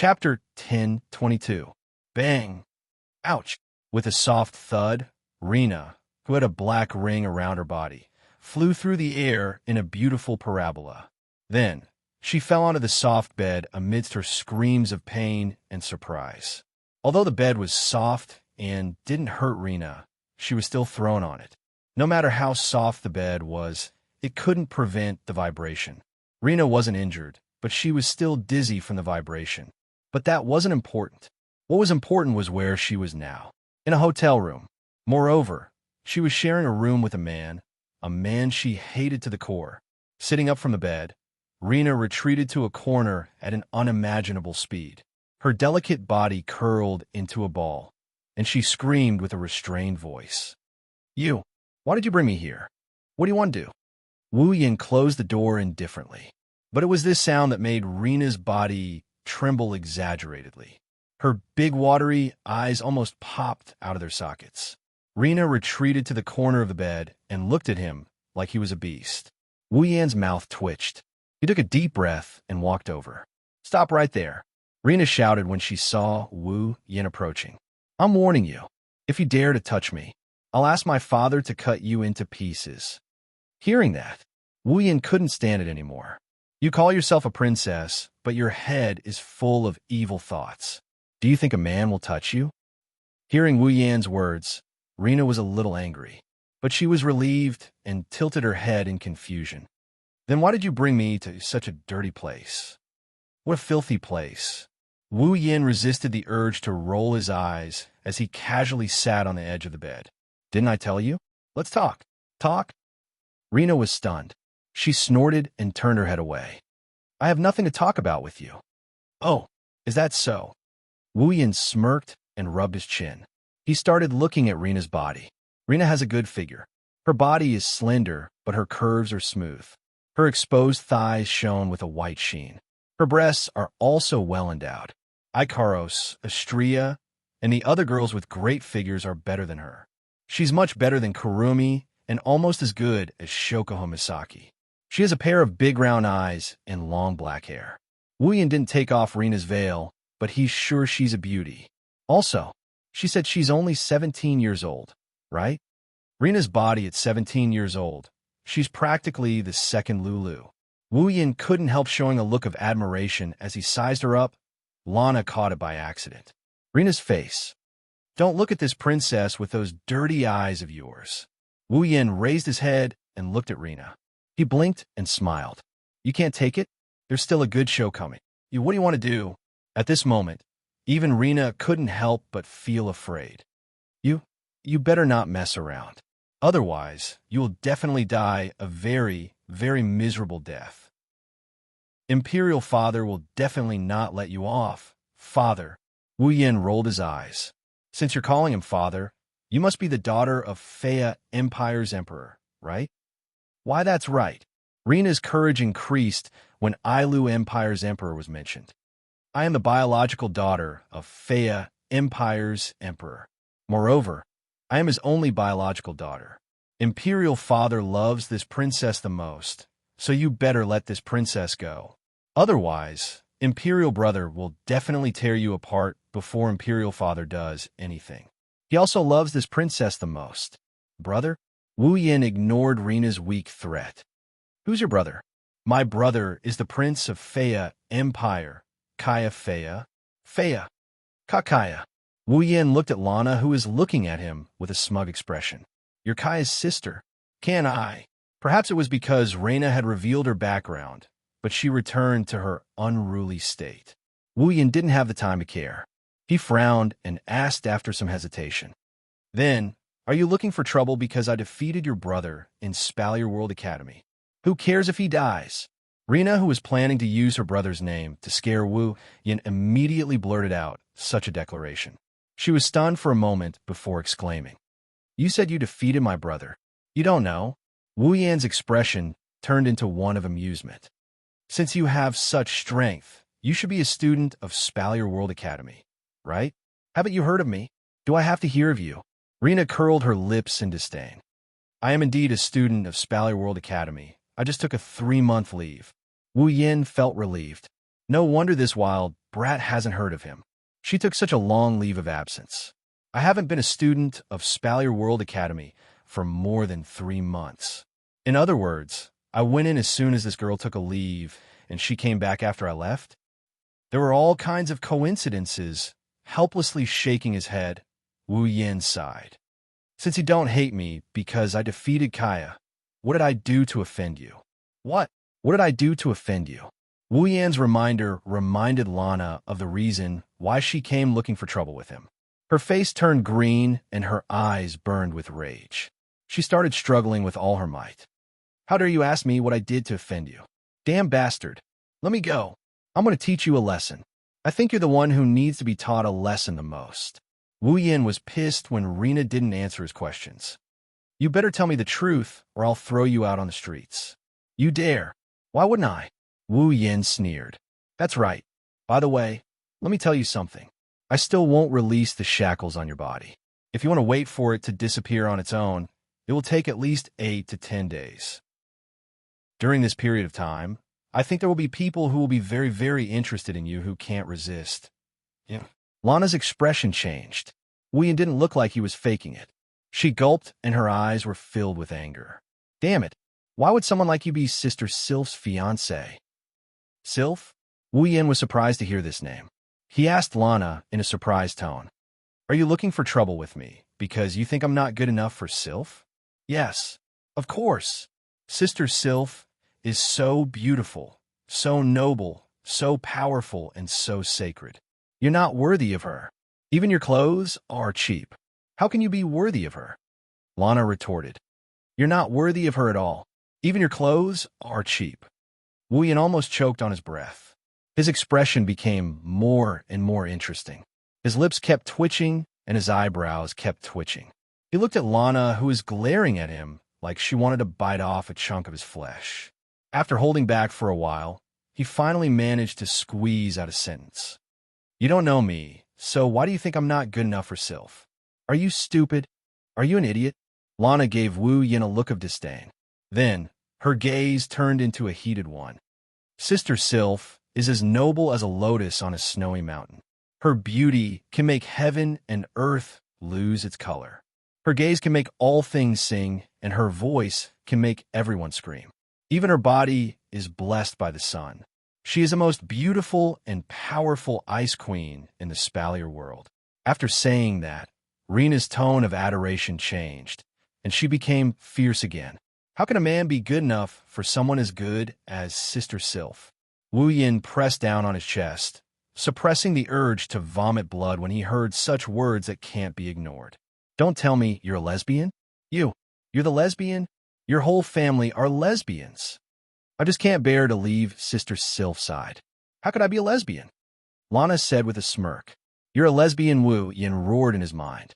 Chapter 10:22. Bang! Ouch! With a soft thud, Rena, who had a black ring around her body, flew through the air in a beautiful parabola. Then, she fell onto the soft bed amidst her screams of pain and surprise. Although the bed was soft and didn't hurt Rena, she was still thrown on it. No matter how soft the bed was, it couldn't prevent the vibration. Rena wasn't injured, but she was still dizzy from the vibration. But that wasn't important. What was important was where she was now, in a hotel room. Moreover, she was sharing a room with a man she hated to the core. Sitting up from the bed, Rena retreated to a corner at an unimaginable speed. Her delicate body curled into a ball, and she screamed with a restrained voice. "You! Why did you bring me here? What do you want to do?" Wu Yin closed the door indifferently, but it was this sound that made Rena's body tremble exaggeratedly. Her big watery eyes almost popped out of their sockets. Rena retreated to the corner of the bed and looked at him like he was a beast. Wu Yan's mouth twitched. He took a deep breath and walked over. "Stop right there," Rena shouted when she saw Wu Yan approaching. "I'm warning you. If you dare to touch me, I'll ask my father to cut you into pieces." Hearing that, Wu Yan couldn't stand it anymore. "You call yourself a princess, but your head is full of evil thoughts. Do you think a man will touch you?" Hearing Wu Yan's words, Rena was a little angry, but she was relieved and tilted her head in confusion. "Then why did you bring me to such a dirty place? What a filthy place." Wu Yan resisted the urge to roll his eyes as he casually sat on the edge of the bed. "Didn't I tell you? Let's talk." "Talk?" Rena was stunned. She snorted and turned her head away. "I have nothing to talk about with you." "Oh, is that so?" Wu Yan smirked and rubbed his chin. He started looking at Rena's body. Rena has a good figure. Her body is slender, but her curves are smooth. Her exposed thighs shone with a white sheen. Her breasts are also well endowed. Ikaros, Astria, and the other girls with great figures are better than her. She's much better than Kurumi and almost as good as Shoko Misaki. She has a pair of big round eyes and long black hair. Wu Yan didn't take off Rena's veil, but he's sure she's a beauty. Also, she said she's only 17 years old, right? Rena's body at 17 years old. She's practically the second Lulu. Wu Yan couldn't help showing a look of admiration as he sized her up. Lana caught it by accident. Rena's face. "Don't look at this princess with those dirty eyes of yours." Wu Yan raised his head and looked at Rena. He blinked and smiled. "You can't take it? There's still a good show coming. What do you want to do?" At this moment, even Rena couldn't help but feel afraid. You better not mess around. Otherwise, you will definitely die a very, very miserable death. Imperial Father will definitely not let you off. Father. Wu Yan rolled his eyes. "Since you're calling him father, you must be the daughter of Fea Empire's emperor, right?" "Why, that's right." Rena's courage increased when Ailu Empire's emperor was mentioned. "I am the biological daughter of Fea Empire's emperor. Moreover, I am his only biological daughter. Imperial Father loves this princess the most, so you better let this princess go. Otherwise, Imperial Brother will definitely tear you apart before Imperial Father does anything. He also loves this princess the most." "Brother?" Wu Yan ignored Rena's weak threat. "Who's your brother?" "My brother is the Prince of Fea Empire, Kaya Fea." "Fea. Kakaya." Wu Yan looked at Lana, who was looking at him with a smug expression. "You're Kaya's sister." "Can I?" Perhaps it was because Rena had revealed her background, but she returned to her unruly state. Wu Yan didn't have the time to care. He frowned and asked after some hesitation. "Then, are you looking for trouble because I defeated your brother in Spalier World Academy? Who cares if he dies?" Rena, who was planning to use her brother's name to scare Wu Yan, immediately blurted out such a declaration. She was stunned for a moment before exclaiming, "You said you defeated my brother. You don't know?" Wu Yan's expression turned into one of amusement. "Since you have such strength, you should be a student of Spalier World Academy, right? Haven't you heard of me? Do I have to hear of you?" Rena curled her lips in disdain. "I am indeed a student of Spalier World Academy. I just took a 3-month leave." Wu Yan felt relieved. No wonder this wild brat hasn't heard of him. She took such a long leave of absence. I haven't been a student of Spalier World Academy for more than 3 months. In other words, I went in as soon as this girl took a leave, and she came back after I left. There were all kinds of coincidences. Helplessly shaking his head, Wu Yin sighed. Since you don't hate me because I defeated Kaya, what did I do to offend you? What? What did I do to offend you? Wu Yan's reminder reminded Lana of the reason why she came looking for trouble with him. Her face turned green and her eyes burned with rage. She started struggling with all her might. How dare you ask me what I did to offend you? Damn bastard. Let me go. I'm going to teach you a lesson. I think you're the one who needs to be taught a lesson the most. Wu Yin was pissed when Rina didn't answer his questions. You better tell me the truth or I'll throw you out on the streets. You dare. Why wouldn't I? Wu Yin sneered. That's right. By the way, let me tell you something. I still won't release the shackles on your body. If you want to wait for it to disappear on its own, it will take at least 8 to 10 days. During this period of time, I think there will be people who will be very, very interested in you who can't resist. Yeah. Lana's expression changed. Wu Yin didn't look like he was faking it. She gulped and her eyes were filled with anger. Damn it. Why would someone like you be Sister Sylph's fiancé? Sylph? Wu Yin was surprised to hear this name. He asked Lana in a surprised tone. Are you looking for trouble with me because you think I'm not good enough for Sylph? Yes, of course. Sister Sylph is so beautiful, so noble, so powerful, and so sacred. You're not worthy of her. Even your clothes are cheap. How can you be worthy of her? Lana retorted. You're not worthy of her at all. Even your clothes are cheap. Wu Yin almost choked on his breath. His expression became more and more interesting. His lips kept twitching and his eyebrows kept twitching. He looked at Lana, who was glaring at him like she wanted to bite off a chunk of his flesh. After holding back for a while, he finally managed to squeeze out a sentence. You don't know me, so why do you think I'm not good enough for Sylph? Are you stupid? Are you an idiot? Lana gave Wu Yin a look of disdain. Then, her gaze turned into a heated one. Sister Sylph is as noble as a lotus on a snowy mountain. Her beauty can make heaven and earth lose its color. Her gaze can make all things sing, and her voice can make everyone scream. Even her body is blessed by the sun. She is the most beautiful and powerful ice queen in the Spalier world. After saying that, Rina's tone of adoration changed, and she became fierce again. How can a man be good enough for someone as good as Sister Sylph? Wu Yin pressed down on his chest, suppressing the urge to vomit blood when he heard such words that can't be ignored. Don't tell me you're a lesbian? You're the lesbian? Your whole family are lesbians. I just can't bear to leave Sister Sylph's side. How could I be a lesbian? Lana said with a smirk. You're a lesbian, Wu Yin roared in his mind.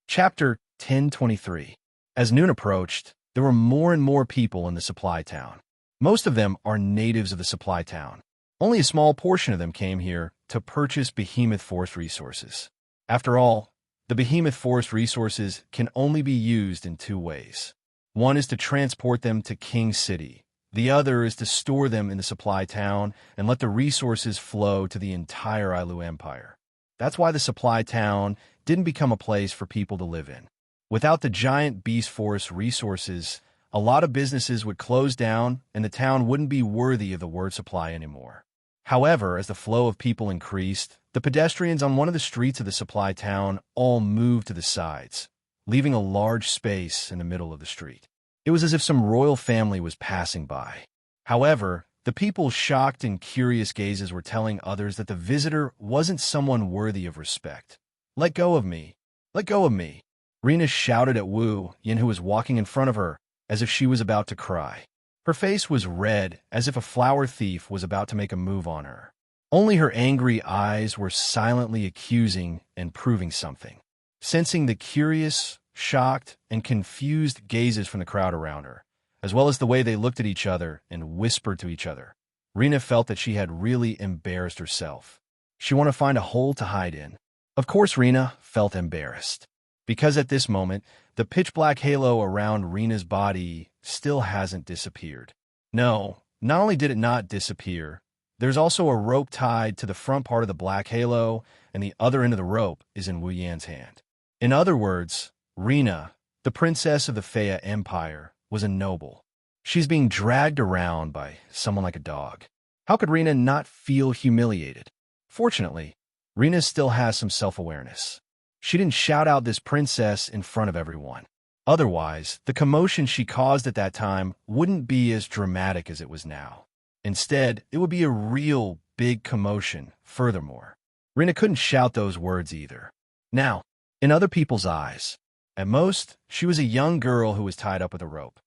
Chapter 1023. As noon approached, there were more and more people in the supply town. Most of them are natives of the supply town. Only a small portion of them came here to purchase behemoth forest resources. After all, the behemoth forest resources can only be used in 2 ways. One is to transport them to King City. The other is to store them in the supply town and let the resources flow to the entire Ailu Empire. That's why the supply town didn't become a place for people to live in. Without the giant beast forest resources, a lot of businesses would close down and the town wouldn't be worthy of the word supply anymore. However, as the flow of people increased, the pedestrians on one of the streets of the supply town all moved to the sides, leaving a large space in the middle of the street. It was as if some royal family was passing by. However, the people's shocked and curious gazes were telling others that the visitor wasn't someone worthy of respect. Let go of me. Let go of me. Rina shouted at Wu Yin, who was walking in front of her, as if she was about to cry. Her face was red, as if a flower thief was about to make a move on her. Only her angry eyes were silently accusing and proving something. Sensing the curious, shocked, and confused gazes from the crowd around her, as well as the way they looked at each other and whispered to each other, Rina felt that she had really embarrassed herself. She wanted to find a hole to hide in. Of course, Rina felt embarrassed, because at this moment, the pitch-black halo around Rina's body still hasn't disappeared. No, not only did it not disappear, There's also a rope tied to the front part of the black halo, and the other end of the rope is in Wu Yan's hand. In other words, Rena, the princess of the Fea Empire, was a noble. She's being dragged around by someone like a dog. How could Rena not feel humiliated? Fortunately, Rena still has some self-awareness. She didn't shout out this princess in front of everyone. Otherwise, the commotion she caused at that time wouldn't be as dramatic as it was now. Instead, it would be a real big commotion. Furthermore, Rena couldn't shout those words either. Now, in other people's eyes, at most, she was a young girl who was tied up with a rope.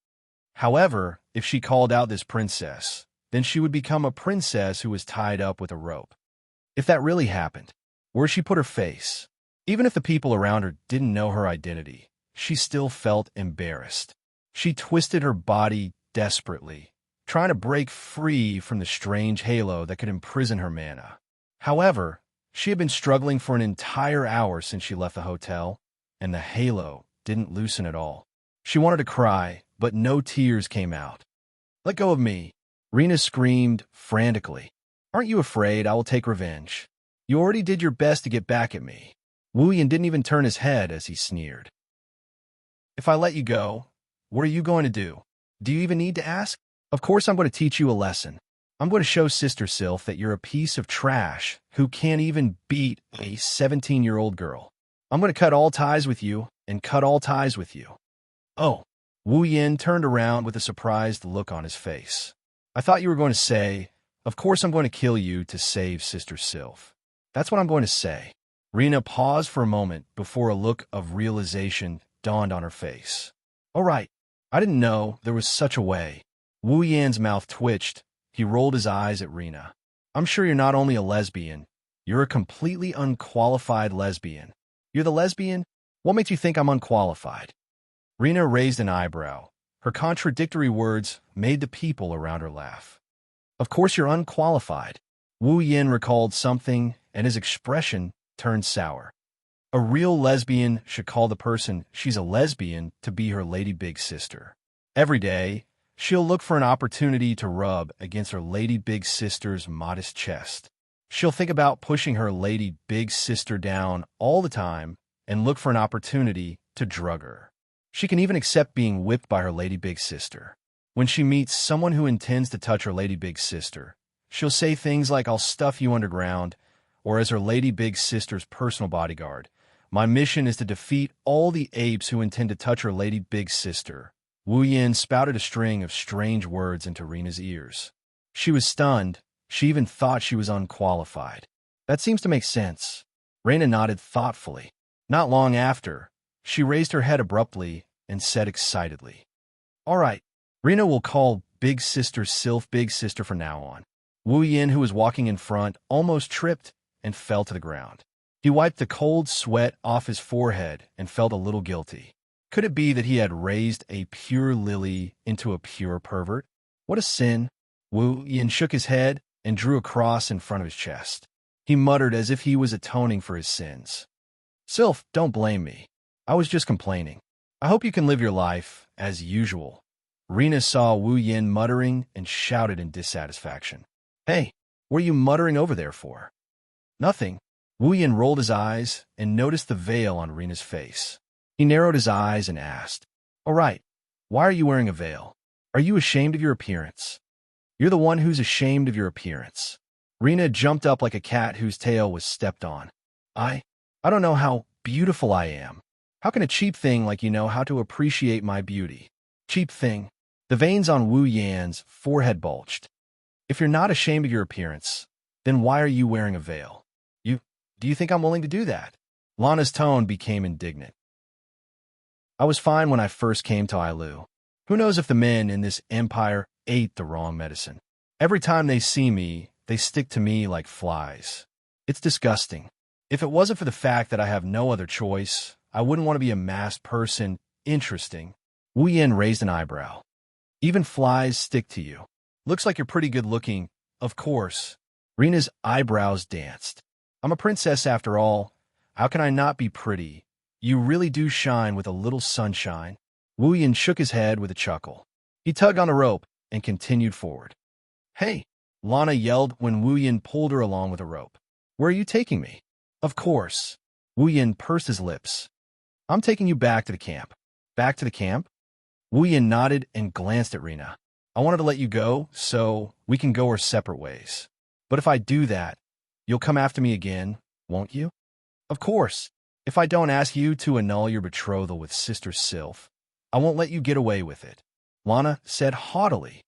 However, if she called out this princess, then she would become a princess who was tied up with a rope. If that really happened, where she put her face, even if the people around her didn't know her identity, she still felt embarrassed. She twisted her body desperately, trying to break free from the strange halo that could imprison her mana. However, she had been struggling for an entire hour since she left the hotel, and the halo didn't loosen at all. She wanted to cry, but no tears came out. "Let go of me," Rena screamed frantically. "Aren't you afraid I will take revenge? You already did your best to get back at me." Wu Yan didn't even turn his head as he sneered. "If I let you go, what are you going to do? Do you even need to ask? Of course I'm going to teach you a lesson. I'm going to show Sister Sylph that you're a piece of trash who can't even beat a 17-year-old girl. I'm going to cut all ties with you and cut all ties with you." "Oh." Wu Yan turned around with a surprised look on his face. "I thought you were going to say, of course I'm going to kill you to save Sister Sylph. That's what I'm going to say." Rena paused for a moment before a look of realization dawned on her face. "All right, I didn't know there was such a way." Wu Yan's mouth twitched. He rolled his eyes at Rena. "I'm sure you're not only a lesbian, you're a completely unqualified lesbian." "You're the lesbian? What makes you think I'm unqualified?" Rena raised an eyebrow. Her contradictory words made the people around her laugh. "Of course you're unqualified." Wu Yan recalled something, and his expression turned sour. A real lesbian should call the person she's a lesbian to be her lady big sister. Every day, she'll look for an opportunity to rub against her lady big sister's modest chest. She'll think about pushing her lady big sister down all the time and look for an opportunity to drug her. She can even accept being whipped by her lady big sister. When she meets someone who intends to touch her lady big sister, she'll say things like, "I'll stuff you underground," or as her lady big sister's personal bodyguard, "My mission is to defeat all the apes who intend to touch her lady big sister." Wu Yan spouted a string of strange words into Rena's ears. She was stunned. She even thought she was unqualified. "That seems to make sense." Rena nodded thoughtfully. Not long after, she raised her head abruptly and said excitedly, "All right, Rena will call Big Sister Sylph Big Sister from now on." Wu Yan, who was walking in front, almost tripped and fell to the ground. He wiped the cold sweat off his forehead and felt a little guilty. Could it be that he had raised a pure lily into a pure pervert? What a sin! Wu Yan shook his head and drew a cross in front of his chest. He muttered as if he was atoning for his sins. "Sylph, don't blame me. I was just complaining. I hope you can live your life as usual." Rena saw Wu Yan muttering and shouted in dissatisfaction. "Hey, what are you muttering over there for?" "Nothing." Wu Yan rolled his eyes and noticed the veil on Rena's face. He narrowed his eyes and asked, "All right, why are you wearing a veil? Are you ashamed of your appearance?" "You're the one who's ashamed of your appearance." Rena jumped up like a cat whose tail was stepped on. I don't know how beautiful I am. How can a cheap thing like you know how to appreciate my beauty?" "Cheap thing." The veins on Wu Yan's forehead bulged. "If you're not ashamed of your appearance, then why are you wearing a veil? Do you think I'm willing to do that?" Lana's tone became indignant. "I was fine when I first came to Ailu. Who knows if the men in this empire ate the wrong medicine? Every time they see me, they stick to me like flies. It's disgusting. If it wasn't for the fact that I have no other choice, I wouldn't want to be a masked person. Interesting." Wu Yan raised an eyebrow. "Even flies stick to you. Looks like you're pretty good looking, of course." Rena's eyebrows danced. "I'm a princess after all. How can I not be pretty? You really do shine with a little sunshine." Wu Yan shook his head with a chuckle. He tugged on the rope and continued forward. "Hey, Lana yelled when Wu Yin pulled her along with a rope. Where are you taking me? Of course. Wu Yin pursed his lips. I'm taking you back to the camp. Back to the camp? Wu Yin nodded and glanced at Rina. I wanted to let you go, so we can go our separate ways. But if I do that, you'll come after me again, won't you? Of course. If I don't ask you to annul your betrothal with Sister Sylph, I won't let you get away with it, Lana said haughtily.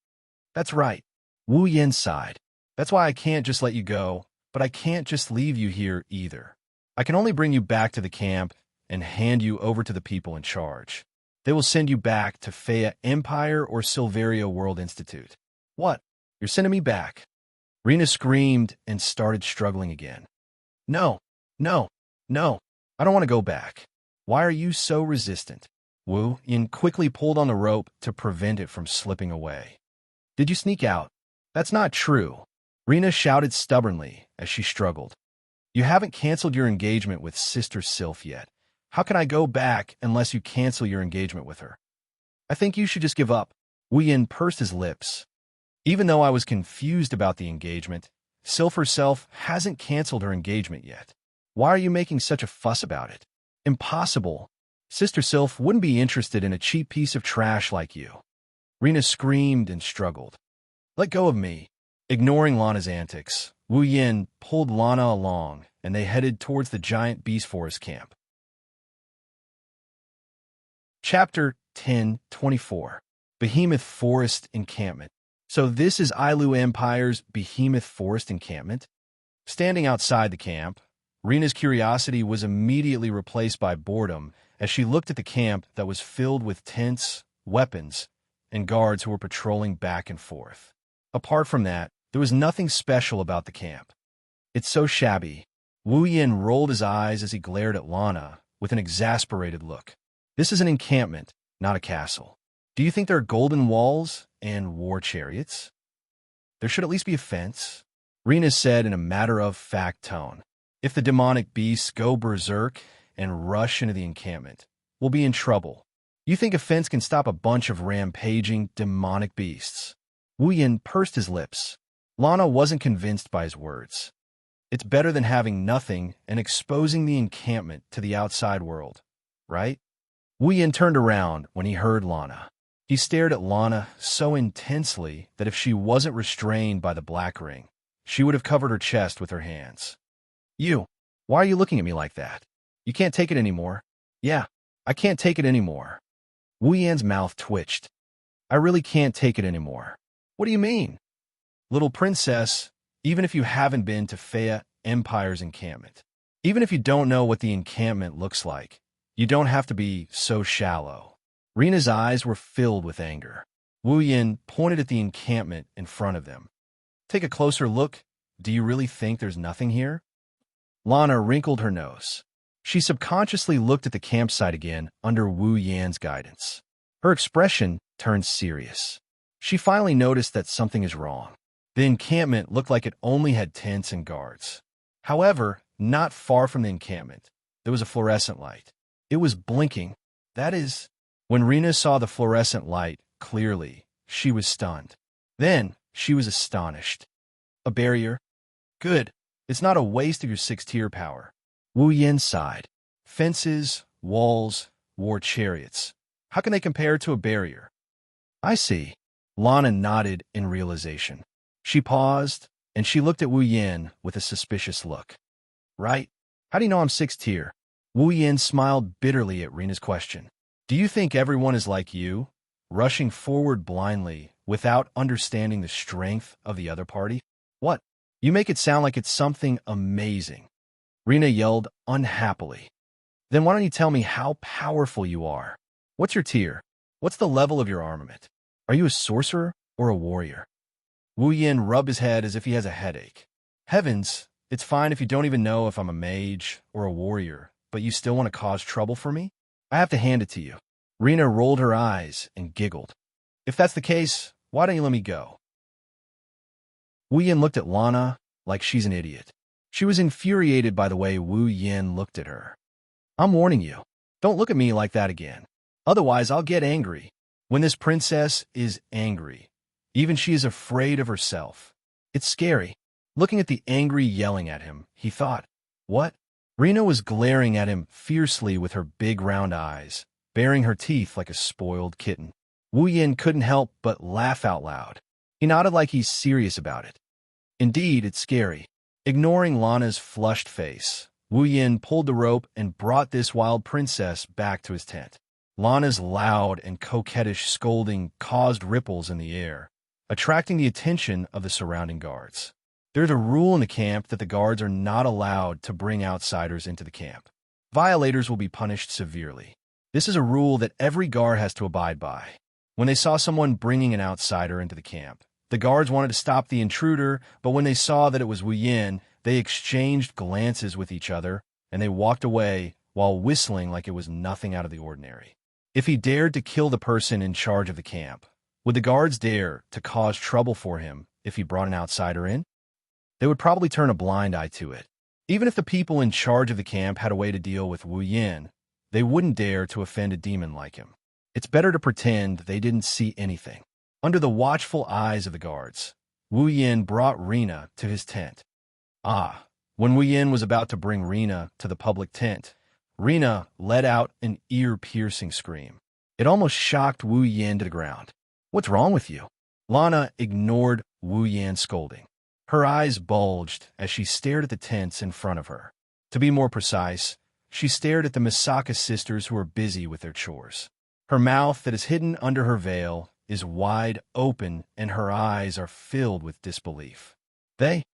That's right. Wu Yin sighed. That's why I can't just let you go, but I can't just leave you here either. I can only bring you back to the camp and hand you over to the people in charge. They will send you back to Faya Empire or Silveria World Institute. What? You're sending me back? Rina screamed and started struggling again. No, no, no. I don't want to go back. Why are you so resistant? Wu Yin quickly pulled on the rope to prevent it from slipping away. Did you sneak out? That's not true. Rina shouted stubbornly as she struggled. You haven't canceled your engagement with Sister Sylph yet. How can I go back unless you cancel your engagement with her? I think you should just give up. Wu Yin pursed his lips. Even though I was confused about the engagement, Sylph herself hasn't canceled her engagement yet. Why are you making such a fuss about it? Impossible. Sister Sylph wouldn't be interested in a cheap piece of trash like you. Rina screamed and struggled. Let go of me. Ignoring Lana's antics, Wu Yin pulled Lana along, and they headed towards the giant beast forest camp. Chapter 10:24. Behemoth Forest Encampment. So this is Ailu Empire's Behemoth Forest Encampment? Standing outside the camp, Rina's curiosity was immediately replaced by boredom as she looked at the camp that was filled with tents, weapons, and guards who were patrolling back and forth. Apart from that, there was nothing special about the camp. It's so shabby. Wu Yin rolled his eyes as he glared at Lana with an exasperated look. This is an encampment, not a castle. Do you think there are golden walls and war chariots? There should at least be a fence, Rina said in a matter-of-fact tone. If the demonic beasts go berserk and rush into the encampment, we'll be in trouble. You think a fence can stop a bunch of rampaging demonic beasts? Wu Yin pursed his lips. Lana wasn't convinced by his words. It's better than having nothing and exposing the encampment to the outside world, right? Wu Yin turned around when he heard Lana. He stared at Lana so intensely that if she wasn't restrained by the black ring, she would have covered her chest with her hands. Why are you looking at me like that? You can't take it anymore. Yeah, I can't take it anymore. Wu Yan's mouth twitched. I really can't take it anymore. What do you mean? Little princess, even if you haven't been to Faya Empire's encampment, even if you don't know what the encampment looks like, you don't have to be so shallow. Rina's eyes were filled with anger. Wu Yin pointed at the encampment in front of them. Take a closer look. Do you really think there's nothing here? Lana wrinkled her nose. She subconsciously looked at the campsite again under Wu Yan's guidance. Her expression turned serious. She finally noticed that something is wrong. The encampment looked like it only had tents and guards. However, not far from the encampment, there was a fluorescent light. It was blinking. That is, when Rina saw the fluorescent light clearly, she was stunned. Then, she was astonished. A barrier? Good. It's not a waste of your 6-tier power. Wu Yin sighed. Fences, walls, war chariots. How can they compare to a barrier? I see. Lana nodded in realization. She paused, and she looked at Wu Yin with a suspicious look. Right? How do you know I'm 6-tier? Wu Yin smiled bitterly at Rina's question. Do you think everyone is like you, rushing forward blindly without understanding the strength of the other party? What? You make it sound like it's something amazing. Rina yelled unhappily. Then why don't you tell me how powerful you are? What's your tier? What's the level of your armament? Are you a sorcerer or a warrior? Wu Yin rubbed his head as if he has a headache. Heavens, it's fine if you don't even know if I'm a mage or a warrior, but you still want to cause trouble for me? I have to hand it to you. Rina rolled her eyes and giggled. If that's the case, why don't you let me go? Wu Yin looked at Lana like she's an idiot. She was infuriated by the way Wu Yin looked at her. I'm warning you. Don't look at me like that again. Otherwise, I'll get angry. When this princess is angry, even she is afraid of herself. It's scary. Looking at the angry yelling at him, he thought, what? Rena was glaring at him fiercely with her big round eyes, baring her teeth like a spoiled kitten. Wu Yin couldn't help but laugh out loud. He nodded like he's serious about it. Indeed, it's scary. Ignoring Lana's flushed face, Wu Yin pulled the rope and brought this wild princess back to his tent. Lana's loud and coquettish scolding caused ripples in the air, attracting the attention of the surrounding guards. There's a rule in the camp that the guards are not allowed to bring outsiders into the camp. Violators will be punished severely. This is a rule that every guard has to abide by. When they saw someone bringing an outsider into the camp, the guards wanted to stop the intruder, but when they saw that it was Wu Yin, they exchanged glances with each other, and they walked away while whistling like it was nothing out of the ordinary. If he dared to kill the person in charge of the camp, would the guards dare to cause trouble for him if he brought an outsider in? They would probably turn a blind eye to it. Even if the people in charge of the camp had a way to deal with Wu Yin, they wouldn't dare to offend a demon like him. It's better to pretend they didn't see anything. Under the watchful eyes of the guards, Wu Yin brought Rena to his tent. When Wu Yin was about to bring Rena to the public tent, Rena let out an ear-piercing scream. It almost shocked Wu Yin to the ground. What's wrong with you? Lana ignored Wu Yin's scolding. Her eyes bulged as she stared at the tents in front of her. To be more precise, she stared at the Misaka sisters who were busy with their chores. Her mouth that is hidden under her veil is wide open and her eyes are filled with disbelief. They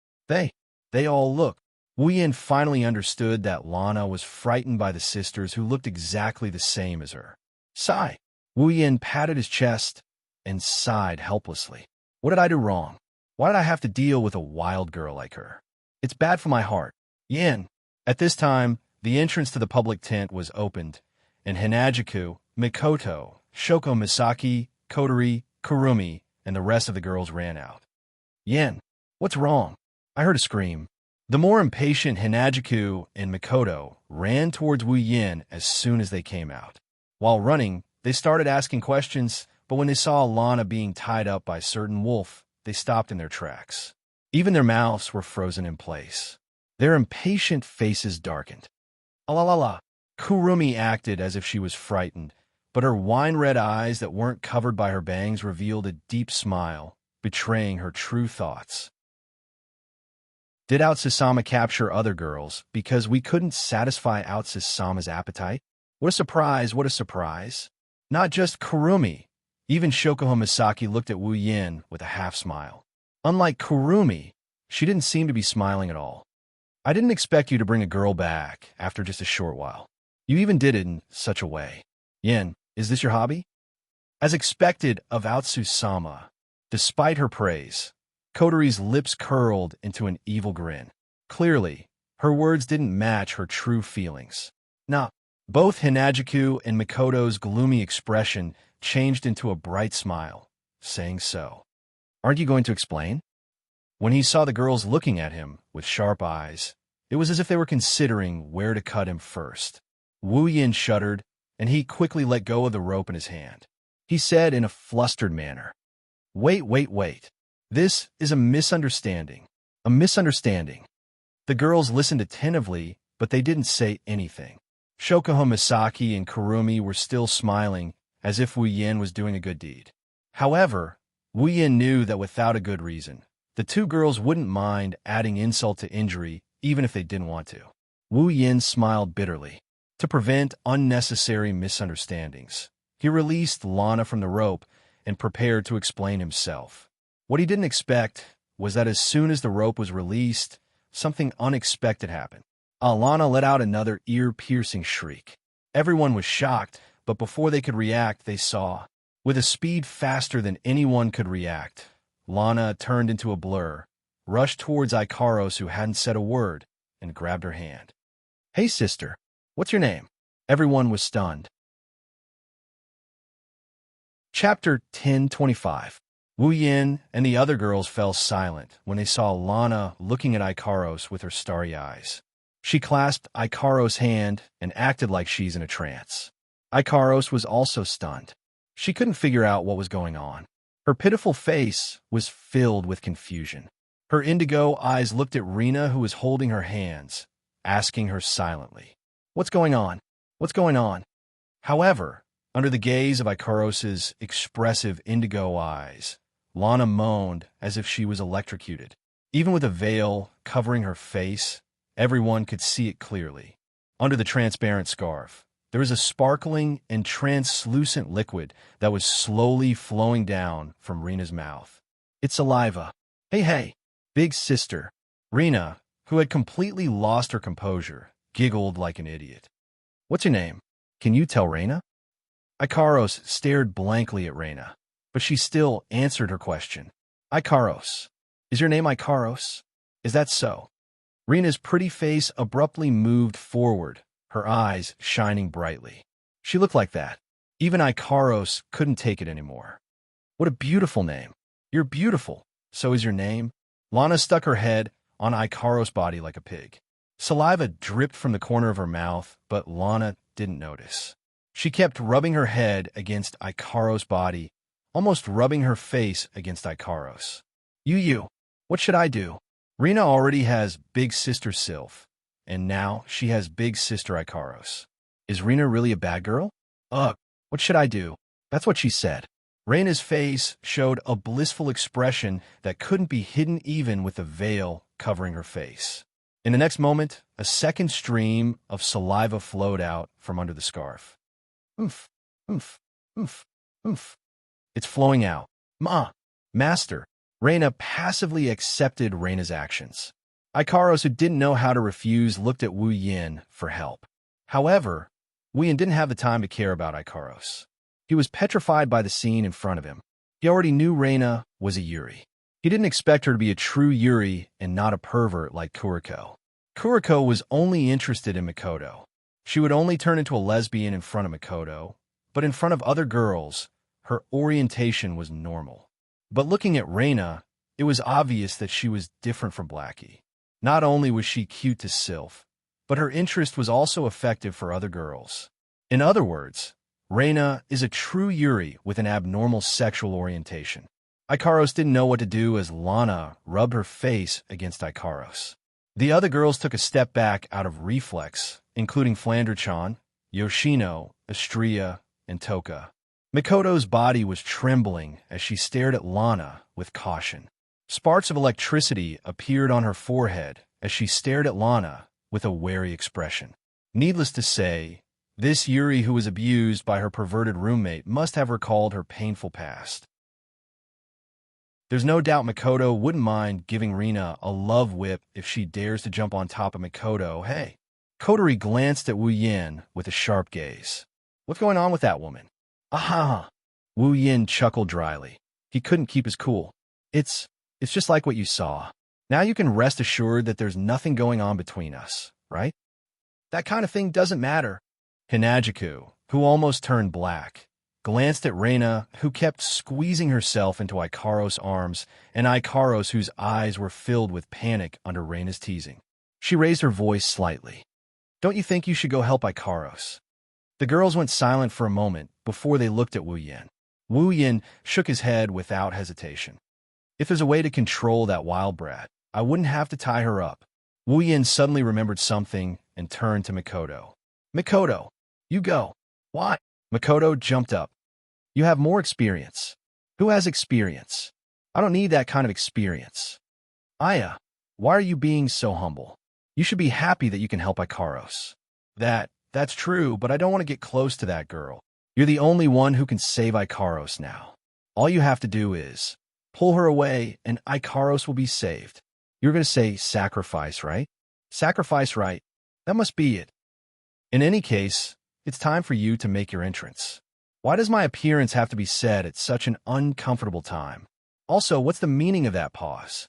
all look. Wu Yin finally understood that Lana was frightened by the sisters who looked exactly the same as her. Sigh. Wu Yin patted his chest and sighed helplessly. What did I do wrong? Why did I have to deal with a wild girl like her? It's bad for my heart. Yin. At this time, the entrance to the public tent was opened, and Hinajiku, Mikoto, Shoko Misaki, Kotori, Kurumi, and the rest of the girls ran out. Yin, what's wrong? I heard a scream. The more impatient Hinajiku and Mikoto ran towards Wu Yin as soon as they came out. While running, they started asking questions, but when they saw Lana being tied up by a certain wolf, they stopped in their tracks. Even their mouths were frozen in place. Their impatient faces darkened. Alalala. Kurumi acted as if she was frightened, but her wine-red eyes that weren't covered by her bangs revealed a deep smile, betraying her true thoughts. Did Out-Sasama capture other girls because we couldn't satisfy Out-Sasama's appetite? What a surprise, what a surprise. Not just Kurumi. Even Shoko Misaki looked at Wu Yin with a half-smile. Unlike Kurumi, she didn't seem to be smiling at all. I didn't expect you to bring a girl back after just a short while. You even did it in such a way. Yin, is this your hobby? As expected of Out-Sasama, despite her praise, Kotori's lips curled into an evil grin. Clearly, her words didn't match her true feelings. Now, both Hinajiku and Mikoto's gloomy expression changed into a bright smile, saying so. Aren't you going to explain? When he saw the girls looking at him with sharp eyes, it was as if they were considering where to cut him first. Wu Yin shuddered, and he quickly let go of the rope in his hand. He said in a flustered manner, Wait. This is a misunderstanding. A misunderstanding. The girls listened attentively, but they didn't say anything. Shoko Misaki and Kurumi were still smiling, as if Wu Yin was doing a good deed. However, Wu Yin knew that without a good reason, the two girls wouldn't mind adding insult to injury even if they didn't want to. Wu Yin smiled bitterly. To prevent unnecessary misunderstandings, he released Lana from the rope and prepared to explain himself. What he didn't expect was that as soon as the rope was released, something unexpected happened. Lana let out another ear-piercing shriek. Everyone was shocked, but before they could react, they saw. With a speed faster than anyone could react, Lana turned into a blur, rushed towards Ikaros, who hadn't said a word, and grabbed her hand. Hey, sister, what's your name? Everyone was stunned. Chapter 1025. Wu Yin and the other girls fell silent when they saw Lana looking at Ikaros with her starry eyes. She clasped Ikaros' hand and acted like she's in a trance. Ikaros was also stunned. She couldn't figure out what was going on. Her pitiful face was filled with confusion. Her indigo eyes looked at Rena, who was holding her hands, asking her silently, "What's going on? What's going on?" However, under the gaze of Ikaros's expressive indigo eyes, Lana moaned as if she was electrocuted. Even with a veil covering her face, everyone could see it clearly. Under the transparent scarf, there was a sparkling and translucent liquid that was slowly flowing down from Rena's mouth. "It's saliva. Hey, hey, big sister." Rena, who had completely lost her composure, giggled like an idiot. "What's your name? Can you tell Rena?" Ikaros stared blankly at Rena, but she still answered her question. "Ikaros. Is your name Ikaros? Is that so?" Rena's pretty face abruptly moved forward, her eyes shining brightly. She looked like that. Even Ikaros couldn't take it anymore. "What a beautiful name. You're beautiful. So is your name?" Lana stuck her head on Ikaros' body like a pig. Saliva dripped from the corner of her mouth, but Lana didn't notice. She kept rubbing her head against Ikaros' body, almost rubbing her face against Ikaros. You. What should I do?" Rena already has big sister Sylph, and now she has big sister Ikaros. Is Rena really a bad girl? Ugh, what should I do? That's what she said. Rena's face showed a blissful expression that couldn't be hidden even with the veil covering her face. In the next moment, a second stream of saliva flowed out from under the scarf. Oomph, oomph, oomph, oomph. It's flowing out. Master. Rena passively accepted Rena's actions. Ikaros, who didn't know how to refuse, looked at Wu Yin for help. However, Wu Yin didn't have the time to care about Ikaros. He was petrified by the scene in front of him. He already knew Rena was a Yuri. He didn't expect her to be a true Yuri and not a pervert like Kuriko. Kuriko was only interested in Mikoto. She would only turn into a lesbian in front of Mikoto, but in front of other girls, her orientation was normal. But looking at Rena, it was obvious that she was different from Blackie. Not only was she cute to Sylph, but her interest was also effective for other girls. In other words, Rena is a true Yuri with an abnormal sexual orientation. Ikaros didn't know what to do as Lana rubbed her face against Ikaros. The other girls took a step back out of reflex, including Flander-chan, Yoshino, Estrella, and Toka. Mikoto's body was trembling as she stared at Lana with caution. Sparks of electricity appeared on her forehead as she stared at Lana with a wary expression. Needless to say, this Yuri who was abused by her perverted roommate must have recalled her painful past. There's no doubt Mikoto wouldn't mind giving Rena a love whip if she dares to jump on top of Mikoto. Hey. Kotori glanced at Wu Yin with a sharp gaze. What's going on with that woman? Aha! Wu Yin chuckled dryly. He couldn't keep his cool. It's just like what you saw. Now you can rest assured that there's nothing going on between us, right? That kind of thing doesn't matter. Hinajiku, who almost turned black, glanced at Rena, who kept squeezing herself into Ikaros' arms, and Ikaros, whose eyes were filled with panic under Rena's teasing. She raised her voice slightly. Don't you think you should go help Ikaros? The girls went silent for a moment before they looked at Wu Yin. Wu Yin shook his head without hesitation. If there's a way to control that wild brat, I wouldn't have to tie her up. Wu Yin suddenly remembered something and turned to Mikoto. Mikoto, you go. Why? Mikoto jumped up. You have more experience. Who has experience? I don't need that kind of experience. Aya, why are you being so humble? You should be happy that you can help Ikaros. That's true, but I don't want to get close to that girl. You're the only one who can save Ikaros now. All you have to do is pull her away and Ikaros will be saved. You're going to say sacrifice, right? Sacrifice, right? That must be it. In any case, it's time for you to make your entrance. Why does my appearance have to be said at such an uncomfortable time? Also, what's the meaning of that pause?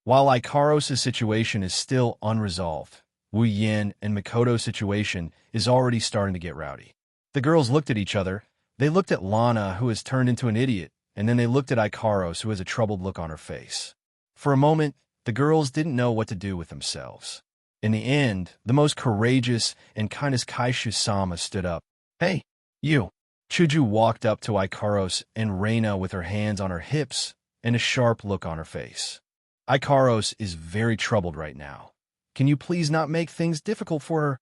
While Ikaros' situation is still unresolved, Wu Yin and Mikoto's situation is already starting to get rowdy. The girls looked at each other. They looked at Lana, who has turned into an idiot, and then they looked at Ikaros, who has a troubled look on her face. For a moment, the girls didn't know what to do with themselves. In the end, the most courageous and kindest Kaishu-sama stood up. Hey, you. Chuju walked up to Ikaros and Reina with her hands on her hips and a sharp look on her face. Ikaros is very troubled right now. Can you please not make things difficult for her?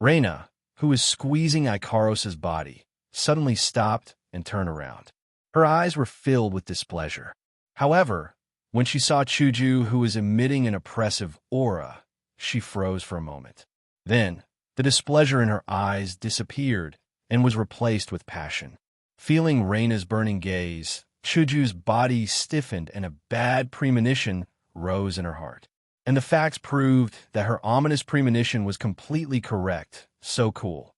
Reina, who was squeezing Ikaros's body, suddenly stopped and turned around. Her eyes were filled with displeasure. However, when she saw Chuju, who was emitting an oppressive aura, she froze for a moment. Then, the displeasure in her eyes disappeared and was replaced with passion. Feeling Reina's burning gaze, Chuju's body stiffened and a bad premonition rose in her heart. And the facts proved that her ominous premonition was completely correct. So cool,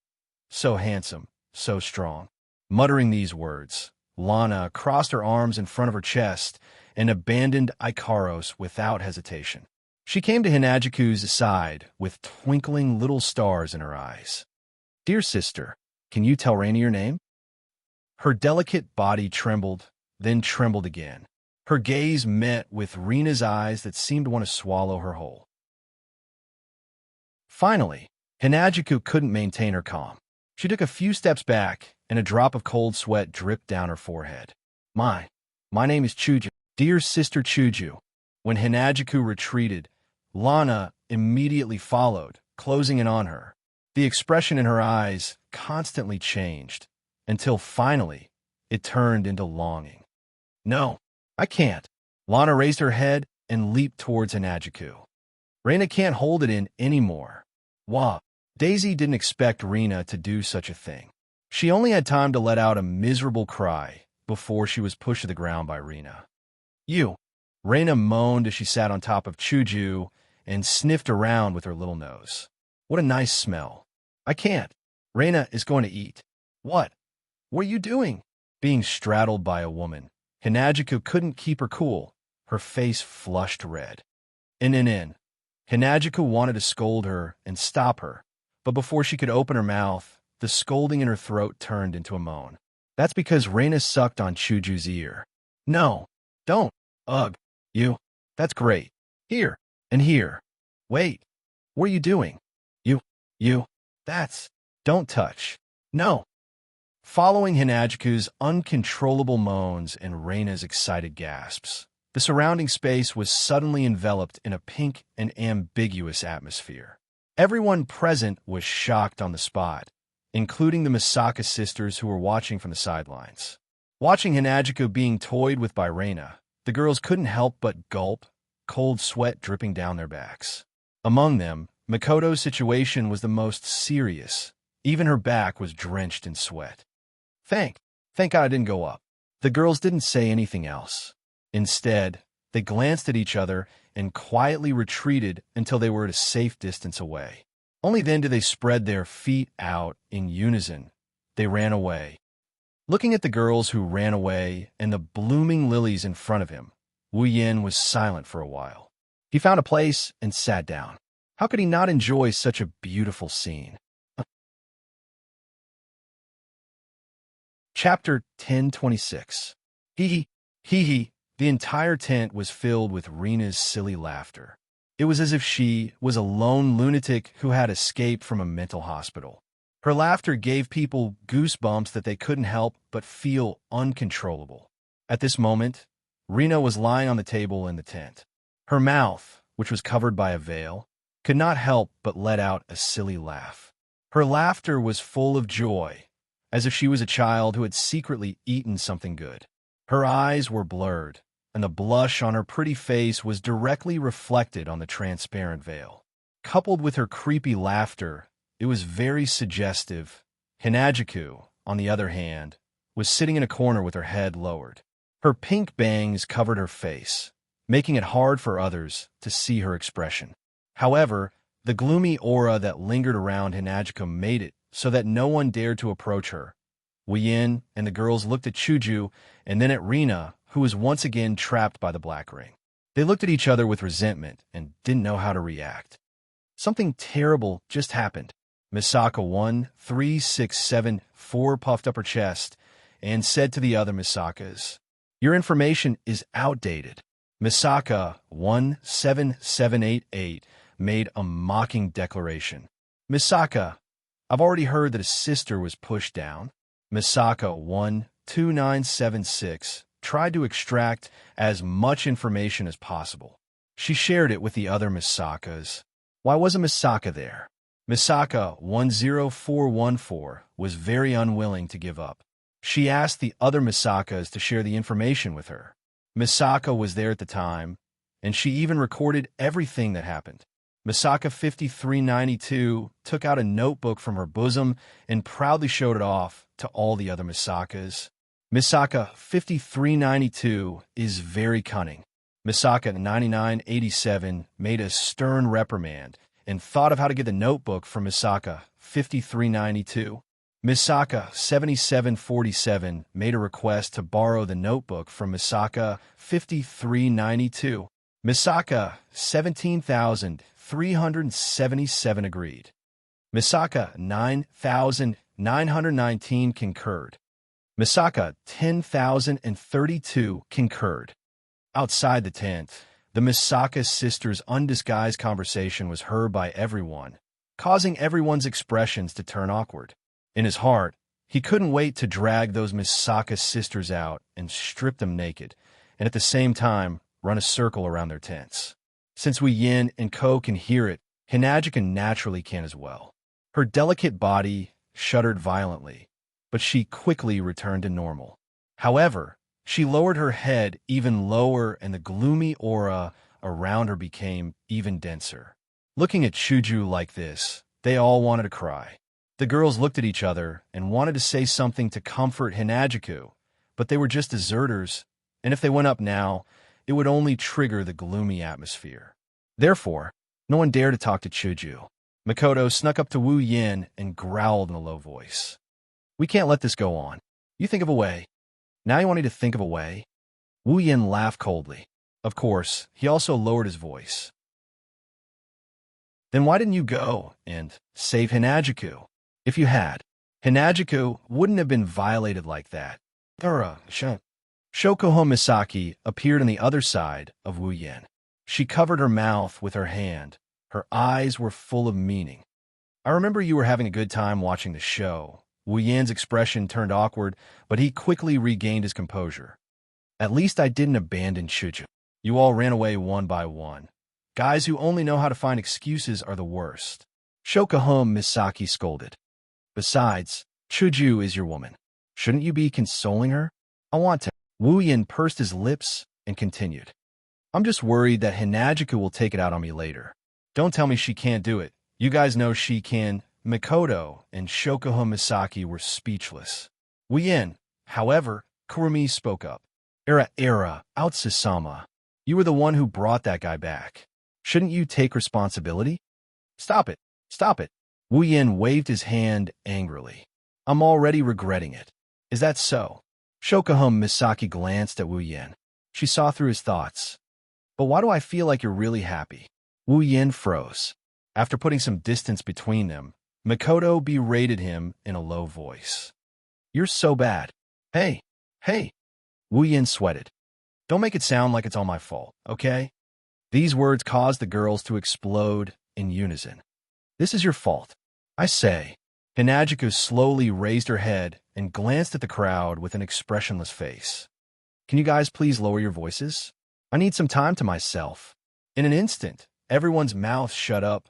so handsome, so strong. Muttering these words, Lana crossed her arms in front of her chest and abandoned Ikaros without hesitation. She came to Hinajiku's side with twinkling little stars in her eyes. "Dear sister, can you tell Reina your name?" Her delicate body trembled, then trembled again. Her gaze met with Reina's eyes that seemed to want to swallow her whole. Finally, Hinajiku couldn't maintain her calm. She took a few steps back, and a drop of cold sweat dripped down her forehead. My name is Chuju. Dear sister Chuju." When Hinajiku retreated, Lana immediately followed, closing in on her. The expression in her eyes constantly changed, until finally it turned into longing. "No, I can't." Lana raised her head and leaped towards Hinajiku. "Reina can't hold it in anymore." Wah! Daisy didn't expect Reina to do such a thing. She only had time to let out a miserable cry before she was pushed to the ground by Reina. "You!" Reina moaned as she sat on top of Chuju and sniffed around with her little nose. "What a nice smell." "I can't. Reina is going to eat." "What? What are you doing?" Being straddled by a woman, Hinajiku couldn't keep her cool. Her face flushed red. Hinajiku wanted to scold her and stop her, but before she could open her mouth, the scolding in her throat turned into a moan. That's because Reina sucked on Chuju's ear. "No, don't. Ugh, you. That's great. Here, and here. Wait, what are you doing? You. That's. Don't touch. No." Following Hinajiku's uncontrollable moans and Reina's excited gasps, the surrounding space was suddenly enveloped in a pink and ambiguous atmosphere. Everyone present was shocked on the spot, including the Misaka sisters who were watching from the sidelines. Watching Hinajiku being toyed with by Reina, the girls couldn't help but gulp, cold sweat dripping down their backs. Among them, Makoto's situation was the most serious. Even her back was drenched in sweat. Thank God I didn't go up." The girls didn't say anything else. Instead, they glanced at each other and quietly retreated until they were at a safe distance away. Only then did they spread their feet out in unison. They ran away. Looking at the girls who ran away and the blooming lilies in front of him, Wu Yin was silent for a while. He found a place and sat down. How could he not enjoy such a beautiful scene? Chapter 1026. Hee hee. The entire tent was filled with Reina's silly laughter. It was as if she was a lone lunatic who had escaped from a mental hospital. Her laughter gave people goosebumps that they couldn't help but feel uncontrollable. At this moment, Reina was lying on the table in the tent. Her mouth, which was covered by a veil, could not help but let out a silly laugh. Her laughter was full of joy, as if she was a child who had secretly eaten something good. Her eyes were blurred, and the blush on her pretty face was directly reflected on the transparent veil. Coupled with her creepy laughter, it was very suggestive. Hinajiku, on the other hand, was sitting in a corner with her head lowered. Her pink bangs covered her face, making it hard for others to see her expression. However, the gloomy aura that lingered around Hinajiku made it so that no one dared to approach her. Wu Yin and the girls looked at Chuju and then at Reina, who was once again trapped by the black ring. They looked at each other with resentment and didn't know how to react. Something terrible just happened. Misaka 13674 puffed up her chest and said to the other Misakas, "Your information is outdated." Misaka 17788 made a mocking declaration. "Misaka, I've already heard that a sister was pushed down." Misaka 12976 tried to extract as much information as possible. She shared it with the other Misakas. Why wasn't Misaka there? Misaka 10414 was very unwilling to give up. She asked the other Misakas to share the information with her. Misaka was there at the time, and she even recorded everything that happened. Misaka 5392 took out a notebook from her bosom and proudly showed it off to all the other Misakas. Misaka 5392 is very cunning. Misaka 9987 made a stern reprimand and thought of how to get the notebook from Misaka 5392. Misaka 7747 made a request to borrow the notebook from Misaka 5392. Misaka 17,377 agreed. Misaka 9,919 concurred. Misaka 10,032 concurred. Outside the tent, the Misaka sisters' undisguised conversation was heard by everyone, causing everyone's expressions to turn awkward. In his heart, he couldn't wait to drag those Misaka sisters out and strip them naked, and at the same time, run a circle around their tents. Since Wu Yin and Ko can hear it, Hinagika naturally can as well. Her delicate body shuddered violently, but she quickly returned to normal. However, she lowered her head even lower and the gloomy aura around her became even denser. Looking at Chuju like this, they all wanted to cry. The girls looked at each other and wanted to say something to comfort Hinagiku, but they were just deserters, and if they went up now, it would only trigger the gloomy atmosphere. Therefore, no one dared to talk to Chuju. Makoto snuck up to Wu Yin and growled in a low voice. "We can't let this go on. You think of a way. Now you want me to think of a way?" Wu Yin laughed coldly. Of course, he also lowered his voice. "Then why didn't you go and save Hinagiku? If you had, Hinagiku wouldn't have been violated like that." Shokuho Misaki appeared on the other side of Wu Yin. She covered her mouth with her hand. Her eyes were full of meaning. "I remember you were having a good time watching the show." Wu Yin's expression turned awkward, but he quickly regained his composure. "At least I didn't abandon Chuju. You all ran away one by one. Guys who only know how to find excuses are the worst." Shokuho Misaki scolded. "Besides, Chuju is your woman. Shouldn't you be consoling her?" "I want to." Wu Yin pursed his lips and continued. "I'm just worried that Hinagiku will take it out on me later. Don't tell me she can't do it. You guys know she can." Makoto and Shokuho Misaki were speechless. Wu Yin, however, Kurumi spoke up. Outsisama. You were the one who brought that guy back. Shouldn't you take responsibility?" Stop it. Stop it." Wu Yin waved his hand angrily. "I'm already regretting it." "Is that so?" Shokuho Misaki glanced at Wu Yin. She saw through his thoughts. "But why do I feel like you're really happy?" Wu Yin froze. After putting some distance between them, Makoto berated him in a low voice. "You're so bad." Hey. Wu Yin sweated. "Don't make it sound like it's all my fault, okay?" These words caused the girls to explode in unison. "This is your fault. I say." Hinagiku slowly raised her head and glanced at the crowd with an expressionless face. "Can you guys please lower your voices? I need some time to myself." In an instant, everyone's mouth shut up.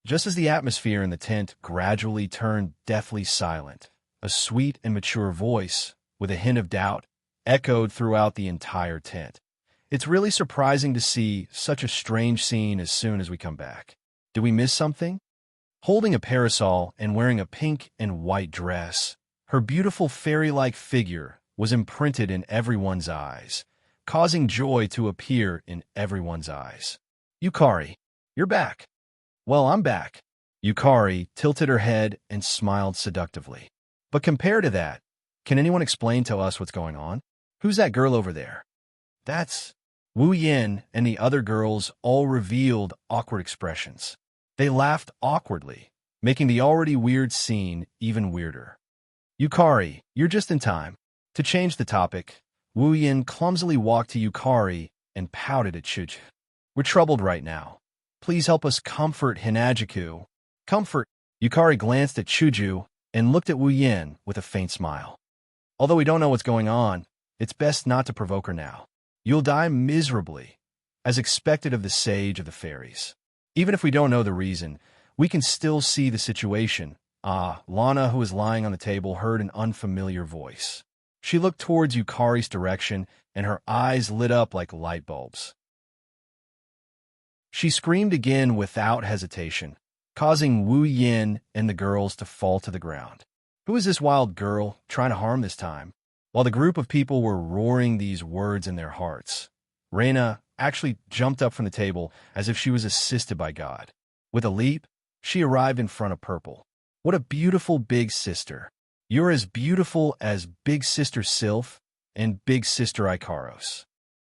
Just as the atmosphere in the tent gradually turned deathly silent, a sweet and mature voice, with a hint of doubt, echoed throughout the entire tent. "It's really surprising to see such a strange scene as soon as we come back. Did we miss something?" Holding a parasol and wearing a pink and white dress, her beautiful fairy-like figure was imprinted in everyone's eyes, causing joy to appear in everyone's eyes. "Yukari, you're back." "Well, I'm back." Yukari tilted her head and smiled seductively. "But compared to that, can anyone explain to us what's going on? Who's that girl over there?" "That's..." Wu Yin and the other girls all revealed awkward expressions. They laughed awkwardly, making the already weird scene even weirder. "Yukari, you're just in time." To change the topic, Wu Yin clumsily walked to Yukari and pouted at Chuju. "We're troubled right now. Please help us comfort Hinagiku." "Comfort?" Yukari glanced at Chuju and looked at Wu Yin with a faint smile. "Although we don't know what's going on, It's best not to provoke her now. You'll die miserably, as expected of the sage of the fairies. Even if we don't know the reason, we can still see the situation. Lana, who was lying on the table, heard an unfamiliar voice. She looked towards Yukari's direction, and her eyes lit up like light bulbs. She screamed again without hesitation, causing Wu Yin and the girls to fall to the ground. Who is this wild girl trying to harm this time? While the group of people were roaring these words in their hearts, Reina actually jumped up from the table as if she was assisted by God. With a leap, she arrived in front of Purple. What a beautiful big sister. You're as beautiful as Big Sister Sylph and Big Sister Ikaros.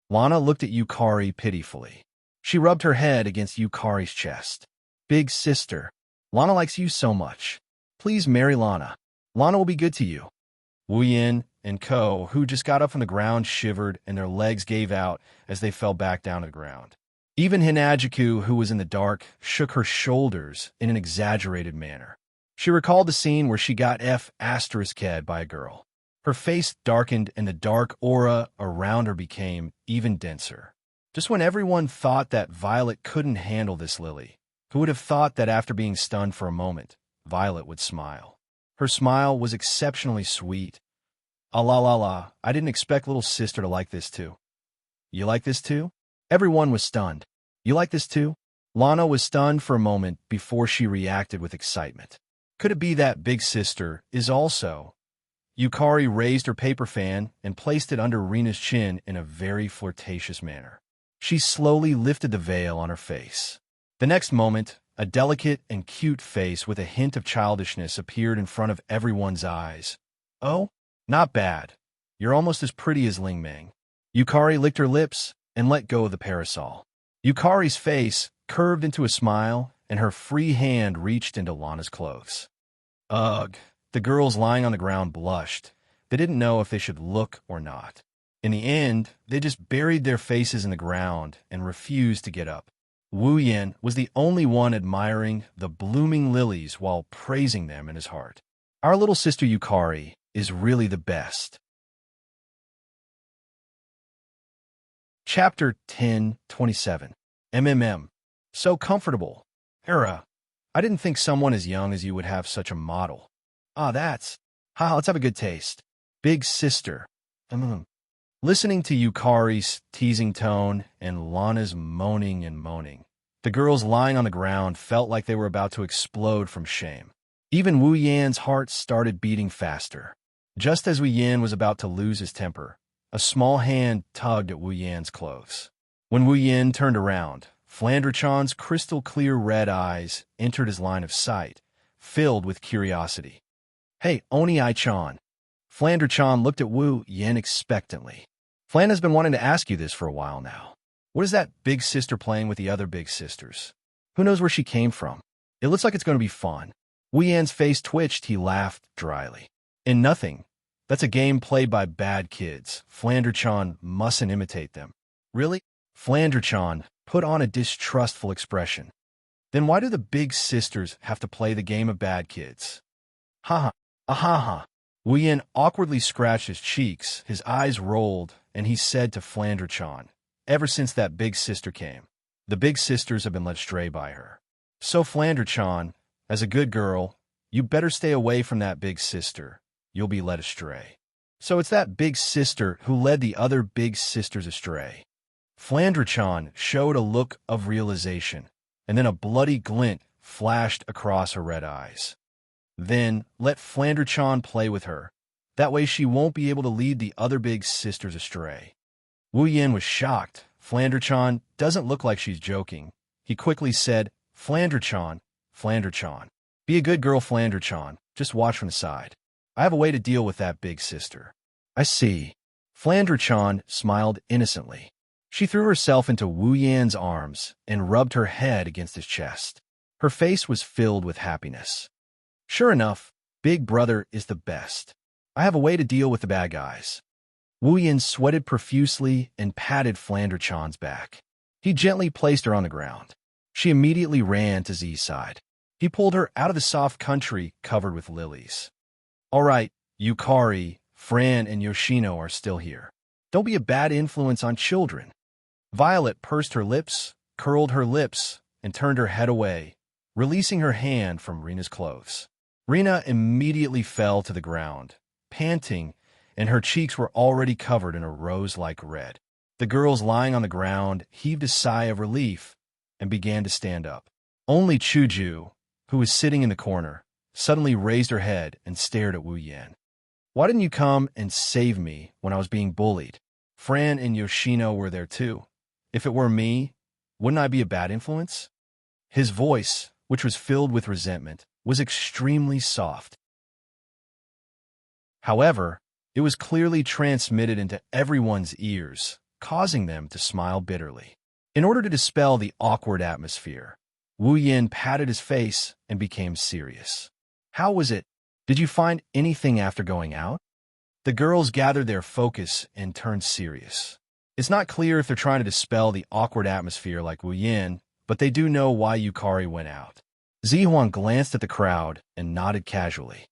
Lana looked at Yukari pitifully. She rubbed her head against Yukari's chest. Big sister, Lana likes you so much. Please marry Lana. Lana will be good to you. Wu Yin and Ko, who just got up from the ground, shivered and their legs gave out as they fell back down to the ground. Even Hinajiku, who was in the dark, shook her shoulders in an exaggerated manner. She recalled the scene where she got F***ed by a girl. Her face darkened and the dark aura around her became even denser. Just when everyone thought that Violet couldn't handle this Lily, who would have thought that after being stunned for a moment, Violet would smile. Her smile was exceptionally sweet. Ah la la la, I didn't expect little sister to like this too. You like this too? Everyone was stunned. You like this too? Lana was stunned for a moment before she reacted with excitement. Could it be that big sister is also? Yukari raised her paper fan and placed it under Rena's chin in a very flirtatious manner. She slowly lifted the veil on her face. The next moment, a delicate and cute face with a hint of childishness appeared in front of everyone's eyes. Oh, not bad. You're almost as pretty as Ling Ming. Yukari licked her lips and let go of the parasol. Yukari's face curved into a smile, and her free hand reached into Lana's clothes. Ugh, the girls lying on the ground blushed. They didn't know if they should look or not. In the end, they just buried their faces in the ground and refused to get up. Wu Yin was the only one admiring the blooming lilies while praising them in his heart. Our little sister Yukari is really the best. Chapter 10:27. So comfortable. Era. I didn't think someone as young as you would have such a model. Let's have a good taste. Big sister. Listening to Yukari's teasing tone and Lana's moaning and moaning, the girls lying on the ground felt like they were about to explode from shame. Even Wu Yan's heart started beating faster. Just as Wu Yan was about to lose his temper, a small hand tugged at Wu Yan's clothes. When Wu Yan turned around, Flandre-chan's crystal-clear red eyes entered his line of sight, filled with curiosity. Hey, Oni-chan. Flandre-chan looked at Wu Yan expectantly. Flan has been wanting to ask you this for a while now. What is that big sister playing with the other big sisters? Who knows where she came from? It looks like it's going to be fun. Wu Yan's face twitched. He laughed dryly. And nothing. That's a game played by bad kids. Flandre-chan mustn't imitate them. Really? Flandre-chan put on a distrustful expression. Then why do the big sisters have to play the game of bad kids? Ha ha. Wu Yan awkwardly scratched his cheeks, his eyes rolled, and he said to Flandre-chan, ever since that big sister came, the big sisters have been led astray by her. So Flandre-chan, as a good girl, you better stay away from that big sister. You'll be led astray. So it's that big sister who led the other big sisters astray. Flandre-chan showed a look of realization, and then a bloody glint flashed across her red eyes. Then let Flandre-chan play with her. That way she won't be able to lead the other big sisters astray. Wu Yan was shocked. Flandre-chan doesn't look like she's joking. He quickly said, Flandre-chan, be a good girl, Flandre-chan. Just watch from the side. I have a way to deal with that big sister. I see. Flandre-chan smiled innocently. She threw herself into Wu Yan's arms and rubbed her head against his chest. Her face was filled with happiness. Sure enough, Big Brother is the best. I have a way to deal with the bad guys. Wu Yan sweated profusely and patted Flandre-chan's back. He gently placed her on the ground. She immediately ran to Z's side. He pulled her out of the soft country covered with lilies. All right, Yukari, Fran and Yoshino are still here. Don't be a bad influence on children. Violet pursed her lips, curled her lips, and turned her head away, releasing her hand from Rena's clothes. Rena immediately fell to the ground, panting, and her cheeks were already covered in a rose-like red. The girls lying on the ground heaved a sigh of relief and began to stand up. Only Chuju, who was sitting in the corner, suddenly raised her head and stared at Wu Yan. Why didn't you come and save me when I was being bullied? Fran and Yoshino were there too. If it were me, wouldn't I be a bad influence? His voice, which was filled with resentment, was extremely soft. However, it was clearly transmitted into everyone's ears, causing them to smile bitterly. In order to dispel the awkward atmosphere, Wu Yin patted his face and became serious. How was it? Did you find anything after going out? The girls gathered their focus and turned serious. It's not clear if they're trying to dispel the awkward atmosphere like Wu Yin, but they do know why Yukari went out. Zihuan glanced at the crowd and nodded casually.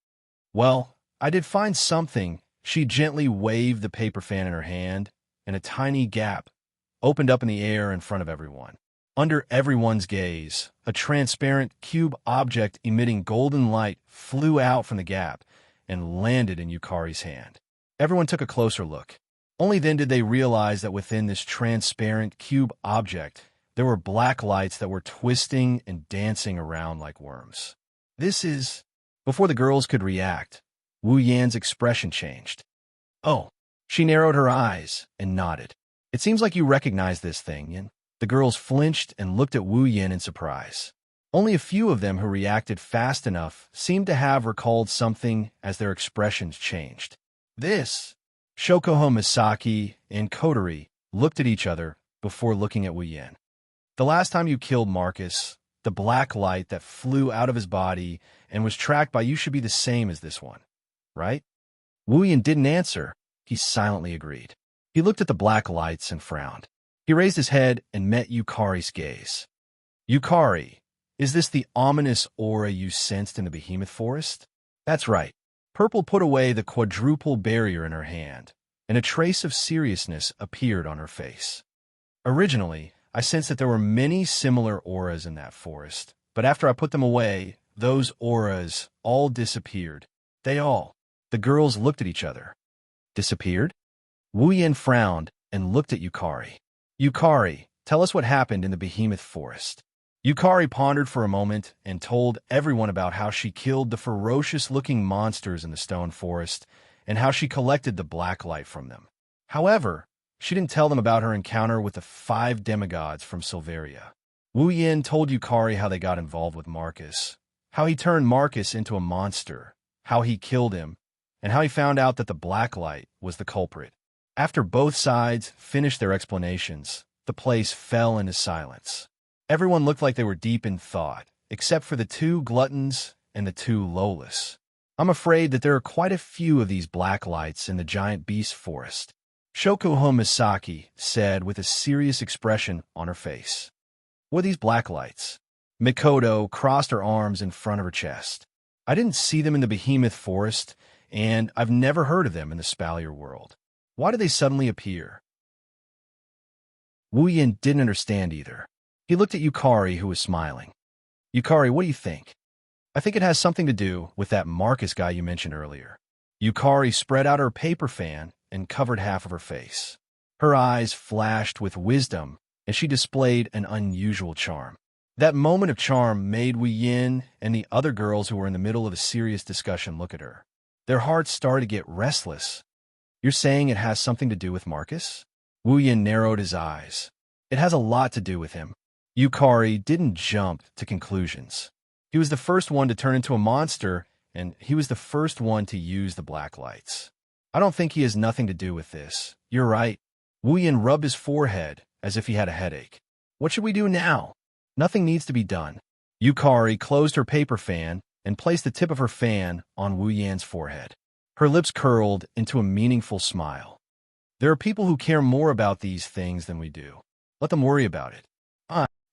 Well, I did find something. She gently waved the paper fan in her hand, and a tiny gap opened up in the air in front of everyone. Under everyone's gaze, a transparent cube object emitting golden light flew out from the gap and landed in Yukari's hand. Everyone took a closer look. Only then did they realize that within this transparent cube object, there were black lights that were twisting and dancing around like worms. This is... Before the girls could react, Wu Yan's expression changed. Oh, she narrowed her eyes and nodded. It seems like you recognize this thing, Yin. The girls flinched and looked at Wu Yin in surprise. Only a few of them who reacted fast enough seemed to have recalled something as their expressions changed. This... Shokoho Misaki and Kotori looked at each other before looking at Wu Yin. The last time you killed Marcus, the black light that flew out of his body and was tracked by you should be the same as this one, right? Wu Yin didn't answer. He silently agreed. He looked at the black lights and frowned. He raised his head and met Yukari's gaze. Yukari, is this the ominous aura you sensed in the behemoth forest? That's right. Purple put away the quadruple barrier in her hand, and a trace of seriousness appeared on her face. Originally, I sensed that there were many similar auras in that forest, but after I put them away, those auras all disappeared. They all. The girls looked at each other. Disappeared? Wu Yin frowned and looked at Yukari. Yukari, tell us what happened in the behemoth forest. Yukari pondered for a moment and told everyone about how she killed the ferocious-looking monsters in the stone forest and how she collected the black light from them. However, she didn't tell them about her encounter with the 5 demigods from Silveria. Wu Yin told Yukari how they got involved with Marcus, how he turned Marcus into a monster, how he killed him, and how he found out that the black light was the culprit. After both sides finished their explanations, the place fell into silence. Everyone looked like they were deep in thought, except for the 2 gluttons and the 2 lowless. I'm afraid that there are quite a few of these black lights in the giant beast forest, Shokoho Misaki said with a serious expression on her face. What are these black lights? Mikoto crossed her arms in front of her chest. I didn't see them in the behemoth forest, and I've never heard of them in the Spalier world. Why did they suddenly appear? Wu Yin didn't understand either. He looked at Yukari, who was smiling. Yukari, what do you think? I think it has something to do with that Marcus guy you mentioned earlier. Yukari spread out her paper fan and covered half of her face. Her eyes flashed with wisdom, and she displayed an unusual charm. That moment of charm made Wu Yin and the other girls who were in the middle of a serious discussion look at her. Their hearts started to get restless. You're saying it has something to do with Marcus? Wu Yin narrowed his eyes. It has a lot to do with him. Yukari didn't jump to conclusions. He was the first one to turn into a monster, and he was the first one to use the black lights. I don't think he has nothing to do with this. You're right. Wu Yin rubbed his forehead as if he had a headache. What should we do now? Nothing needs to be done. Yukari closed her paper fan and placed the tip of her fan on Wu Yan's forehead. Her lips curled into a meaningful smile. There are people who care more about these things than we do. Let them worry about it.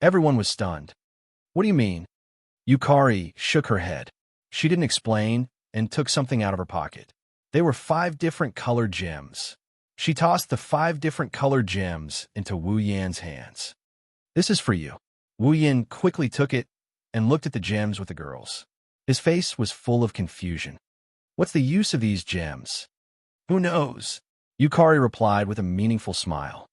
Everyone was stunned. What do you mean? Yukari shook her head. She didn't explain and took something out of her pocket. They were 5 different colored gems. She tossed the 5 different colored gems into Wu Yan's hands. "This is for you." Wu Yan quickly took it and looked at the gems with the girls. His face was full of confusion. "What's the use of these gems?" "Who knows?" Yukari replied with a meaningful smile.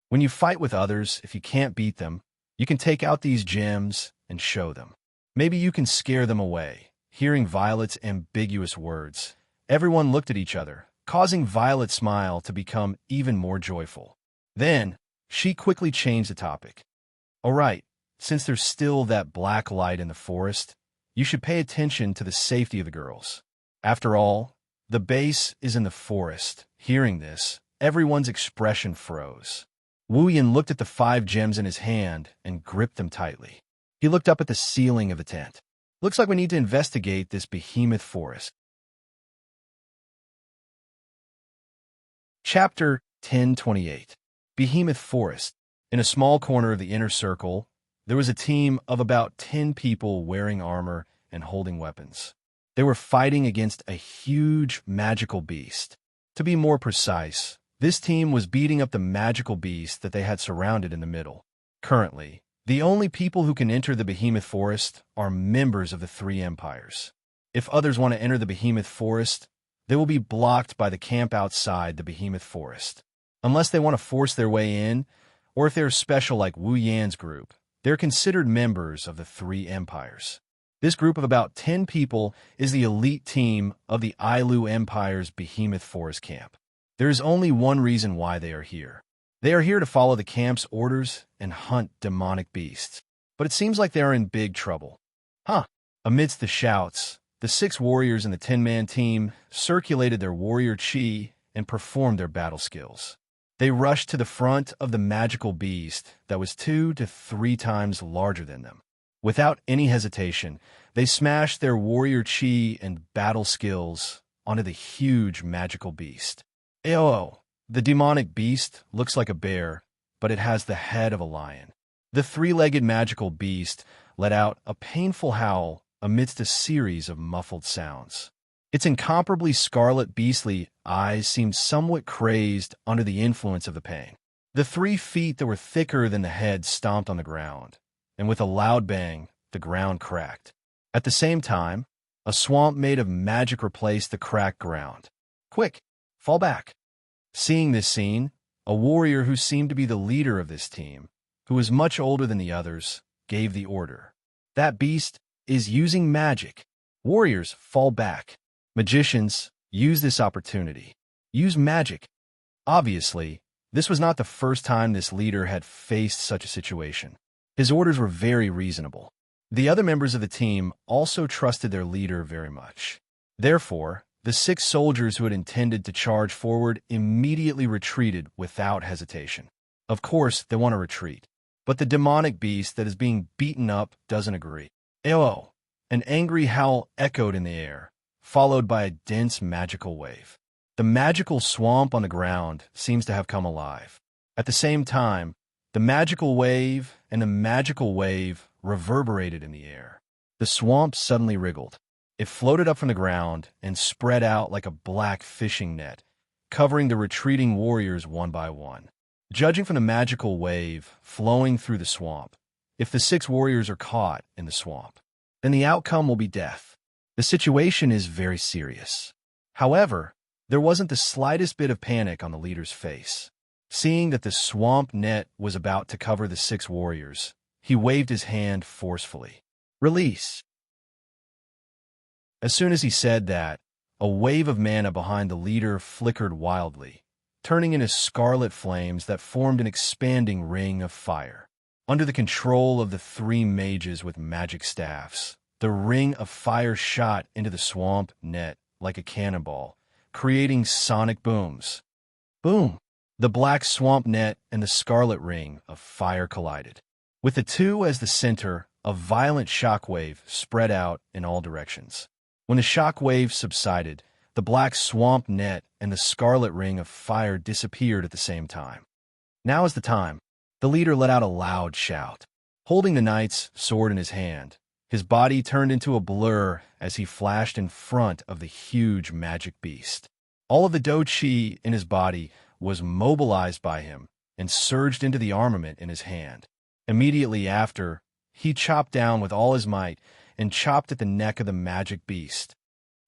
"When you fight with others, if you can't beat them, you can take out these gems and show them. Maybe you can scare them away." Hearing Violet's ambiguous words, everyone looked at each other, causing Violet's smile to become even more joyful. Then, she quickly changed the topic. "All right, since there's still that black light in the forest, you should pay attention to the safety of the girls. After all, the base is in the forest." Hearing this, everyone's expression froze. Wu Yan looked at the 5 gems in his hand and gripped them tightly. He looked up at the ceiling of the tent. "Looks like we need to investigate this behemoth forest." Chapter 1028. Behemoth Forest. In a small corner of the inner circle, there was a team of about 10 people wearing armor and holding weapons. They were fighting against a huge magical beast. To be more precise, this team was beating up the magical beast that they had surrounded in the middle. Currently, the only people who can enter the Behemoth Forest are members of the 3 empires. If others want to enter the Behemoth Forest, they will be blocked by the camp outside the Behemoth Forest. Unless they want to force their way in, or if they're special like Wu Yan's group, they're considered members of the 3 empires. This group of about 10 people is the elite team of the Ailu Empire's Behemoth Forest camp. There is only one reason why they are here. They are here to follow the camp's orders and hunt demonic beasts. But it seems like they are in big trouble. Amidst the shouts, the 6 warriors in the 10-man team circulated their warrior chi and performed their battle skills. They rushed to the front of the magical beast that was 2 to 3 times larger than them. Without any hesitation, they smashed their warrior chi and battle skills onto the huge magical beast. Ayo! The demonic beast looks like a bear, but it has the head of a lion. The 3-legged magical beast let out a painful howl amidst a series of muffled sounds. Its incomparably scarlet beastly eyes seemed somewhat crazed under the influence of the pain. The 3 feet that were thicker than the head stomped on the ground, and with a loud bang, the ground cracked. At the same time, a swamp made of magic replaced the cracked ground. "Quick, fall back." Seeing this scene, a warrior who seemed to be the leader of this team, who was much older than the others, gave the order. "That beast is using magic. Warriors, fall back. Magicians, use this opportunity. Use magic." Obviously, this was not the first time this leader had faced such a situation. His orders were very reasonable. The other members of the team also trusted their leader very much. Therefore, the 6 soldiers who had intended to charge forward immediately retreated without hesitation. Of course, they want to retreat, but the demonic beast that is being beaten up doesn't agree. "Ayo!" An angry howl echoed in the air, followed by a dense magical wave. The magical swamp on the ground seems to have come alive. At the same time, the magical wave and the magical wave reverberated in the air. The swamp suddenly wriggled. It floated up from the ground and spread out like a black fishing net, covering the retreating warriors one by one. Judging from the magical wave flowing through the swamp, if the 6 warriors are caught in the swamp, then the outcome will be death. The situation is very serious. However, there wasn't the slightest bit of panic on the leader's face. Seeing that the swamp net was about to cover the 6 warriors, he waved his hand forcefully. "Release." As soon as he said that, a wave of mana behind the leader flickered wildly, turning into scarlet flames that formed an expanding ring of fire. Under the control of the 3 mages with magic staffs, the ring of fire shot into the swamp net like a cannonball, creating sonic booms. Boom! The black swamp net and the scarlet ring of fire collided. With the 2 as the center, a violent shockwave spread out in all directions. When the shockwave subsided, the black swamp net and the scarlet ring of fire disappeared at the same time. "Now is the time." The leader let out a loud shout. Holding the knight's sword in his hand, his body turned into a blur as he flashed in front of the huge magic beast. All of the do chi in his body was mobilized by him and surged into the armament in his hand. Immediately after, he chopped down with all his might and chopped at the neck of the magic beast.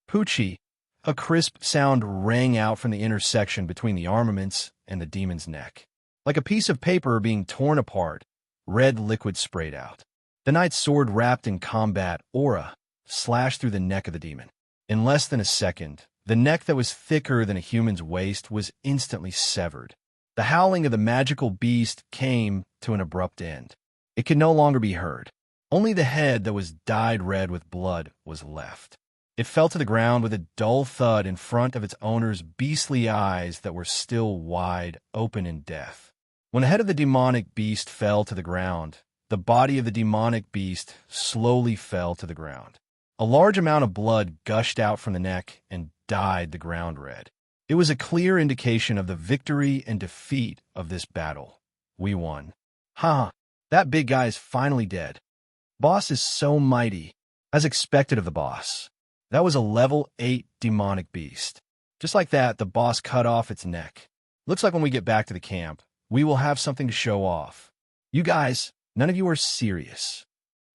Poochie! A crisp sound rang out from the intersection between the armaments and the demon's neck. Like a piece of paper being torn apart, red liquid sprayed out. The knight's sword, wrapped in combat aura, slashed through the neck of the demon. In less than a second, the neck that was thicker than a human's waist was instantly severed. The howling of the magical beast came to an abrupt end. It could no longer be heard. Only the head that was dyed red with blood was left. It fell to the ground with a dull thud in front of its owner's beastly eyes that were still wide open in death. When the head of the demonic beast fell to the ground, the body of the demonic beast slowly fell to the ground. A large amount of blood gushed out from the neck and dyed the ground red. It was a clear indication of the victory and defeat of this battle. We won. That big guy is finally dead. Boss is so mighty, as expected of the boss. That was a level 8 demonic beast. Just like that, the boss cut off its neck. Looks like when we get back to the camp, we will have something to show off. You guys, none of you are serious.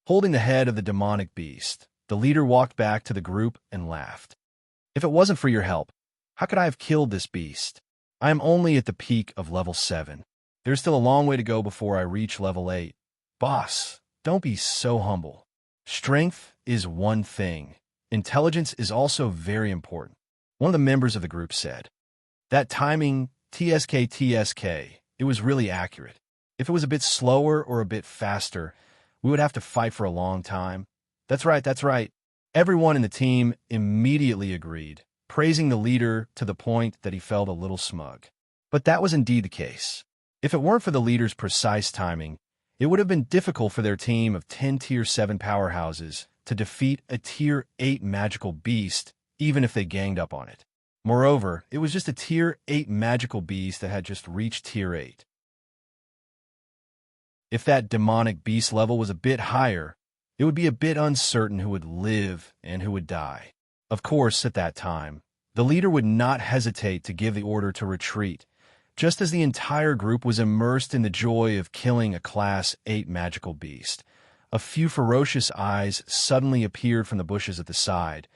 Holding the head of the demonic beast, the leader walked back to the group and laughed. If it wasn't for your help, how could I have killed this beast? I am only at the peak of level 7. There's still a long way to go before I reach level 8. Boss, don't be so humble. Strength is one thing. Intelligence is also very important. One of the members of the group said. That timing, TSK, it was really accurate. If it was a bit slower or a bit faster, we would have to fight for a long time. That's right. Everyone in the team immediately agreed, praising the leader to the point that he felt a little smug. But that was indeed the case. If it weren't for the leader's precise timing, it would have been difficult for their team of 10 Tier 7 powerhouses to defeat a Tier 8 magical beast, even if they ganged up on it. Moreover, it was just a Tier 8 magical beast that had just reached Tier 8. If that demonic beast level was a bit higher, it would be a bit uncertain who would live and who would die. Of course, at that time, the leader would not hesitate to give the order to retreat, just as the entire group was immersed in the joy of killing a Class 8 magical beast. A few ferocious eyes suddenly appeared from the bushes at the side,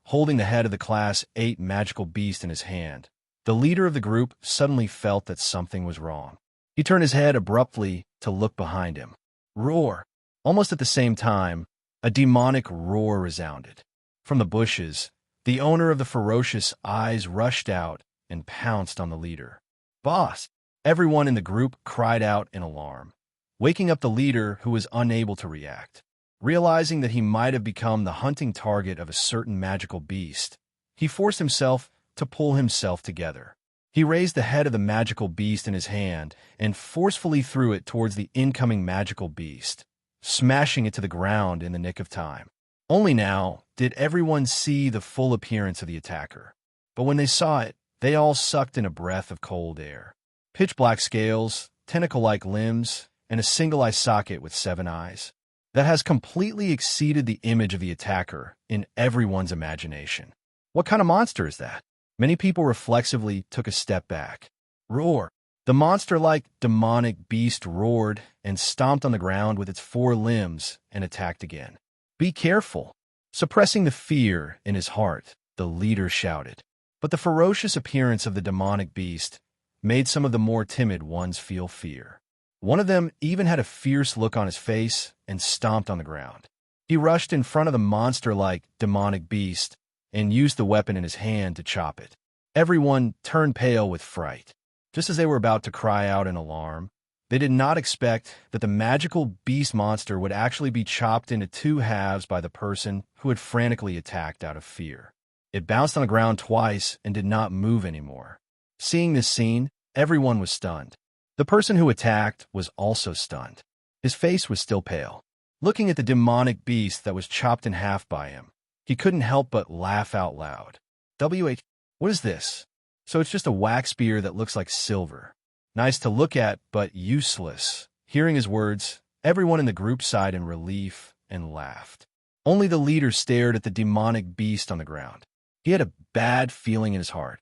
holding the head of the Class 8 magical beast in his hand. The leader of the group suddenly felt that something was wrong. He turned his head abruptly to look behind him. Roar! Almost at the same time, a demonic roar resounded. From the bushes, the owner of the ferocious eyes rushed out and pounced on the leader. Boss! Everyone in the group cried out in alarm, waking up the leader, who was unable to react. Realizing that he might have become the hunting target of a certain magical beast, he forced himself to pull himself together. He raised the head of the magical beast in his hand and forcefully threw it towards the incoming magical beast, smashing it to the ground in the nick of time. Only now did everyone see the full appearance of the attacker. But when they saw it, they all sucked in a breath of cold air. Pitch-black scales, tentacle-like limbs, and a single eye socket with 7 eyes. That has completely exceeded the image of the attacker in everyone's imagination. What kind of monster is that? Many people reflexively took a step back. Roar! The monster-like demonic beast roared and stomped on the ground with its 4 limbs and attacked again. Be careful! Suppressing the fear in his heart, the leader shouted. But the ferocious appearance of the demonic beast made some of the more timid ones feel fear. One of them even had a fierce look on his face and stomped on the ground. He rushed in front of the monster-like demonic beast and used the weapon in his hand to chop it. Everyone turned pale with fright. Just as they were about to cry out in alarm, they did not expect that the magical beast monster would actually be chopped into 2 halves by the person who had frantically attacked out of fear. It bounced on the ground twice and did not move anymore. Seeing this scene, everyone was stunned. The person who attacked was also stunned. His face was still pale. Looking at the demonic beast that was chopped in half by him, he couldn't help but laugh out loud. What is this? So it's just a wax spear that looks like silver. Nice to look at, but useless. Hearing his words, everyone in the group sighed in relief and laughed. Only the leader stared at the demonic beast on the ground. He had a bad feeling in his heart.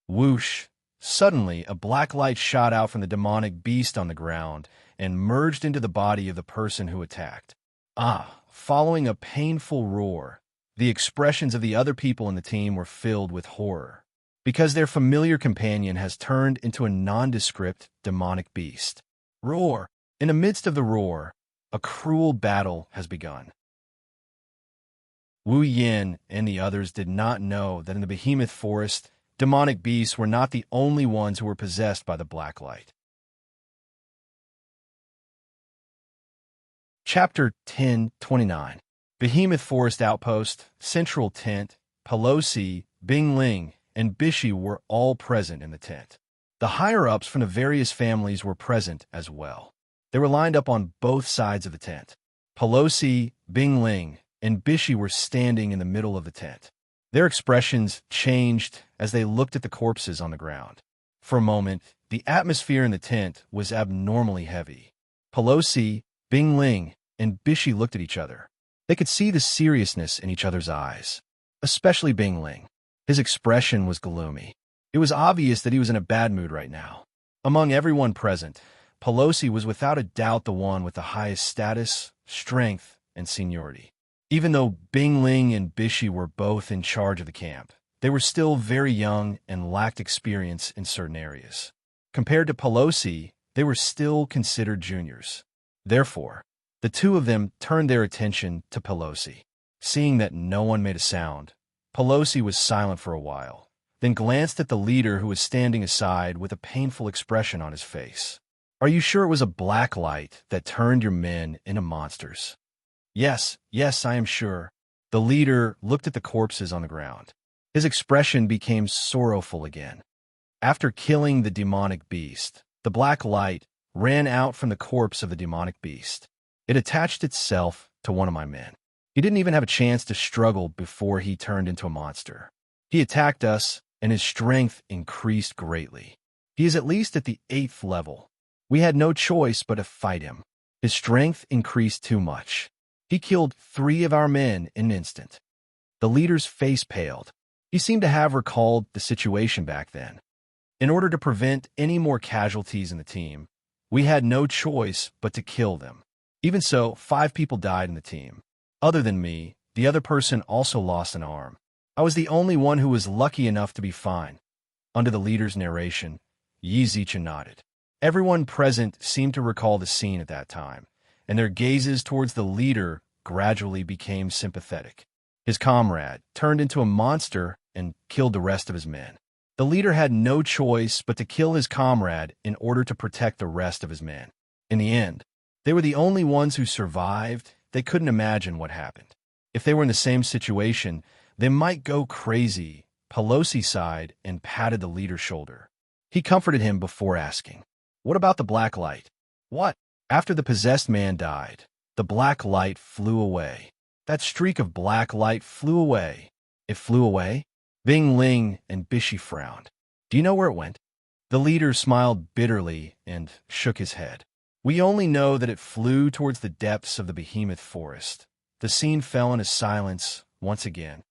Whoosh! Suddenly, a black light shot out from the demonic beast on the ground and merged into the body of the person who attacked. Following a painful roar, the expressions of the other people in the team were filled with horror, because their familiar companion has turned into a nondescript demonic beast. Roar! In the midst of the roar, a cruel battle has begun. Wu Yin and the others did not know that in the behemoth forest, demonic beasts were not the only ones who were possessed by the black light. Chapter 10:29. Behemoth Forest Outpost, Central Tent, Pelosi, Bingling, and Bishi were all present in the tent. The higher-ups from the various families were present as well. They were lined up on both sides of the tent. Pelosi, Bingling, and Bishi were standing in the middle of the tent. Their expressions changed as they looked at the corpses on the ground. For a moment, the atmosphere in the tent was abnormally heavy. Pelosi, Bingling, and Bishi looked at each other. They could see the seriousness in each other's eyes, especially Bingling. His expression was gloomy. It was obvious that he was in a bad mood right now. Among everyone present, Pelosi was without a doubt the one with the highest status, strength, and seniority. Even though Bingling and Bishi were both in charge of the camp, they were still very young and lacked experience in certain areas. Compared to Pelosi, they were still considered juniors. Therefore, the two of them turned their attention to Pelosi. Seeing that no one made a sound, Pelosi was silent for a while, then glanced at the leader who was standing aside with a painful expression on his face. "Are you sure it was a black light that turned your men into monsters?" Yes, I am sure." The leader looked at the corpses on the ground. His expression became sorrowful again. After killing the demonic beast, the black light ran out from the corpse of the demonic beast. It attached itself to one of my men. He didn't even have a chance to struggle before he turned into a monster. He attacked us, and his strength increased greatly. He is at least at the 8th level. We had no choice but to fight him. His strength increased too much. He killed 3 of our men in an instant. The leader's face paled. He seemed to have recalled the situation back then. In order to prevent any more casualties in the team, we had no choice but to kill them. Even so, 5 people died in the team. Other than me, the other person also lost an arm. I was the only one who was lucky enough to be fine. Under the leader's narration, Xianxia nodded. Everyone present seemed to recall the scene at that time, and their gazes towards the leader gradually became sympathetic. His comrade turned into a monster and killed the rest of his men. The leader had no choice but to kill his comrade in order to protect the rest of his men. In the end, they were the only ones who survived. They couldn't imagine what happened. If they were in the same situation, they might go crazy. Pelosi sighed and patted the leader's shoulder. He comforted him before asking, "What about the black light?" "What?" "After the possessed man died, the black light flew away. That streak of black light flew away." "It flew away?" Bing Ling and Bishi frowned. "Do you know where it went?" The leader smiled bitterly and shook his head. "We only know that it flew towards the depths of the behemoth forest." The scene fell into silence once again.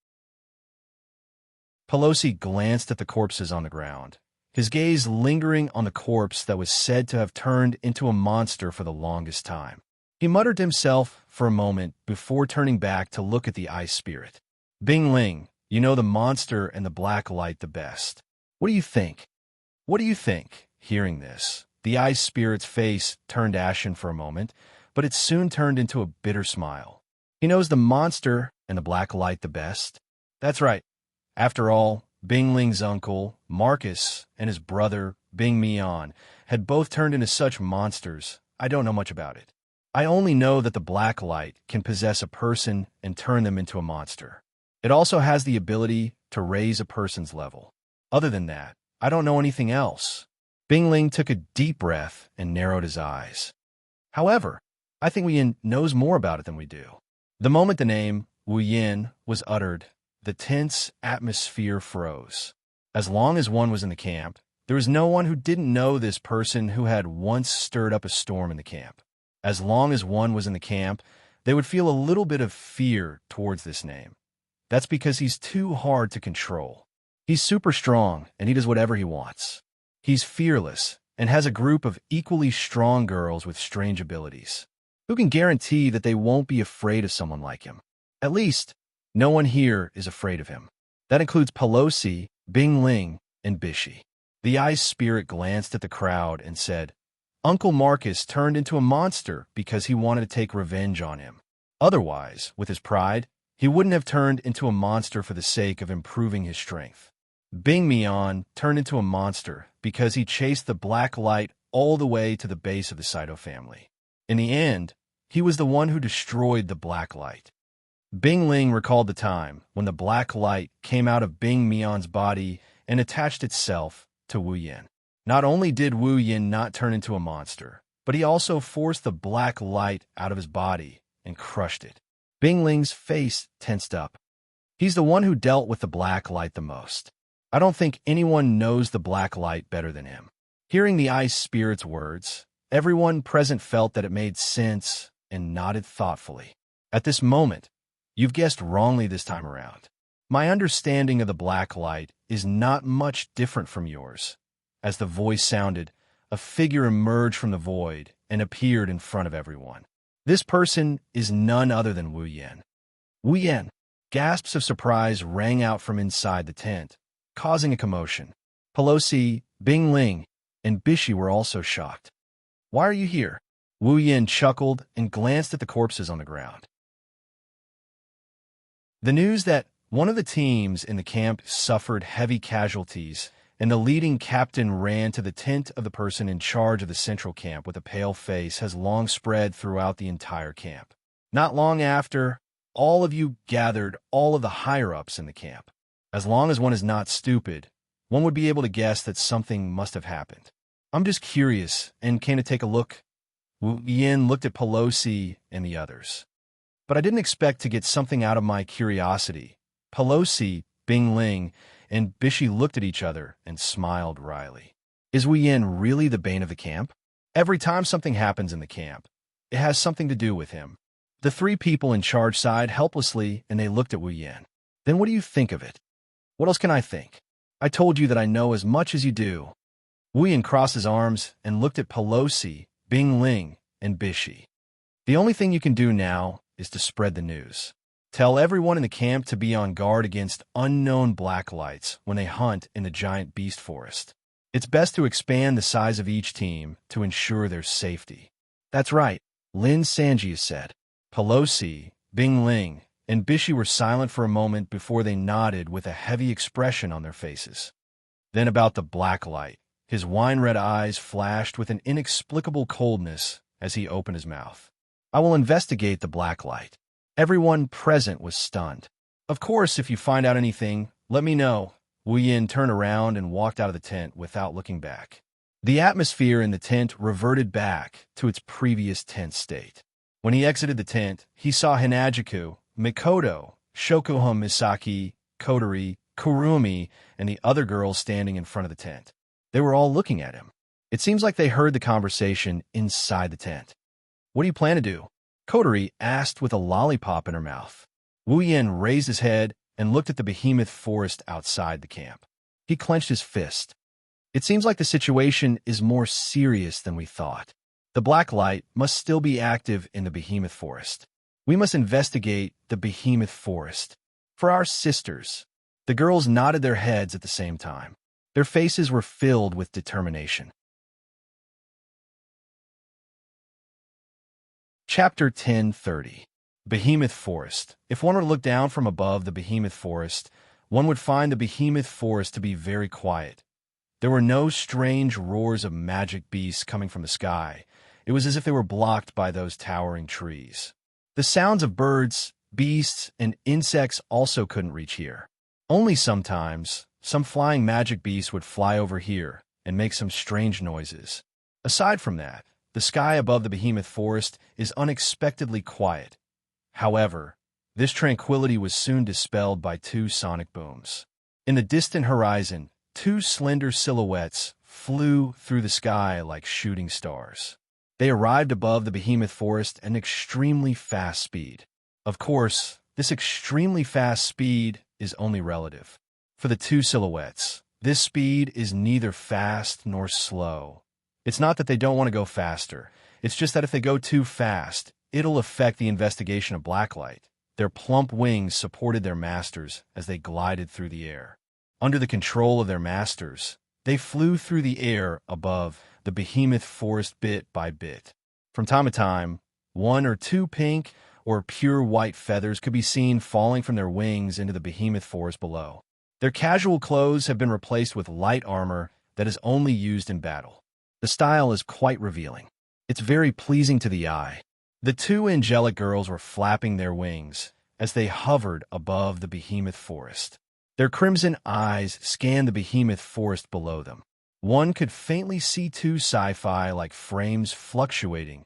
Pelosi glanced at the corpses on the ground, his gaze lingering on the corpse that was said to have turned into a monster for the longest time. He muttered to himself for a moment before turning back to look at the ice spirit. "Bing Ling, you know the monster and the black light the best. What do you think?" "What do you think?" Hearing this, the ice spirit's face turned ashen for a moment, but it soon turned into a bitter smile. "He knows the monster and the black light the best?" "That's right. After all, Bing Ling's uncle, Marcus, and his brother, Bing Mian, had both turned into such monsters. I don't know much about it. I only know that the black light can possess a person and turn them into a monster. It also has the ability to raise a person's level. Other than that, I don't know anything else." Bing Ling took a deep breath and narrowed his eyes. "However, I think Wu Yin knows more about it than we do." The moment the name Wu Yin was uttered, the tense atmosphere froze. As long as one was in the camp, there was no one who didn't know this person who had once stirred up a storm in the camp. As long as one was in the camp, they would feel a little bit of fear towards this name. That's because he's too hard to control. He's super strong, and he does whatever he wants. He's fearless, and has a group of equally strong girls with strange abilities. Who can guarantee that they won't be afraid of someone like him? At least, no one here is afraid of him. That includes Pelosi, Bing Ling, and Bishi. The ice spirit glanced at the crowd and said, Uncle Marcus turned into a monster because he wanted to take revenge on him. Otherwise, with his pride, he wouldn't have turned into a monster for the sake of improving his strength. Bing Mian turned into a monster because he chased the black light all the way to the base of the Saito family. In the end, he was the one who destroyed the black light. Bing Ling recalled the time when the black light came out of Bing Mian's body and attached itself to Wu Yin. Not only did Wu Yin not turn into a monster, but he also forced the black light out of his body and crushed it. Bing Ling's face tensed up. He's the one who dealt with the black light the most. I don't think anyone knows the black light better than him. Hearing the ice spirit's words, everyone present felt that it made sense and nodded thoughtfully. At this moment, you've guessed wrongly this time around. My understanding of the black light is not much different from yours. As the voice sounded, a figure emerged from the void and appeared in front of everyone. This person is none other than Wu Yin. Wu Yin! Gasps of surprise rang out from inside the tent, causing a commotion. Pelosi, Bing Ling, and Bishi were also shocked. Why are you here? Wu Yin chuckled and glanced at the corpses on the ground. The news that one of the teams in the camp suffered heavy casualties, and the leading captain ran to the tent of the person in charge of the central camp with a pale face has long spread throughout the entire camp. Not long after, all of you gathered all of the higher-ups in the camp. As long as one is not stupid, one would be able to guess that something must have happened. I'm just curious and came to take a look. Wu Yin looked at Pelosi and the others. But I didn't expect to get something out of my curiosity. Pelosi, Bing Ling, and Bishi looked at each other and smiled wryly. Is Wu Yin really the bane of the camp? Every time something happens in the camp, it has something to do with him. The three people in charge sighed helplessly, and they looked at Wu Yin. Then what do you think of it? What else can I think? I told you that I know as much as you do. Wu Yin crossed his arms and looked at Pelosi, Bing Ling, and Bishi. The only thing you can do now is to spread the news. Tell everyone in the camp to be on guard against unknown black lights when they hunt in the giant beast forest. It's best to expand the size of each team to ensure their safety. That's right, Lin Xianxia said. Pelosi, Bing Ling, and Bishi were silent for a moment before they nodded with a heavy expression on their faces. Then about the black light. His wine-red eyes flashed with an inexplicable coldness as he opened his mouth. I will investigate the black light. Everyone present was stunned. Of course, if you find out anything, let me know. Wu Yin turned around and walked out of the tent without looking back. The atmosphere in the tent reverted back to its previous tense state. When he exited the tent, he saw Hinajiku, Mikoto, Shokuhun Misaki, Kotori, Kurumi, and the other girls standing in front of the tent. They were all looking at him. It seems like they heard the conversation inside the tent. What do you plan to do? Kotori asked with a lollipop in her mouth. Wu Yin raised his head and looked at the behemoth forest outside the camp. He clenched his fist. It seems like the situation is more serious than we thought. The black light must still be active in the behemoth forest. We must investigate the behemoth forest. For our sisters. The girls nodded their heads at the same time. Their faces were filled with determination. Chapter 10:30. Behemoth Forest. If one were to look down from above the behemoth forest, one would find the behemoth forest to be very quiet. There were no strange roars of magic beasts coming from the sky. It was as if they were blocked by those towering trees. The sounds of birds, beasts, and insects also couldn't reach here. Only sometimes, some flying magic beasts would fly over here and make some strange noises. Aside from that, the sky above the behemoth forest is unexpectedly quiet. However, this tranquility was soon dispelled by two sonic booms. In the distant horizon, two slender silhouettes flew through the sky like shooting stars. They arrived above the behemoth forest at an extremely fast speed. Of course, this extremely fast speed is only relative. For the two silhouettes, this speed is neither fast nor slow. It's not that they don't want to go faster. It's just that if they go too fast, it'll affect the investigation of blacklight. Their plump wings supported their masters as they glided through the air. Under the control of their masters, they flew through the air above the behemoth forest bit by bit. From time to time, one or two pink or pure white feathers could be seen falling from their wings into the behemoth forest below. Their casual clothes have been replaced with light armor that is only used in battle. The style is quite revealing. It's very pleasing to the eye. The two angelic girls were flapping their wings as they hovered above the behemoth forest. Their crimson eyes scanned the behemoth forest below them. One could faintly see two sci-fi-like frames fluctuating.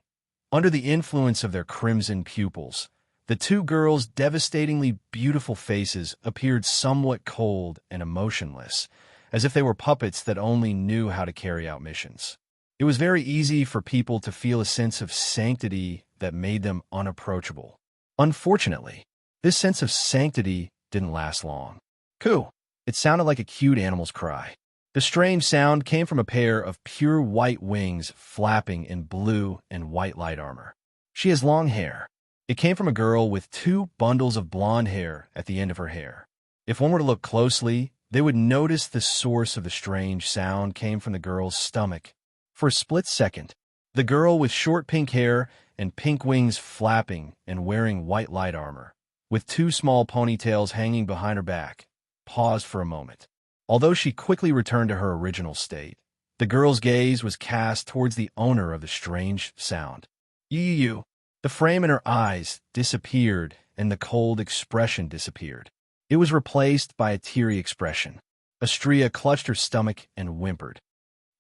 Under the influence of their crimson pupils, the two girls' devastatingly beautiful faces appeared somewhat cold and emotionless, as if they were puppets that only knew how to carry out missions. It was very easy for people to feel a sense of sanctity that made them unapproachable. Unfortunately, this sense of sanctity didn't last long. Coo! It sounded like a cute animal's cry. The strange sound came from a pair of pure white wings flapping in blue and white light armor. She has long hair. It came from a girl with two bundles of blonde hair at the end of her hair. If one were to look closely, they would notice the source of the strange sound came from the girl's stomach. For a split second, the girl with short pink hair and pink wings flapping and wearing white light armor, with two small ponytails hanging behind her back, paused for a moment. Although she quickly returned to her original state, the girl's gaze was cast towards the owner of the strange sound. You. The frame in her eyes disappeared and the cold expression disappeared. It was replaced by a teary expression. Xianxia clutched her stomach and whimpered.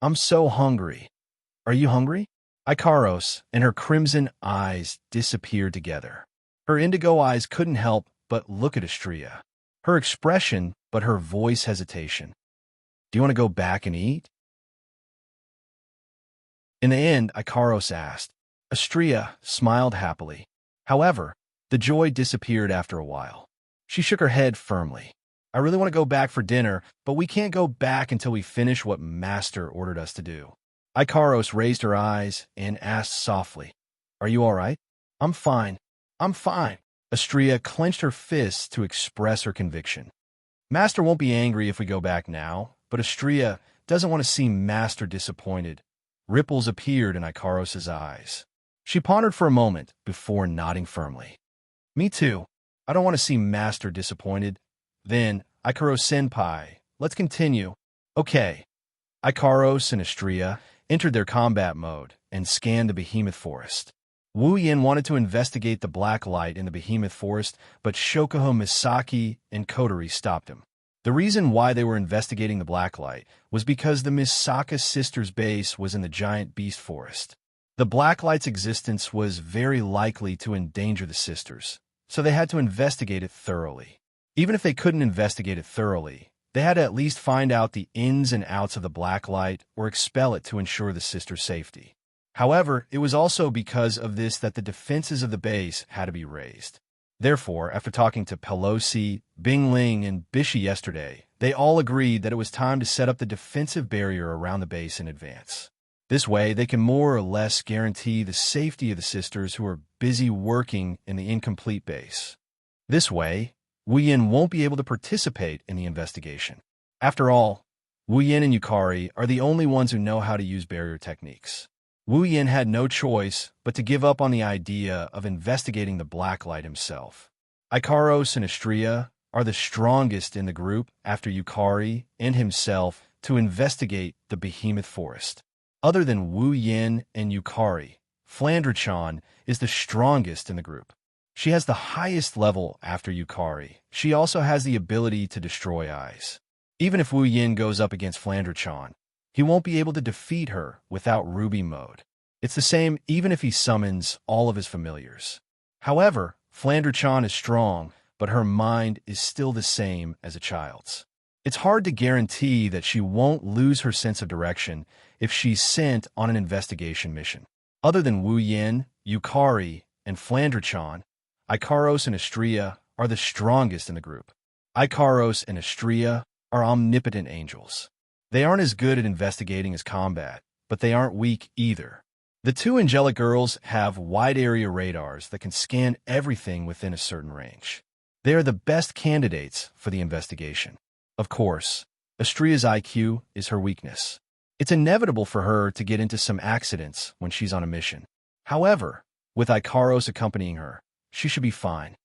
I'm so hungry. Are you hungry? Icaros and her crimson eyes disappeared together. Her indigo eyes couldn't help but look at Xianxia. Her expression, but her voice hesitation. Do you want to go back and eat? In the end, Icaros asked. Xianxia smiled happily. However, the joy disappeared after a while. She shook her head firmly. I really want to go back for dinner, but we can't go back until we finish what Master ordered us to do. Icaros raised her eyes and asked softly, Are you all right? I'm fine. I'm fine. Xianxia clenched her fists to express her conviction. Master won't be angry if we go back now, but Xianxia doesn't want to see Master disappointed. Ripples appeared in Icaros' eyes. She pondered for a moment before nodding firmly. Me too. I don't want to see Master disappointed. Then, Icaros-senpai, let's continue. Okay. Icaros and Xianxia entered their combat mode and scanned the behemoth forest. Wuyin wanted to investigate the black light in the behemoth forest, but Shokuho Misaki and Kotori stopped him. The reason why they were investigating the black light was because the Misaka sisters' base was in the giant beast forest. The black light's existence was very likely to endanger the sisters, so they had to investigate it thoroughly. Even if they couldn't investigate it thoroughly, they had to at least find out the ins and outs of the black light or expel it to ensure the sisters' safety. However, it was also because of this that the defenses of the base had to be raised. Therefore, after talking to Pelosi, Bingling, and Bishi yesterday, they all agreed that it was time to set up the defensive barrier around the base in advance. This way, they can more or less guarantee the safety of the sisters who are busy working in the incomplete base. This way, Wuyin won't be able to participate in the investigation. After all, Wuyin and Yukari are the only ones who know how to use barrier techniques. Wuyin had no choice but to give up on the idea of investigating the black light himself. Icaros and Xianxia are the strongest in the group after Yukari and himself to investigate the behemoth forest. Other than Wuyin and Yukari, Flandre-chan is the strongest in the group. She has the highest level after Yukari. She also has the ability to destroy eyes. Even if Wuyin goes up against Flandre-chan, he won't be able to defeat her without Ruby Mode. It's the same even if he summons all of his familiars. However, Flandre-chan is strong, but her mind is still the same as a child's. It's hard to guarantee that she won't lose her sense of direction if she's sent on an investigation mission. Other than Wuyin, Yukari, and Flandre-chan, Icaros and Xianxia are the strongest in the group. Icaros and Xianxia are omnipotent angels. They aren't as good at investigating as combat, but they aren't weak either. The two angelic girls have wide-area radars that can scan everything within a certain range. They are the best candidates for the investigation. Of course, Astria's IQ is her weakness. It's inevitable for her to get into some accidents when she's on a mission. However, with Ikaros accompanying her, she should be fine.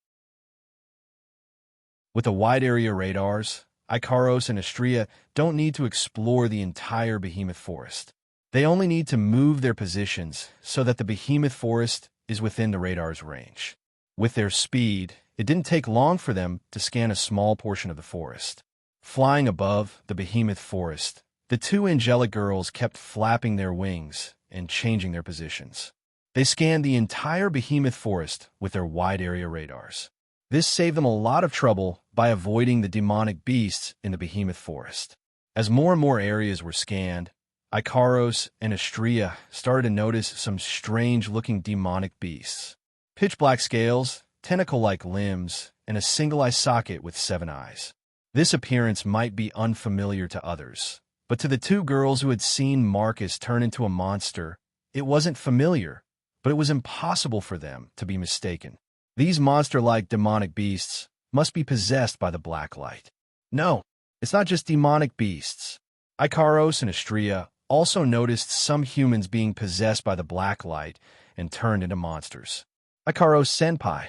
With the wide-area radars, Ikaros and Astria don't need to explore the entire behemoth forest. They only need to move their positions so that the behemoth forest is within the radar's range. With their speed, it didn't take long for them to scan a small portion of the forest. Flying above the behemoth forest, the two angelic girls kept flapping their wings and changing their positions. They scanned the entire behemoth forest with their wide-area radars. This saved them a lot of trouble by avoiding the demonic beasts in the behemoth forest. As more and more areas were scanned, Ikaros and Astria started to notice some strange-looking demonic beasts. Pitch-black scales, tentacle-like limbs, and a single eye socket with 7 eyes. This appearance might be unfamiliar to others, but to the two girls who had seen Marcus turn into a monster, it wasn't familiar, but it was impossible for them to be mistaken. These monster-like demonic beasts must be possessed by the black light. No, it's not just demonic beasts. Ikaros and Astria also noticed some humans being possessed by the black light and turned into monsters. Ikaros senpai.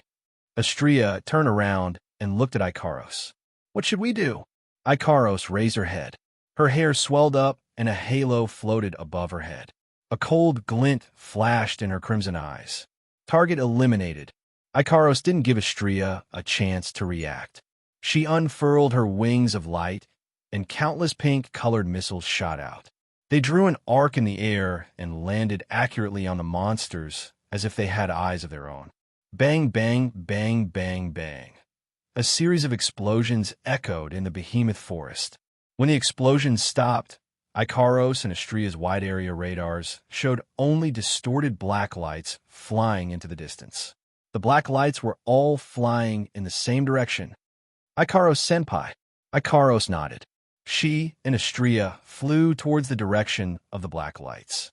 Astria turned around and looked at Ikaros. What should we do? Ikaros raised her head. Her hair swelled up and a halo floated above her head. A cold glint flashed in her crimson eyes. Target eliminated. Ikaros didn't give Astria a chance to react. She unfurled her wings of light, and countless pink-colored missiles shot out. They drew an arc in the air and landed accurately on the monsters as if they had eyes of their own. Bang, bang, bang, bang, bang. A series of explosions echoed in the behemoth forest. When the explosions stopped, Ikaros and Astria's wide-area radars showed only distorted black lights flying into the distance. The black lights were all flying in the same direction. Ikaros senpai. Ikaros nodded. She and Astria flew towards the direction of the black lights.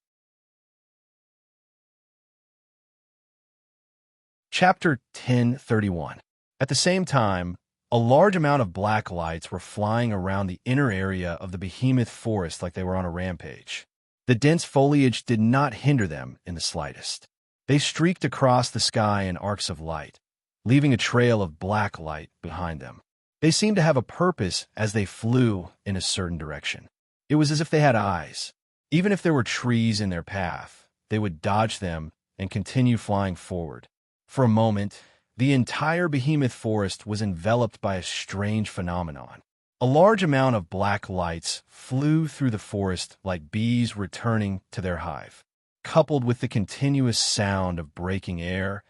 Chapter 1031. At the same time, a large amount of black lights were flying around the inner area of the behemoth forest like they were on a rampage. The dense foliage did not hinder them in the slightest. They streaked across the sky in arcs of light, leaving a trail of black light behind them. They seemed to have a purpose as they flew in a certain direction. It was as if they had eyes. Even if there were trees in their path, they would dodge them and continue flying forward. For a moment, the entire behemoth forest was enveloped by a strange phenomenon. A large amount of black lights flew through the forest like bees returning to their hive. Coupled with the continuous sound of breaking air,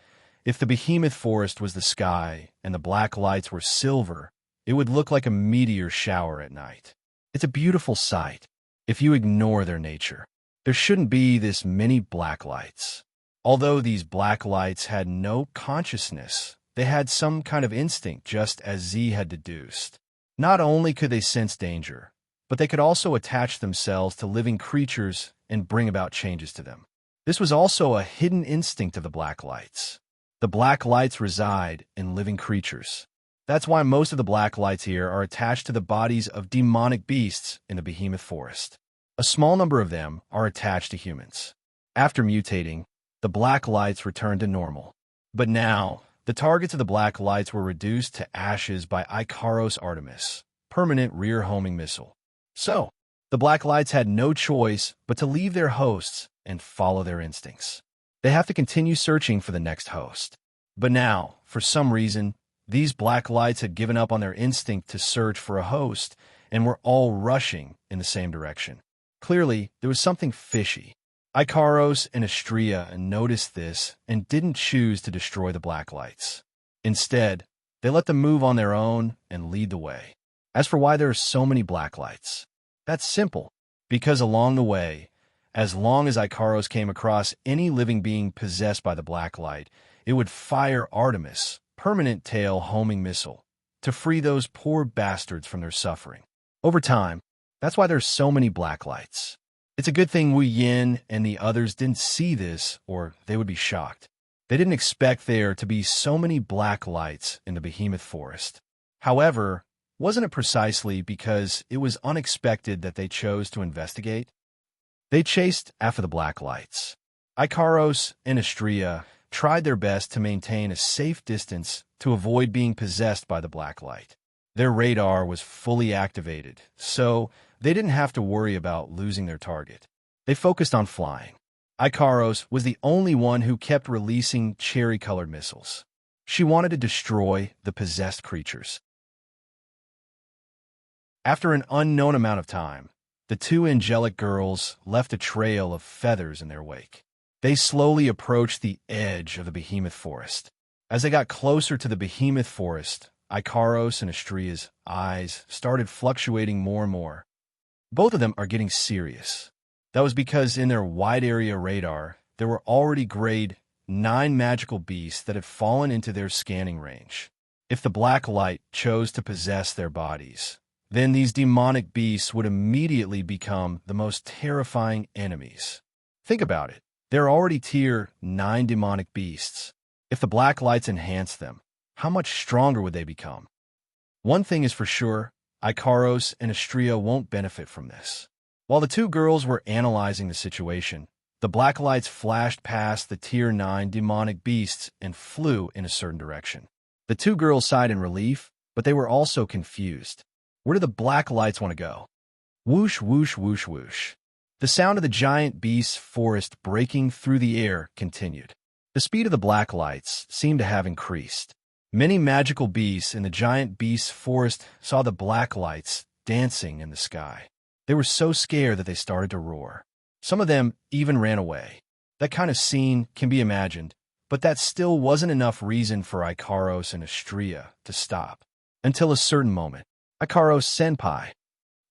if the behemoth forest was the sky and the black lights were silver, it would look like a meteor shower at night. It's a beautiful sight, if you ignore their nature. There shouldn't be this many black lights. Although these black lights had no consciousness, they had some kind of instinct, just as Z had deduced. Not only could they sense danger, but they could also attach themselves to living creatures and bring about changes to them. This was also a hidden instinct of the black lights. The black lights reside in living creatures. That's why most of the black lights here are attached to the bodies of demonic beasts in the behemoth forest. A small number of them are attached to humans. After mutating, the black lights returned to normal. But now, the targets of the black lights were reduced to ashes by Ikaros Artemis, permanent rear-homing missile. So, the black lights had no choice but to leave their hosts and follow their instincts. They have to continue searching for the next host. But now, for some reason, these black lights had given up on their instinct to search for a host and were all rushing in the same direction. Clearly, there was something fishy. Ikaros and Astria noticed this and didn't choose to destroy the black lights. Instead, they let them move on their own and lead the way. As for why there are so many black lights, that's simple. Because along the way, as long as Ikaros came across any living being possessed by the black light, it would fire Artemis, permanent tail homing missile, to free those poor bastards from their suffering. Over time, that's why there's so many black lights. It's a good thing Wu Yin and the others didn't see this, or they would be shocked. They didn't expect there to be so many black lights in the behemoth forest. However, wasn't it precisely because it was unexpected that they chose to investigate? They chased after the black lights. Icaros and Astrea tried their best to maintain a safe distance to avoid being possessed by the black light. Their radar was fully activated, so they didn't have to worry about losing their target. They focused on flying. Icaros was the only one who kept releasing cherry-colored missiles. She wanted to destroy the possessed creatures. After an unknown amount of time, the two angelic girls left a trail of feathers in their wake. They slowly approached the edge of the behemoth forest. As they got closer to the behemoth forest, Icaros and Astrea's eyes started fluctuating more and more. Both of them are getting serious. That was because in their wide-area radar, there were already grade 9 magical beasts that had fallen into their scanning range. If the black light chose to possess their bodies, then these demonic beasts would immediately become the most terrifying enemies. Think about it. They're already tier 9 demonic beasts. If the black lights enhance them, how much stronger would they become? One thing is for sure, Icaros and Astrea won't benefit from this. While the two girls were analyzing the situation, the black lights flashed past the tier 9 demonic beasts and flew in a certain direction. The two girls sighed in relief, but they were also confused. Where do the black lights want to go? Whoosh, whoosh, whoosh, whoosh. The sound of the giant beast's forest breaking through the air continued. The speed of the black lights seemed to have increased. Many magical beasts in the giant beast's forest saw the black lights dancing in the sky. They were so scared that they started to roar. Some of them even ran away. That kind of scene can be imagined, but that still wasn't enough reason for Icaros and Astrea to stop. Until a certain moment, Icaros senpai.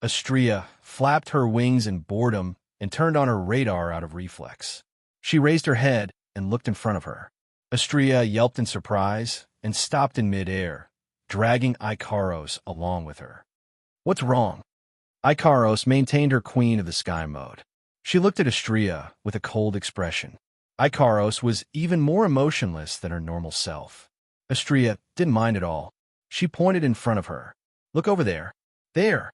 Astrea flapped her wings in boredom and turned on her radar out of reflex. She raised her head and looked in front of her. Astrea yelped in surprise and stopped in midair, dragging Icaros along with her. What's wrong? Icaros maintained her Queen of the Sky mode. She looked at Astrea with a cold expression. Icaros was even more emotionless than her normal self. Astrea didn't mind at all. She pointed in front of her. Look over there. There.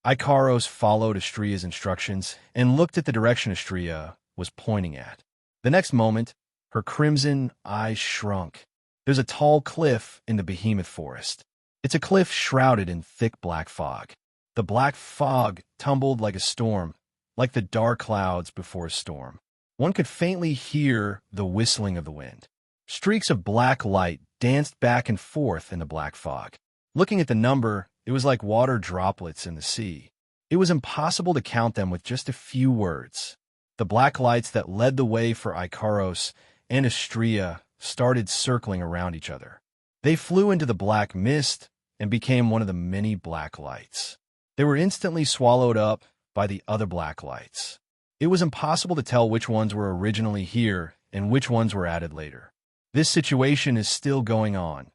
Icaros followed Astrea's instructions and looked at the direction Astrea was pointing at. The next moment, her crimson eyes shrunk. There's a tall cliff in the behemoth forest. It's a cliff shrouded in thick black fog. The black fog tumbled like a storm, like the dark clouds before a storm. One could faintly hear the whistling of the wind. Streaks of black light danced back and forth in the black fog. Looking at the number, it was like water droplets in the sea. It was impossible to count them with just a few words. The black lights that led the way for Icaros and Astrea started circling around each other. They flew into the black mist and became one of the many black lights. They were instantly swallowed up by the other black lights. It was impossible to tell which ones were originally here and which ones were added later. This situation is still going on.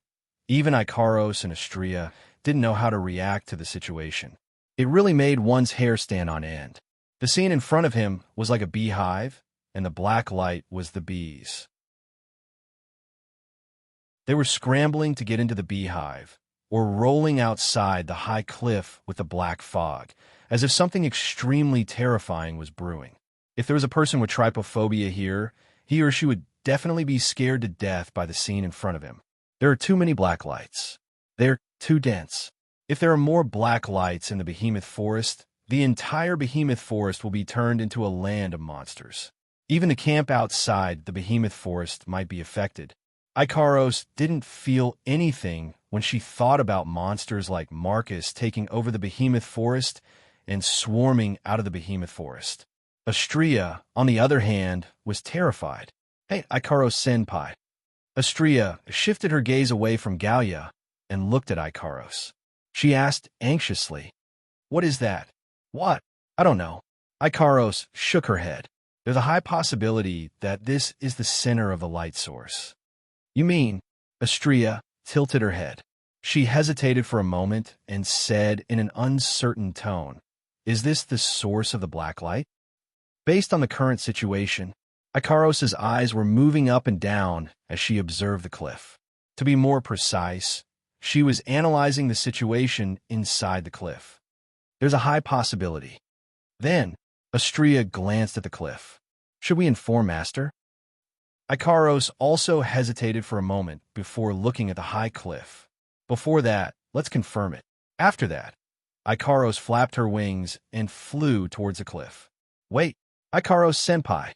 Even Icaros and Astrea didn't know how to react to the situation. It really made one's hair stand on end. The scene in front of him was like a beehive, and the black light was the bees. They were scrambling to get into the beehive, or rolling outside the high cliff with the black fog, as if something extremely terrifying was brewing. If there was a person with trypophobia here, he or she would definitely be scared to death by the scene in front of him. There are too many black lights. They're too dense. If there are more black lights in the behemoth forest, the entire behemoth forest will be turned into a land of monsters. Even the camp outside the behemoth forest might be affected. Icaros didn't feel anything when she thought about monsters like Marcus taking over the behemoth forest and swarming out of the behemoth forest. Astrea, on the other hand, was terrified. Hey, Icaros senpai. Astrea shifted her gaze away from Gallia and looked at Icaros. She asked anxiously, "What is that?" "What?" "I don't know." Icaros shook her head. "There's a high possibility that this is the center of the light source." "You mean?" Astrea tilted her head. She hesitated for a moment and said in an uncertain tone, "Is this the source of the black light?" Based on the current situation, Ikaros's eyes were moving up and down as she observed the cliff. To be more precise, she was analyzing the situation inside the cliff. There's a high possibility. Then, Astria glanced at the cliff. Should we inform Master? Ikaros also hesitated for a moment before looking at the high cliff. Before that, let's confirm it. After that, Ikaros flapped her wings and flew towards the cliff. Wait, Ikaros-senpai.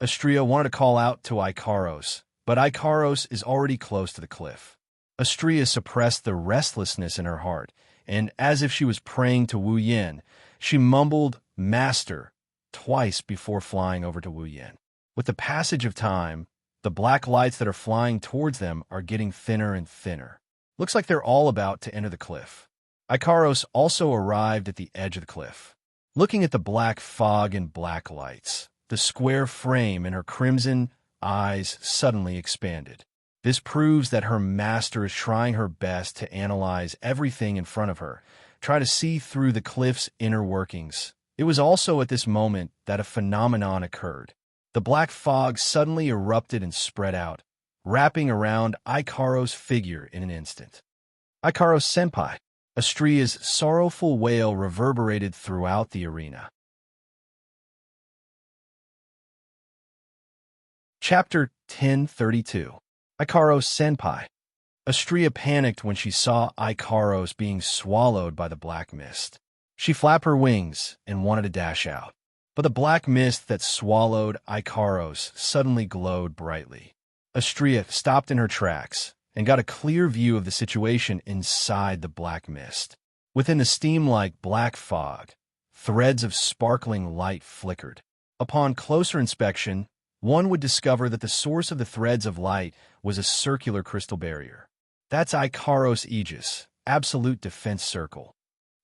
Astria wanted to call out to Ikaros, but Ikaros is already close to the cliff. Astria suppressed the restlessness in her heart, and as if she was praying to Wu Yin, she mumbled, "Master," twice before flying over to Wu Yin. With the passage of time, the black lights that are flying towards them are getting thinner and thinner. Looks like they're all about to enter the cliff. Ikaros also arrived at the edge of the cliff. Looking at the black fog and black lights, the square frame in her crimson eyes suddenly expanded. This proves that her master is trying her best to analyze everything in front of her, try to see through the cliff's inner workings. It was also at this moment that a phenomenon occurred. The black fog suddenly erupted and spread out, wrapping around Ikaros' figure in an instant. Ikaros-senpai. Astria's sorrowful wail reverberated throughout the arena. Chapter 1032. Ikaros-senpai. Astria panicked when she saw Ikaros being swallowed by the black mist. She flapped her wings and wanted to dash out. But the black mist that swallowed Ikaros suddenly glowed brightly. Astria stopped in her tracks and got a clear view of the situation inside the black mist. Within the steam-like black fog, threads of sparkling light flickered. Upon closer inspection, one would discover that the source of the threads of light was a circular crystal barrier. That's Ikaros' Aegis, Absolute Defense Circle.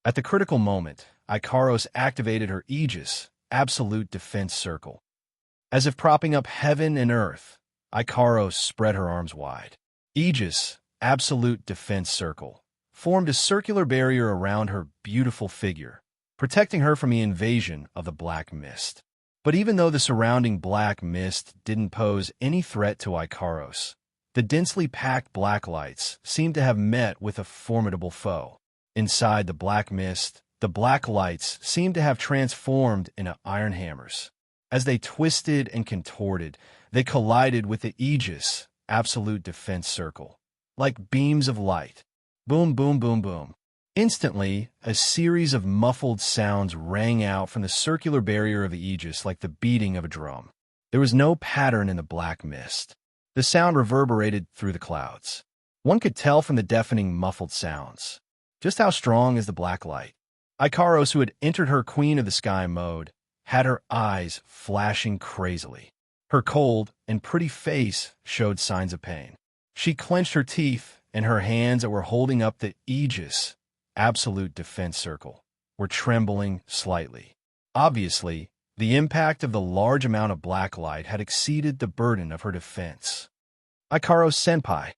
At the critical moment, Ikaros activated her Aegis, Absolute Defense Circle. As if propping up heaven and earth, Ikaros spread her arms wide. Aegis, Absolute Defense Circle, formed a circular barrier around her beautiful figure, protecting her from the invasion of the black mist. But even though the surrounding black mist didn't pose any threat to Ikaros, the densely packed black lights seemed to have met with a formidable foe. Inside the black mist, the black lights seemed to have transformed into iron hammers. As they twisted and contorted, they collided with the Aegis, Absolute Defense Circle, like beams of light. Boom, boom, boom, boom. Instantly, a series of muffled sounds rang out from the circular barrier of the Aegis like the beating of a drum. There was no pattern in the black mist. The sound reverberated through the clouds. One could tell from the deafening muffled sounds just how strong is the black light. Ikaros, who had entered her Queen of the Sky mode, had her eyes flashing crazily. Her cold and pretty face showed signs of pain. She clenched her teeth, and her hands that were holding up the Aegis, Absolute Defense Circle, were trembling slightly. Obviously, the impact of the large amount of black light had exceeded the burden of her defense. Ikaros-senpai.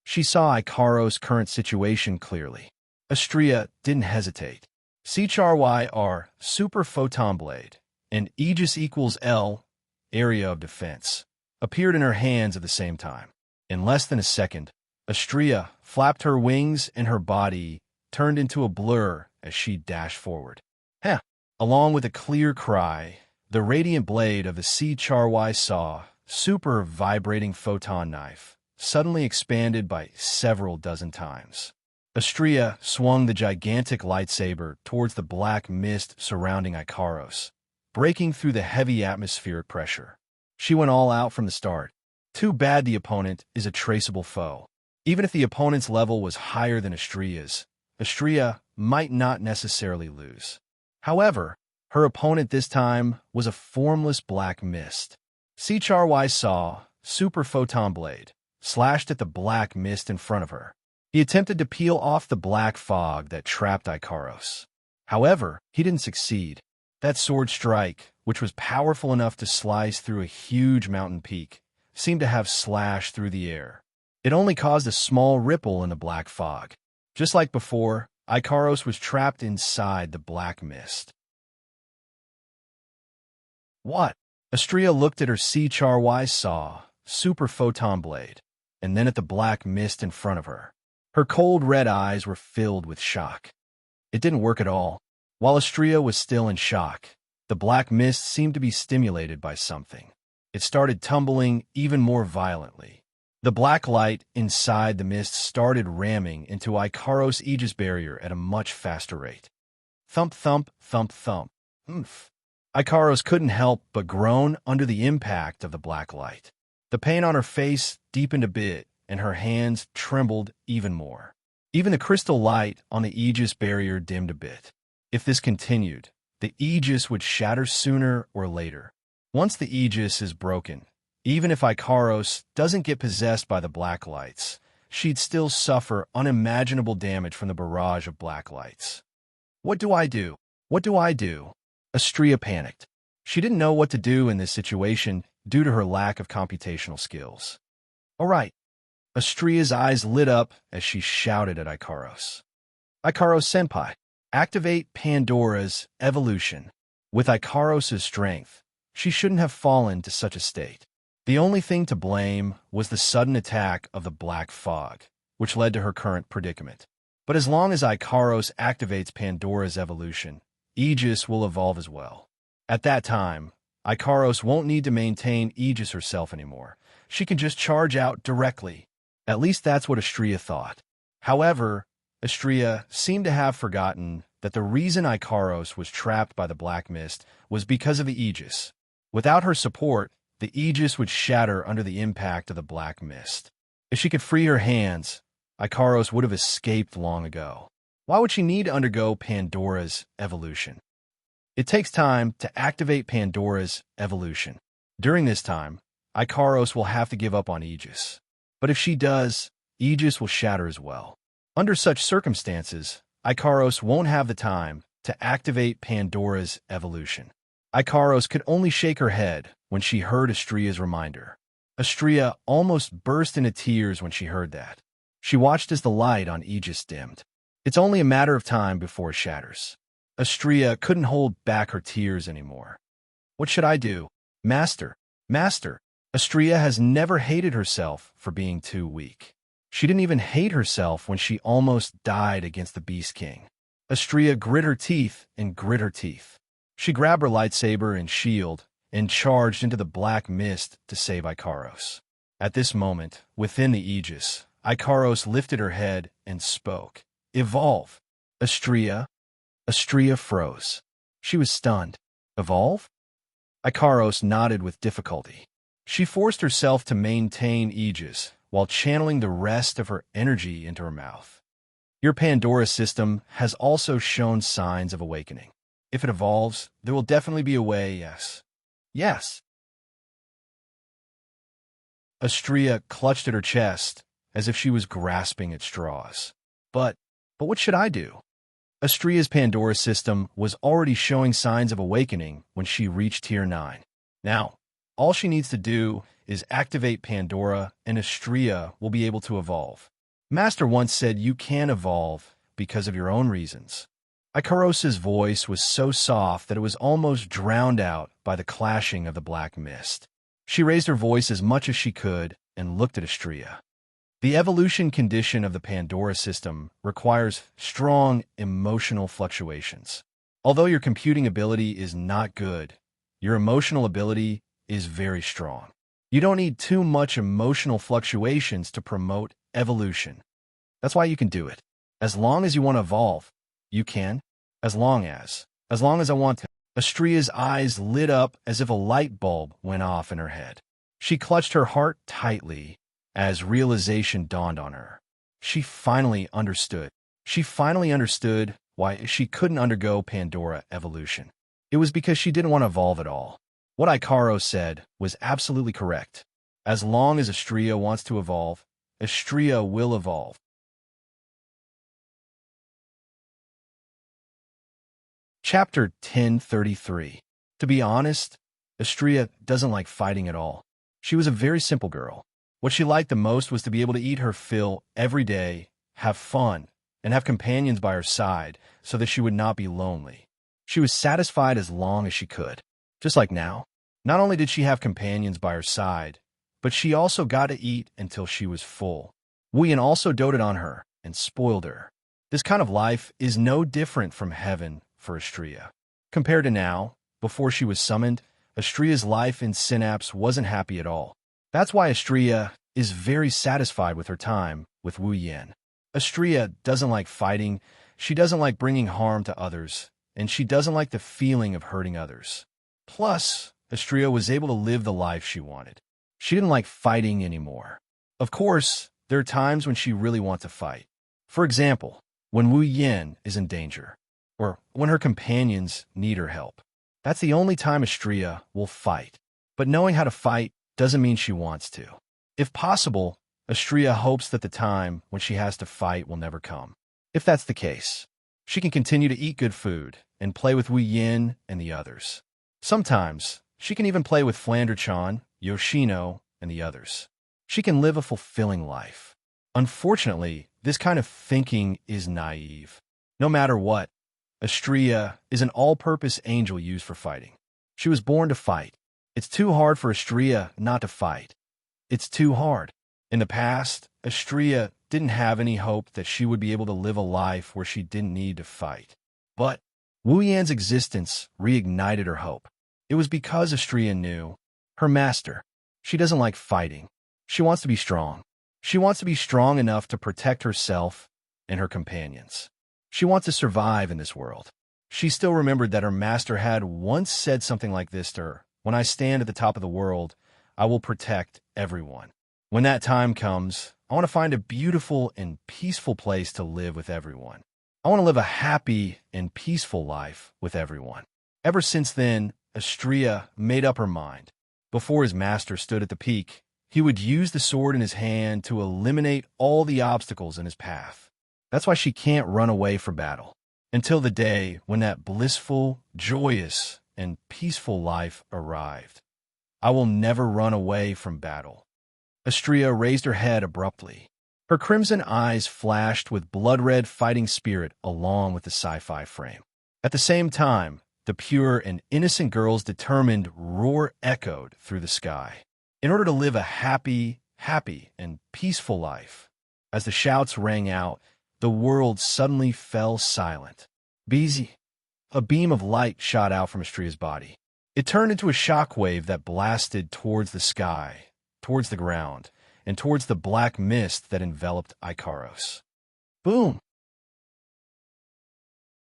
She saw Ikaros' current situation clearly. Astria didn't hesitate. CHRYR, Super Photon Blade, and Aegis equals L, Area of Defense, appeared in her hands at the same time. In less than a second, Astria flapped her wings and her body turned into a blur as she dashed forward. Heh! Along with a clear cry, the radiant blade of the CHRY saw, super vibrating photon knife, suddenly expanded by several dozen times. Astria swung the gigantic lightsaber towards the black mist surrounding Ikaros, breaking through the heavy atmospheric pressure. She went all out from the start. Too bad the opponent is a traceable foe. Even if the opponent's level was higher than Astria's, Astria might not necessarily lose. However, her opponent this time was a formless black mist. CHRY saw, Super Photon Blade, slashed at the black mist in front of her. He attempted to peel off the black fog that trapped Ikaros. However, he didn't succeed. That sword strike, which was powerful enough to slice through a huge mountain peak, seemed to have slashed through the air. It only caused a small ripple in the black fog. Just like before, Ikaros was trapped inside the black mist. What? Astria looked at her C-Char-Y saw, super photon blade, and then at the black mist in front of her. Her cold red eyes were filled with shock. It didn't work at all. While Astria was still in shock, the black mist seemed to be stimulated by something. It started tumbling even more violently. The black light inside the mist started ramming into Ikaros' Aegis barrier at a much faster rate. Thump, thump, thump, thump. Oomph. Ikaros couldn't help but groan under the impact of the black light. The pain on her face deepened a bit, and her hands trembled even more. Even the crystal light on the Aegis barrier dimmed a bit. If this continued, the Aegis would shatter sooner or later. Once the Aegis is broken, even if Ikaros doesn't get possessed by the black lights, she'd still suffer unimaginable damage from the barrage of black lights. What do I do? What do I do? Astria panicked. She didn't know what to do in this situation due to her lack of computational skills. All right. Astria's eyes lit up as she shouted at Ikaros. Ikaros-senpai, activate Pandora's evolution. With Ikaros' strength, she shouldn't have fallen to such a state. The only thing to blame was the sudden attack of the black fog, which led to her current predicament. But as long as Ikaros activates Pandora's evolution, Aegis will evolve as well. At that time, Ikaros won't need to maintain Aegis herself anymore. She can just charge out directly. At least that's what Astria thought. However, Astria seemed to have forgotten that the reason Ikaros was trapped by the black mist was because of the Aegis. Without her support, the Aegis would shatter under the impact of the black mist. If she could free her hands, Ikaros would have escaped long ago. Why would she need to undergo Pandora's evolution? It takes time to activate Pandora's evolution. During this time, Ikaros will have to give up on Aegis. But if she does, Aegis will shatter as well. Under such circumstances, Ikaros won't have the time to activate Pandora's evolution. Ikaros could only shake her head when she heard Astria's reminder. Astria almost burst into tears when she heard that. She watched as the light on Aegis dimmed. It's only a matter of time before it shatters. Astria couldn't hold back her tears anymore. What should I do? Master, Master. Astria has never hated herself for being too weak. She didn't even hate herself when she almost died against the Beast King. Astria grit her teeth and grit her teeth. She grabbed her lightsaber and shield and charged into the black mist to save Ikaros. At this moment, within the Aegis, Ikaros lifted her head and spoke. Evolve. Astria. Astria froze. She was stunned. Evolve? Ikaros nodded with difficulty. She forced herself to maintain Aegis while channeling the rest of her energy into her mouth. Your Pandora system has also shown signs of awakening. If it evolves, there will definitely be a way, yes. Yes. Astria clutched at her chest as if she was grasping at straws. But what should I do? Astria's Pandora system was already showing signs of awakening when she reached Tier 9. Now, all she needs to do is activate Pandora and Astria will be able to evolve. Master once said you can evolve because of your own reasons. Ikaros' voice was so soft that it was almost drowned out by the clashing of the black mist. She raised her voice as much as she could and looked at Astria. The evolution condition of the Pandora system requires strong emotional fluctuations. Although your computing ability is not good, your emotional ability is very strong. You don't need too much emotional fluctuations to promote evolution. That's why you can do it. As long as you want to evolve, you can. As long as I want to. Astria's eyes lit up as if a light bulb went off in her head. She clutched her heart tightly as realization dawned on her. She finally understood. She finally understood why she couldn't undergo Pandora evolution. It was because she didn't want to evolve at all. What Ikaros said was absolutely correct. As long as Astria wants to evolve, Astria will evolve. Chapter 1033. To be honest, Astria doesn't like fighting at all. She was a very simple girl. What she liked the most was to be able to eat her fill every day, have fun, and have companions by her side so that she would not be lonely. She was satisfied as long as she could. Just like now, not only did she have companions by her side, but she also got to eat until she was full. Wuyan also doted on her and spoiled her. This kind of life is no different from heaven for Xianxia. Compared to now, before she was summoned, Xianxia's life in Synapse wasn't happy at all. That's why Xianxia is very satisfied with her time with Wu Yan. Xianxia doesn't like fighting, she doesn't like bringing harm to others, and she doesn't like the feeling of hurting others. Plus, Xianxia was able to live the life she wanted. She didn't like fighting anymore. Of course, there are times when she really wants to fight. For example, when Wu Yan is in danger, or when her companions need her help. That's the only time Xianxia will fight. But knowing how to fight doesn't mean she wants to. If possible, Xianxia hopes that the time when she has to fight will never come. If that's the case, she can continue to eat good food and play with Wu Yin and the others. Sometimes, she can even play with Flander-chan, Yoshino, and the others. She can live a fulfilling life. Unfortunately, this kind of thinking is naive. No matter what, Xianxia is an all-purpose angel used for fighting. She was born to fight. It's too hard for Xianxia not to fight. It's too hard. In the past, Xianxia didn't have any hope that she would be able to live a life where she didn't need to fight. But Wu Yan's existence reignited her hope. It was because Xianxia knew her master. She doesn't like fighting. She wants to be strong. She wants to be strong enough to protect herself and her companions. She wants to survive in this world. She still remembered that her master had once said something like this to her: "When I stand at the top of the world, I will protect everyone." When that time comes, I want to find a beautiful and peaceful place to live with everyone. I want to live a happy and peaceful life with everyone. Ever since then, Xianxia made up her mind. Before his master stood at the peak, he would use the sword in his hand to eliminate all the obstacles in his path. That's why she can't run away from battle. Until the day when that blissful, joyous, and peaceful life arrived. I will never run away from battle. Xianxia raised her head abruptly. Her crimson eyes flashed with blood-red fighting spirit along with the sci-fi frame. At the same time, the pure and innocent girl's determined roar echoed through the sky. In order to live a happy, and peaceful life, as the shouts rang out, the world suddenly fell silent. Busy. A beam of light shot out from Xianxia's body. It turned into a shockwave that blasted towards the sky, towards the ground, and towards the black mist that enveloped Icaros. Boom!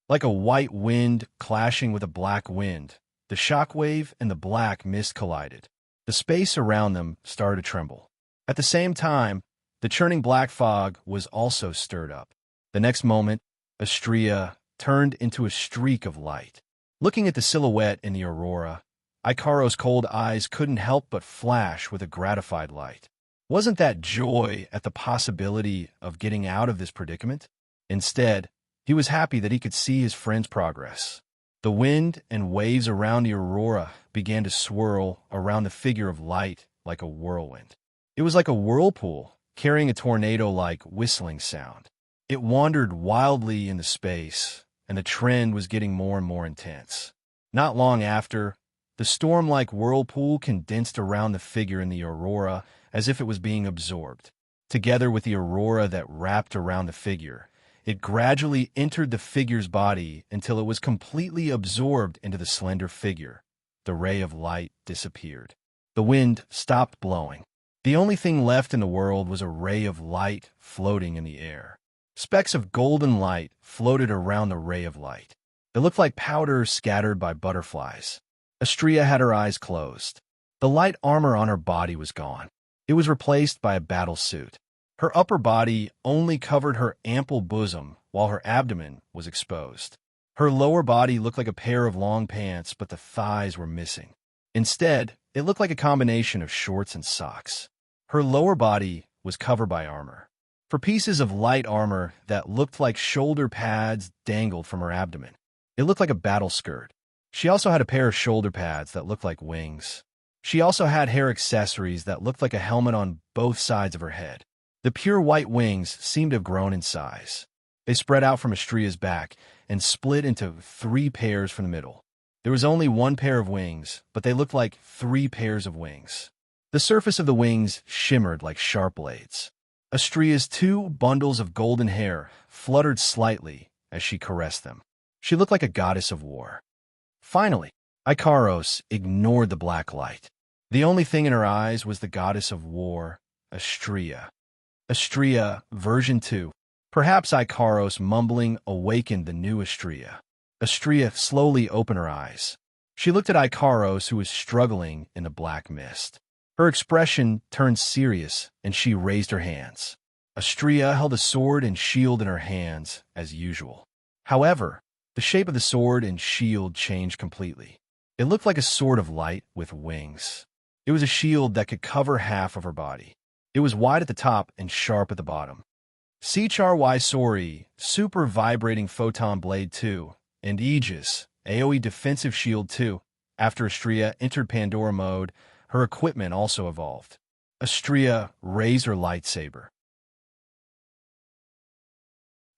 Like a white wind clashing with a black wind, the shockwave and the black mist collided. The space around them started to tremble. At the same time, the churning black fog was also stirred up. The next moment, Xianxia turned into a streak of light. Looking at the silhouette in the aurora, Icaros' cold eyes couldn't help but flash with a gratified light. Wasn't that joy at the possibility of getting out of this predicament? Instead, he was happy that he could see his friend's progress. The wind and waves around the aurora began to swirl around the figure of light like a whirlwind. It was like a whirlpool, carrying a tornado-like whistling sound. It wandered wildly into space, and the trend was getting more and more intense. Not long after, the storm-like whirlpool condensed around the figure in the aurora as if it was being absorbed. Together with the aurora that wrapped around the figure, it gradually entered the figure's body until it was completely absorbed into the slender figure. The ray of light disappeared. The wind stopped blowing. The only thing left in the world was a ray of light floating in the air. Specks of golden light floated around the ray of light. It looked like powder scattered by butterflies. Xianxia had her eyes closed. The light armor on her body was gone. It was replaced by a battle suit. Her upper body only covered her ample bosom, while her abdomen was exposed. Her lower body looked like a pair of long pants, but the thighs were missing. Instead, it looked like a combination of shorts and socks. Her lower body was covered by armor. For pieces of light armor that looked like shoulder pads dangled from her abdomen. It looked like a battle skirt. She also had a pair of shoulder pads that looked like wings. She also had hair accessories that looked like a helmet on both sides of her head. The pure white wings seemed to have grown in size. They spread out from Astria's back and split into 3 pairs from the middle. There was only 1 pair of wings, but they looked like 3 pairs of wings. The surface of the wings shimmered like sharp blades. Astria's 2 bundles of golden hair fluttered slightly as she caressed them. She looked like a goddess of war. Finally, Icaros ignored the black light. The only thing in her eyes was the goddess of war, Astria. Astria, version 2. Perhaps Icaros, mumbling, awakened the new Astria. Astria slowly opened her eyes. She looked at Icaros, who was struggling in the black mist. Her expression turned serious, and she raised her hands. Astria held a sword and shield in her hands, as usual. However, the shape of the sword and shield changed completely. It looked like a sword of light with wings. It was a shield that could cover half of her body. It was wide at the top and sharp at the bottom. Xianxia Sori, Super Vibrating Photon Blade 2, and Aegis, AoE Defensive Shield 2. After Astria entered Pandora mode, her equipment also evolved. Astria raised her lightsaber.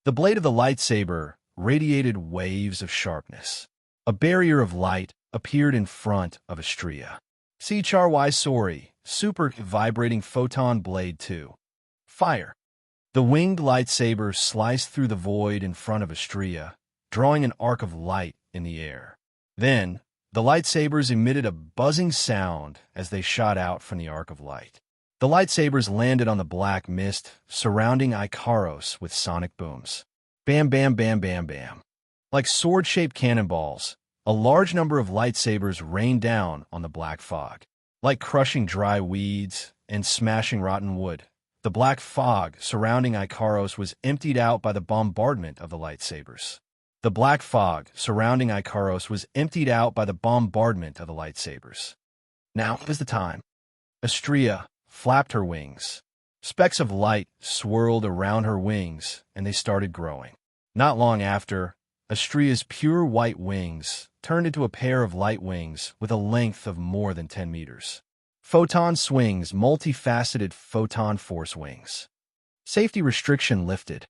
The blade of the lightsaber radiated waves of sharpness. A barrier of light appeared in front of Astria. Xianxia Sori, Super Vibrating Photon Blade 2. Fire. The winged lightsaber sliced through the void in front of Astria, drawing an arc of light in the air. Then, the lightsabers emitted a buzzing sound as they shot out from the arc of light. The lightsabers landed on the black mist surrounding Icaros with sonic booms. Bam, bam, bam, bam, bam. Like sword-shaped cannonballs, a large number of lightsabers rained down on the black fog. Like crushing dry weeds and smashing rotten wood, the black fog surrounding Icaros was emptied out by the bombardment of the lightsabers. The black fog surrounding Icaros was emptied out by the bombardment of the lightsabers. Now was the time. Astria flapped her wings. Specks of light swirled around her wings, and they started growing. Not long after, Astria's pure white wings turned into a pair of light wings with a length of more than 10 meters. Photon Swings, Multifaceted Photon Force Wings. Safety restriction lifted.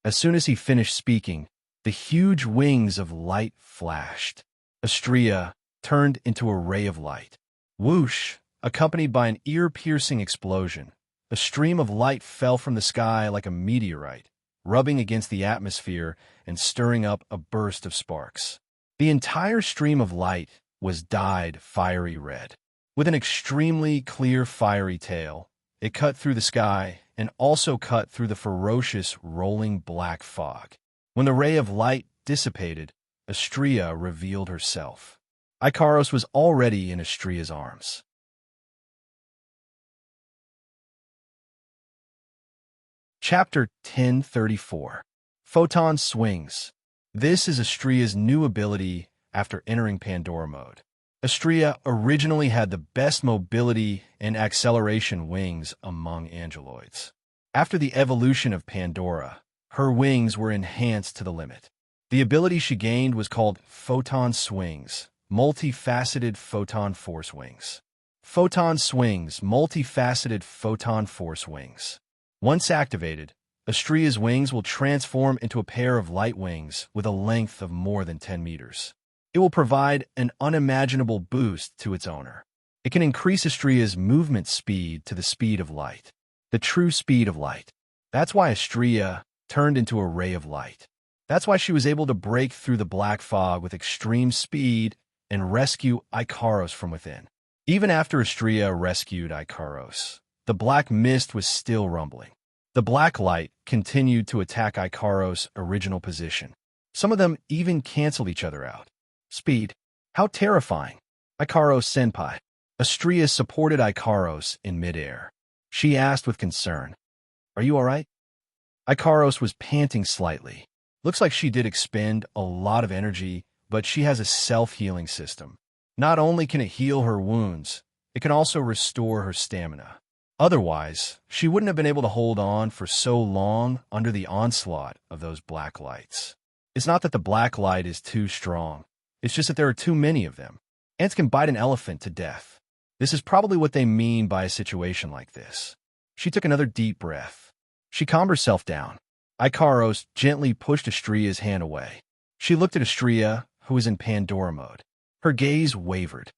As soon as he finished speaking, the huge wings of light flashed. Astria turned into a ray of light. Whoosh, accompanied by an ear-piercing explosion. A stream of light fell from the sky like a meteorite, rubbing against the atmosphere and stirring up a burst of sparks. The entire stream of light was dyed fiery red. With an extremely clear fiery tail, it cut through the sky and also cut through the ferocious rolling black fog. When the ray of light dissipated, Astria revealed herself. Icaros was already in Astria's arms. Chapter 1034. Photon Swings. This is Astria's new ability after entering Pandora mode. Astria originally had the best mobility and acceleration wings among angeloids. After the evolution of Pandora, her wings were enhanced to the limit. The ability she gained was called Photon Swings, Multifaceted Photon Force Wings. Photon Swings, Multifaceted Photon Force Wings. Once activated, Astria's wings will transform into a pair of light wings with a length of more than 10 meters. It will provide an unimaginable boost to its owner. It can increase Astria's movement speed to the speed of light, the true speed of light. That's why Astria turned into a ray of light. That's why she was able to break through the black fog with extreme speed and rescue Icaros from within. Even after Astria rescued Icaros, the black mist was still rumbling. The black light continued to attack Icaros' original position. Some of them even canceled each other out. Speed. How terrifying. Icaros senpai. Astria supported Icaros in midair. She asked with concern, "Are you all right?" Icaros was panting slightly. Looks like she did expend a lot of energy, but she has a self-healing system. Not only can it heal her wounds, it can also restore her stamina. Otherwise, she wouldn't have been able to hold on for so long under the onslaught of those black lights. It's not that the black light is too strong. It's just that there are too many of them. Ants can bite an elephant to death. This is probably what they mean by a situation like this. She took another deep breath. She calmed herself down. Ikaros gently pushed Astria's hand away. She looked at Astria, who was in Pandora mode. Her gaze wavered.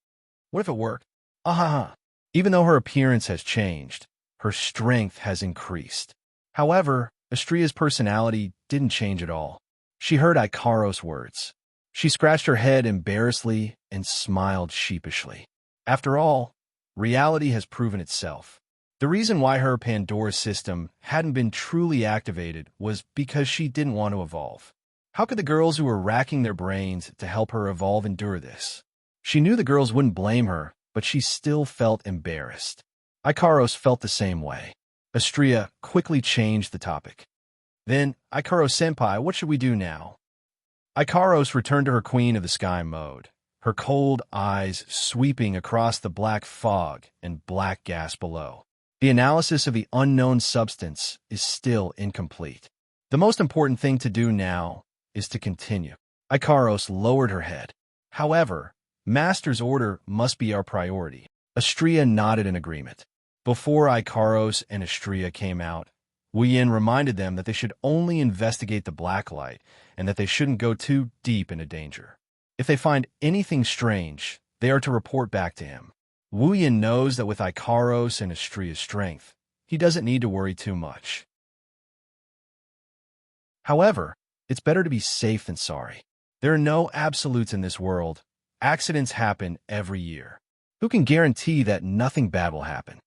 What if it worked? Ahaha. Even though her appearance has changed, her strength has increased. However, Astria's personality didn't change at all. She heard Ikaros' words. She scratched her head embarrassedly and smiled sheepishly. After all, reality has proven itself. The reason why her Pandora system hadn't been truly activated was because she didn't want to evolve. How could the girls who were racking their brains to help her evolve endure this? She knew the girls wouldn't blame her, but she still felt embarrassed. Ikaros felt the same way. Astria quickly changed the topic. Then, Ikaros-senpai, what should we do now? Ikaros returned to her Queen of the Sky mode, her cold eyes sweeping across the black fog and black gas below. The analysis of the unknown substance is still incomplete. The most important thing to do now is to continue. Ikaros lowered her head. However, Master's order must be our priority. Astria nodded in agreement. Before Ikaros and Astria came out, Wuyin reminded them that they should only investigate the black light and that they shouldn't go too deep into danger. If they find anything strange, they are to report back to him. Wuyin knows that with Ikaros and Astria's strength, he doesn't need to worry too much. However, it's better to be safe than sorry. There are no absolutes in this world. Accidents happen every year. Who can guarantee that nothing bad will happen?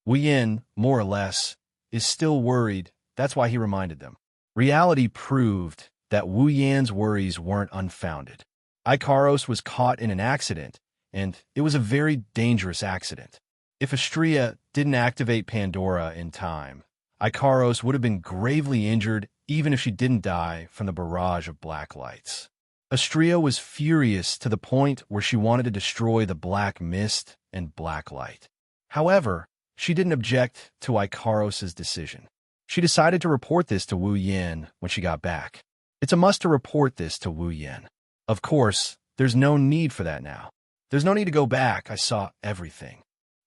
Wuyin, more or less, is still worried. That's why he reminded them. Reality proved that Wu Yan's worries weren't unfounded. Ikaros was caught in an accident, and it was a very dangerous accident. If Astria didn't activate Pandora in time, Ikaros would have been gravely injured even if she didn't die from the barrage of black lights. Astria was furious to the point where she wanted to destroy the black mist and black light. However, she didn't object to Ikaros' decision. She decided to report this to Wu Yan when she got back. It's a must to report this to Wu Yan. Of course, there's no need for that now. There's no need to go back. I saw everything.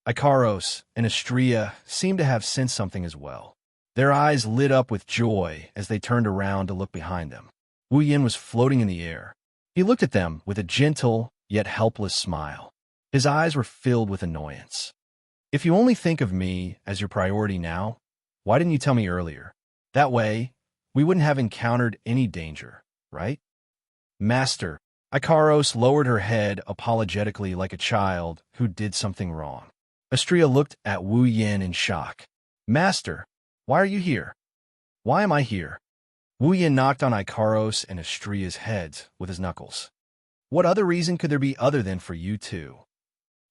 Ikaros and Astria seemed to have sensed something as well. Their eyes lit up with joy as they turned around to look behind them. Wu Yan was floating in the air. He looked at them with a gentle yet helpless smile. His eyes were filled with annoyance. If you only think of me as your priority now, why didn't you tell me earlier? That way, we wouldn't have encountered any danger, right? Master, Ikaros lowered her head apologetically like a child who did something wrong. Astria looked at Wu Yan in shock. Master, why are you here? Why am I here? Wu Yan knocked on Ikaros and Astria's heads with his knuckles. What other reason could there be other than for you two?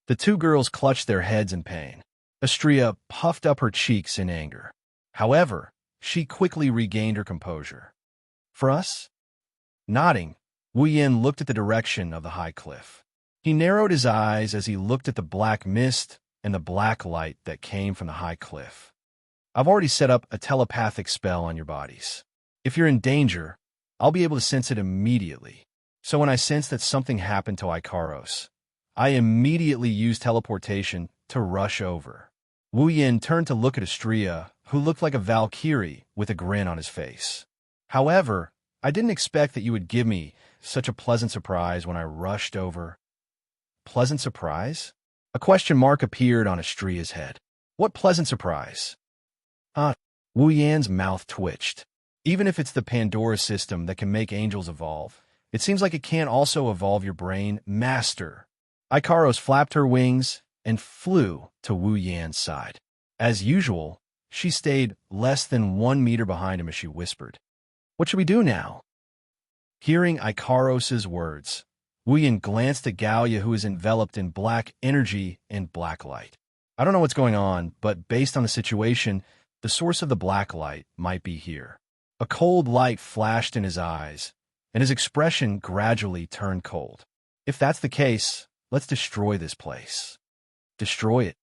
The two girls clutched their heads in pain. Astria puffed up her cheeks in anger. However, she quickly regained her composure. For us? Nodding, Wu Yan looked at the direction of the high cliff. He narrowed his eyes as he looked at the black mist and the black light that came from the high cliff. I've already set up a telepathic spell on your bodies. If you're in danger, I'll be able to sense it immediately. So when I sense that something happened to Ikaros, I immediately use teleportation to rush over. Wu Yan turned to look at Astria, who looked like a Valkyrie with a grin on his face. However, I didn't expect that you would give me such a pleasant surprise when I rushed over. Pleasant surprise? A question mark appeared on Astria's head. What pleasant surprise? Wu Yan's mouth twitched. Even if it's the Pandora system that can make angels evolve, it seems like it can't also evolve your brain, Master. Ikaros flapped her wings and flew to Wu Yan's side. As usual, she stayed less than 1 meter behind him as she whispered, What should we do now? Hearing Ikaros' words, Wu Yan glanced at Galia, who was enveloped in black energy and black light. I don't know what's going on, but based on the situation, the source of the black light might be here. A cold light flashed in his eyes, and his expression gradually turned cold. If that's the case, let's destroy this place. Destroy it.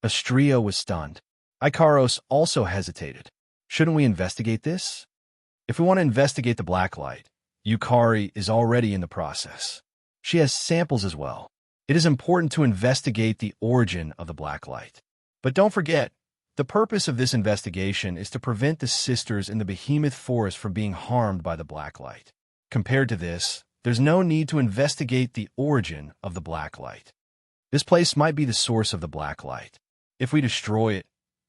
Astria was stunned. Ikaros also hesitated. Shouldn't we investigate this? If we want to investigate the black light, Yukari is already in the process. She has samples as well. It is important to investigate the origin of the black light. But don't forget, The purpose of this investigation is to prevent the sisters in the behemoth forest from being harmed by the black light. Compared to this, there's no need to investigate the origin of the black light. This place might be the source of the black light. If we destroy it,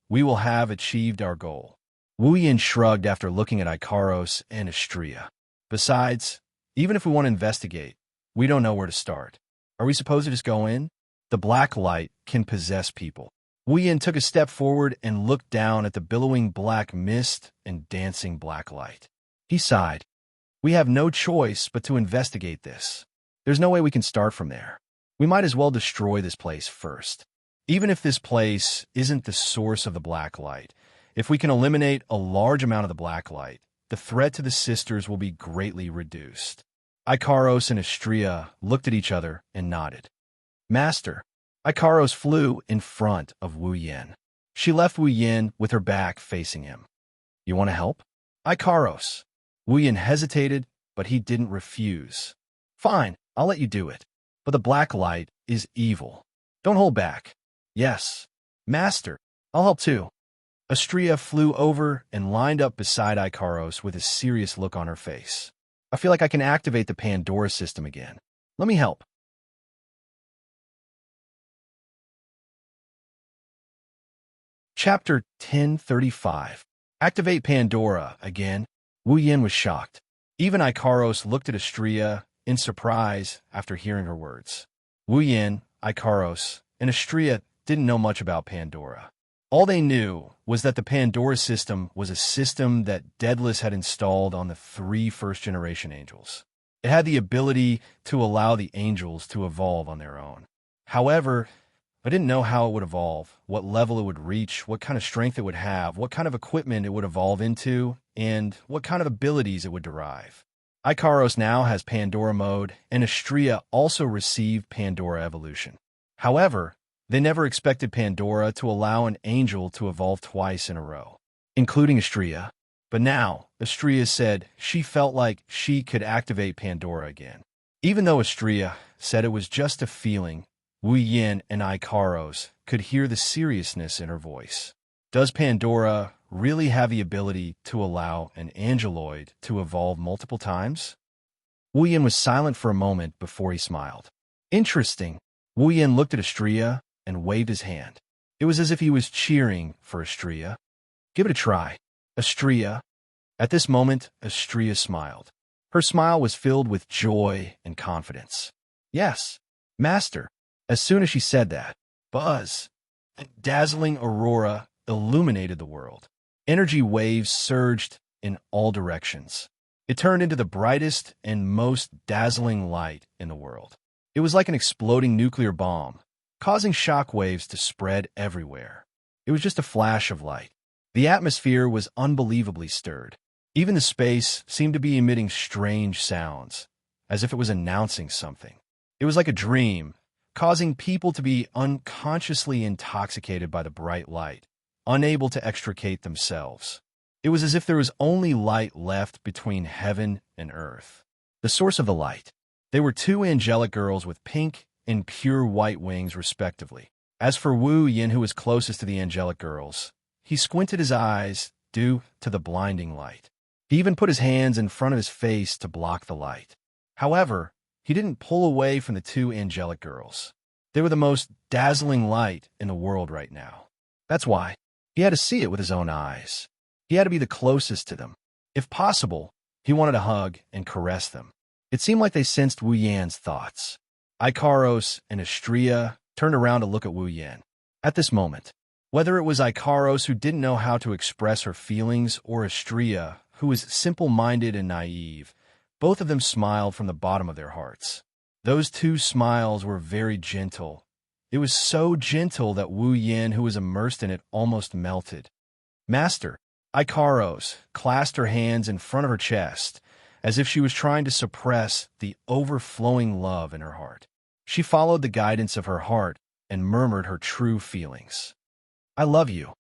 we will have achieved our goal. Wuyin shrugged after looking at Ikaros and Xianxia. Besides, even if we want to investigate, we don't know where to start. Are we supposed to just go in? The black light can possess people. Wuyin took a step forward and looked down at the billowing black mist and dancing black light. He sighed. We have no choice but to investigate this. There's no way we can start from there. We might as well destroy this place first. Even if this place isn't the source of the black light, if we can eliminate a large amount of the black light, the threat to the sisters will be greatly reduced. Ikaros and Xianxia looked at each other and nodded. Master. Ikaros flew in front of Wuyin. She left Wuyin with her back facing him. You want to help? Ikaros. Wuyin hesitated, but he didn't refuse. Fine, I'll let you do it. But the black light is evil. Don't hold back. Yes. Master, I'll help too. Xianxia flew over and lined up beside Ikaros with a serious look on her face. I feel like I can activate the Pandora system again. Let me help. Chapter 1035. Activate Pandora again. Wuyin was shocked. Even Ikaros looked at Xianxia in surprise after hearing her words. Wuyin, Ikaros, and Xianxia didn't know much about Pandora. All they knew was that the Pandora system was a system that Daedalus had installed on the 3 first-generation angels. It had the ability to allow the angels to evolve on their own. However, I didn't know how it would evolve, what level it would reach, what kind of strength it would have, what kind of equipment it would evolve into, and what kind of abilities it would derive. Ikaros now has Pandora mode, and Xianxia also received Pandora evolution. However, they never expected Pandora to allow an angel to evolve twice in a row, including Xianxia. But now, Xianxia said she felt like she could activate Pandora again. Even though Xianxia said it was just a feeling, Wuyin and Ikaros could hear the seriousness in her voice. Does Pandora really have the ability to allow an angeloid to evolve multiple times? Wuyin was silent for a moment before he smiled. Interesting. Wuyin looked at Xianxia and waved his hand. It was as if he was cheering for Xianxia. Give it a try. Xianxia. At this moment, Xianxia smiled. Her smile was filled with joy and confidence. Yes, Master. As soon as she said that, buzz, a dazzling aurora illuminated the world. Energy waves surged in all directions. It turned into the brightest and most dazzling light in the world. It was like an exploding nuclear bomb, causing shock waves to spread everywhere. It was just a flash of light. The atmosphere was unbelievably stirred. Even the space seemed to be emitting strange sounds, as if it was announcing something. It was like a dream, causing people to be unconsciously intoxicated by the bright light, unable to extricate themselves. It was as if there was only light left between heaven and earth. The source of the light. They were 2 angelic girls with pink and pure white wings, respectively. As for Wuyin, who was closest to the angelic girls, he squinted his eyes due to the blinding light. He even put his hands in front of his face to block the light. However, he didn't pull away from the 2 angelic girls. They were the most dazzling light in the world right now. That's why he had to see it with his own eyes. He had to be the closest to them. If possible, he wanted to hug and caress them. It seemed like they sensed Wuyin's thoughts. Ikaros and Xianxia turned around to look at Wuyin. At this moment, whether it was Ikaros who didn't know how to express her feelings or Xianxia who was simple-minded and naive, both of them smiled from the bottom of their hearts. Those 2 smiles were very gentle. It was so gentle that Wuyin, who was immersed in it, almost melted. Master, Ikaros clasped her hands in front of her chest, as if she was trying to suppress the overflowing love in her heart. She followed the guidance of her heart and murmured her true feelings. I love you.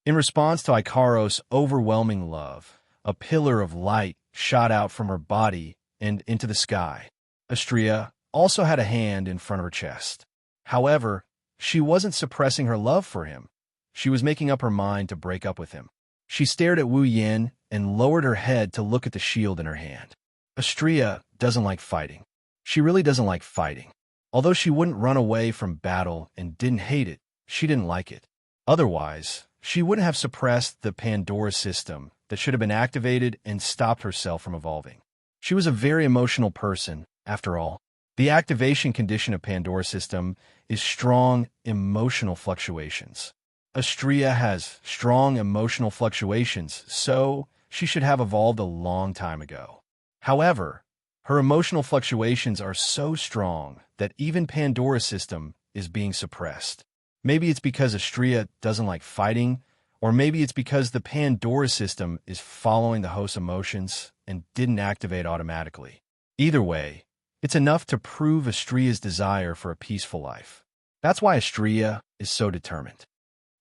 In response to Ikaros' overwhelming love, a pillar of light shot out from her body and into the sky. Xianxia also had a hand in front of her chest. However, She wasn't suppressing her love for him. She was making up her mind to break up with him. She stared at Wu Yin and lowered her head to look at the shield in her hand. Astria doesn't like fighting. She really doesn't like fighting. Although she wouldn't run away from battle and didn't hate it, she didn't like it. Otherwise, she wouldn't have suppressed the Pandora system that should have been activated and stopped herself from evolving. She was a very emotional person, after all. The activation condition of Pandora system is strong emotional fluctuations. Astria has strong emotional fluctuations, so she should have evolved a long time ago. However, her emotional fluctuations are so strong that even Pandora system is being suppressed. Maybe it's because Astria doesn't like fighting, or maybe it's because the Pandora system is following the host's emotions and didn't activate automatically. Either way, it's enough to prove Astria's desire for a peaceful life. That's why Astria is so determined.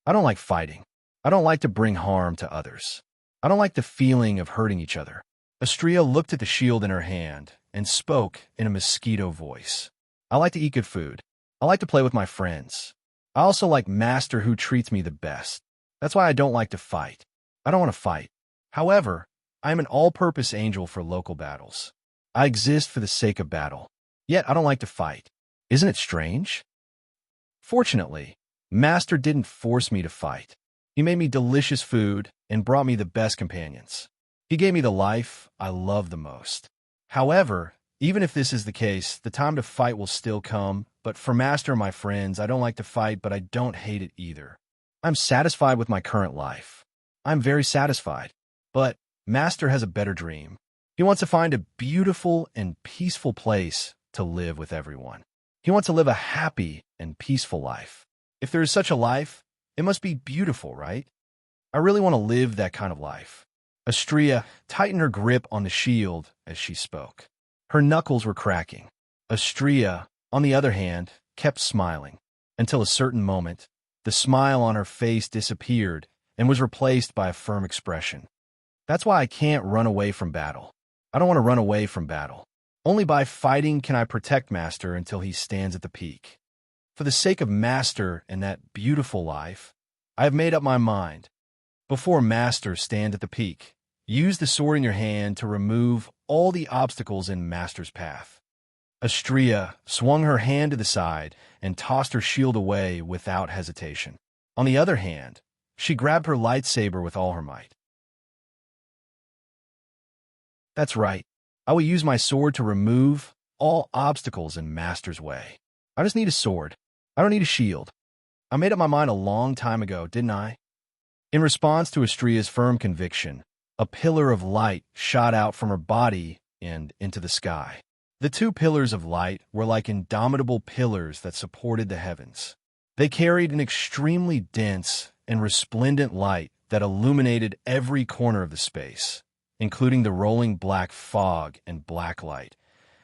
I don't like fighting. I don't like to bring harm to others. I don't like the feeling of hurting each other. Astria looked at the shield in her hand and spoke in a mosquito voice. I like to eat good food. I like to play with my friends. I also like Master who treats me the best. That's why I don't like to fight. I don't want to fight. However, I am an all-purpose angel for local battles. I exist for the sake of battle. Yet I don't like to fight. Isn't it strange? Fortunately, Master didn't force me to fight. He made me delicious food and brought me the best companions. He gave me the life I love the most. However, even if this is the case, the time to fight will still come, but for Master and my friends, I don't like to fight, but I don't hate it either. I'm satisfied with my current life. I'm very satisfied. But Master has a better dream. He wants to find a beautiful and peaceful place to live with everyone. He wants to live a happy and peaceful life. If there is such a life, it must be beautiful, right? I really want to live that kind of life. Astria tightened her grip on the shield as she spoke. Her knuckles were cracking. Astria, on the other hand, kept smiling, until a certain moment, the smile on her face disappeared and was replaced by a firm expression. That's why I can't run away from battle. I don't want to run away from battle. Only by fighting can I protect Master until he stands at the peak. For the sake of Master and that beautiful life, I have made up my mind. Before Master stand at the peak, use the sword in your hand to remove all the obstacles in Master's path. Astria swung her hand to the side and tossed her shield away without hesitation. On the other hand, she grabbed her lightsaber with all her might. That's right. I will use my sword to remove all obstacles in Master's way. I just need a sword. I don't need a shield. I made up my mind a long time ago, didn't I? In response to Astria's firm conviction, a pillar of light shot out from her body and into the sky. The two pillars of light were like indomitable pillars that supported the heavens. They carried an extremely dense and resplendent light that illuminated every corner of the space, including the rolling black fog and black light.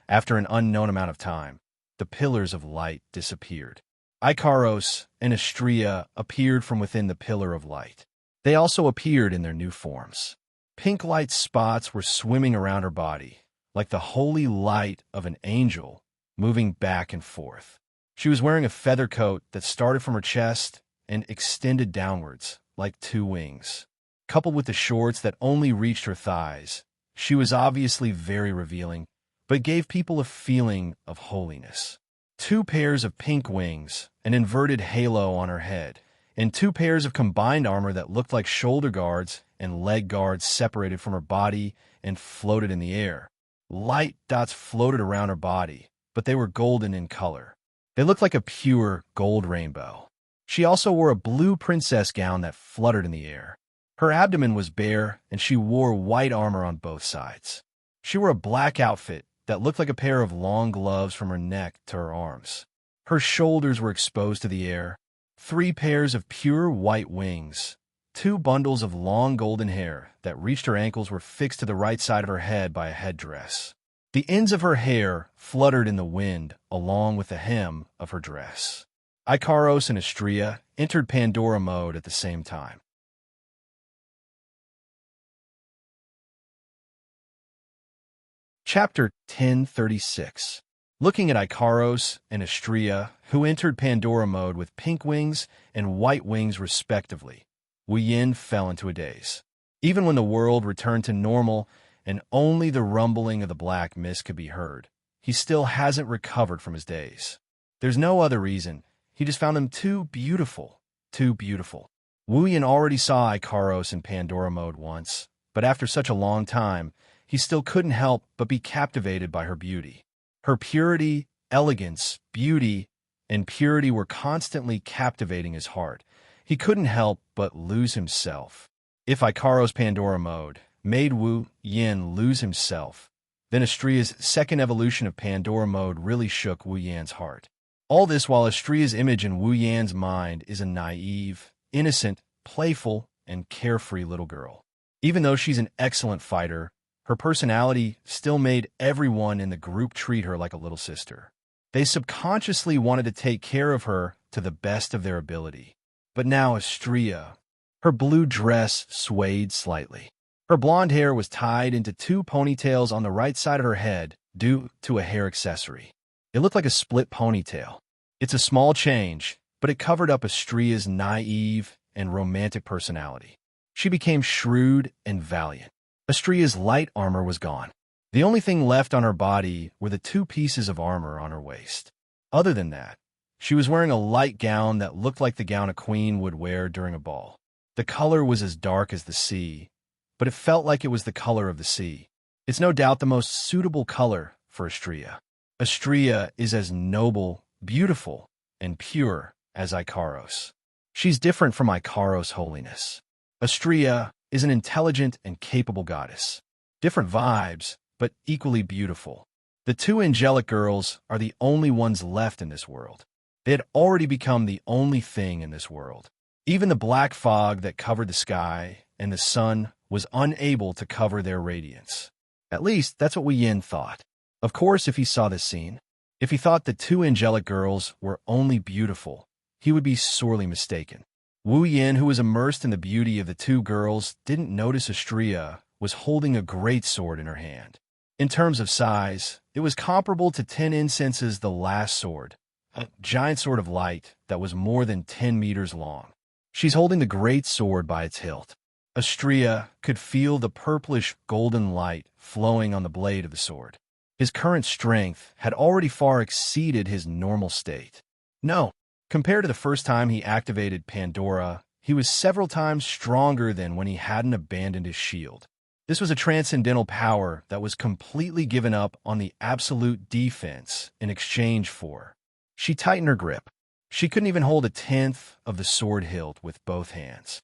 After an unknown amount of time, the pillars of light disappeared. Ikaros and Astria appeared from within the pillar of light. They also appeared in their new forms. Pink light spots were swimming around her body, like the holy light of an angel moving back and forth. She was wearing a feather coat that started from her chest and extended downwards, like two wings. Coupled with the shorts that only reached her thighs, she was obviously very revealing, but gave people a feeling of holiness. 2 pairs of pink wings, an inverted halo on her head, and 2 pairs of combined armor that looked like shoulder guards and leg guards separated from her body and floated in the air. Light dots floated around her body, but they were golden in color. They looked like a pure gold rainbow. She also wore a blue princess gown that fluttered in the air. Her abdomen was bare, and she wore white armor on both sides. She wore a black outfit that looked like a pair of long gloves from her neck to her arms. Her shoulders were exposed to the air. 3 pairs of pure white wings, 2 bundles of long golden hair that reached her ankles were fixed to the right side of her head by a headdress. The ends of her hair fluttered in the wind along with the hem of her dress. Ikaros and Astria entered Pandora mode at the same time. Chapter 1036. Looking at Icaros and Astrea, who entered Pandora mode with pink wings and white wings respectively, Wu Yin fell into a daze. Even when the world returned to normal and only the rumbling of the black mist could be heard, he still hasn't recovered from his daze. There's no other reason. He just found them too beautiful. Too beautiful. Wu Yin already saw Icaros in Pandora mode once, but after such a long time, he still couldn't help but be captivated by her beauty. Her purity, elegance, beauty, and purity were constantly captivating his heart. He couldn't help but lose himself. If Icaros Pandora mode made Wu Yin lose himself, then Astrea's second evolution of Pandora mode really shook Wu Yan's heart. All this while Astrea's image in Wu Yan's mind is a naive, innocent, playful, and carefree little girl. Even though she's an excellent fighter, her personality still made everyone in the group treat her like a little sister. They subconsciously wanted to take care of her to the best of their ability. But now Astrea, her blue dress swayed slightly. Her blonde hair was tied into two ponytails on the right side of her head due to a hair accessory. It looked like a split ponytail. It's a small change, but it covered up Astrea's naive and romantic personality. She became shrewd and valiant. Astrea's light armor was gone. The only thing left on her body were the two pieces of armor on her waist. Other than that, she was wearing a light gown that looked like the gown a queen would wear during a ball. The color was as dark as the sea, but it felt like it was the color of the sea. It's no doubt the most suitable color for Astrea. Astrea is as noble, beautiful, and pure as Icaros. She's different from Icaros' holiness. Astrea is an intelligent and capable goddess. Different vibes, but equally beautiful. The two angelic girls are the only ones left in this world. They had already become the only thing in this world. Even the black fog that covered the sky and the sun was unable to cover their radiance. At least, that's what Wu Yin thought. Of course, if he saw this scene, if he thought the two angelic girls were only beautiful, he would be sorely mistaken. Wu Yin, who was immersed in the beauty of the two girls, didn't notice Astrea was holding a great sword in her hand. In terms of size, it was comparable to 10 incenses the last sword, a giant sword of light that was more than 10 meters long. She's holding the great sword by its hilt. Astrea could feel the purplish golden light flowing on the blade of the sword. His current strength had already far exceeded his normal state. No. Compared to the first time he activated Pandora, he was several times stronger than when he hadn't abandoned his shield. This was a transcendental power that was completely given up on the absolute defense in exchange for. She tightened her grip. She couldn't even hold a tenth of the sword hilt with both hands.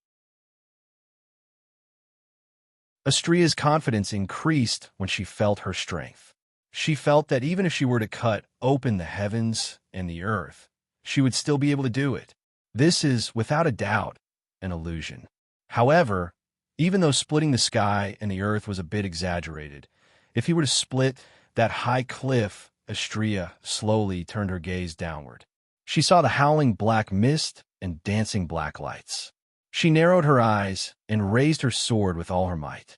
Astrea's confidence increased when she felt her strength. She felt that even if she were to cut open the heavens and the earth, she would still be able to do it. This is, without a doubt, an illusion. However, even though splitting the sky and the earth was a bit exaggerated, if he were to split that high cliff, Astrea slowly turned her gaze downward. She saw the howling black mist and dancing black lights. She narrowed her eyes and raised her sword with all her might.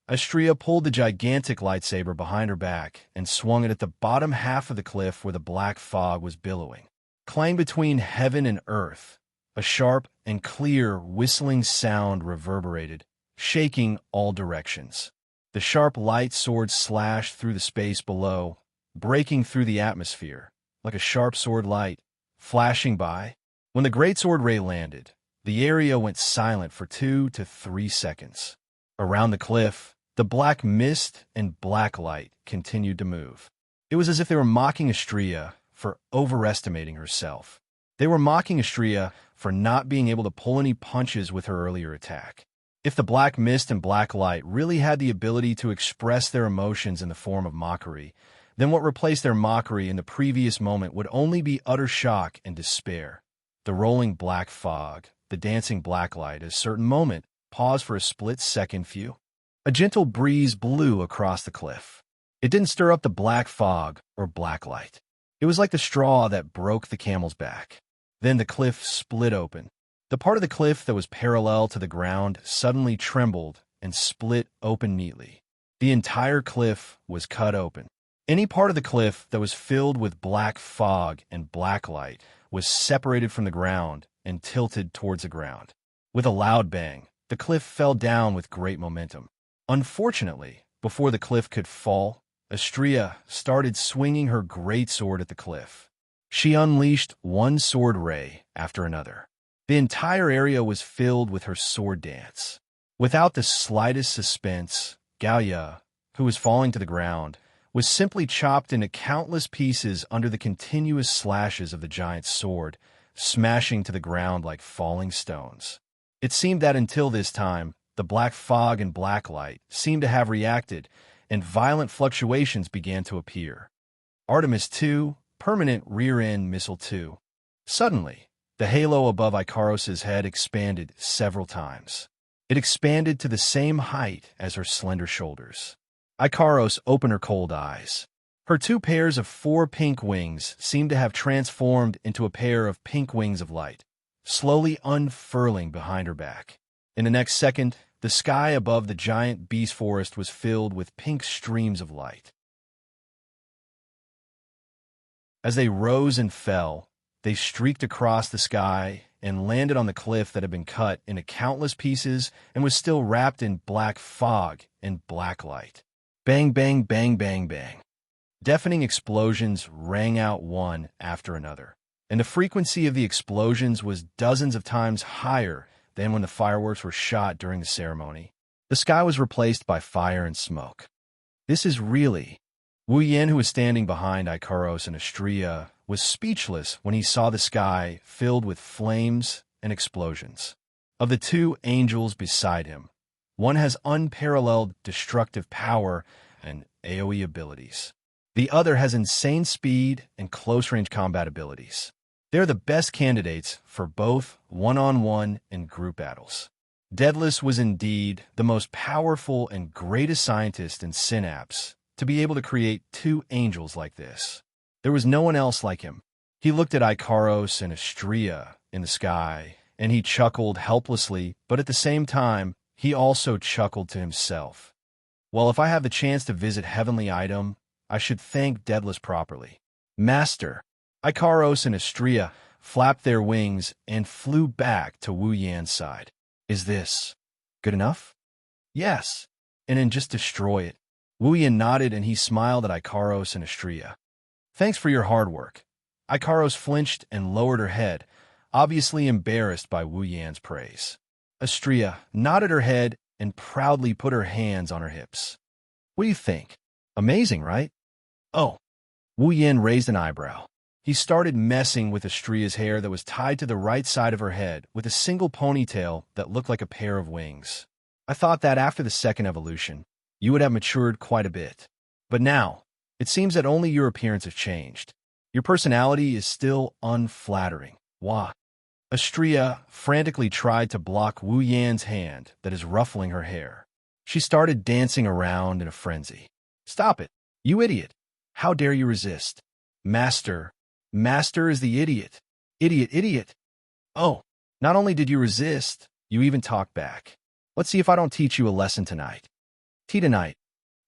Astrea pulled the gigantic lightsaber behind her back and swung it at the bottom half of the cliff where the black fog was billowing. Clang between heaven and earth, a sharp and clear whistling sound reverberated, shaking all directions. The sharp light sword slashed through the space below, breaking through the atmosphere, like a sharp sword light, flashing by. When the great sword ray landed, the area went silent for 2 to 3 seconds. Around the cliff, the black mist and black light continued to move. It was as if they were mocking Astrea for overestimating herself. They were mocking Astrea for not being able to pull any punches with her earlier attack. If the black mist and black light really had the ability to express their emotions in the form of mockery, then what replaced their mockery in the previous moment would only be utter shock and despair. The rolling black fog, the dancing black light, at a certain moment, paused for a split-second view. A gentle breeze blew across the cliff. It didn't stir up the black fog or black light. It was like the straw that broke the camel's back. Then the cliff split open. The part of the cliff that was parallel to the ground suddenly trembled and split open neatly. The entire cliff was cut open. Any part of the cliff that was filled with black fog and black light was separated from the ground and tilted towards the ground. With a loud bang, the cliff fell down with great momentum. Unfortunately, before the cliff could fall, Xianxia started swinging her great sword at the cliff. She unleashed one sword ray after another. The entire area was filled with her sword dance. Without the slightest suspense, Xianxia, who was falling to the ground, was simply chopped into countless pieces under the continuous slashes of the giant's sword, smashing to the ground like falling stones. It seemed that until this time, the black fog and black light seemed to have reacted, and violent fluctuations began to appear. Artemis II, Permanent Rear-End Missile 2. Suddenly, the halo above Icaros's head expanded several times. It expanded to the same height as her slender shoulders. Icaros opened her cold eyes. Her 2 pairs of 4 pink wings seemed to have transformed into a pair of pink wings of light, slowly unfurling behind her back. In the next second, the sky above the giant beast forest was filled with pink streams of light. As they rose and fell, they streaked across the sky and landed on the cliff that had been cut into countless pieces and was still wrapped in black fog and black light. Bang, bang, bang, bang, bang. Deafening explosions rang out one after another, and the frequency of the explosions was dozens of times higher than when the fireworks were shot during the ceremony. The sky was replaced by fire and smoke. This is really... Wuxian, who was standing behind Icaros and Xianxia, was speechless when he saw the sky filled with flames and explosions. Of the 2 angels beside him, one has unparalleled destructive power and AoE abilities. The other has insane speed and close-range combat abilities. They're the best candidates for both one-on-one and group battles. Daedalus was indeed the most powerful and greatest scientist in Synapse to be able to create 2 angels like this. There was no one else like him. He looked at Icaros and Xianxia in the sky, and he chuckled helplessly, but at the same time, he also chuckled to himself. Well, if I have the chance to visit Heavenly Item, I should thank Daedalus properly. Master, Icaros and Xianxia flapped their wings and flew back to Wuxian's side. Is this good enough? Yes, and then just destroy it. Wuxian nodded and he smiled at Icaros and Xianxia. Thanks for your hard work. Icaros flinched and lowered her head, obviously embarrassed by Wuxian's praise. Xianxia nodded her head and proudly put her hands on her hips. What do you think? Amazing, right? Oh. Wuxian raised an eyebrow. He started messing with Xianxia's hair that was tied to the right side of her head with a single ponytail that looked like a pair of wings. I thought that after the second evolution, you would have matured quite a bit. But now, it seems that only your appearance has changed. Your personality is still unflattering. Why? Xianxia frantically tried to block Wuxian's hand that is ruffling her hair. She started dancing around in a frenzy. Stop it, you idiot. How dare you resist? Master is the idiot. Idiot. Oh, not only did you resist, you even talked back. Let's see if I don't teach you a lesson tonight. Tea tonight.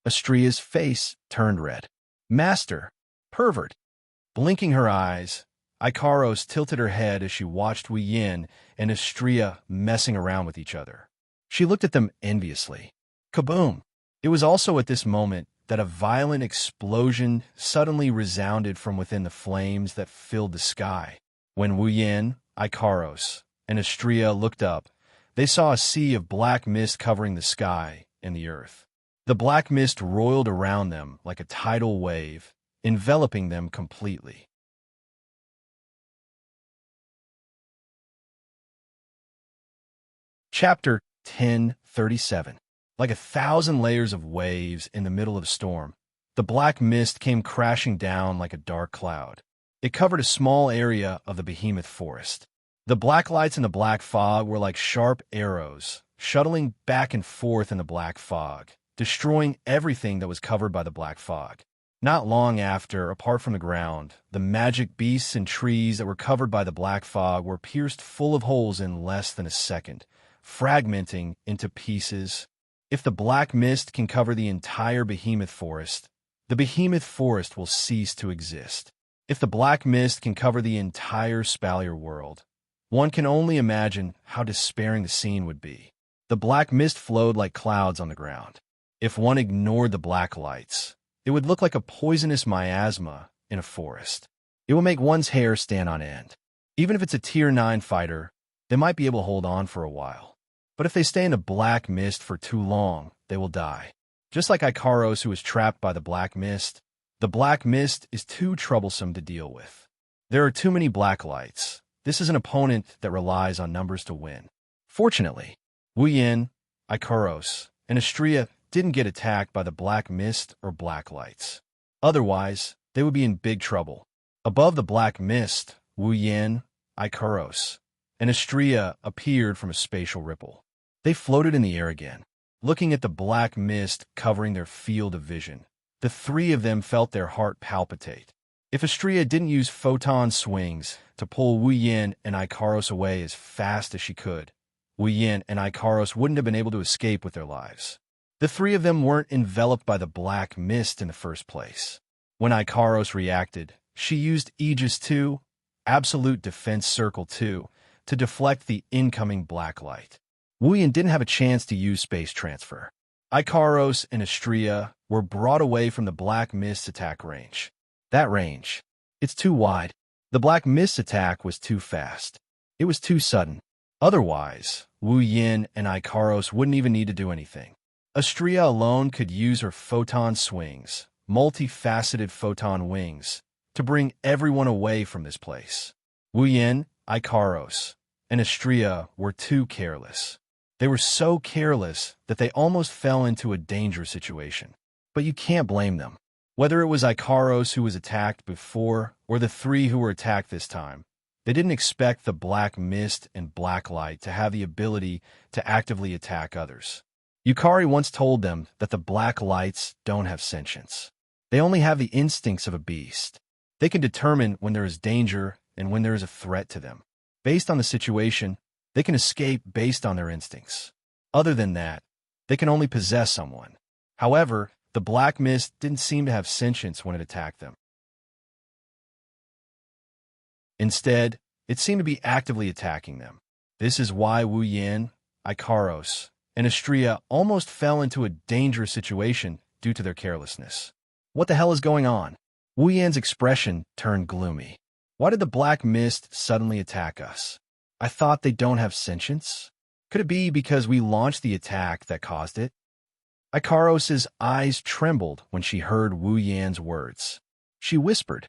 Xianxia's face turned red. Master, pervert. Blinking her eyes, Icaros tilted her head as she watched Wuxian and Xianxia messing around with each other. She looked at them enviously. Kaboom! It was also at this moment that a violent explosion suddenly resounded from within the flames that filled the sky. When Wuxian, Icaros, and Xianxia looked up, they saw a sea of black mist covering the sky and the earth. The black mist roiled around them like a tidal wave, enveloping them completely. Chapter 1037. Like 1,000 layers of waves in the middle of a storm, the black mist came crashing down like a dark cloud. It covered a small area of the behemoth forest. The black lights in the black fog were like sharp arrows, shuttling back and forth in the black fog, destroying everything that was covered by the black fog. Not long after, apart from the ground, the magic beasts and trees that were covered by the black fog were pierced full of holes in less than a second, fragmenting into pieces. If the black mist can cover the entire behemoth forest, the behemoth forest will cease to exist. If the black mist can cover the entire Spalier world, one can only imagine how despairing the scene would be. The black mist flowed like clouds on the ground. If one ignored the black lights, it would look like a poisonous miasma in a forest. It will make one's hair stand on end. Even if it's a Tier 9 fighter, they might be able to hold on for a while. But if they stay in the black mist for too long, they will die. Just like Ikaros, who was trapped by the black mist, the black mist is too troublesome to deal with. There are too many black lights. This is an opponent that relies on numbers to win. Fortunately, Wu Yin, Ikaros, and Xianxia didn't get attacked by the black mist or black lights. Otherwise, they would be in big trouble. Above the black mist, Wu Yin, Ikaros, and Xianxia appeared from a spatial ripple. They floated in the air again, looking at the black mist covering their field of vision. The three of them felt their heart palpitate. If Xianxia didn't use photon swings to pull Wu Yin and Ikaros away as fast as she could, Wu Yin and Ikaros wouldn't have been able to escape with their lives. The three of them weren't enveloped by the black mist in the first place. When Ikaros reacted, she used Aegis 2, Absolute Defense Circle 2, to deflect the incoming black light. Wu Yin didn't have a chance to use space transfer. Ikaros and Xianxia were brought away from the black mist attack range. That range. It's too wide. The black mist attack was too fast. It was too sudden. Otherwise, Wu Yin and Ikaros wouldn't even need to do anything. Xianxia alone could use her photon swings, multifaceted photon wings, to bring everyone away from this place. Wu Yin, Ikaros, and Xianxia were too careless. They were so careless that they almost fell into a dangerous situation. But you can't blame them. Whether it was Ikaros who was attacked before or the three who were attacked this time, they didn't expect the black mist and black light to have the ability to actively attack others. Yukari once told them that the black lights don't have sentience. They only have the instincts of a beast. They can determine when there is danger and when there is a threat to them. Based on the situation, they can escape based on their instincts. Other than that, they can only possess someone. However, the black mist didn't seem to have sentience when it attacked them. Instead, it seemed to be actively attacking them. This is why Wu Yin, Ikaros, and Xianxia almost fell into a dangerous situation due to their carelessness. What the hell is going on? Wu Yin's expression turned gloomy. Why did the black mist suddenly attack us? I thought they don't have sentience? Could it be because we launched the attack that caused it? Ikaros's eyes trembled when she heard Wu Yan's words. She whispered,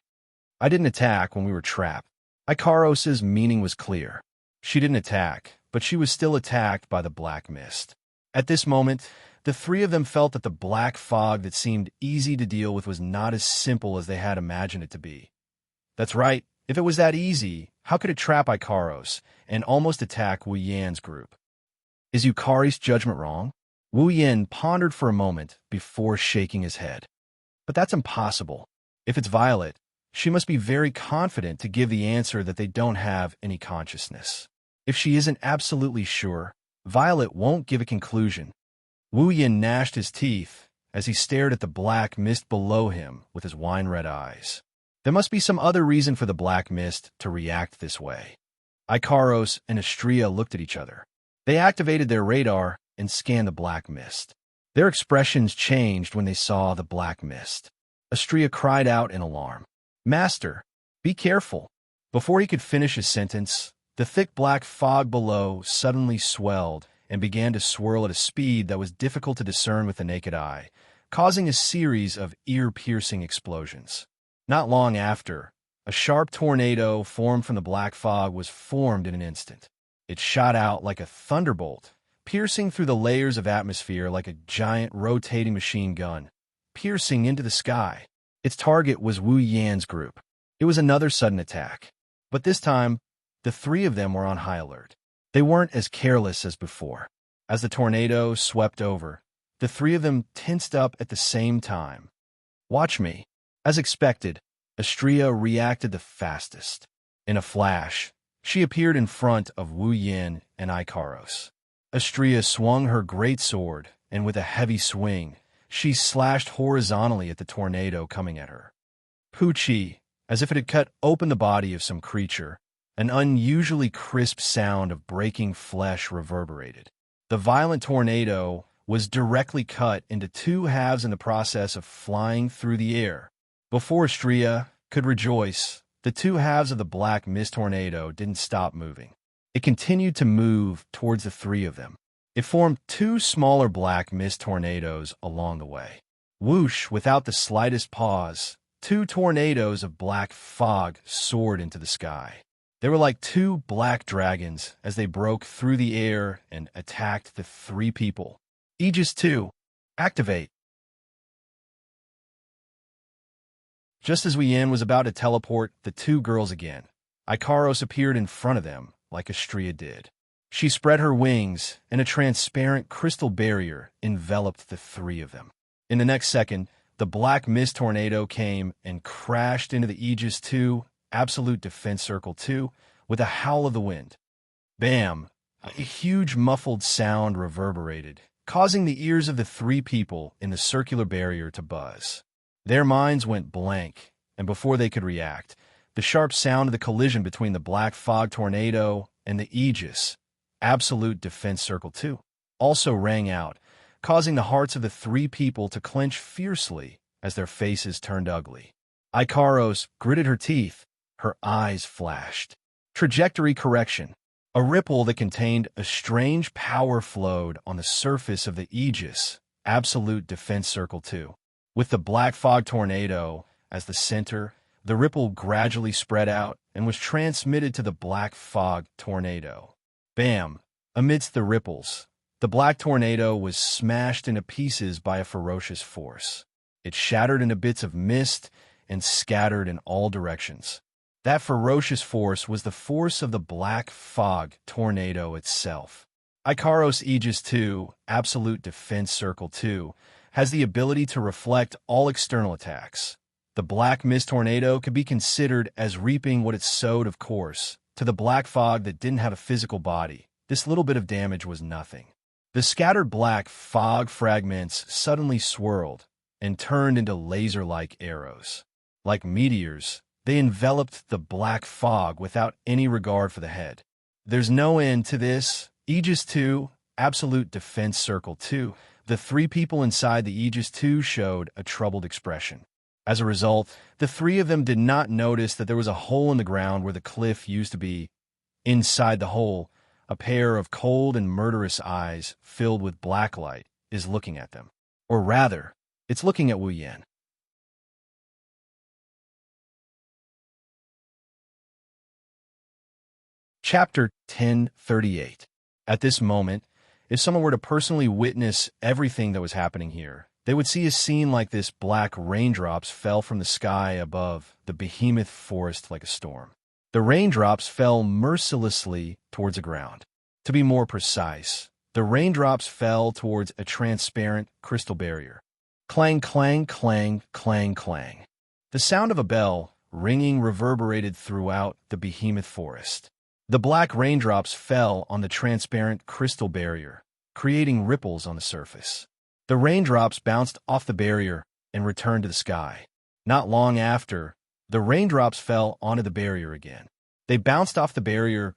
I didn't attack when we were trapped. Ikaros's meaning was clear. She didn't attack, but she was still attacked by the black mist. At this moment, the three of them felt that the black fog that seemed easy to deal with was not as simple as they had imagined it to be. That's right. If it was that easy, how could it trap Ikaros and almost attack Wu Yan's group? Is Yukari's judgment wrong? Wu Yin pondered for a moment before shaking his head. But that's impossible. If it's Violet, she must be very confident to give the answer that they don't have any consciousness. If she isn't absolutely sure, Violet won't give a conclusion. Wu Yin gnashed his teeth as he stared at the black mist below him with his wine-red eyes. There must be some other reason for the black mist to react this way. Ikaros and Xianxia looked at each other. They activated their radar and scanned the black mist. Their expressions changed when they saw the black mist. Xianxia cried out in alarm. Master, be careful. Before he could finish his sentence, the thick black fog below suddenly swelled and began to swirl at a speed that was difficult to discern with the naked eye, causing a series of ear-piercing explosions. Not long after, a sharp tornado formed from the black fog was formed in an instant. It shot out like a thunderbolt, piercing through the layers of atmosphere like a giant rotating machine gun, piercing into the sky. Its target was Wu Yan's group. It was another sudden attack. But this time, the three of them were on high alert. They weren't as careless as before. As the tornado swept over, the three of them tensed up at the same time. Watch me. As expected, Xianxia reacted the fastest. In a flash, she appeared in front of Wu Yin and Ikaros. Xianxia swung her great sword, and with a heavy swing, She slashed horizontally at the tornado coming at her. Poochie, as if it had cut open the body of some creature, an unusually crisp sound of breaking flesh reverberated. The violent tornado was directly cut into two halves in the process of flying through the air. Before Xianxia could rejoice, the two halves of the black mist tornado didn't stop moving. It continued to move towards the three of them. It formed two smaller black mist tornadoes along the way. Whoosh, without the slightest pause, two tornadoes of black fog soared into the sky. They were like two black dragons as they broke through the air and attacked the three people. Aegis 2, activate. Just as Wuyan was about to teleport the two girls again, Ikaros appeared in front of them like Xianxia did. She spread her wings, and a transparent crystal barrier enveloped the three of them. In the next second, the black mist tornado came and crashed into the Aegis 2, Absolute Defense Circle 2, with a howl of the wind. Bam! A huge muffled sound reverberated, causing the ears of the three people in the circular barrier to buzz. Their minds went blank, and before they could react, the sharp sound of the collision between the black fog tornado and the Aegis, Absolute Defense Circle 2, also rang out, causing the hearts of the three people to clench fiercely as their faces turned ugly. Ikaros gritted her teeth, her eyes flashed. Trajectory correction. A ripple that contained a strange power flowed on the surface of the Aegis, Absolute Defense Circle 2. With the black fog tornado as the center, the ripple gradually spread out and was transmitted to the black fog tornado. Bam! Amidst the ripples, the black tornado was smashed into pieces by a ferocious force. It shattered into bits of mist and scattered in all directions. That ferocious force was the force of the black fog tornado itself. Ikaros Aegis 2, Absolute Defense Circle 2, has the ability to reflect all external attacks. The black mist tornado could be considered as reaping what it sowed, of course. To the black fog that didn't have a physical body, this little bit of damage was nothing. The scattered black fog fragments suddenly swirled and turned into laser-like arrows. Like meteors, they enveloped the black fog without any regard for the head. There's no end to this. Aegis 2, Absolute Defense Circle 2. The three people inside the Aegis 2 showed a troubled expression. As a result, the three of them did not notice that there was a hole in the ground where the cliff used to be. Inside the hole, a pair of cold and murderous eyes filled with black light is looking at them. Or rather, it's looking at Wuyan. Chapter 1038. At this moment, if someone were to personally witness everything that was happening here, they would see a scene like this: black raindrops fell from the sky above the behemoth forest like a storm. The raindrops fell mercilessly towards the ground. To be more precise, the raindrops fell towards a transparent crystal barrier. Clang, clang, clang, clang, clang. The sound of a bell ringing reverberated throughout the behemoth forest. The black raindrops fell on the transparent crystal barrier, creating ripples on the surface. The raindrops bounced off the barrier and returned to the sky. Not long after, the raindrops fell onto the barrier again. They bounced off the barrier,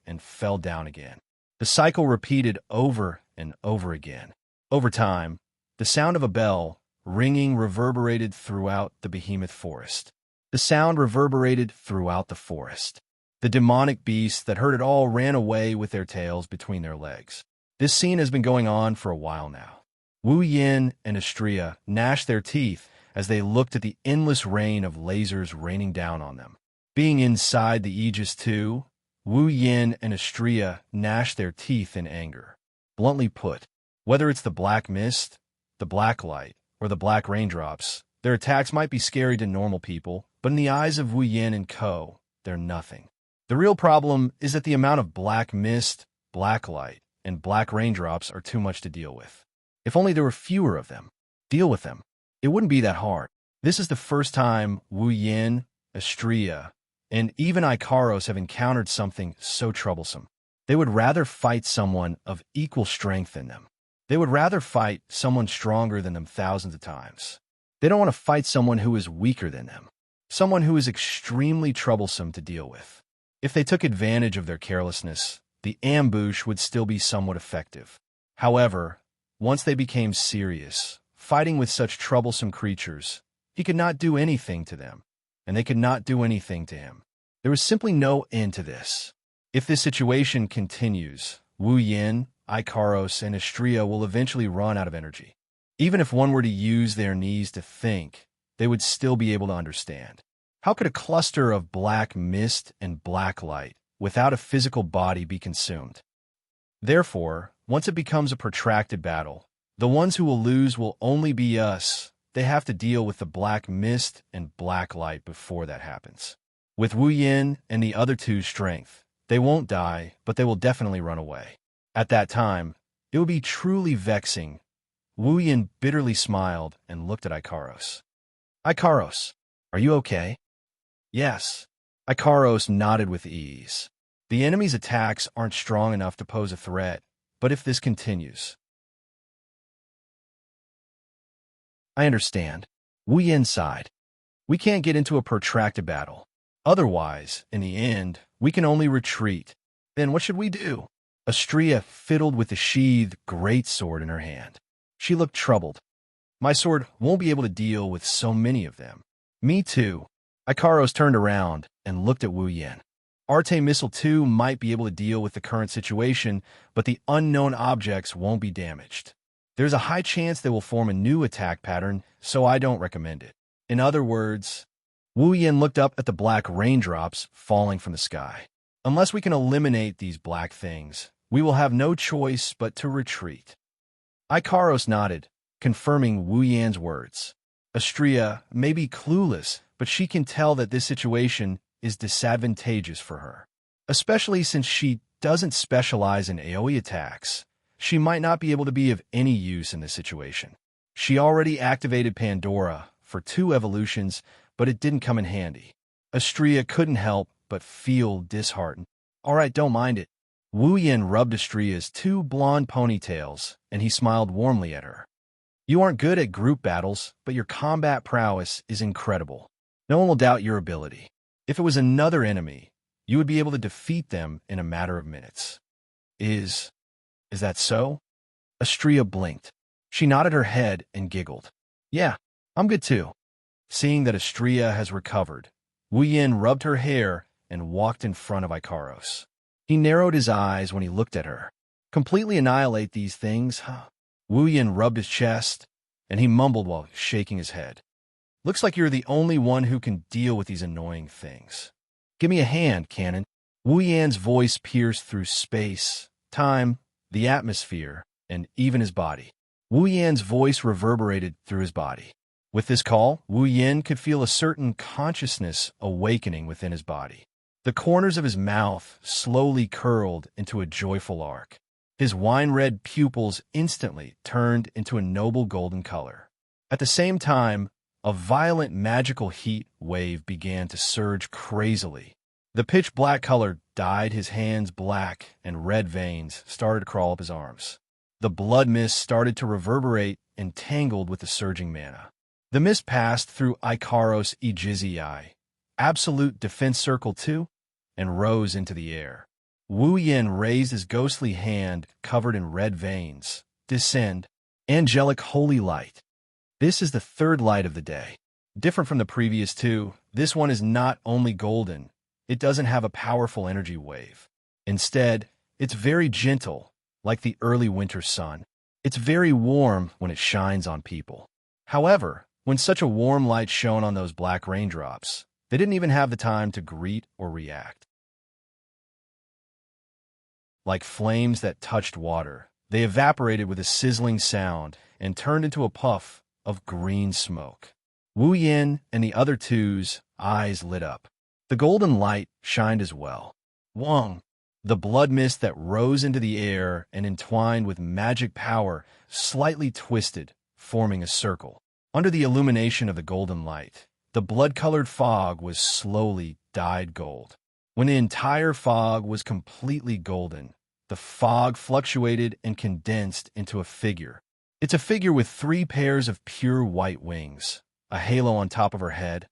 and fell down again. The cycle repeated over and over again. Over time, the sound of a bell ringing reverberated throughout the behemoth forest. The sound reverberated throughout the forest. The demonic beasts that heard it all ran away with their tails between their legs. This scene has been going on for a while now. Wuyan and Xianxia gnashed their teeth as they looked at the endless rain of lasers raining down on them. Being inside the Aegis 2, Wuyan and Xianxia gnashed their teeth in anger. Bluntly put, whether it's the black mist, the black light, or the black raindrops, their attacks might be scary to normal people, but in the eyes of Wuyan and co., they're nothing. The real problem is that the amount of black mist, black light, and black raindrops are too much to deal with. If only there were fewer of them. Deal with them. It wouldn't be that hard. This is the first time Wuyan, Xianxia, and even Ikaros have encountered something so troublesome. They would rather fight someone of equal strength than them. They would rather fight someone stronger than them thousands of times. They don't want to fight someone who is weaker than them, someone who is extremely troublesome to deal with. If they took advantage of their carelessness, the ambush would still be somewhat effective. However, once they became serious, fighting with such troublesome creatures, he could not do anything to them, and they could not do anything to him. There was simply no end to this. If this situation continues, Wu Yin, Ikaros, and Istria will eventually run out of energy. Even if one were to use their knees to think, they would still be able to understand. How could a cluster of black mist and black light without a physical body be consumed? Therefore, once it becomes a protracted battle, the ones who will lose will only be us. They have to deal with the black mist and black light before that happens. With Wu Yin and the other two's strength, they won't die, but they will definitely run away. At that time, it would be truly vexing. Wu Yin bitterly smiled and looked at Ikaros. Ikaros, are you okay? Yes. Ikaros nodded with ease. The enemy's attacks aren't strong enough to pose a threat, but if this continues... I understand. Wu Yin sighed. We can't get into a protracted battle. Otherwise, in the end, we can only retreat. Then what should we do? Istria fiddled with the sheathed greatsword in her hand. She looked troubled. My sword won't be able to deal with so many of them. Me too. Ikaros turned around and looked at Wu Yin. Arte Missile 2 might be able to deal with the current situation, but the unknown objects won't be damaged. There's a high chance they will form a new attack pattern, so I don't recommend it. In other words, Wu Yin looked up at the black raindrops falling from the sky. Unless we can eliminate these black things, we will have no choice but to retreat. Ikaros nodded, confirming Wu Yin's words. Istria may be clueless, but she can tell that this situation is disadvantageous for her. Especially since she doesn't specialize in AoE attacks, she might not be able to be of any use in this situation. She already activated Pandora for 2 evolutions, but it didn't come in handy. Istria couldn't help but feel disheartened. All right, don't mind it. Wu Yin rubbed Istria's 2 blonde ponytails, and he smiled warmly at her. You aren't good at group battles, but your combat prowess is incredible. No one will doubt your ability. If it was another enemy, you would be able to defeat them in a matter of minutes. Is that so? Istria blinked. She nodded her head and giggled. Yeah, I'm good too. Seeing that Istria has recovered, Wu Yin rubbed her hair and walked in front of Ikaros. He narrowed his eyes when he looked at her. Completely annihilate these things, huh? Wu Yin rubbed his chest, and he mumbled while shaking his head. Looks like you're the only one who can deal with these annoying things. Give me a hand, Cannon. Wu Yan's voice pierced through space, time, the atmosphere, and even his body. Wu Yan's voice reverberated through his body. With this call, Wu Yin could feel a certain consciousness awakening within his body. The corners of his mouth slowly curled into a joyful arc. His wine-red pupils instantly turned into a noble golden color. At the same time, a violent magical heat wave began to surge crazily. The pitch-black color dyed his hands black, and red veins started to crawl up his arms. The blood mist started to reverberate and tangled with the surging mana. The mist passed through Ikaros Ijizii, Absolute Defense Circle 2, and rose into the air. Wu Yin raised his ghostly hand covered in red veins. Descend, angelic holy light. This is the 3rd light of the day. Different from the previous 2, this one is not only golden, it doesn't have a powerful energy wave. Instead, it's very gentle, like the early winter sun. It's very warm when it shines on people. However, when such a warm light shone on those black raindrops, they didn't even have the time to greet or react. Like flames that touched water, they evaporated with a sizzling sound and turned into a puff of green smoke. Wu Yin and the other two's eyes lit up. The golden light shined as well. Wong! The blood mist that rose into the air and entwined with magic power slightly twisted, forming a circle. Under the illumination of the golden light, the blood-colored fog was slowly dyed gold. When the entire fog was completely golden, the fog fluctuated and condensed into a figure. It's a figure with 3 pairs of pure white wings, a halo on top of her head,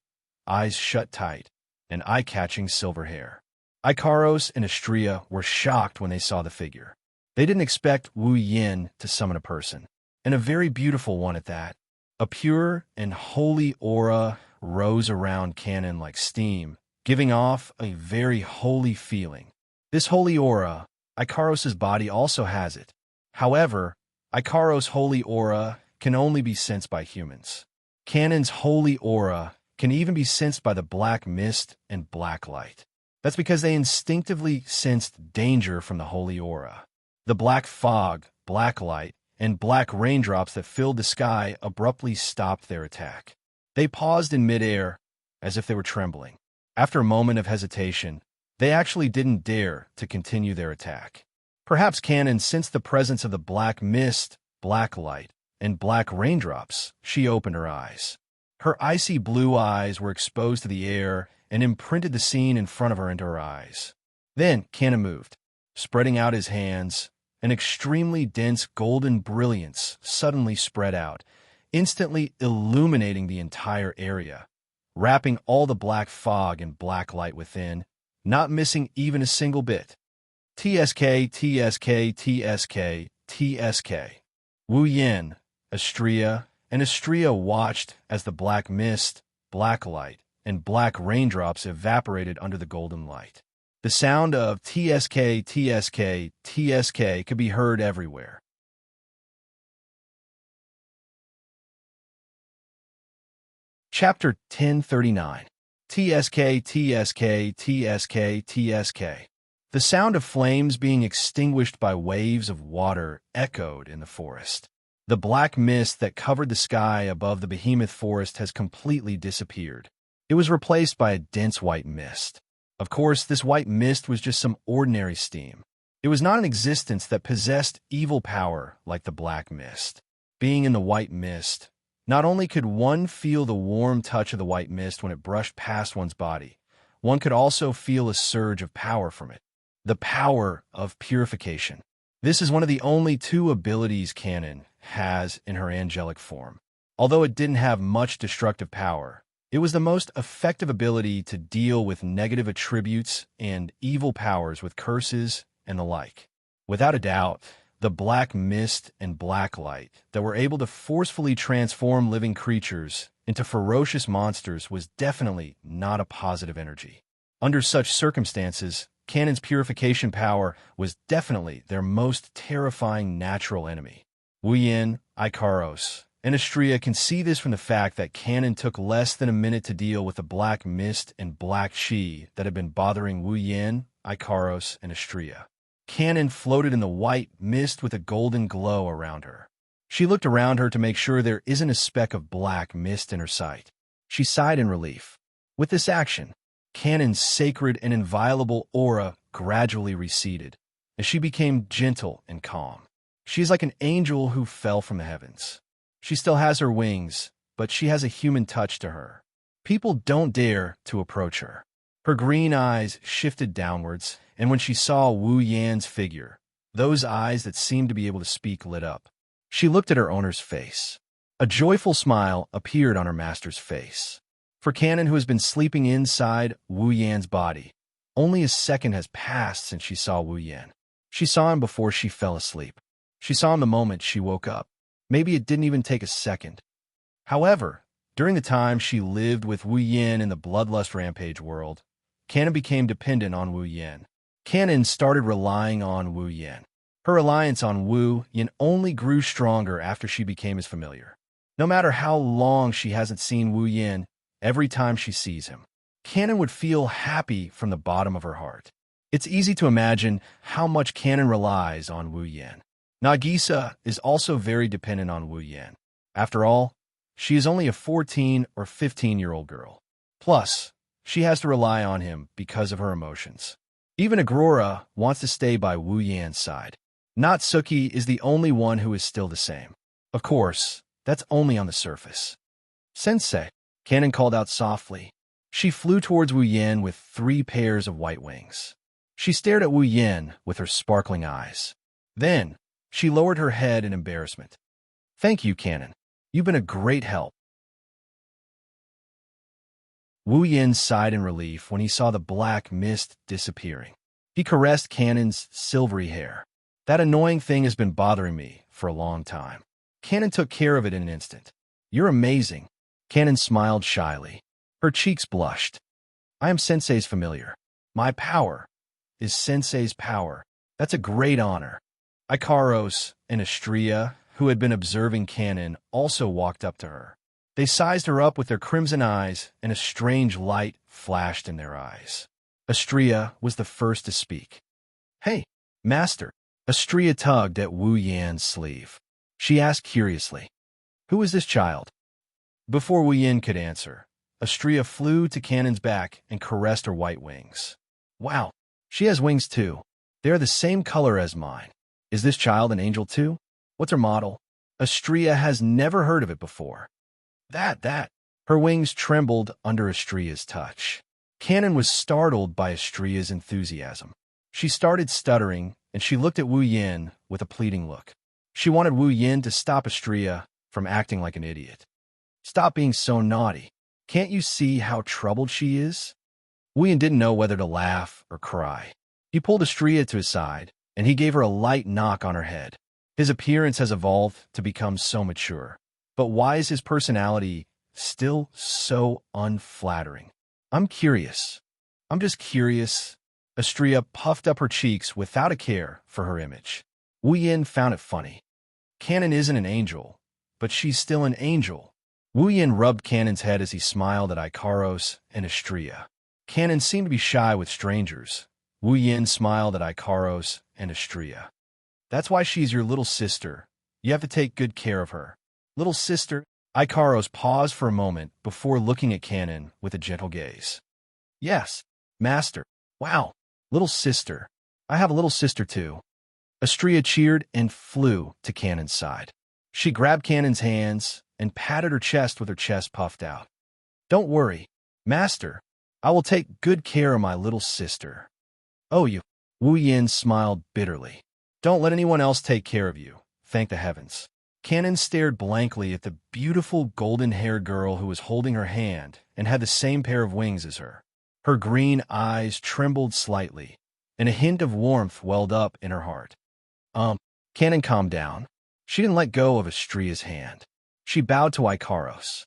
eyes shut tight, and eye-catching silver hair. Icaros and Astrea were shocked when they saw the figure. They didn't expect Wu Yin to summon a person, and a very beautiful one at that. A pure and holy aura rose around Canon like steam, giving off a very holy feeling. This holy aura, Icaros' body also has it. However, Icaros' holy aura can only be sensed by humans. Canon's holy aura can even be sensed by the black mist and black light. That's because they instinctively sensed danger from the holy aura. The black fog, black light, and black raindrops that filled the sky abruptly stopped their attack. They paused in midair, as if they were trembling. After a moment of hesitation, they actually didn't dare to continue their attack. Perhaps Canon sensed the presence of the black mist, black light, and black raindrops. She opened her eyes. Her icy blue eyes were exposed to the air and imprinted the scene in front of her into her eyes. Then Canon moved, spreading out his hands. An extremely dense golden brilliance suddenly spread out, instantly illuminating the entire area, wrapping all the black fog and black light within, not missing even a single bit. TSK, TSK, TSK, TSK. Wu Yin, Astrea, and Astrea watched as the black mist, black light, and black raindrops evaporated under the golden light. The sound of TSK, TSK, TSK could be heard everywhere. Chapter 1039. TSK, TSK, TSK, TSK. The sound of flames being extinguished by waves of water echoed in the forest. The black mist that covered the sky above the behemoth forest has completely disappeared. It was replaced by a dense white mist. Of course, this white mist was just some ordinary steam. It was not an existence that possessed evil power like the black mist. Being in the white mist, not only could one feel the warm touch of the white mist when it brushed past one's body, one could also feel a surge of power from it. The power of purification. This is one of the only 2 abilities Canon has in her angelic form. Although it didn't have much destructive power, it was the most effective ability to deal with negative attributes and evil powers with curses and the like. Without a doubt, the black mist and black light that were able to forcefully transform living creatures into ferocious monsters was definitely not a positive energy. Under such circumstances, Canon's purification power was definitely their most terrifying natural enemy. Wu Yin, Icaros, and Astrea can see this from the fact that Canon took less than a minute to deal with the black mist and black chi that had been bothering Wu Yin, Icaros, and Astrea. Canon floated in the white mist with a golden glow around her. She looked around her to make sure there isn't a speck of black mist in her sight. She sighed in relief. With this action, Canon's sacred and inviolable aura gradually receded, as she became gentle and calm. She is like an angel who fell from the heavens. She still has her wings, but she has a human touch to her. People don't dare to approach her. Her green eyes shifted downwards, and when she saw Wu Yan's figure, those eyes that seemed to be able to speak lit up. She looked at her owner's face. A joyful smile appeared on her master's face. For Canon, who has been sleeping inside Wu Yan's body, only a second has passed since she saw Wu Yan. She saw him before she fell asleep. She saw him the moment she woke up. Maybe it didn't even take a second. However, during the time she lived with Wu Yan in the Bloodlust Rampage world, Canon became dependent on Wu Yan. Canon started relying on Wu Yan. Her reliance on Wu Yan only grew stronger after she became his familiar. No matter how long she hasn't seen Wu Yan, every time she sees him, Canon would feel happy from the bottom of her heart. It's easy to imagine how much Canon relies on Wu Yan. Nagisa is also very dependent on Wu Yan. After all, she is only a 14 or 15-year-old girl. Plus, she has to rely on him because of her emotions. Even Agrora wants to stay by Wu Yan's side. Natsuki is the only one who is still the same. Of course, that's only on the surface. Sensei, Canon called out softly. She flew towards Wu Yan with 3 pairs of white wings. She stared at Wu Yin with her sparkling eyes. Then, she lowered her head in embarrassment. Thank you, Canon. You've been a great help. Wu Yin sighed in relief when he saw the black mist disappearing. He caressed Canon's silvery hair. That annoying thing has been bothering me for a long time. Canon took care of it in an instant. You're amazing. Canon smiled shyly. Her cheeks blushed. I am Sensei's familiar. My power is Sensei's power. That's a great honor. Ikaros and Astria, who had been observing Canon, also walked up to her. They sized her up with their crimson eyes, and a strange light flashed in their eyes. Astria was the first to speak. Hey, Master. Astria tugged at Wu Yan's sleeve. She asked curiously, Who is this child? Before Wu Yan could answer, Astria flew to Canon's back and caressed her white wings. Wow, she has wings too. They are the same color as mine. Is this child an angel too? What's her model? Astria has never heard of it before. That. Her wings trembled under Astria's touch. Canon was startled by Astria's enthusiasm. She started stuttering, and she looked at Wu Yin with a pleading look. She wanted Wu Yin to stop Astria from acting like an idiot. Stop being so naughty. Can't you see how troubled she is? Wu Yin didn't know whether to laugh or cry. He pulled Astria to his side, and he gave her a light knock on her head. His appearance has evolved to become so mature. But why is his personality still so unflattering? I'm curious. I'm just curious. Astria puffed up her cheeks without a care for her image. Wu Yin found it funny. Canon isn't an angel, but she's still an angel. Wu Yin rubbed Canon's head as he smiled at Ikaros and Astria. Canon seemed to be shy with strangers. Wu Yin smiled at Ikaros and Astria. That's why she's your little sister. You have to take good care of her. Little sister? Ikaros paused for a moment before looking at Canon with a gentle gaze. Yes, Master. Wow, little sister. I have a little sister too. Astria cheered and flew to Canon's side. She grabbed Canon's hands and patted her chest with her chest puffed out. Don't worry, Master. I will take good care of my little sister. Oh, you. Wu Yin smiled bitterly. Don't let anyone else take care of you. Thank the heavens. Canon stared blankly at the beautiful golden-haired girl who was holding her hand and had the same pair of wings as her. Her green eyes trembled slightly, and a hint of warmth welled up in her heart. Canon calmed down. She didn't let go of Astria's hand. She bowed to Ikaros.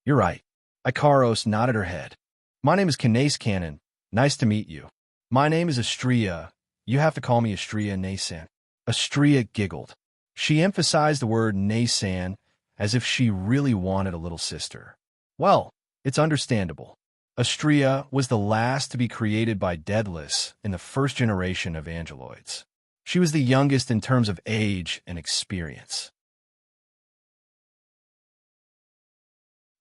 You're right. Ikaros nodded her head. My name is Canon. Nice to meet you. My name is Astria. You have to call me Astria Naysan. Astria giggled. She emphasized the word Naysan as if she really wanted a little sister. Well, it's understandable. Astria was the last to be created by Daedalus in the first generation of angeloids. She was the youngest in terms of age and experience.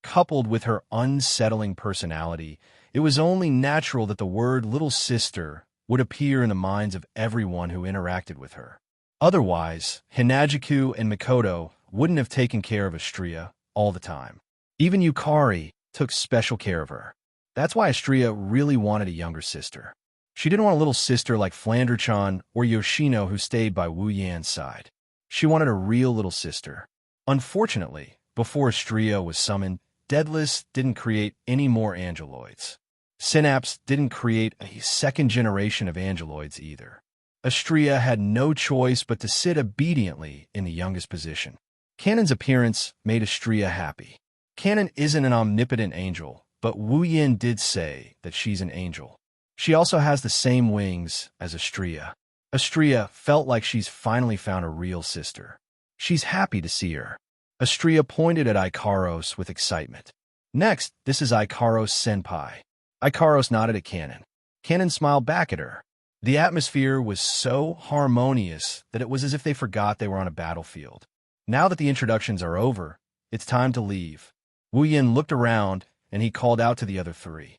Coupled with her unsettling personality, it was only natural that the word little sister would appear in the minds of everyone who interacted with her. Otherwise, Hinajiku and Mikoto wouldn't have taken care of Astria all the time. Even Yukari took special care of her. That's why Astria really wanted a younger sister. She didn't want a little sister like Flander-chan or Yoshino who stayed by Wu Yan's side. She wanted a real little sister. Unfortunately, before Astria was summoned, Daedalus didn't create any more angeloids. Synapse didn't create a second generation of angeloids either. Astria had no choice but to sit obediently in the youngest position. Canon's appearance made Astria happy. Canon isn't an omnipotent angel, but Wu Yin did say that she's an angel. She also has the same wings as Astria. Astria felt like she's finally found a real sister. She's happy to see her. Astria pointed at Ikaros with excitement. Next, this is Ikaros Senpai. Ikaros nodded at Canon. Canon smiled back at her. The atmosphere was so harmonious that it was as if they forgot they were on a battlefield. Now that the introductions are over, it's time to leave. Wu Yin looked around, and he called out to the other three.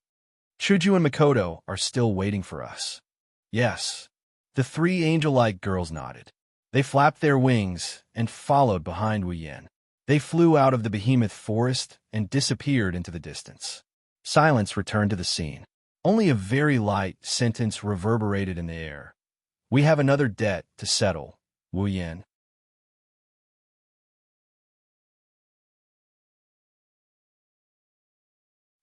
Chuju and Mikoto are still waiting for us. Yes. The three angel-like girls nodded. They flapped their wings and followed behind Wu Yin. They flew out of the behemoth forest and disappeared into the distance. Silence returned to the scene. Only a very light sentence reverberated in the air. "We have another debt to settle, Wu Yan."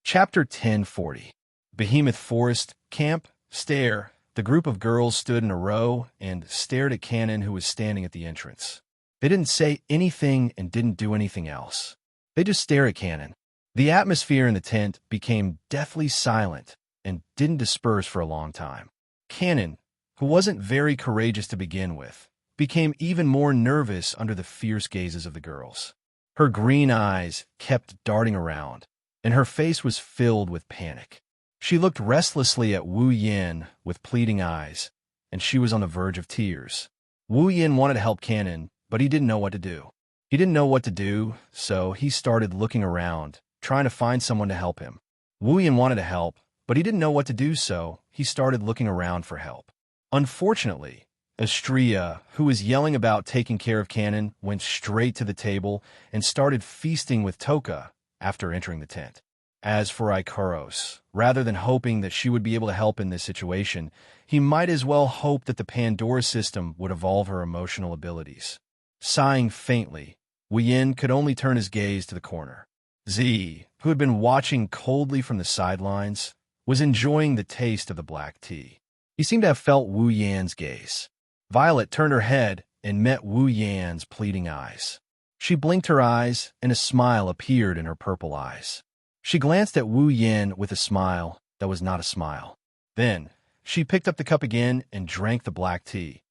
Chapter 1040. Behemoth Forest Camp. Stare. The group of girls stood in a row and stared at Cannon, who was standing at the entrance. They didn't say anything and didn't do anything else. They just stared at Cannon. The atmosphere in the tent became deathly silent and didn't disperse for a long time. Cannon, who wasn't very courageous to begin with, became even more nervous under the fierce gazes of the girls. Her green eyes kept darting around, and her face was filled with panic. She looked restlessly at Wu Yin with pleading eyes, and she was on the verge of tears. Wu Yin wanted to help Cannon, but he didn't know what to do. He didn't know what to do, so he started looking around, trying to find someone to help him. Wu Yin wanted to help, but he didn't know what to do, so he started looking around for help. Unfortunately, Xianxia, who was yelling about taking care of Cannon, went straight to the table and started feasting with Toka after entering the tent. As for Ikaros, rather than hoping that she would be able to help in this situation, he might as well hope that the Pandora system would evolve her emotional abilities. Sighing faintly, Wu Yin could only turn his gaze to the corner. Z, who had been watching coldly from the sidelines, was enjoying the taste of the black tea. He seemed to have felt Wu Yan's gaze. Violet turned her head and met Wu Yan's pleading eyes. She blinked her eyes, and a smile appeared in her purple eyes. She glanced at Wu Yin with a smile that was not a smile. Then, she picked up the cup again and drank the black tea.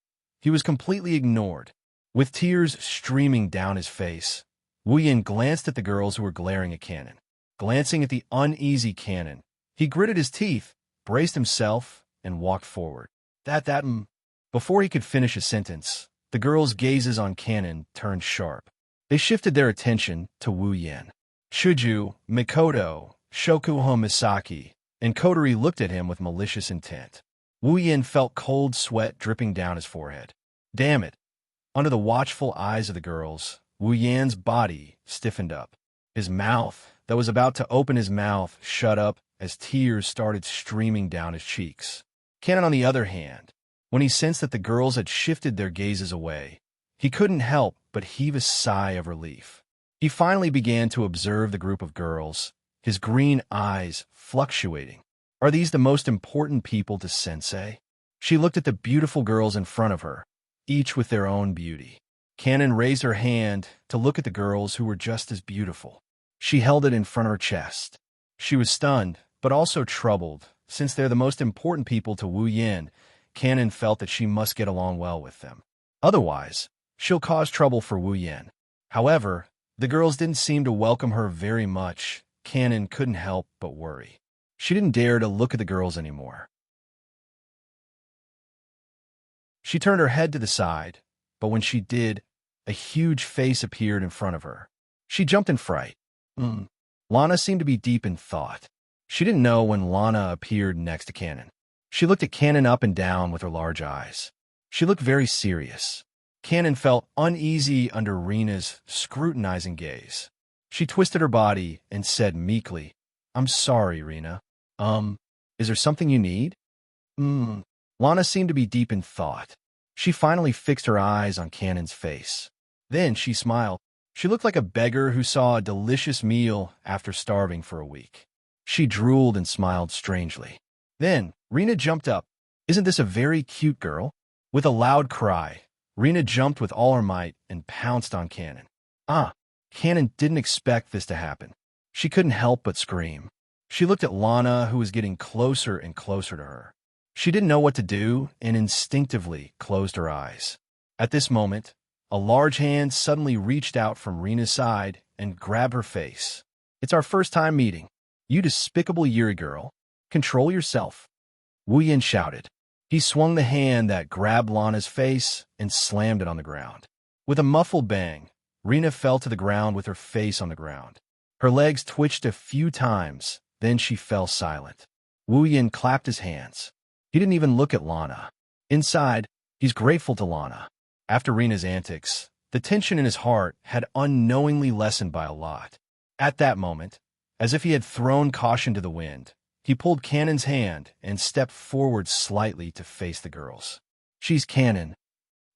He was completely ignored. With tears streaming down his face, Wu Yin glanced at the girls who were glaring at Cannon. Glancing at the uneasy Cannon, he gritted his teeth, braced himself, and walked forward. Before he could finish a sentence, the girls' gazes on Cannon turned sharp. They shifted their attention to Wu Yin. Shuju, Mikoto, Shokuho Misaki, and Kotori looked at him with malicious intent. Wu Yin felt cold sweat dripping down his forehead. Damn it! Under the watchful eyes of the girls, Wu Yan's body stiffened up. His mouth, that was about to open his mouth, shut up as tears started streaming down his cheeks. Cannon, on the other hand, when he sensed that the girls had shifted their gazes away, he couldn't help but heave a sigh of relief. He finally began to observe the group of girls, his green eyes fluctuating. Are these the most important people to Sensei? She looked at the beautiful girls in front of her, each with their own beauty. Cannon raised her hand to look at the girls who were just as beautiful. She held it in front of her chest. She was stunned, but also troubled. Since they're the most important people to Wu Yin, Cannon felt that she must get along well with them. Otherwise, she'll cause trouble for Wu Yin. However, the girls didn't seem to welcome her very much. Cannon couldn't help but worry. She didn't dare to look at the girls anymore. She turned her head to the side, but when she did, a huge face appeared in front of her. She jumped in fright. Lana seemed to be deep in thought. She didn't know when Lana appeared next to Cannon. She looked at Cannon up and down with her large eyes. She looked very serious. Cannon felt uneasy under Rena's scrutinizing gaze. She twisted her body and said meekly, "I'm sorry, Rena. Is there something you need?" Lana seemed to be deep in thought. She finally fixed her eyes on Cannon's face. Then she smiled. She looked like a beggar who saw a delicious meal after starving for a week. She drooled and smiled strangely. Then Rena jumped up. "Isn't this a very cute girl?" With a loud cry, Rena jumped with all her might and pounced on Cannon. Cannon didn't expect this to happen. She couldn't help but scream. She looked at Lana, who was getting closer and closer to her. She didn't know what to do and instinctively closed her eyes. At this moment, a large hand suddenly reached out from Rena's side and grabbed her face. "It's our first time meeting. You despicable Yuri girl. Control yourself," Wu Yin shouted. He swung the hand that grabbed Lana's face and slammed it on the ground. With a muffled bang, Rena fell to the ground with her face on the ground. Her legs twitched a few times, then she fell silent. Wu Yin clapped his hands. He didn't even look at Lana. Inside, he's grateful to Lana. After Rena's antics, the tension in his heart had unknowingly lessened by a lot. At that moment, as if he had thrown caution to the wind, He pulled Cannon's hand and stepped forward slightly to face the girls. "She's Cannon."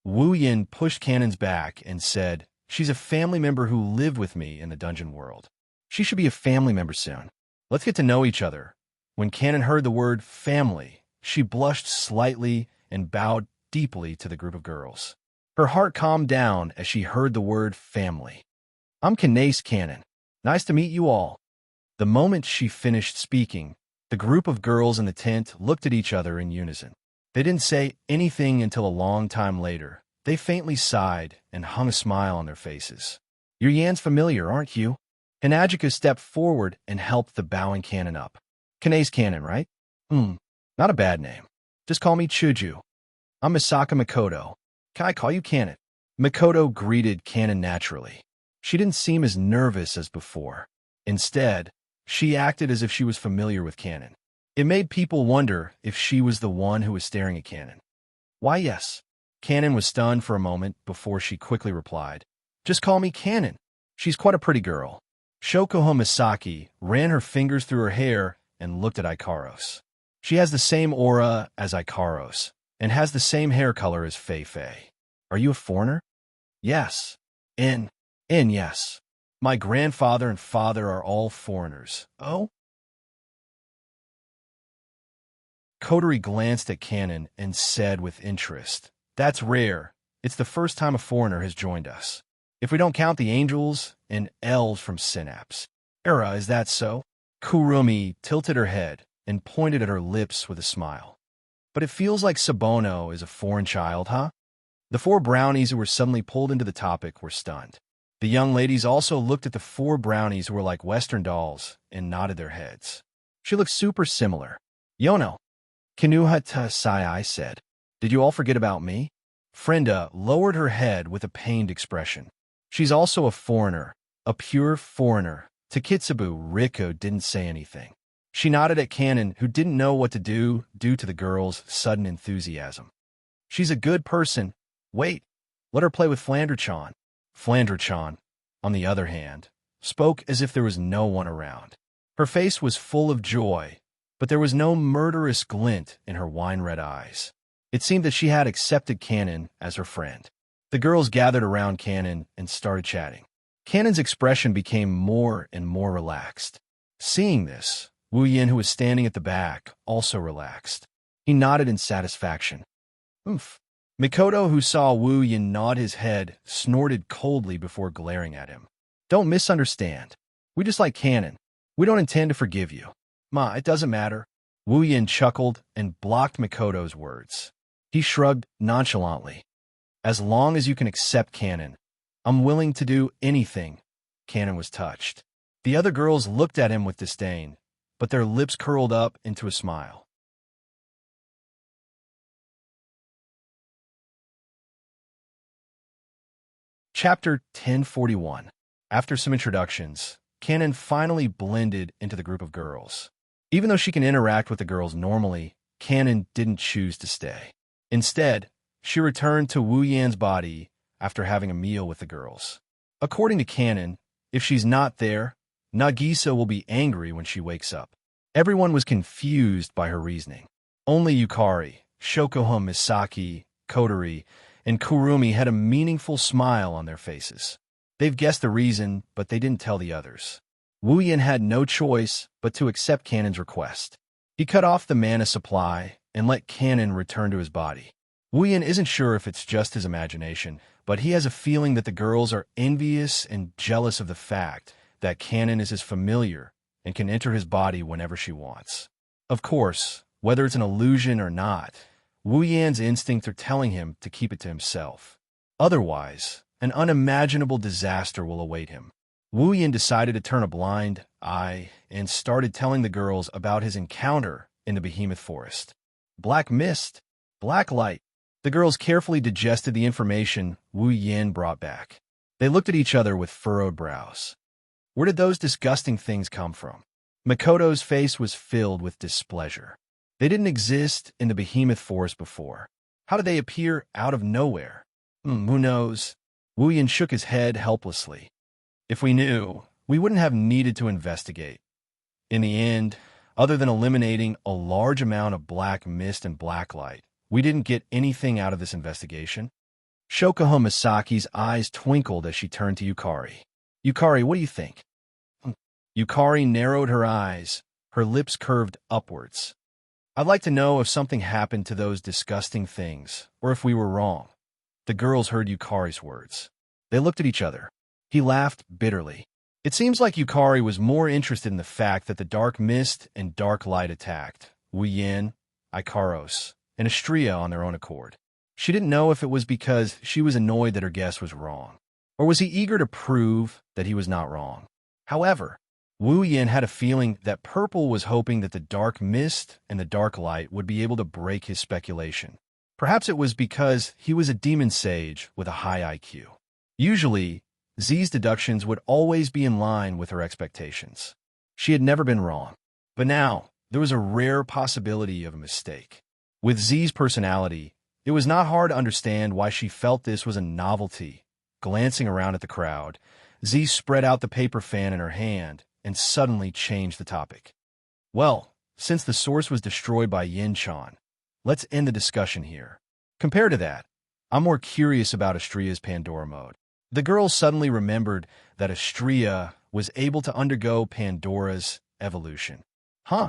Wu Yin pushed Cannon's back and said, "She's a family member who lived with me in the dungeon world. She should be a family member soon. Let's get to know each other." When Cannon heard the word family, she blushed slightly and bowed deeply to the group of girls. Her heart calmed down as she heard the word family. "I'm Kanace Cannon. Nice to meet you all." The moment she finished speaking, the group of girls in the tent looked at each other in unison. They didn't say anything until a long time later. They faintly sighed and hung a smile on their faces. "You're Yan's familiar, aren't you?" Hinajika stepped forward and helped the bowing Cannon up. "Kanace Cannon, right?" Not a bad name. Just call me Chuju. I'm Misaka Makoto. Can I call you Cannon?" Makoto greeted Cannon naturally. She didn't seem as nervous as before. Instead, she acted as if she was familiar with Cannon. It made people wonder if she was the one who was staring at Cannon. "Why, yes." Cannon was stunned for a moment before she quickly replied, "Just call me Cannon. She's quite a pretty girl." Shokoho Misaki ran her fingers through her hair and looked at Ikaros. "She has the same aura as Ikaros, and has the same hair color as Fei Fei. Are you a foreigner?" "Yes." Yes. My grandfather and father are all foreigners." "Oh?" Kotori glanced at Cannon and said with interest, "That's rare. It's the first time a foreigner has joined us. If we don't count the angels and elves from Synapse." "Era, is that so?" Kurumi tilted her head and pointed at her lips with a smile. "But it feels like Sabono is a foreign child, huh?" The four brownies who were suddenly pulled into the topic were stunned. The young ladies also looked at the four brownies who were like Western dolls and nodded their heads. "She looks super similar." "Yono," Kinuhata Sai said. "Did you all forget about me?" Frenda lowered her head with a pained expression. "She's also a foreigner, a pure foreigner." Takitsubu Riko didn't say anything. She nodded at Cannon, who didn't know what to do due to the girl's sudden enthusiasm. "She's a good person. Wait, let her play with Flandre-chan." Flandre-chan, on the other hand, spoke as if there was no one around. Her face was full of joy, but there was no murderous glint in her wine-red eyes. It seemed that she had accepted Cannon as her friend. The girls gathered around Cannon and started chatting. Cannon's expression became more and more relaxed. Seeing this, Wu Yin, who was standing at the back, also relaxed. He nodded in satisfaction. "Oomph." Mikoto, who saw Wu Yin nod his head, snorted coldly before glaring at him. "Don't misunderstand. We just like Cannon. We don't intend to forgive you." "Ma, it doesn't matter." Wu Yin chuckled and blocked Mikoto's words. He shrugged nonchalantly. "As long as you can accept Cannon, I'm willing to do anything." Cannon was touched. The other girls looked at him with disdain, but their lips curled up into a smile. Chapter 1041. After some introductions, Cannon finally blended into the group of girls. Even though she can interact with the girls normally, Cannon didn't choose to stay. Instead, she returned to Wu Yan's body after having a meal with the girls. According to Cannon, if she's not there, Nagisa will be angry when she wakes up. Everyone was confused by her reasoning. Only Yukari, Shokoho Misaki, Kotori, and Kurumi had a meaningful smile on their faces. They've guessed the reason, but they didn't tell the others. Wu Yin had no choice but to accept Cannon's request. He cut off the mana supply and let Cannon return to his body. Wu Yin isn't sure if it's just his imagination, but he has a feeling that the girls are envious and jealous of the fact that Cannon is his familiar and can enter his body whenever she wants. Of course, whether it's an illusion or not, Wu Yan's instincts are telling him to keep it to himself. Otherwise, an unimaginable disaster will await him. Wu Yan decided to turn a blind eye and started telling the girls about his encounter in the behemoth forest. Black mist, black light. The girls carefully digested the information Wu Yan brought back. They looked at each other with furrowed brows. Where did those disgusting things come from? Makoto's face was filled with displeasure. They didn't exist in the behemoth forest before. How did they appear out of nowhere? Who knows? Wu Yan shook his head helplessly. If we knew, we wouldn't have needed to investigate. In the end, Other than eliminating a large amount of black mist and black light, we didn't get anything out of this investigation. Shokuho Misaki's eyes twinkled as she turned to Yukari. Yukari, what do you think? Yukari narrowed her eyes, her lips curved upwards. I'd like to know if something happened to those disgusting things, or if we were wrong. The girls heard Yukari's words. They looked at each other. He laughed bitterly. It seems like Yukari was more interested in the fact that the dark mist and dark light attacked Wuyin, Ikaros, and Astria on their own accord. She didn't know if it was because she was annoyed that her guess was wrong, or was he eager to prove that he was not wrong. However, Wu Yin had a feeling that Purple was hoping that the dark mist and the dark light would be able to break his speculation. Perhaps it was because he was a demon sage with a high IQ. Usually, Z's deductions would always be in line with her expectations. She had never been wrong. But now, there was a rare possibility of a mistake. With Z's personality, it was not hard to understand why she felt this was a novelty. Glancing around at the crowd, Z spread out the paper fan in her hand and suddenly changed the topic. Well, since the source was destroyed by Yin-chan, let's end the discussion here. Compared to that, I'm more curious about Astria's Pandora mode. The girls suddenly remembered that Astria was able to undergo Pandora's evolution. Huh?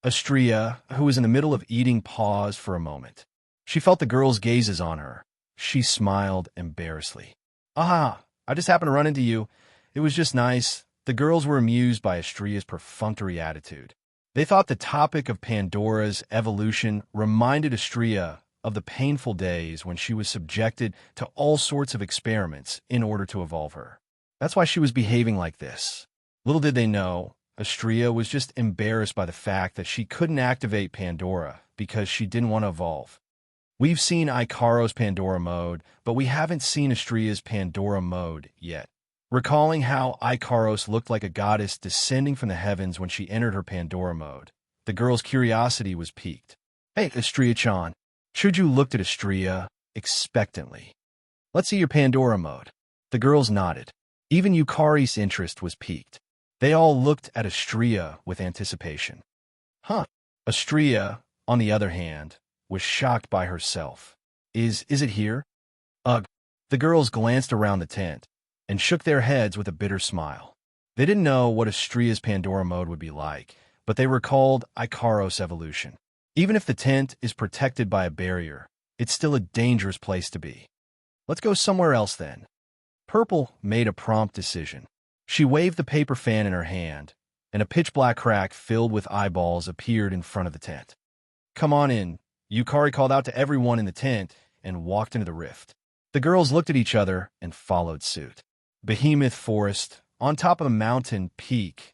Astria, who was in the middle of eating, paused for a moment. She felt the girls' gazes on her. She smiled embarrassedly. Aha, I just happened to run into you. It was just nice. The girls were amused by Astria's perfunctory attitude. They thought the topic of Pandora's evolution reminded Astria of the painful days when she was subjected to all sorts of experiments in order to evolve her. That's why she was behaving like this. Little did they know, Astria was just embarrassed by the fact that she couldn't activate Pandora because she didn't want to evolve. We've seen Ikaro's Pandora mode, but we haven't seen Astria's Pandora mode yet. Recalling how Ikaros looked like a goddess descending from the heavens when she entered her Pandora mode, the girl's curiosity was piqued. Hey, Astria-chan. Chuju looked at Astria expectantly. Let's see your Pandora mode. The girls nodded. Even Yukari's interest was piqued. They all looked at Astria with anticipation. Huh. Astria, on the other hand, was shocked by herself. Is it here? Ugh. The girls glanced around the tent and shook their heads with a bitter smile. They didn't know what Astria's Pandora mode would be like, but they recalled Ikaros' evolution. Even if the tent is protected by a barrier, it's still a dangerous place to be. Let's go somewhere else then. Purple made a prompt decision. She waved the paper fan in her hand, and a pitch-black crack filled with eyeballs appeared in front of the tent. Come on in, Yukari called out to everyone in the tent and walked into the rift. The girls looked at each other and followed suit. Behemoth Forest, on top of a mountain peak,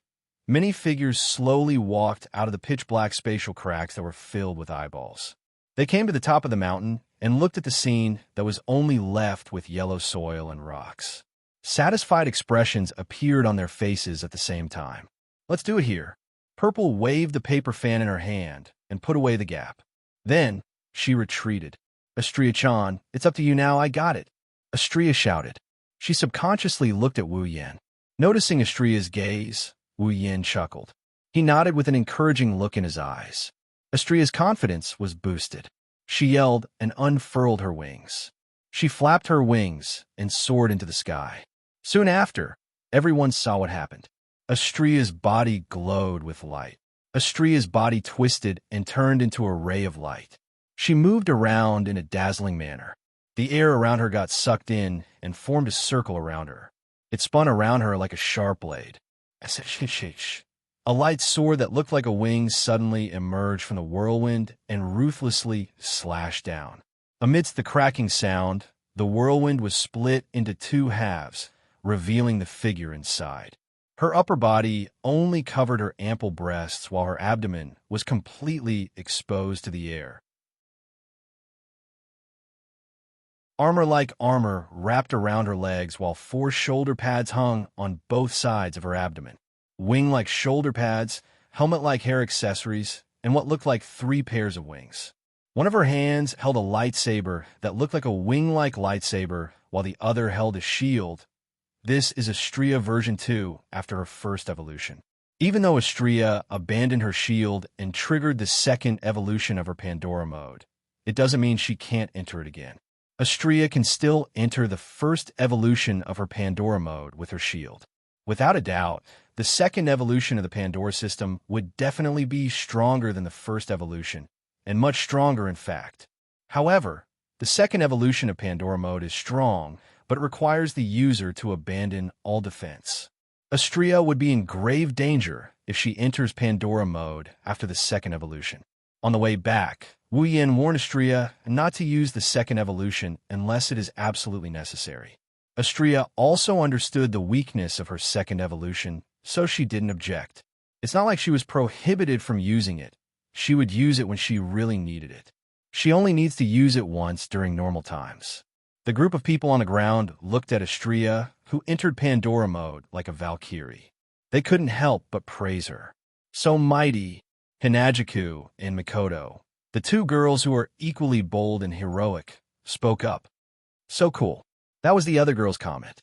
many figures slowly walked out of the pitch-black spatial cracks that were filled with eyeballs. They came to the top of the mountain and looked at the scene that was only left with yellow soil and rocks. Satisfied expressions appeared on their faces at the same time. Let's do it here. Purple waved the paper fan in her hand and put away the gap. Then, she retreated. Astria-chan, it's up to you now, I got it. Astria shouted. She subconsciously looked at Wu Yin. Noticing Astria's gaze, Wu Yin chuckled. He nodded with an encouraging look in his eyes. Astria's confidence was boosted. She yelled and unfurled her wings. She flapped her wings and soared into the sky. Soon after, everyone saw what happened. Astria's body glowed with light. Astria's body twisted and turned into a ray of light. She moved around in a dazzling manner. The air around her got sucked in and formed a circle around her. It spun around her like a sharp blade. A light sword that looked like a wing suddenly emerged from the whirlwind and ruthlessly slashed down. Amidst the cracking sound, the whirlwind was split into two halves, revealing the figure inside. Her upper body only covered her ample breasts while her abdomen was completely exposed to the air. Armor-like armor wrapped around her legs while 4 shoulder pads hung on both sides of her abdomen. Wing-like shoulder pads, helmet-like hair accessories, and what looked like 3 pairs of wings. One of her hands held a lightsaber that looked like a wing-like lightsaber, while the other held a shield This is Xianxia version 2 after her first evolution. Even though Xianxia abandoned her shield and triggered the second evolution of her Pandora mode, it doesn't mean she can't enter it again. Xianxia can still enter the first evolution of her Pandora mode with her shield. Without a doubt, the second evolution of the Pandora system would definitely be stronger than the first evolution, and much stronger in fact. However, the second evolution of Pandora mode is strong, but it requires the user to abandon all defense. Xianxia would be in grave danger if she enters Pandora mode after the second evolution. On the way back, Wuxia warned Xianxia not to use the second evolution unless it is absolutely necessary. Xianxia also understood the weakness of her second evolution, so she didn't object. It's not like she was prohibited from using it. She would use it when she really needed it. She only needs to use it once during normal times. The group of people on the ground looked at Xianxia, who entered Pandora mode like a Valkyrie. They couldn't help but praise her. So mighty, Hinajiku and Mikoto, the two girls who are equally bold and heroic, spoke up. So cool. That was the other girl's comment.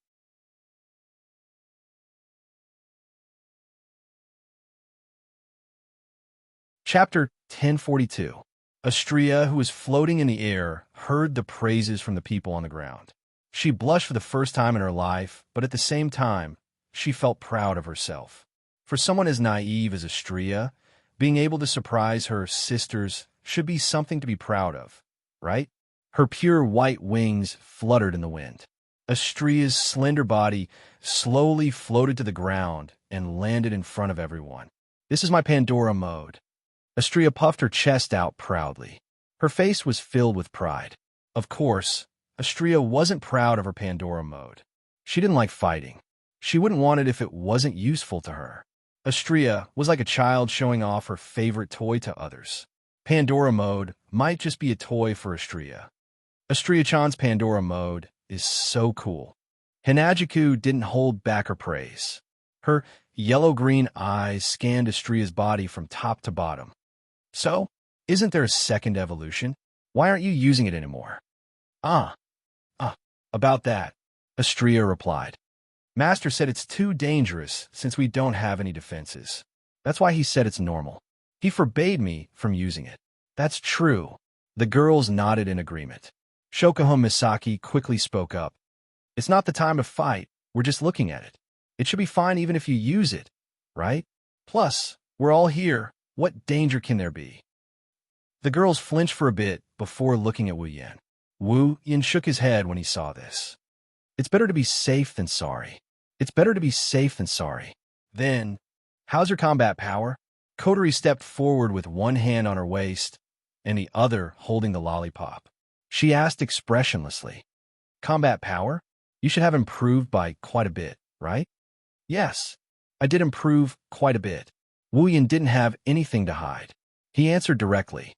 Chapter 1042. Xianxia, who was floating in the air, heard the praises from the people on the ground. She blushed for the first time in her life, but at the same time, she felt proud of herself. For someone as naive as Xianxia, being able to surprise her sisters should be something to be proud of, right? Her pure white wings fluttered in the wind. Xianxia's slender body slowly floated to the ground and landed in front of everyone. This is my Pandora mode. Xianxia puffed her chest out proudly. Her face was filled with pride. Of course, Xianxia wasn't proud of her Pandora mode. She didn't like fighting. She wouldn't want it if it wasn't useful to her. Xianxia was like a child showing off her favorite toy to others. Pandora mode might just be a toy for Xianxia. Xianxia-chan's Pandora mode is so cool. Hinajiku didn't hold back her praise. Her yellow-green eyes scanned Xianxia's body from top to bottom. So, isn't there a second evolution? Why aren't you using it anymore? About that, Xianxia replied. Master said it's too dangerous since we don't have any defenses. That's why he said it's normal. He forbade me from using it. That's true. The girls nodded in agreement. Shokuhun Misaki quickly spoke up. It's not the time to fight. We're just looking at it. It should be fine even if you use it, right? Plus, we're all here. What danger can there be? The girls flinched for a bit before looking at Wu Yan. Wu Yan shook his head when he saw this. It's better to be safe than sorry. It's better to be safe than sorry. Then, how's your combat power? Kotori stepped forward with one hand on her waist and the other holding the lollipop. She asked expressionlessly, Combat power? You should have improved by quite a bit, right? Yes, I did improve quite a bit. Wu Yan didn't have anything to hide. He answered directly.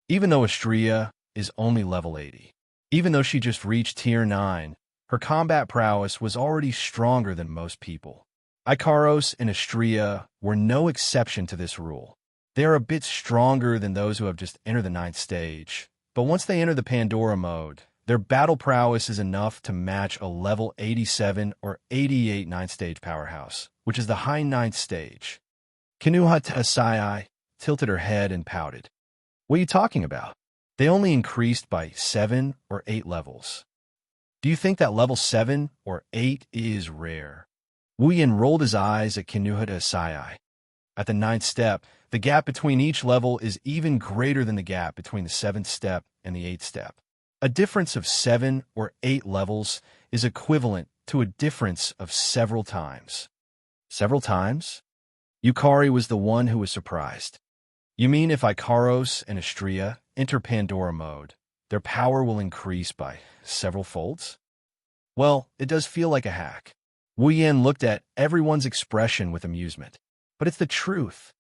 Even though Xianxia is only level 80, even though she just reached tier 9, her combat prowess was already stronger than most people. Ikaros and Xianxia were no exception to this rule. They are a bit stronger than those who have just entered the 9th stage, but once they enter the Pandora mode, their battle prowess is enough to match a level 87 or 88 9th stage powerhouse, which is the high 9th stage. Kinuhata Asai tilted her head and pouted. What are you talking about? They only increased by 7 or 8 levels. Do you think that level 7 or 8 is rare? Wu Yan rolled his eyes at Kinuhata Asai. At the 9th step, the gap between each level is even greater than the gap between the 7th step and the 8th step. A difference of 7 or 8 levels is equivalent to a difference of several times. Several times? Yukari was the one who was surprised. You mean if Ikaros and Xianxia enter Pandora mode, their power will increase by several folds? Well, it does feel like a hack. Wu Yan looked at everyone's expression with amusement. But it's the truth.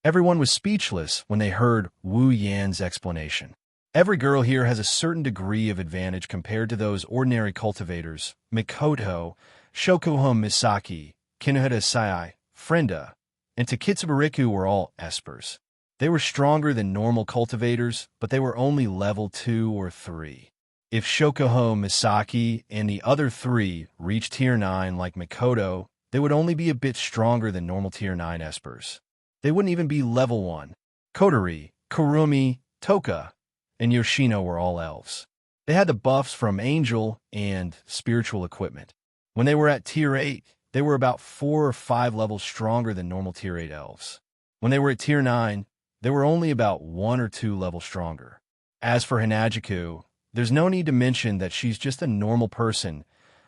Everyone was speechless when they heard Wu Yan's explanation. Every girl here has a certain degree of advantage compared to those ordinary cultivators. Mikoto, Shokuhun Misaki, Kinuhata Sai, Frenda, and Takitsubariku were all espers. They were stronger than normal cultivators, but they were only level 2 or 3. If Shokuho Misaki and the other three reached Tier 9 like Mikoto, they would only be a bit stronger than normal Tier 9 espers. They wouldn't even be level 1. Kotori, Kurumi, Toka, and Yoshino were all elves. They had the buffs from angel and spiritual equipment. When they were at Tier 8, they were about 4 or 5 levels stronger than normal Tier 8 elves. When they were at Tier 9, they were only about 1 or 2 levels stronger. As for Hinajiku, there's no need to mention that she's just a normal person.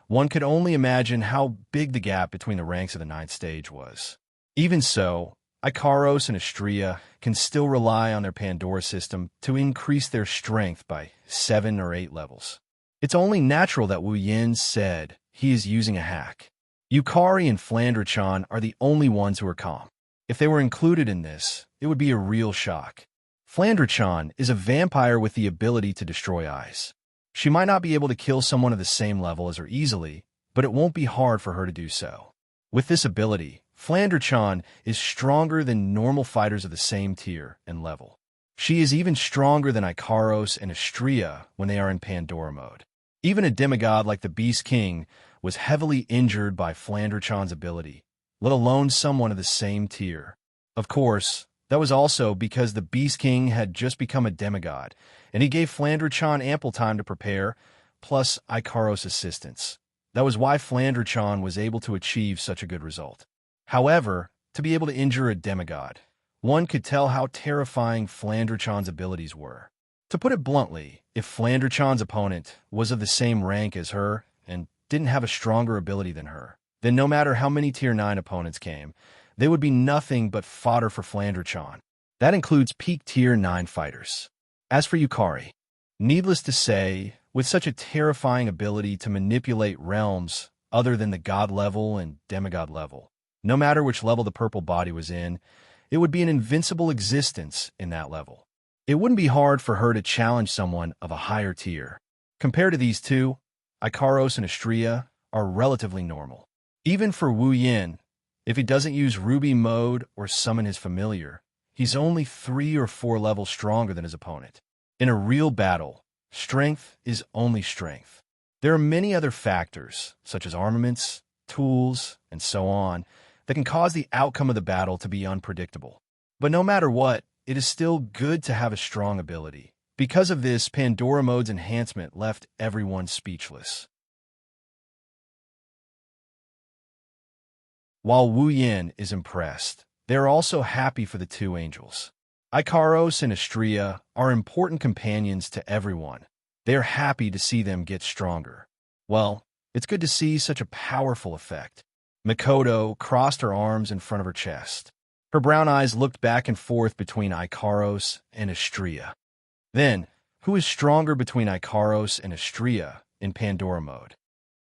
One could only imagine how big the gap between the ranks of the 9th stage was. Even so, Ikaros and Astria can still rely on their Pandora system to increase their strength by 7 or 8 levels. It's only natural that Wu Yin said he is using a hack. Yukari and Flandra-chan are the only ones who are calm. If they were included in this, it would be a real shock. Flandra-chan is a vampire with the ability to destroy eyes. She might not be able to kill someone of the same level as her easily, but it won't be hard for her to do so. With this ability, Flandra-chan is stronger than normal fighters of the same tier and level. She is even stronger than Ikaros and Astria when they are in Pandora mode. Even a demigod like the Beast King was heavily injured by Flandra-chan's ability, let alone someone of the same tier. Of course, that was also because the Beast King had just become a demigod, and he gave Flandra-chan ample time to prepare, plus Ikaros' assistance. That was why Flandra-chan was able to achieve such a good result. However, to be able to injure a demigod, one could tell how terrifying Flandra-chan's abilities were. To put it bluntly, if Flandra-chan's opponent was of the same rank as her and didn't have a stronger ability than her, then no matter how many Tier 9 opponents came, they would be nothing but fodder for Flandra-chan. That includes peak Tier 9 fighters. As for Yukari, needless to say, with such a terrifying ability to manipulate realms other than the god level and demigod level, no matter which level the purple body was in, it would be an invincible existence in that level. It wouldn't be hard for her to challenge someone of a higher tier. Compared to these two, Ikaros and Astria are relatively normal. Even for Wu Yin, if he doesn't use Ruby mode or summon his familiar, he's only 3 or 4 levels stronger than his opponent. In a real battle, strength is only strength. There are many other factors, such as armaments, tools, and so on, that can cause the outcome of the battle to be unpredictable. But no matter what, it is still good to have a strong ability. Because of this, Pandora mode's enhancement left everyone speechless. While Wu Yin is impressed, they are also happy for the two angels. Ikaros and Astria are important companions to everyone. They are happy to see them get stronger. Well, it's good to see such a powerful effect. Mikoto crossed her arms in front of her chest. Her brown eyes looked back and forth between Ikaros and Astria. Then, who is stronger between Ikaros and Astria in Pandora mode?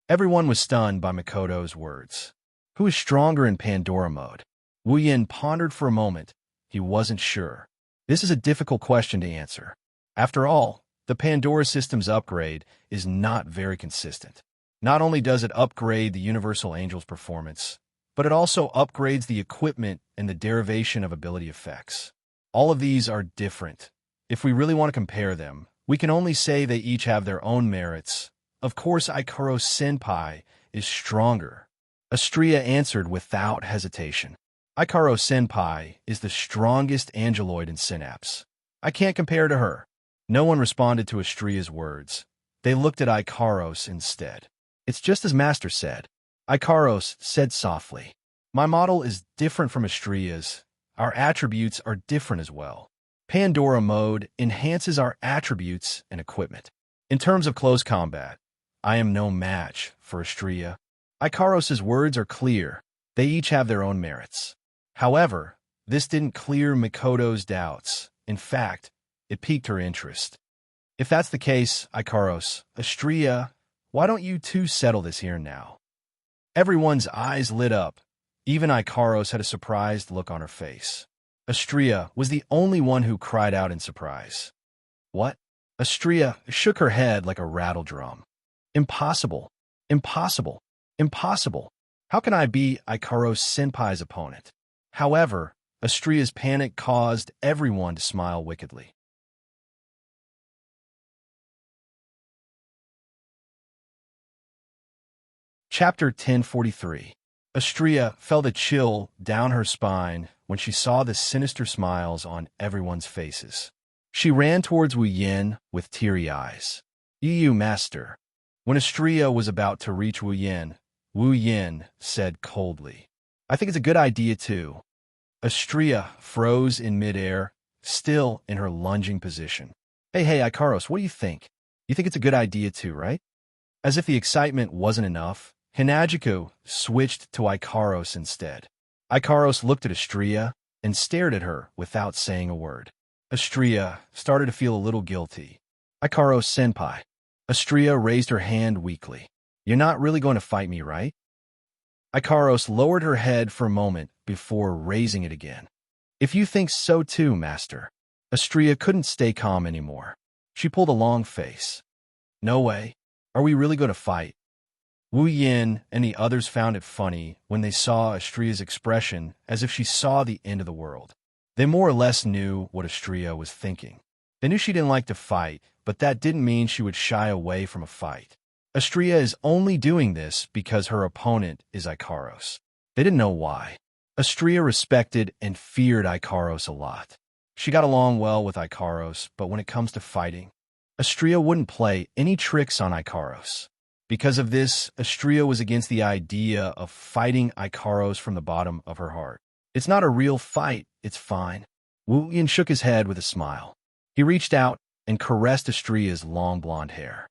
Everyone was stunned by Mikoto's words. Who is stronger in Pandora mode? Wu Yin pondered for a moment. He wasn't sure. This is a difficult question to answer. After all, the Pandora system's upgrade is not very consistent. Not only does it upgrade the Universal Angel's performance, but it also upgrades the equipment and the derivation of ability effects. All of these are different. If we really want to compare them, we can only say they each have their own merits. Of course, Ikaros Senpai is stronger. Astria answered without hesitation. Ikaros Senpai is the strongest angeloid in Synapse. I can't compare to her. No one responded to Astria's words. They looked at Ikaros instead. It's just as Master said. Ikaros said softly. My model is different from Astria's. Our attributes are different as well. Pandora mode enhances our attributes and equipment. In terms of close combat, I am no match for Astria. Ikaros' words are clear. They each have their own merits. However, this didn't clear Mikoto's doubts. In fact, it piqued her interest. If that's the case, Ikaros, Astria, why don't you two settle this here and now? Everyone's eyes lit up. Even Ikaros had a surprised look on her face. Astria was the only one who cried out in surprise. What? Astria shook her head like a rattle drum. Impossible. Impossible. Impossible. How can I be Ikaros Senpai's opponent? However, Astria's panic caused everyone to smile wickedly. Chapter 1043. Xianxia felt a chill down her spine when she saw the sinister smiles on everyone's faces. She ran towards Wu Yin with teary eyes. "You, master." When Xianxia was about to reach Wu Yin said coldly, "I think it's a good idea too." Xianxia froze in midair, still in her lunging position. Hey, Ikaros, what do you think? You think it's a good idea too, right?" As if the excitement wasn't enough, Hinagiku switched to Ikaros instead. Ikaros looked at Xianxia and stared at her without saying a word. Xianxia started to feel a little guilty. "Ikaros senpai." Xianxia raised her hand weakly. "You're not really going to fight me, right?" Ikaros lowered her head for a moment before raising it again. "If you think so too, master." Xianxia couldn't stay calm anymore. She pulled a long face. "No way. Are we really going to fight?" Wu Yin and the others found it funny when they saw Xianxia's expression as if she saw the end of the world. They more or less knew what Xianxia was thinking. They knew she didn't like to fight, but that didn't mean she would shy away from a fight. Xianxia is only doing this because her opponent is Ikaros. They didn't know why. Xianxia respected and feared Ikaros a lot. She got along well with Ikaros, but when it comes to fighting, Xianxia wouldn't play any tricks on Ikaros. Because of this, Xianxia was against the idea of fighting Ikaros from the bottom of her heart. "It's not a real fight, it's fine." Wu Yin shook his head with a smile. He reached out and caressed Xianxia's long blonde hair.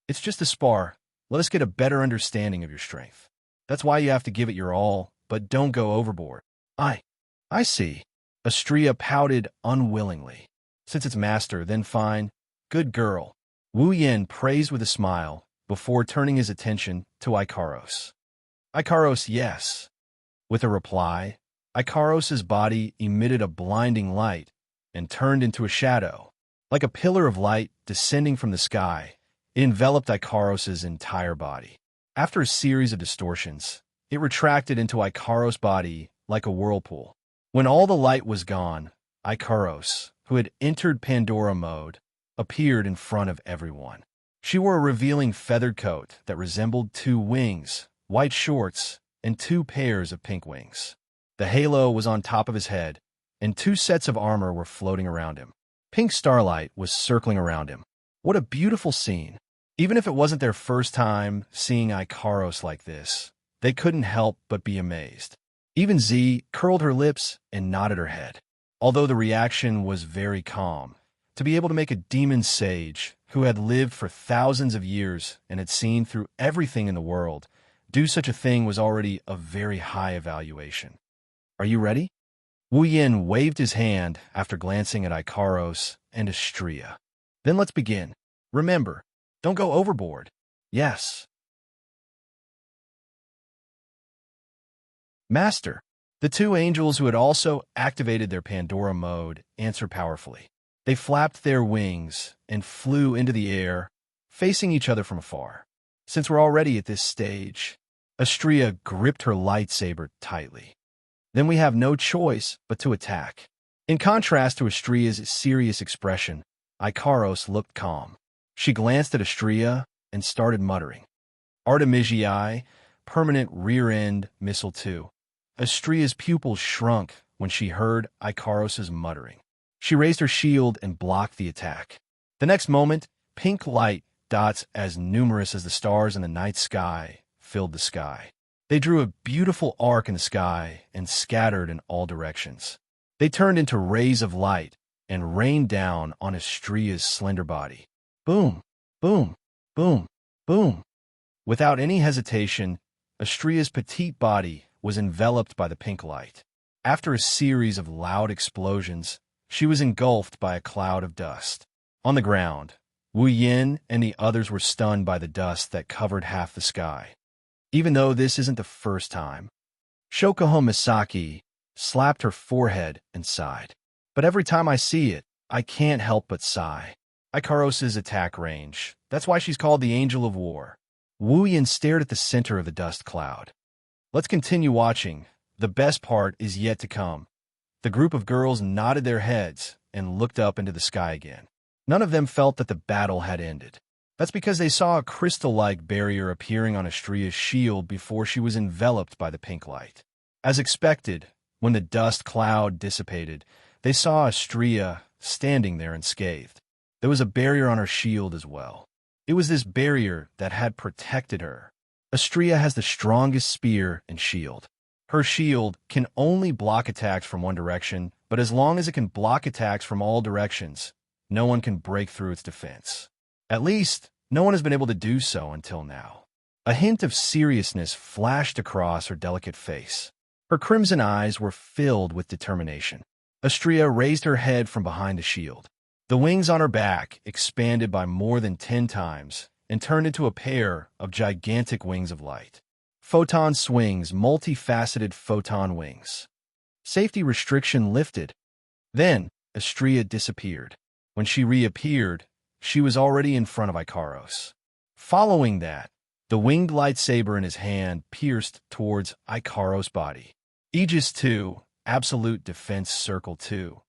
"It's just a spar. Let us get a better understanding of your strength. That's why you have to give it your all, but don't go overboard." I see." Xianxia pouted unwillingly. "Since it's master, then fine. Good girl." Wu Yin praised with a smile before turning his attention to Ikaros. "Ikaros, yes." With a reply, Ikaros's body emitted a blinding light and turned into a shadow. Like a pillar of light descending from the sky, it enveloped Ikaros's entire body. After a series of distortions, it retracted into Ikaros' body like a whirlpool. When all the light was gone, Ikaros, who had entered Pandora mode, appeared in front of everyone. She wore a revealing feathered coat that resembled 2 wings, white shorts, and 2 pairs of pink wings. The halo was on top of his head, and 2 sets of armor were floating around him. Pink starlight was circling around him. What a beautiful scene. Even if it wasn't their first time seeing Ikaros like this, they couldn't help but be amazed. Even Z curled her lips and nodded her head. Although the reaction was very calm, to be able to make a demon sage who had lived for thousands of years and had seen through everything in the world do such a thing was already a very high evaluation. "Are you ready?" Wu Yin waved his hand after glancing at Ikaros and Xianxia. "Then let's begin. Remember, don't go overboard." "Yes." "Master." The 2 angels who had also activated their Pandora mode answered powerfully. They flapped their wings and flew into the air, facing each other from afar. Since we're already at this stage, Xianxia gripped her lightsaber tightly. "Then we have no choice but to attack." In contrast to Xianxia's serious expression, Ikaros looked calm. She glanced at Xianxia and started muttering, "Artemisiae, permanent rear-end missile 2. Xianxia's pupils shrunk when she heard Ikaros's muttering. She raised her shield and blocked the attack. The next moment, pink light dots as numerous as the stars in the night sky filled the sky. They drew a beautiful arc in the sky and scattered in all directions. They turned into rays of light and rained down on Xianxia's slender body. Boom, boom, boom, boom. Without any hesitation, Xianxia's petite body was enveloped by the pink light. After a series of loud explosions, she was engulfed by a cloud of dust. On the ground, Wu Yin and the others were stunned by the dust that covered half the sky. Even though this isn't the first time, Shokuho Misaki slapped her forehead and sighed. "But every time I see it, I can't help but sigh." Ikaros's attack range. That's why she's called the Angel of War. Wu Yin stared at the center of the dust cloud. "Let's continue watching. The best part is yet to come." The group of girls nodded their heads and looked up into the sky again. None of them felt that the battle had ended. That's because they saw a crystal-like barrier appearing on Xianxia's shield before she was enveloped by the pink light. As expected, when the dust cloud dissipated, they saw Xianxia standing there unscathed. There was a barrier on her shield as well. It was this barrier that had protected her. Xianxia has the strongest spear and shield. Her shield can only block attacks from one direction, but as long as it can block attacks from all directions, no one can break through its defense. At least, no one has been able to do so until now. A hint of seriousness flashed across her delicate face. Her crimson eyes were filled with determination. Xianxia raised her head from behind the shield. The wings on her back expanded by more than 10 times and turned into a pair of gigantic wings of light. Photon swings, multifaceted photon wings. Safety restriction lifted. Then, Xianxia disappeared. When she reappeared, she was already in front of Icaros. Following that, the winged lightsaber in his hand pierced towards Icaros' body. Aegis 2, Absolute Defense Circle 2.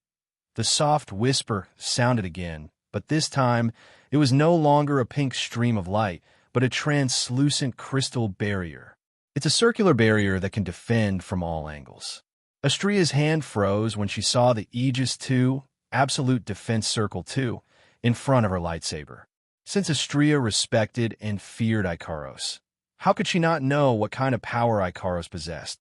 The soft whisper sounded again, but this time it was no longer a pink stream of light, but a translucent crystal barrier. It's a circular barrier that can defend from all angles. Xianxia's hand froze when she saw the Aegis 2, Absolute Defense Circle 2, in front of her lightsaber. Since Xianxia respected and feared Icaros, how could she not know what kind of power Icaros possessed?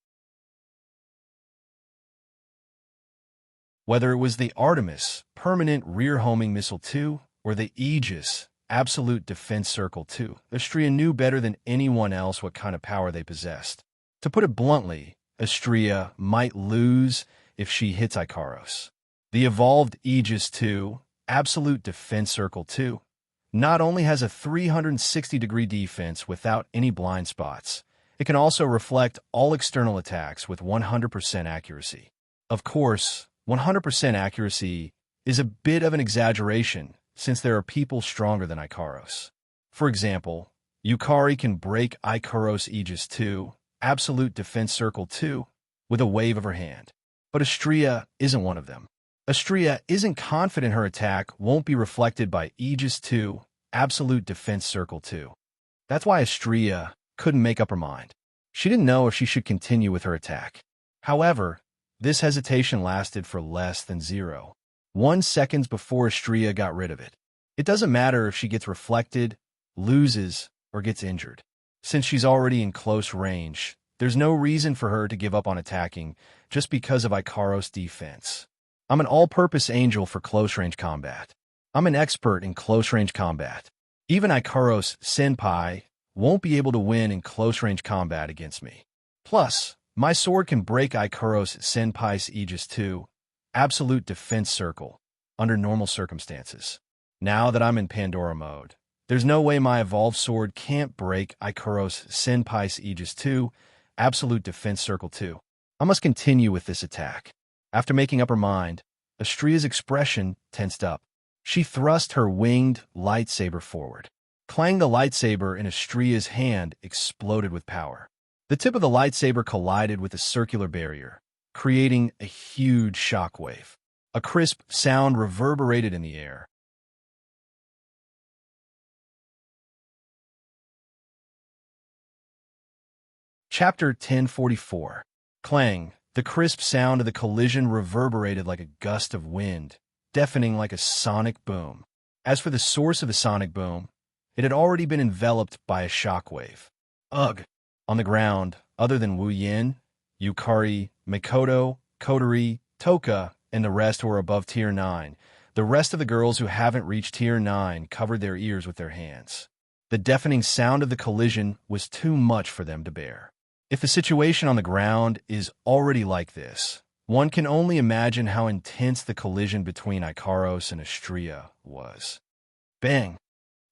Whether it was the Artemis, Permanent Rear-Homing Missile 2, or the Aegis, Absolute Defense Circle 2, Xianxia knew better than anyone else what kind of power they possessed. To put it bluntly, Xianxia might lose if she hits Icaros. The evolved Aegis 2, Absolute Defense Circle 2, not only has a 360-degree defense without any blind spots, it can also reflect all external attacks with 100% accuracy. Of course, 100% accuracy is a bit of an exaggeration since there are people stronger than Icaros. For example, Yukari can break Icaros' Aegis 2, Absolute Defense Circle 2, with a wave of her hand. But Xianxia isn't one of them. Xianxia isn't confident her attack won't be reflected by Aegis 2, Absolute Defense Circle 2. That's why Xianxia couldn't make up her mind. She didn't know if she should continue with her attack. However, this hesitation lasted for less than 0.1 seconds before Xianxia got rid of it. It doesn't matter if she gets reflected, loses, or gets injured. Since she's already in close range, there's no reason for her to give up on attacking just because of Icaros' defense. I'm an all-purpose angel for close-range combat. I'm an expert in close-range combat. Even Icaros' senpai won't be able to win in close-range combat against me. Plus, my sword can break Icaros' senpai's Aegis 2, Absolute Defense Circle, under normal circumstances. Now that I'm in Pandora mode, there's no way my evolved sword can't break Icaros' senpai's Aegis 2, Absolute Defense Circle 2. I must continue with this attack. After making up her mind, Xianxia's expression tensed up. She thrust her winged lightsaber forward. Clang! The lightsaber in Xianxia's hand exploded with power. The tip of the lightsaber collided with a circular barrier, creating a huge shockwave. A crisp sound reverberated in the air. Chapter 1044. Clang! The crisp sound of the collision reverberated like a gust of wind, deafening like a sonic boom. As for the source of the sonic boom, it had already been enveloped by a shockwave. Ugh! On the ground, other than Wu Yin, Yukari, Makoto, Kotori, Toka, and the rest who are above Tier 9, the rest of the girls who haven't reached Tier 9 covered their ears with their hands. The deafening sound of the collision was too much for them to bear. If the situation on the ground is already like this, one can only imagine how intense the collision between Icaros and Xianxia was. Bang!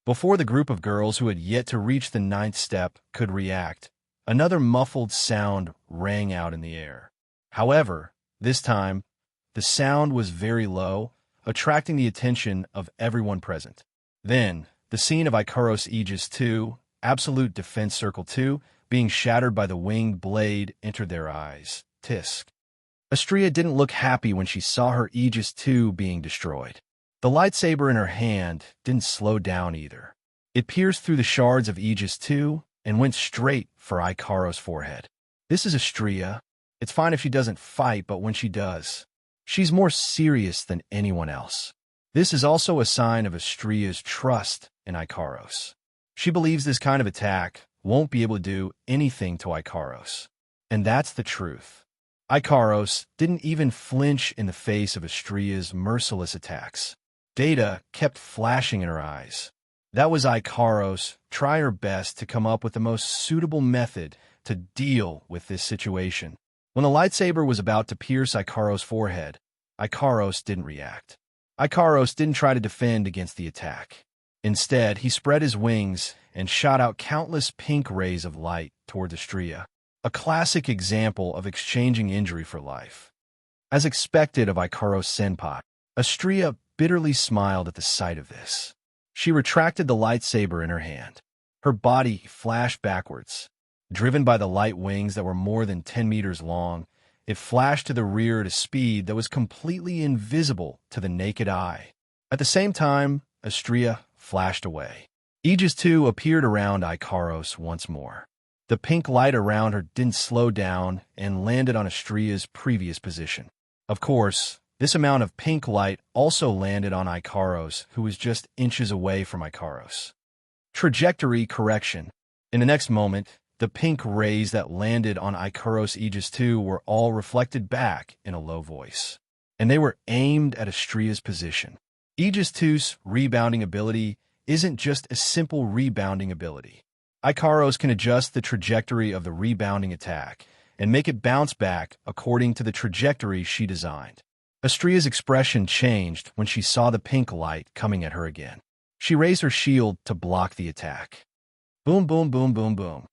Before the group of girls who had yet to reach the 9th step could react, another muffled sound rang out in the air. However, this time, the sound was very low, attracting the attention of everyone present. Then, the scene of Icaros' Aegis 2, Absolute Defense Circle 2, being shattered by the winged blade entered their eyes. Tisk. Xianxia didn't look happy when she saw her Aegis 2 being destroyed. The lightsaber in her hand didn't slow down either. It pierced through the shards of Aegis too and went straight for Ikaros' forehead. This is Xianxia. It's fine if she doesn't fight, but when she does, she's more serious than anyone else. This is also a sign of Xianxia's trust in Ikaros. She believes this kind of attack won't be able to do anything to Ikaros. And that's the truth. Ikaros didn't even flinch in the face of Xianxia's merciless attacks. Data kept flashing in her eyes. That was Ikaros trying her best to come up with the most suitable method to deal with this situation. When the lightsaber was about to pierce Ikaros' forehead, Ikaros didn't react. Ikaros didn't try to defend against the attack. Instead, he spread his wings and shot out countless pink rays of light toward Xianxia, a classic example of exchanging injury for life. As expected of Ikaros' senpai, Xianxia bitterly smiled at the sight of this. She retracted the lightsaber in her hand. Her body flashed backwards. Driven by the light wings that were more than 10 meters long, it flashed to the rear at a speed that was completely invisible to the naked eye. At the same time, Xianxia flashed away. Aegis 2 appeared around Ikaros once more. The pink light around her didn't slow down and landed on Xianxia's previous position. Of course, this amount of pink light also landed on Ikaros, who was just inches away from Ikaros. Trajectory correction. In the next moment, the pink rays that landed on Ikaros Aegis 2 were all reflected back in a low voice. And they were aimed at Xianxia's position. Aegis 2's rebounding ability isn't just a simple rebounding ability. Ikaros can adjust the trajectory of the rebounding attack and make it bounce back according to the trajectory she designed. Xianxia's expression changed when she saw the pink light coming at her again. She raised her shield to block the attack. Boom, boom, boom, boom, boom.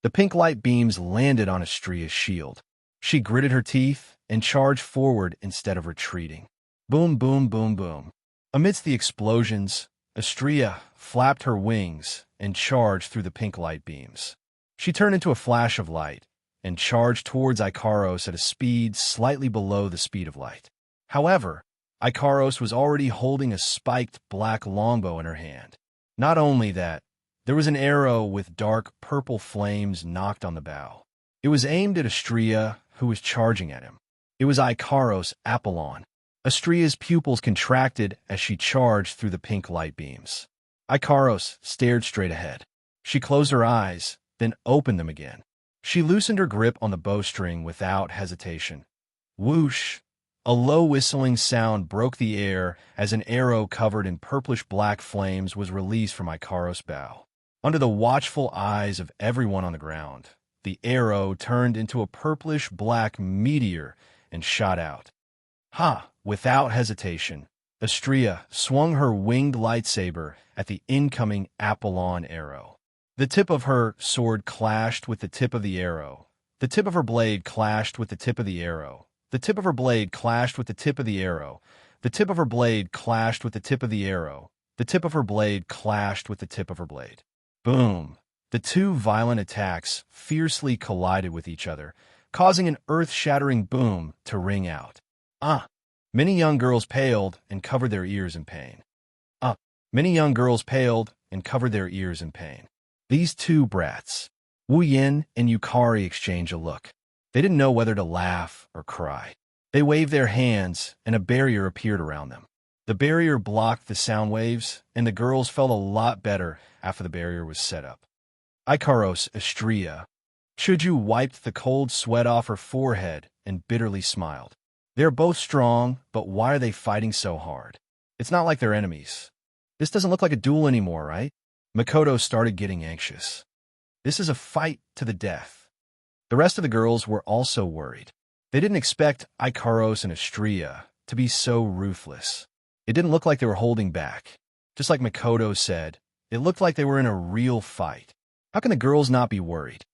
The pink light beams landed on Xianxia's shield. She gritted her teeth and charged forward instead of retreating. Boom, boom, boom, boom. Amidst the explosions, Xianxia flapped her wings and charged through the pink light beams. She turned into a flash of light and charged towards Ikaros at a speed slightly below the speed of light. However, Ikaros was already holding a spiked black longbow in her hand. Not only that, there was an arrow with dark purple flames knocked on the bow. It was aimed at Xianxia, who was charging at him. It was Ikaros' Apollon. Xianxia's pupils contracted as she charged through the pink light beams. Ikaros stared straight ahead. She closed her eyes, then opened them again. She loosened her grip on the bowstring without hesitation. Whoosh! A low whistling sound broke the air as an arrow covered in purplish-black flames was released from Ikaros' bow. Under the watchful eyes of everyone on the ground, the arrow turned into a purplish-black meteor and shot out. Ha! Without hesitation, Xianxia swung her winged lightsaber at the incoming Apollon arrow. The tip of her sword clashed with the tip of the arrow. The tip of her blade clashed with the tip of the arrow. The tip of her blade clashed with the tip of the arrow. The tip of her blade clashed with the tip of the arrow. The tip of her blade clashed with the tip of her blade. Boom! The two violent attacks fiercely collided with each other, causing an earth-shattering boom to ring out. Many young girls paled and covered their ears in pain. Many young girls paled and covered their ears in pain. These two brats, Wu Yin and Yukari, exchanged a look. They didn't know whether to laugh or cry. They waved their hands, and a barrier appeared around them. The barrier blocked the sound waves, and the girls felt a lot better after the barrier was set up. Ikaros, Xianxia, Chuju wiped the cold sweat off her forehead and bitterly smiled. They're both strong, but why are they fighting so hard? It's not like they're enemies. This doesn't look like a duel anymore, right? Makoto started getting anxious. This is a fight to the death. The rest of the girls were also worried. They didn't expect Ikaros and Xianxia to be so ruthless. It didn't look like they were holding back. Just like Makoto said, it looked like they were in a real fight. How can the girls not be worried?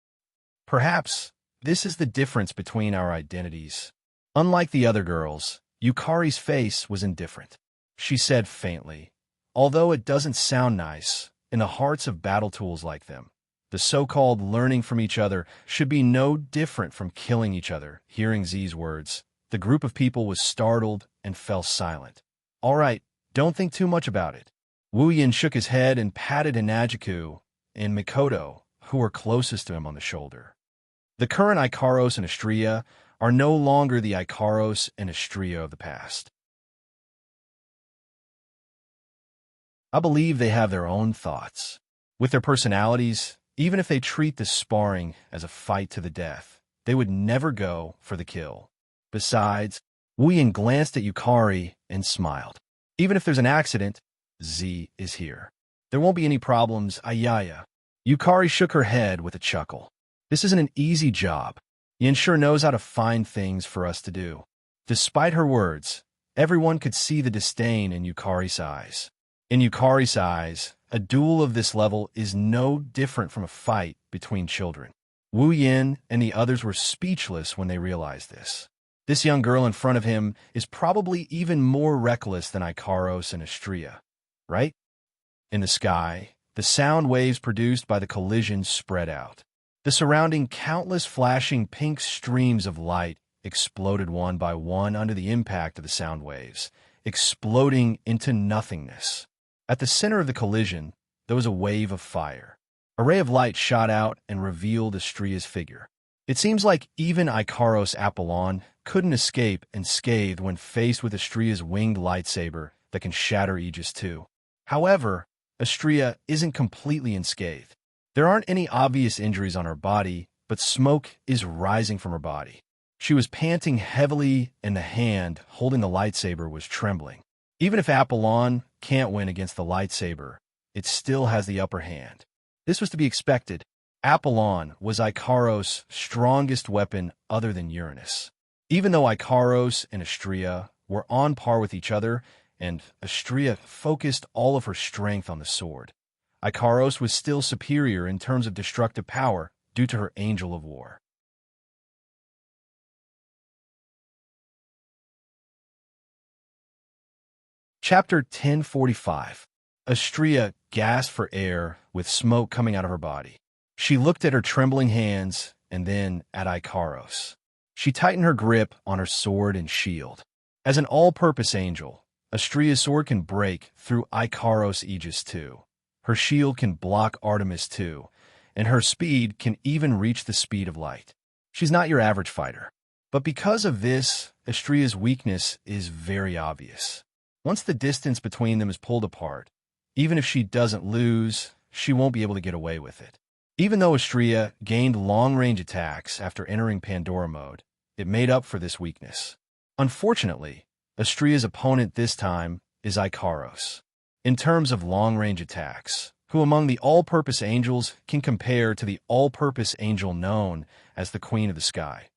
Perhaps this is the difference between our identities. Unlike the other girls, Yukari's face was indifferent. She said faintly, although it doesn't sound nice, in the hearts of battle tools like them, the so-called learning from each other should be no different from killing each other. Hearing Z's words, the group of people was startled and fell silent. All right, Don't think too much about it. Wu Yin shook his head and patted Hinajiku and Mikoto, who were closest to him, on the shoulder. The current Ikaros and Astria are no longer the Ikaros and Astria of the past. I believe they have their own thoughts. With their personalities, even if they treat this sparring as a fight to the death, they would never go for the kill. Besides, Wu Yin glanced at Yukari and smiled. Even if there's an accident, Z is here. There won't be any problems, Ayaya. Yukari shook her head with a chuckle. This isn't an easy job. Yin sure knows how to find things for us to do. Despite her words, everyone could see the disdain in Yukari's eyes. In Yukari's eyes, a duel of this level is no different from a fight between children. Wu Yin and the others were speechless when they realized this. This young girl in front of him is probably even more reckless than Ikaros and Astria, right? In the sky, the sound waves produced by the collision spread out. The surrounding countless flashing pink streams of light exploded one by one under the impact of the sound waves, exploding into nothingness. At the center of the collision, there was a wave of fire. A ray of light shot out and revealed Astria's figure. It seems like even Ikaros Apollon couldn't escape unscathed when faced with Astria's winged lightsaber that can shatter Aegis too. However, Astria isn't completely unscathed. There aren't any obvious injuries on her body, but smoke is rising from her body. She was panting heavily, and the hand holding the lightsaber was trembling. Even if Apollon can't win against the lightsaber, it still has the upper hand. This was to be expected. Apollon was Ikaros' strongest weapon other than Uranus. Even though Ikaros and Astria were on par with each other, and Astria focused all of her strength on the sword, Ikaros was still superior in terms of destructive power due to her Angel of War. Chapter 1045. Astria gasped for air with smoke coming out of her body. She looked at her trembling hands and then at Ikaros. She tightened her grip on her sword and shield. As an all-purpose angel, Astria's sword can break through Ikaros' Aegis too. Her shield can block Artemis too, and her speed can even reach the speed of light. She's not your average fighter. But because of this, Astria's weakness is very obvious. Once the distance between them is pulled apart, even if she doesn't lose, she won't be able to get away with it. Even though Astria gained long-range attacks after entering Pandora mode, it made up for this weakness. Unfortunately, Astria's opponent this time is Ikaros. In terms of long-range attacks, who among the all-purpose angels can compare to the all-purpose angel known as the Queen of the Sky?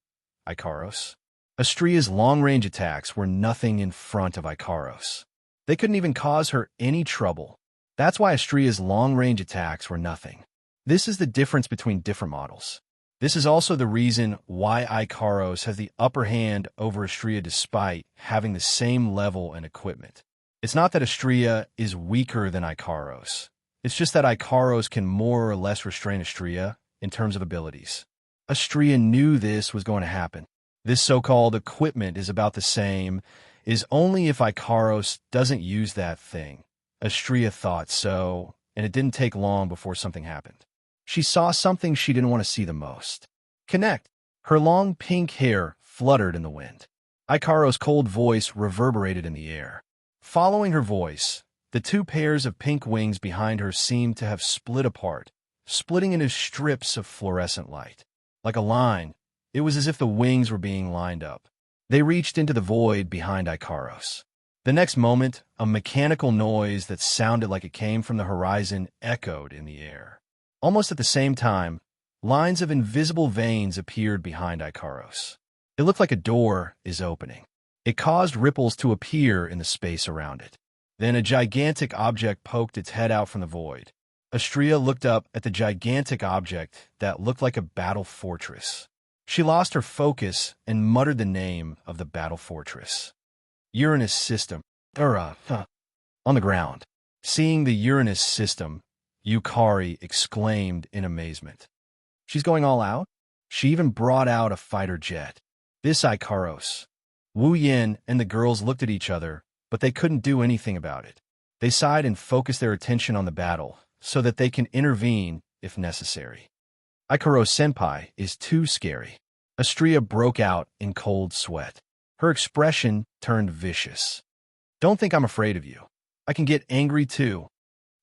Ikaros. Astria's long-range attacks were nothing in front of Ikaros. They couldn't even cause her any trouble. That's why Astria's long-range attacks were nothing. This is the difference between different models. This is also the reason why Ikaros has the upper hand over Astria despite having the same level and equipment. It's not that Astria is weaker than Ikaros. It's just that Ikaros can more or less restrain Astria in terms of abilities. Astria knew this was going to happen. This so-called equipment is about the same, is only if Ikaros doesn't use that thing. Astria thought so, and it didn't take long before something happened. She saw something she didn't want to see the most. Connect. Her long pink hair fluttered in the wind. Ikaros' cold voice reverberated in the air. Following her voice, the two pairs of pink wings behind her seemed to have split apart, splitting into strips of fluorescent light. Like a line, it was as if the wings were being lined up. They reached into the void behind Ikaros. The next moment, a mechanical noise that sounded like it came from the horizon echoed in the air. Almost at the same time, lines of invisible veins appeared behind Ikaros. It looked like a door is opening. It caused ripples to appear in the space around it. Then a gigantic object poked its head out from the void. Astria looked up at the gigantic object that looked like a battle fortress. She lost her focus and muttered the name of the battle fortress. Uranus system. On the ground. Seeing the Uranus system, Yukari exclaimed in amazement. She's going all out? She even brought out a fighter jet. This Ikaros. Wu Yin and the girls looked at each other, but they couldn't do anything about it. They sighed and focused their attention on the battle so that they can intervene if necessary. Ikaro-senpai is too scary. Astria broke out in cold sweat. Her expression turned vicious. Don't think I'm afraid of you. I can get angry too,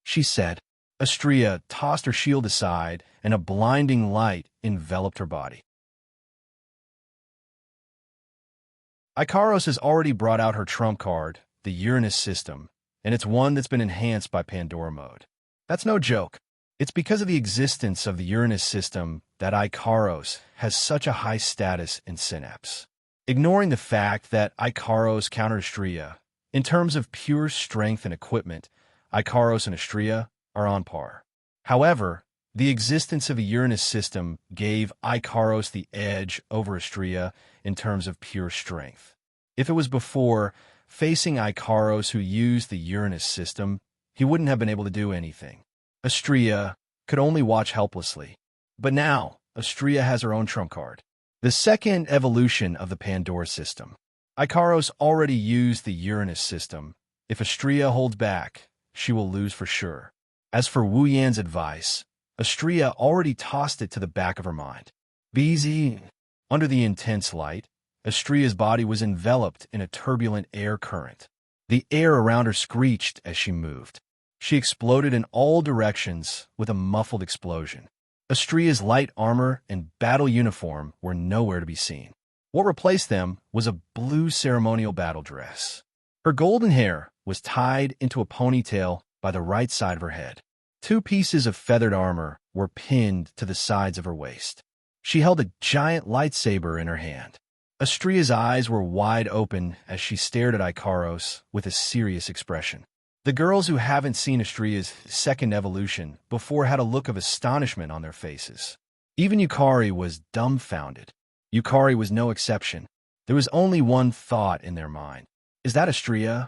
she said. Astria tossed her shield aside, and a blinding light enveloped her body. Ikaros has already brought out her trump card, the Uranus system, and it's one that's been enhanced by Pandora mode. That's no joke. It's because of the existence of the Uranus system that Ikaros has such a high status in Synapse. Ignoring the fact that Ikaros counters Astria, in terms of pure strength and equipment, Ikaros and Astria are on par. However, the existence of a Uranus system gave Ikaros the edge over Astria in terms of pure strength. If it was before, facing Ikaros who used the Uranus system, he wouldn't have been able to do anything. Astria could only watch helplessly. But now, Astria has her own trump card. The second evolution of the Pandora system. Ikaros already used the Uranus system. If Astria holds back, she will lose for sure. As for Wu Yan's advice, Astria already tossed it to the back of her mind. BZ. Under the intense light, Astria's body was enveloped in a turbulent air current. The air around her screeched as she moved. She exploded in all directions with a muffled explosion. Astria's light armor and battle uniform were nowhere to be seen. What replaced them was a blue ceremonial battle dress. Her golden hair was tied into a ponytail by the right side of her head. 2 pieces of feathered armor were pinned to the sides of her waist. She held a giant lightsaber in her hand. Astria's eyes were wide open as she stared at Ikaros with a serious expression. The girls who haven't seen Astria's second evolution before had a look of astonishment on their faces. Even Yukari was dumbfounded. Yukari was no exception. There was only one thought in their mind. Is that Astria?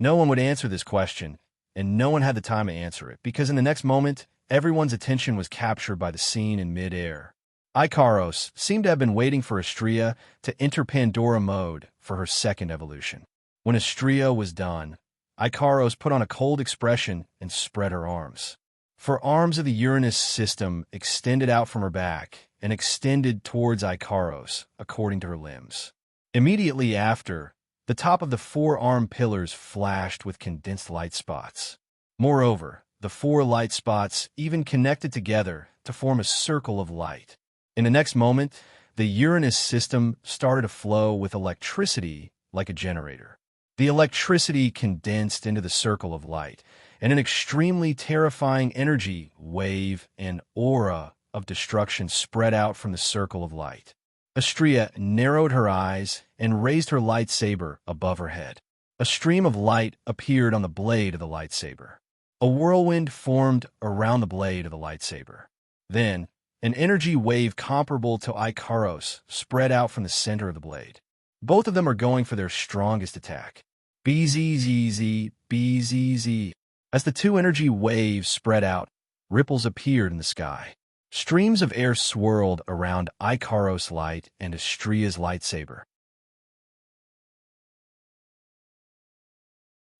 No one would answer this question, and no one had the time to answer it, because in the next moment, everyone's attention was captured by the scene in mid-air. Ikaros seemed to have been waiting for Astria to enter Pandora mode for her second evolution. When Astria was done, Ikaros put on a cold expression and spread her arms. For arms of the Uranus system extended out from her back and extended towards Ikaros, according to her limbs. Immediately after, the top of the 4-arm pillars flashed with condensed light spots. Moreover, the 4 light spots even connected together to form a circle of light. In the next moment, the Uranus system started to flow with electricity like a generator. The electricity condensed into the circle of light, and an extremely terrifying energy, wave, and aura of destruction spread out from the circle of light. Astria narrowed her eyes and raised her lightsaber above her head. A stream of light appeared on the blade of the lightsaber. A whirlwind formed around the blade of the lightsaber. Then, an energy wave comparable to Ikaros spread out from the center of the blade. Both of them are going for their strongest attack. BZZZ, BZZ. As the 2 energy waves spread out, ripples appeared in the sky. Streams of air swirled around Ikaros' light and Astria's lightsaber.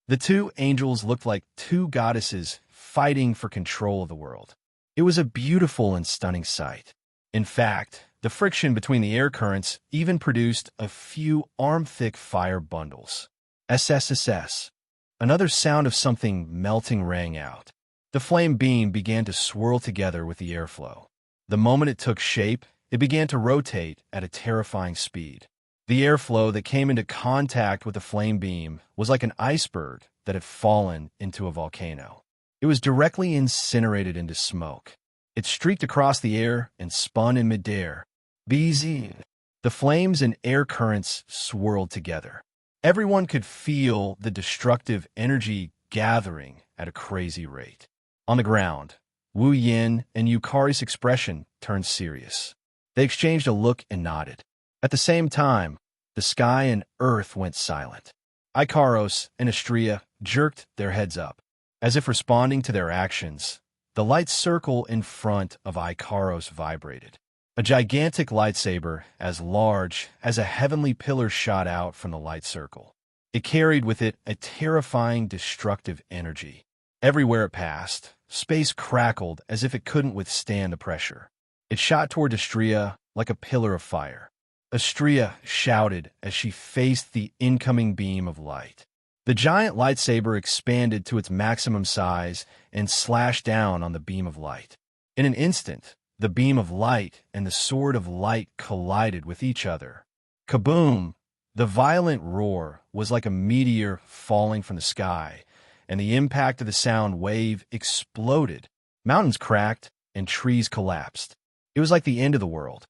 The 2 angels looked like 2 goddesses fighting for control of the world. It was a beautiful and stunning sight. In fact, the friction between the air currents even produced a few arm-thick fire bundles. SSSS. Another sound of something melting rang out. The flame beam began to swirl together with the airflow. The moment it took shape, it began to rotate at a terrifying speed. The airflow that came into contact with the flame beam was like an iceberg that had fallen into a volcano. It was directly incinerated into smoke. It streaked across the air and spun in midair. BZ. The flames and air currents swirled together. Everyone could feel the destructive energy gathering at a crazy rate. On the ground, Wu Yin and Yukari's expression turned serious. They exchanged a look and nodded. At the same time, the sky and earth went silent. Ikaros and Astria jerked their heads up. As if responding to their actions, the light circle in front of Ikaros vibrated. A gigantic lightsaber as large as a heavenly pillar shot out from the light circle. It carried with it a terrifying, destructive energy. Everywhere it passed, space crackled as if it couldn't withstand the pressure. It shot toward Astria like a pillar of fire. Astria shouted as she faced the incoming beam of light. The giant lightsaber expanded to its maximum size and slashed down on the beam of light. In an instant, the beam of light and the sword of light collided with each other. Kaboom! The violent roar was like a meteor falling from the sky, and the impact of the sound wave exploded. Mountains cracked and trees collapsed. It was like the end of the world.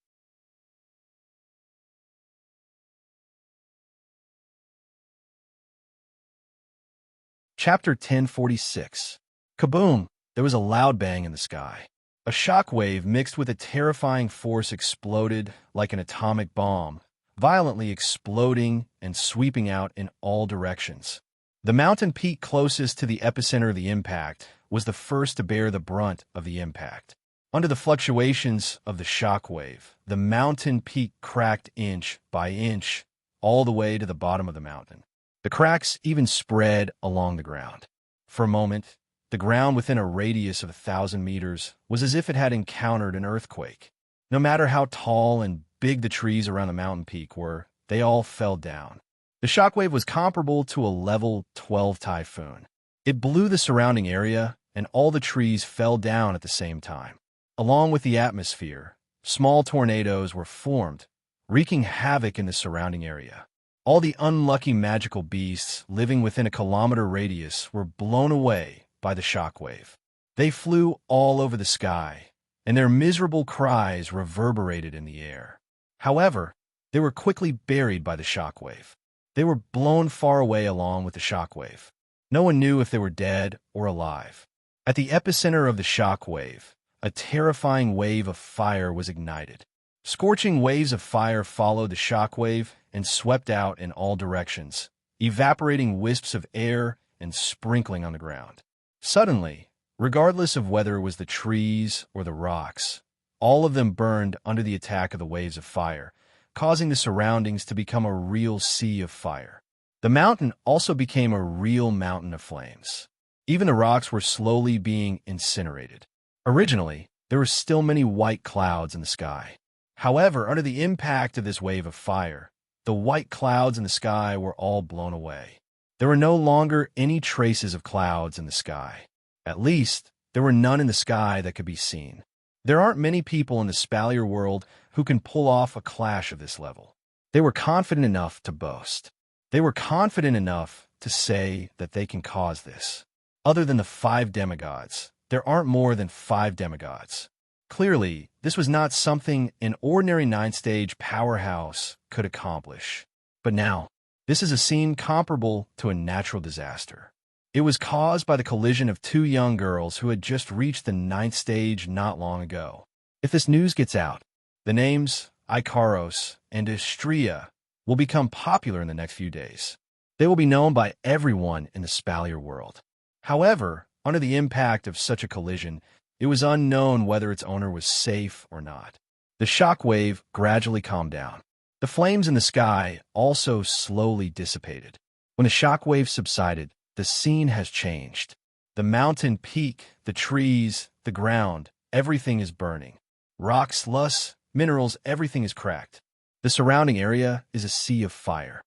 Chapter 1046. Kaboom! There was a loud bang in the sky. A shockwave mixed with a terrifying force exploded like an atomic bomb, violently exploding and sweeping out in all directions. The mountain peak closest to the epicenter of the impact was the first to bear the brunt of the impact. Under the fluctuations of the shockwave, the mountain peak cracked inch by inch all the way to the bottom of the mountain. The cracks even spread along the ground. For a moment, the ground within a radius of 1,000 meters was as if it had encountered an earthquake. No matter how tall and big the trees around the mountain peak were, they all fell down. The shockwave was comparable to a level 12 typhoon. It blew the surrounding area, and all the trees fell down at the same time. Along with the atmosphere, small tornadoes were formed, wreaking havoc in the surrounding area. All the unlucky magical beasts living within a kilometer radius were blown away by the shockwave. They flew all over the sky, and their miserable cries reverberated in the air. However, they were quickly buried by the shockwave. They were blown far away along with the shockwave. No one knew if they were dead or alive. At the epicenter of the shockwave, a terrifying wave of fire was ignited. Scorching waves of fire followed the shockwave and swept out in all directions, evaporating wisps of air and sprinkling on the ground. Suddenly, regardless of whether it was the trees or the rocks, all of them burned under the attack of the waves of fire, causing the surroundings to become a real sea of fire. The mountain also became a real mountain of flames. Even the rocks were slowly being incinerated. Originally, there were still many white clouds in the sky. However, under the impact of this wave of fire, the white clouds in the sky were all blown away. There were no longer any traces of clouds in the sky. At least, there were none in the sky that could be seen. There aren't many people in the Spalier world who can pull off a clash of this level. They were confident enough to boast. They were confident enough to say that they can cause this. Other than the 5 demigods, there aren't more than 5 demigods. Clearly, this was not something an ordinary 9-stage powerhouse could accomplish. But now, this is a scene comparable to a natural disaster. It was caused by the collision of 2 young girls who had just reached the 9th stage not long ago. If this news gets out, the names Ikaros and Istria will become popular in the next few days. They will be known by everyone in the Spalier world. However, under the impact of such a collision, it was unknown whether its owner was safe or not. The shockwave gradually calmed down. The flames in the sky also slowly dissipated. When the shockwave subsided, the scene has changed. The mountain peak, the trees, the ground, everything is burning. Rocks, slush, minerals, everything is cracked. The surrounding area is a sea of fire.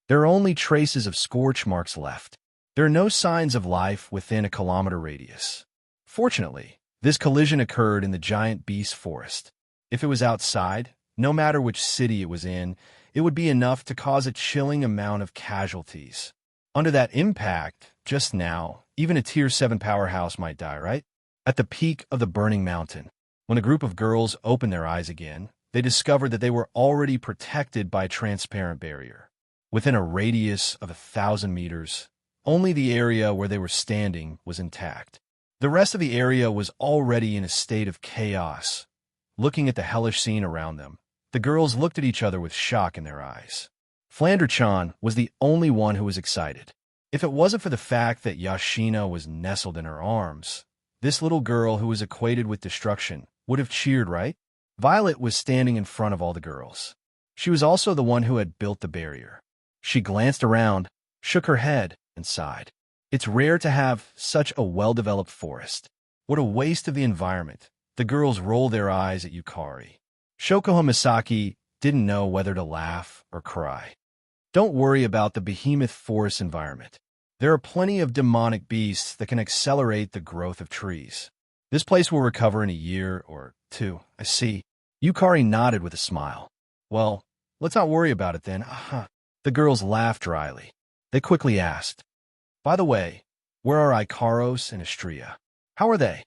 There are only traces of scorch marks left. There are no signs of life within a kilometer radius. Fortunately, this collision occurred in the giant beast forest. If it was outside, no matter which city it was in, it would be enough to cause a chilling amount of casualties. Under that impact, just now, even a Tier 7 powerhouse might die, right? At the peak of the burning mountain, when a group of girls opened their eyes again, they discovered that they were already protected by a transparent barrier. Within a radius of 1,000 meters, only the area where they were standing was intact. The rest of the area was already in a state of chaos. Looking at the hellish scene around them, the girls looked at each other with shock in their eyes. Flanderchan was the only one who was excited. If it wasn't for the fact that Xianxia was nestled in her arms, this little girl who was equated with destruction would have cheered, right? Violet was standing in front of all the girls. She was also the one who had built the barrier. She glanced around, shook her head, and sighed. It's rare to have such a well-developed forest. What a waste of the environment. The girls rolled their eyes at Yukari. Shoko Misaki didn't know whether to laugh or cry. Don't worry about the behemoth forest environment. There are plenty of demonic beasts that can accelerate the growth of trees. This place will recover in a year or two, I see. Yukari nodded with a smile. Well, let's not worry about it then. The girls laughed dryly. They quickly asked, by the way, where are Ikaros and Xianxia? How are they?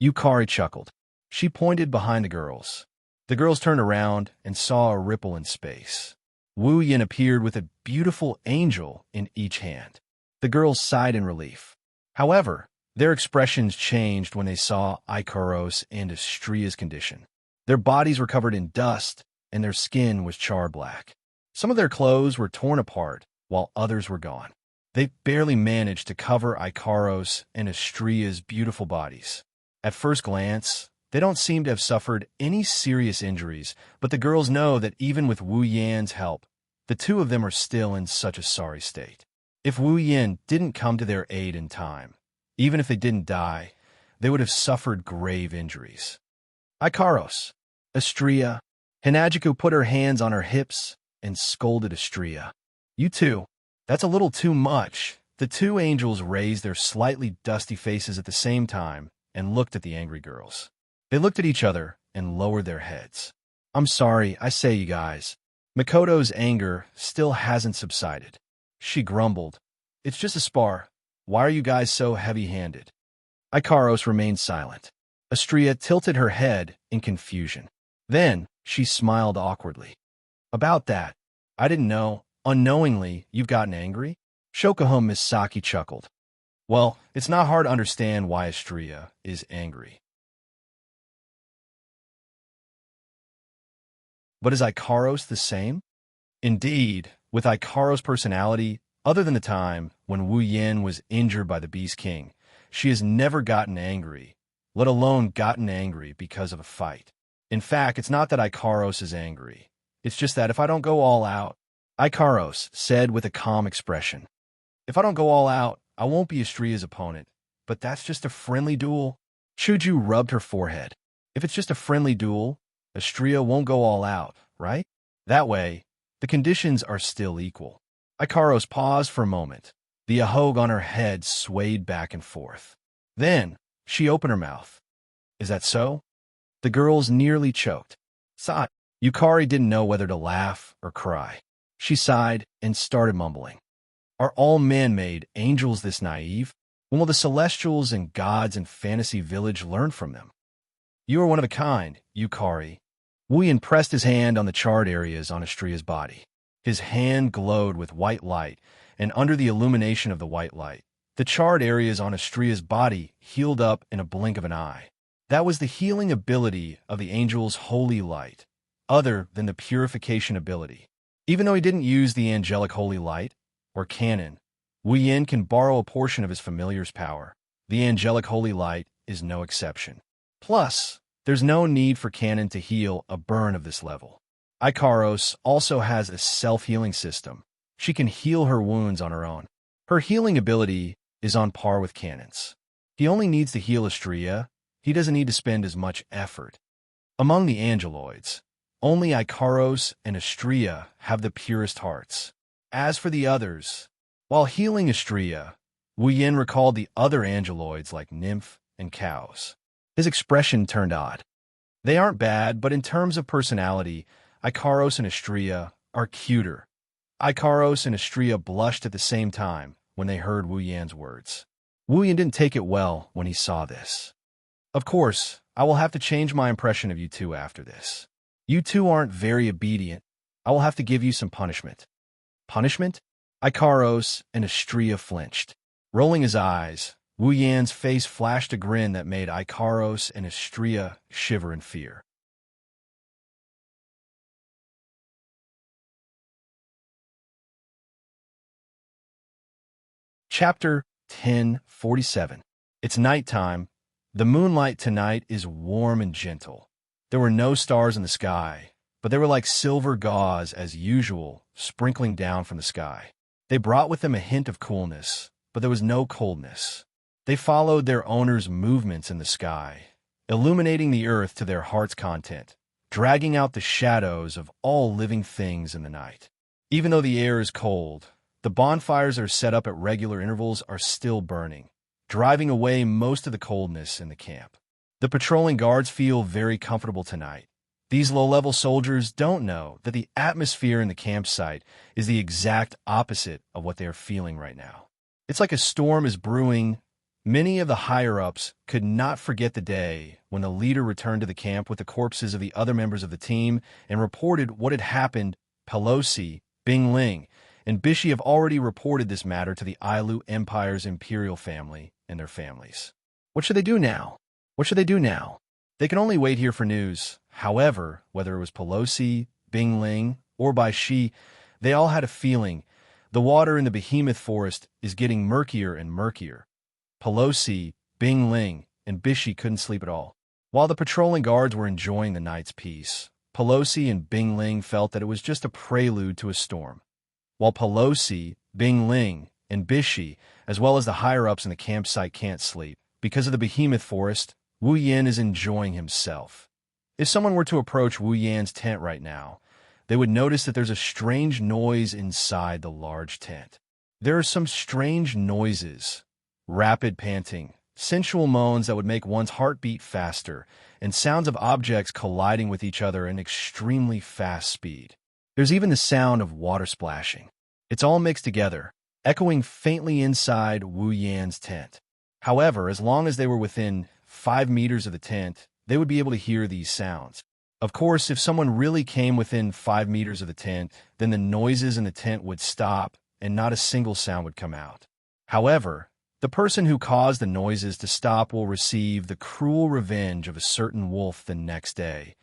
Yukari chuckled. She pointed behind the girls. The girls turned around and saw a ripple in space. Wu Yin appeared with a beautiful angel in each hand. The girls sighed in relief. However, their expressions changed when they saw Ikaros and Xianxia's condition. Their bodies were covered in dust, and their skin was charred black. Some of their clothes were torn apart, while others were gone. They barely managed to cover Ikaros and Xianxia's beautiful bodies. At first glance, they don't seem to have suffered any serious injuries, but the girls know that even with Wu Yan's help, the two of them are still in such a sorry state. If Wu Yan didn't come to their aid in time, even if they didn't die, they would have suffered grave injuries. Ikaros, Xianxia. Hinajiku put her hands on her hips and scolded Xianxia. You two, that's a little too much. The two angels raised their slightly dusty faces at the same time and looked at the angry girls. They looked at each other and lowered their heads. I'm sorry, I say, you guys. Makoto's anger still hasn't subsided. She grumbled. It's just a spar. Why are you guys so heavy-handed? Ikaros remained silent. Xianxia tilted her head in confusion. Then she smiled awkwardly. About that, I didn't know. Unknowingly, you've gotten angry? Shoko Misaki chuckled. Well, it's not hard to understand why Xianxia is angry. But is Ikaros the same? Indeed, with Ikaros' personality, other than the time when Wu Yin was injured by the Beast King, she has never gotten angry, let alone gotten angry because of a fight. In fact, it's not that Ikaros is angry. It's just that if I don't go all out, Ikaros said with a calm expression, if I don't go all out, I won't be Xianxia's opponent, but that's just a friendly duel. Chuju rubbed her forehead. If it's just a friendly duel, Xianxia won't go all out, right? That way, the conditions are still equal. Ikaros paused for a moment. The ahogue on her head swayed back and forth. Then, she opened her mouth. Is that so? The girls nearly choked. Sighed. Yukari didn't know whether to laugh or cry. She sighed and started mumbling. Are all man-made angels this naive? When will the celestials and gods in Fantasy Village learn from them? You are one of a kind, Yukari. Wu Yin pressed his hand on the charred areas on Xianxia's body. His hand glowed with white light, and under the illumination of the white light, the charred areas on Xianxia's body healed up in a blink of an eye. That was the healing ability of the angel's holy light, other than the purification ability. Even though he didn't use the angelic holy light, or canon, Wu Yin can borrow a portion of his familiar's power. The angelic holy light is no exception. Plus, there's no need for canon to heal a burn of this level. Ikaros also has a self-healing system. She can heal her wounds on her own. Her healing ability is on par with canon's. He only needs to heal Xianxia. He doesn't need to spend as much effort. Among the angeloids, only Ikaros and Xianxia have the purest hearts. As for the others, while healing Xianxia, Wu Yin recalled the other angeloids like nymph and cows. His expression turned odd. They aren't bad, but in terms of personality, Ikaros and Xianxia are cuter. Ikaros and Xianxia blushed at the same time when they heard Wu Yan's words. Wu Yan didn't take it well when he saw this. Of course, I will have to change my impression of you two after this. You two aren't very obedient. I will have to give you some punishment. Punishment? Ikaros and Xianxia flinched. Rolling his eyes, Wu Yan's face flashed a grin that made Ikaros and Xianxia shiver in fear. Chapter 1047. It's nighttime. The moonlight tonight is warm and gentle. There were no stars in the sky, but they were like silver gauze as usual, sprinkling down from the sky. They brought with them a hint of coolness, but there was no coldness. They followed their owner's movements in the sky, illuminating the earth to their heart's content, dragging out the shadows of all living things in the night. Even though the air is cold, the bonfires that are set up at regular intervals are still burning, driving away most of the coldness in the camp. The patrolling guards feel very comfortable tonight. These low-level soldiers don't know that the atmosphere in the campsite is the exact opposite of what they are feeling right now. It's like a storm is brewing. Many of the higher-ups could not forget the day when the leader returned to the camp with the corpses of the other members of the team and reported what had happened. Pelosi, Bingling, and Bishi have already reported this matter to the Ailu Empire's imperial family and their families. What should they do now? What should they do now? They can only wait here for news. However, whether it was Pelosi, Bingling, or Bishi, they all had a feeling the water in the behemoth forest is getting murkier and murkier. Pelosi, Bingling, and Bishi couldn't sleep at all. While the patrolling guards were enjoying the night's peace, Pelosi and Bingling felt that it was just a prelude to a storm. While Pelosi, Bingling, and Bishi, as well as the higher-ups in the campsite, can't sleep because of the behemoth forest, Wu Yan is enjoying himself. If someone were to approach Wu Yan's tent right now, they would notice that there's a strange noise inside the large tent. There are some strange noises, rapid panting, sensual moans that would make one's heart beat faster, and sounds of objects colliding with each other in extremely fast speed. There's even the sound of water splashing. It's all mixed together, echoing faintly inside Wu Yan's tent. However, as long as they were within 5 meters of the tent, they would be able to hear these sounds. Of course, if someone really came within 5 meters of the tent, then the noises in the tent would stop and not a single sound would come out. However, the person who caused the noises to stop will receive the cruel revenge of a certain wolf the next day.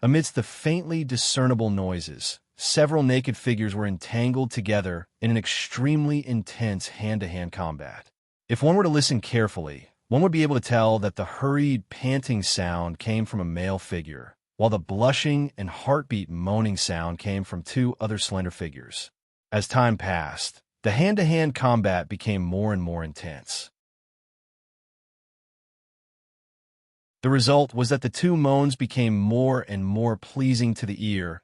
Amidst the faintly discernible noises, several naked figures were entangled together in an extremely intense hand-to-hand combat. If one were to listen carefully, one would be able to tell that the hurried, panting sound came from a male figure, while the blushing and heartbeat moaning sound came from 2 other slender figures. As time passed, the hand-to-hand combat became more and more intense. The result was that the 2 moans became more and more pleasing to the ear,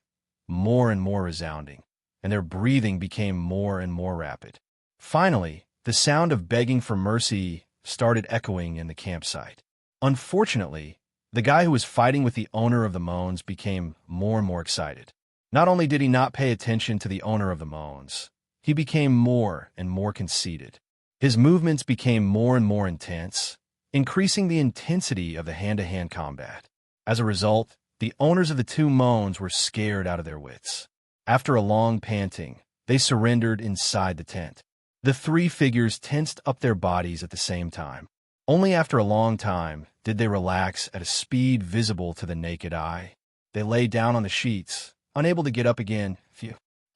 more and more resounding, and their breathing became more and more rapid. Finally, the sound of begging for mercy started echoing in the campsite. Unfortunately, the guy who was fighting with the owner of the moans became more and more excited. Not only did he not pay attention to the owner of the moans, he became more and more conceited. His movements became more and more intense, increasing the intensity of the hand-to-hand combat. As a result, the owners of the 2 moans were scared out of their wits. After a long panting, they surrendered inside the tent. The 3 figures tensed up their bodies at the same time. Only after a long time did they relax at a speed visible to the naked eye. They lay down on the sheets, unable to get up again,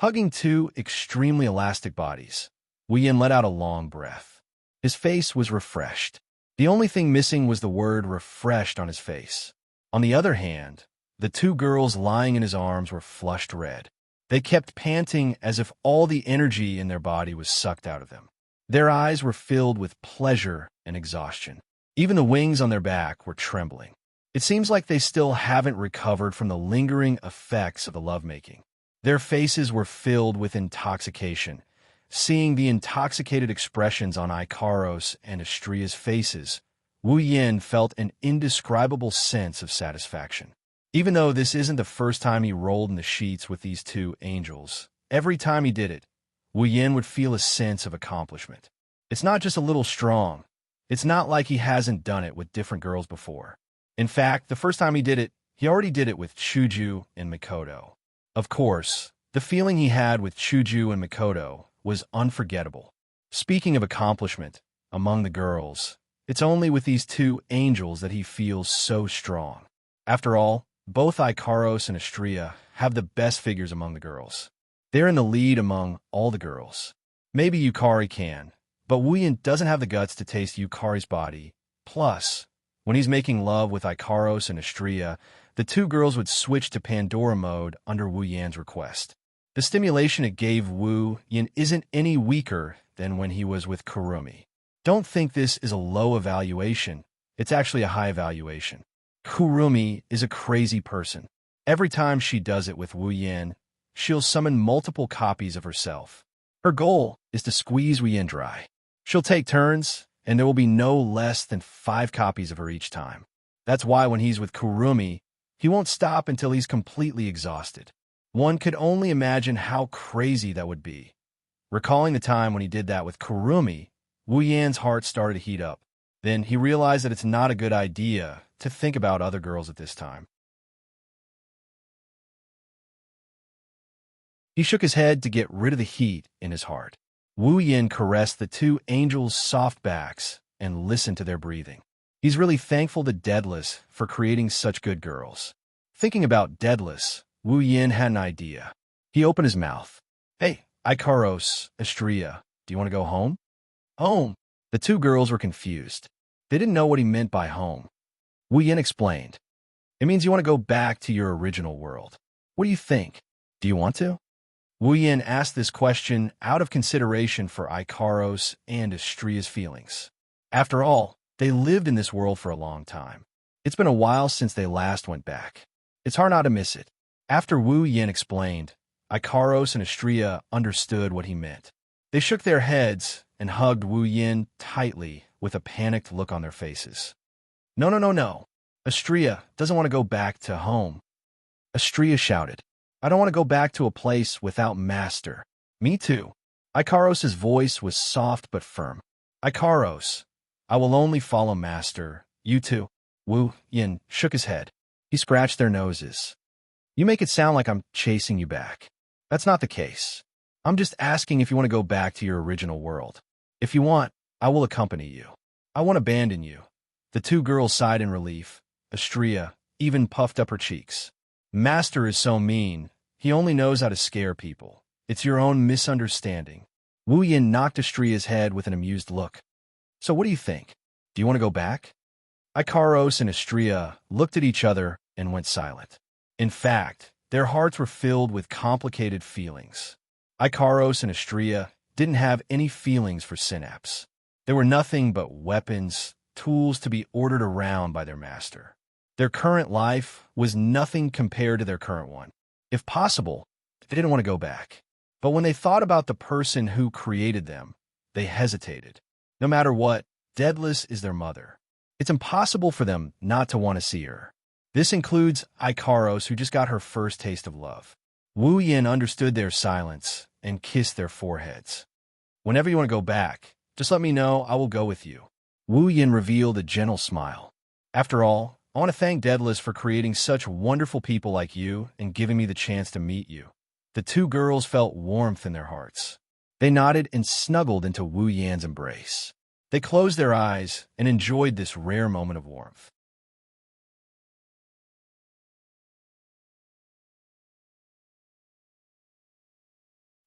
hugging 2 extremely elastic bodies. Wu Yan let out a long breath. His face was refreshed. The only thing missing was the word refreshed on his face. On the other hand, the 2 girls lying in his arms were flushed red. They kept panting as if all the energy in their body was sucked out of them. Their eyes were filled with pleasure and exhaustion. Even the wings on their back were trembling. It seems like they still haven't recovered from the lingering effects of the lovemaking. Their faces were filled with intoxication. Seeing the intoxicated expressions on Ikaros and Astria's faces, Wu Yan felt an indescribable sense of satisfaction. Even though this isn't the first time he rolled in the sheets with these 2 angels, every time he did it, Wu Yan would feel a sense of accomplishment. It's not just a little strong. It's not like he hasn't done it with different girls before. In fact, the first time he did it, he already did it with Chuju and Mikoto. Of course, the feeling he had with Chuju and Mikoto was unforgettable. Speaking of accomplishment, among the girls, it's only with these 2 angels that he feels so strong. After all, both Ikaros and Astria have the best figures among the girls. They're in the lead among all the girls. Maybe Yukari can, but Wu Yan doesn't have the guts to taste Yukari's body. Plus, when he's making love with Ikaros and Astria, the two girls would switch to Pandora mode under Wu Yan's request. The stimulation it gave Wu Yan isn't any weaker than when he was with Kurumi. Don't think this is a low evaluation. It's actually a high evaluation. Kurumi is a crazy person. Every time she does it with Wu Yan, she'll summon multiple copies of herself. Her goal is to squeeze Wu Yan dry. She'll take turns, and there will be no less than 5 copies of her each time. That's why when he's with Kurumi, he won't stop until he's completely exhausted. One could only imagine how crazy that would be. Recalling the time when he did that with Kurumi, Wu Yan's heart started to heat up. Then he realized that it's not a good idea to think about other girls at this time. He shook his head to get rid of the heat in his heart. Wu Yan caressed the two angels' soft backs and listened to their breathing. He's really thankful to Daedalus for creating such good girls. Thinking about Daedalus, Wu Yan had an idea. He opened his mouth. Hey, Ikaros, Astrea, do you want to go home? Home? The two girls were confused. They didn't know what he meant by home. Wu Yan explained. It means you want to go back to your original world. What do you think? Do you want to? Wu Yan asked this question out of consideration for Ikaros and Astrea's feelings. After all, they lived in this world for a long time. It's been a while since they last went back. It's hard not to miss it. After Wu Yan explained, Ikaros and Astrea understood what he meant. They shook their heads and hugged Wu Yan tightly with a panicked look on their faces. No. Astrea doesn't want to go back to home. Astrea shouted. I don't want to go back to a place without Master. Me too. Ikaros' voice was soft but firm. Ikaros, I will only follow Master. You too. Wu Yan shook his head. He scratched their noses. You make it sound like I'm chasing you back. That's not the case. I'm just asking if you want to go back to your original world. If you want, I will accompany you. I won't abandon you. The two girls sighed in relief. Astrea even puffed up her cheeks. Master is so mean. He only knows how to scare people. It's your own misunderstanding. Wu Yan knocked Astrea's head with an amused look. So what do you think? Do you want to go back? Ikaros and Astrea looked at each other and went silent. In fact, their hearts were filled with complicated feelings. Ikaros and Astrea didn't have any feelings for Synapse. They were nothing but weapons, tools to be ordered around by their master. Their current life was nothing compared to their current one. If possible, they didn't want to go back. But when they thought about the person who created them, they hesitated. No matter what, Daedalus is their mother. It's impossible for them not to want to see her. This includes Ikaros, who just got her first taste of love. Wu Yan understood their silence and kissed their foreheads. Whenever you want to go back, just let me know. I will go with you. Wu Yan revealed a gentle smile. After all, I want to thank Daedalus for creating such wonderful people like you and giving me the chance to meet you. The two girls felt warmth in their hearts. They nodded and snuggled into Wu Yan's embrace. They closed their eyes and enjoyed this rare moment of warmth.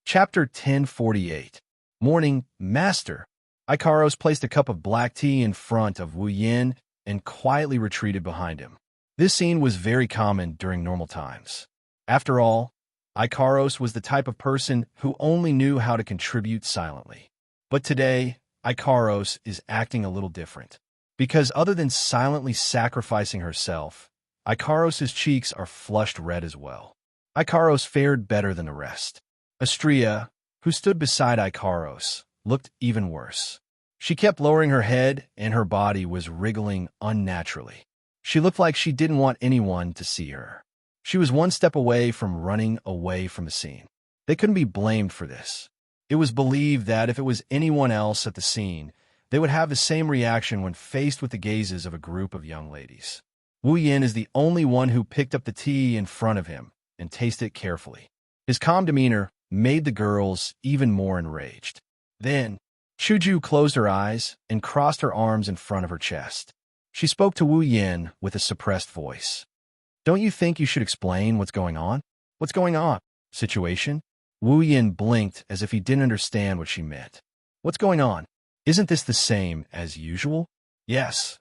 Chapter 1048. Morning, Master. Ikaros placed a cup of black tea in front of Wu Yan and quietly retreated behind him. This scene was very common during normal times. After all, Ikaros was the type of person who only knew how to contribute silently. But today, Ikaros is acting a little different. Because other than silently sacrificing herself, Ikaros' cheeks are flushed red as well. Ikaros fared better than the rest. Astrea, who stood beside Ikaros, looked even worse. She kept lowering her head and her body was wriggling unnaturally. She looked like she didn't want anyone to see her. She was one step away from running away from the scene. They couldn't be blamed for this. It was believed that if it was anyone else at the scene, they would have the same reaction when faced with the gazes of a group of young ladies. Wu Yan is the only one who picked up the tea in front of him and tasted it carefully. His calm demeanor made the girls even more enraged. Then, Shuju closed her eyes and crossed her arms in front of her chest. She spoke to Wu Yan with a suppressed voice. Don't you think you should explain what's going on? What's going on? Situation? Wu Yan blinked as if he didn't understand what she meant. What's going on? Isn't this the same as usual? Yes.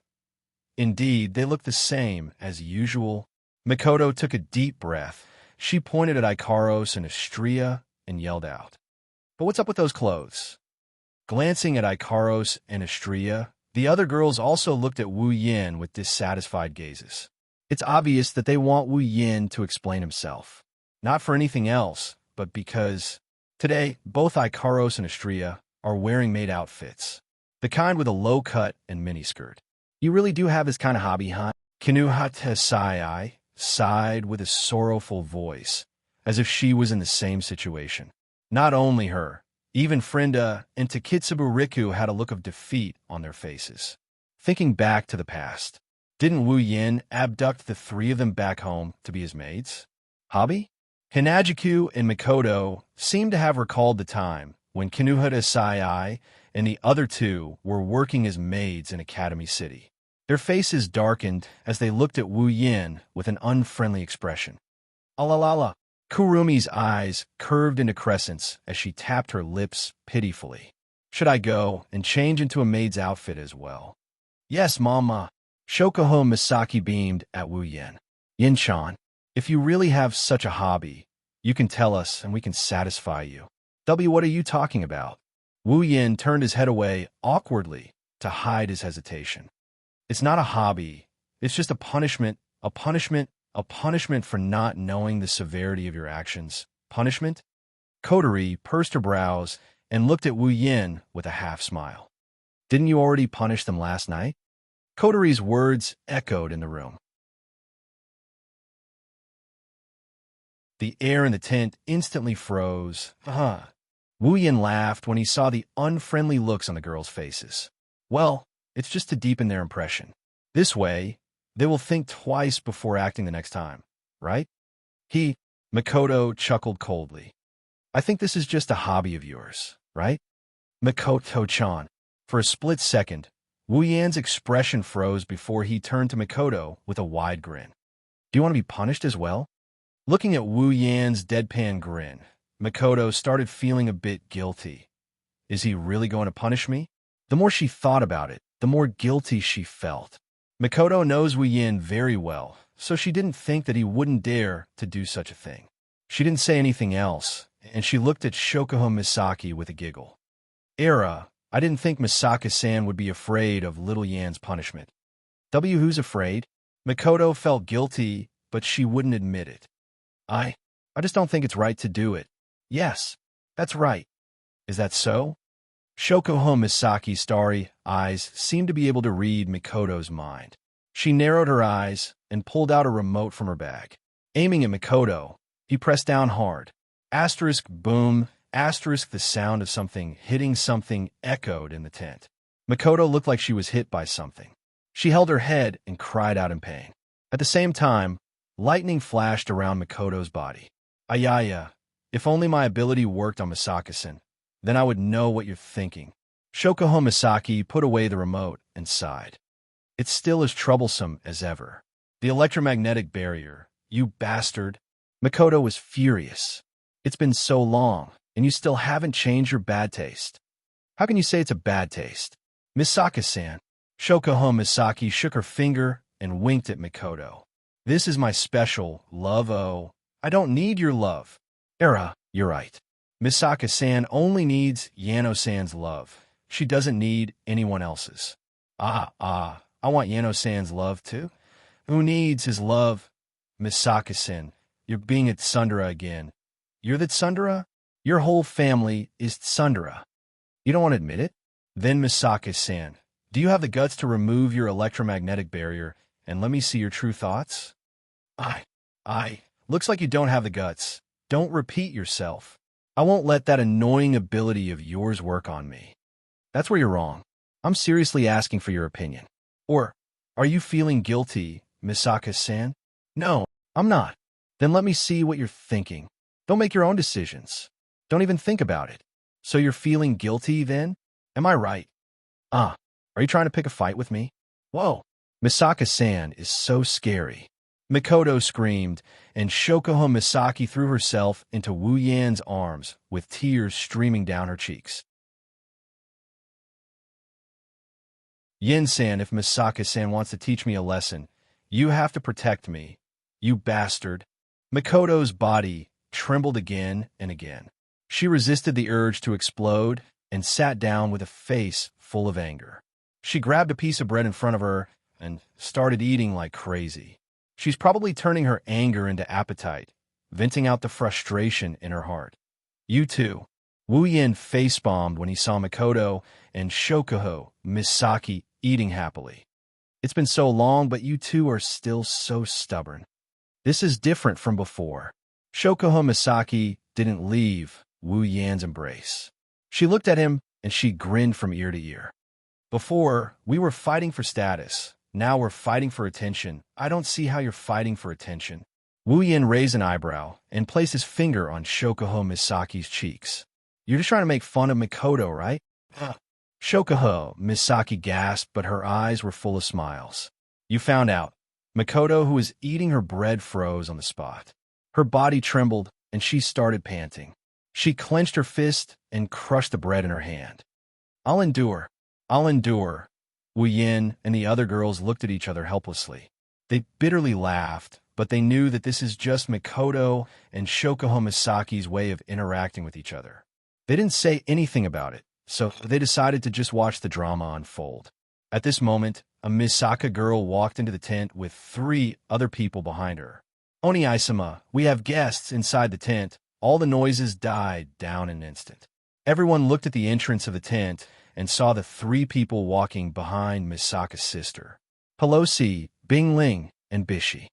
Indeed, they look the same as usual. Makoto took a deep breath. She pointed at Ikaros and Astria and yelled out, "But what's up with those clothes?" Glancing at Ikaros and Astria, the other girls also looked at Wu Yin with dissatisfied gazes. It's obvious that they want Wu Yin to explain himself. Not for anything else, but because today both Ikaros and Astria are wearing maid outfits. The kind with a low cut and miniskirt. You really do have this kind of hobby, huh? Kinuhata Sai sighed with a sorrowful voice, as if she was in the same situation. Not only her, even Frenda and Takitsubu Riku had a look of defeat on their faces. Thinking back to the past, didn't Wu Yin abduct the three of them back home to be his maids? Hobby? Hinajiku and Makoto seemed to have recalled the time when Kinuhata Sai and the other two were working as maids in Academy City. Their faces darkened as they looked at Wu Yin with an unfriendly expression. Alalala. Kurumi's eyes curved into crescents as she tapped her lips pitifully. Should I go and change into a maid's outfit as well? Yes, Mama. Shokuho Misaki beamed at Wu Yin. Yin-chan, if you really have such a hobby, you can tell us and we can satisfy you. What are you talking about? Wu Yin turned his head away awkwardly to hide his hesitation. It's not a hobby. It's just a punishment for not knowing the severity of your actions. Punishment? Kotori pursed her brows and looked at Wu Yin with a half-smile. Didn't you already punish them last night? Kotori's words echoed in the room. The air in the tent instantly froze. Wu Yin laughed when he saw the unfriendly looks on the girls' faces. Well, it's just to deepen their impression. This way, they will think twice before acting the next time, right? Makoto chuckled coldly. I think this is just a hobby of yours, right? Makoto-chan. For a split second, Wu Yan's expression froze before he turned to Makoto with a wide grin. Do you want to be punished as well? Looking at Wu Yan's deadpan grin, Makoto started feeling a bit guilty. Is he really going to punish me? The more she thought about it, the more guilty she felt. Makoto knows Wu Yin very well, so she didn't think that he wouldn't dare to do such a thing. She didn't say anything else, and she looked at Shokuho Misaki with a giggle. I didn't think Misaka-san would be afraid of little Yan's punishment. Who's afraid? Makoto felt guilty, but she wouldn't admit it. I just don't think it's right to do it. Yes, that's right. Is that so? Shokuho Misaki's starry eyes seemed to be able to read Makoto's mind. She narrowed her eyes and pulled out a remote from her bag. Aiming at Makoto, he pressed down hard. Asterisk boom, asterisk the sound of something hitting something echoed in the tent. Makoto looked like she was hit by something. She held her head and cried out in pain. At the same time, lightning flashed around Makoto's body. Ayaya, if only my ability worked on Misaka-san, then I would know what you're thinking. Shokuho Misaki put away the remote and sighed. It's still as troublesome as ever. The electromagnetic barrier, you bastard. Makoto was furious. It's been so long, and you still haven't changed your bad taste. How can you say it's a bad taste? Misaka-san. Shokuho Misaki shook her finger and winked at Makoto. This is my special love. Oh, I don't need your love. You're right. Misaka-san only needs Yano-san's love. She doesn't need anyone else's. I want Yano-san's love too. Who needs his love? Misaka-san, you're being at Tsundere again. You're the Tsundere? Your whole family is Tsundere. You don't want to admit it? Then Misaka-san, do you have the guts to remove your electromagnetic barrier and let me see your true thoughts? Looks like you don't have the guts. Don't repeat yourself. I won't let that annoying ability of yours work on me. That's where you're wrong. I'm seriously asking for your opinion. Or, are you feeling guilty, Misaka-san? No, I'm not. Then let me see what you're thinking. Don't make your own decisions. Don't even think about it. So you're feeling guilty then? Am I right? Are you trying to pick a fight with me? Whoa, Misaka-san is so scary. Makoto screamed, and Shokuho Misaki threw herself into Wu Yan's arms with tears streaming down her cheeks. Yin-san, if Misaka-san wants to teach me a lesson, you have to protect me. You bastard. Makoto's body trembled again and again. She resisted the urge to explode and sat down with a face full of anger. She grabbed a piece of bread in front of her and started eating like crazy. She's probably turning her anger into appetite, venting out the frustration in her heart. You too. Wu Yin face-bombed when he saw Makoto and Shokuho Misaki eating happily. It's been so long, but you two are still so stubborn. This is different from before. Shokuho Misaki didn't leave Wu Yan's embrace. She looked at him and she grinned from ear to ear. Before, we were fighting for status. Now we're fighting for attention. I don't see how you're fighting for attention. Wu Yan raised an eyebrow and placed his finger on Shokuho Misaki's cheeks. You're just trying to make fun of Makoto, right? Shokuho Misaki gasped, but her eyes were full of smiles. You found out. Makoto, who was eating her bread, froze on the spot. Her body trembled, and she started panting. She clenched her fist and crushed the bread in her hand. I'll endure. I'll endure. Wu Yin and the other girls looked at each other helplessly. They bitterly laughed, but they knew that this is just Makoto and Shokuho Misaki's way of interacting with each other. They didn't say anything about it, so they decided to just watch the drama unfold. At this moment, a Misaka girl walked into the tent with 3 other people behind her. Oni-sama, we have guests inside the tent. All the noises died down in an instant. Everyone looked at the entrance of the tent and saw the 3 people walking behind Misaka's sister, Pelosi, Bingling, and Bishi.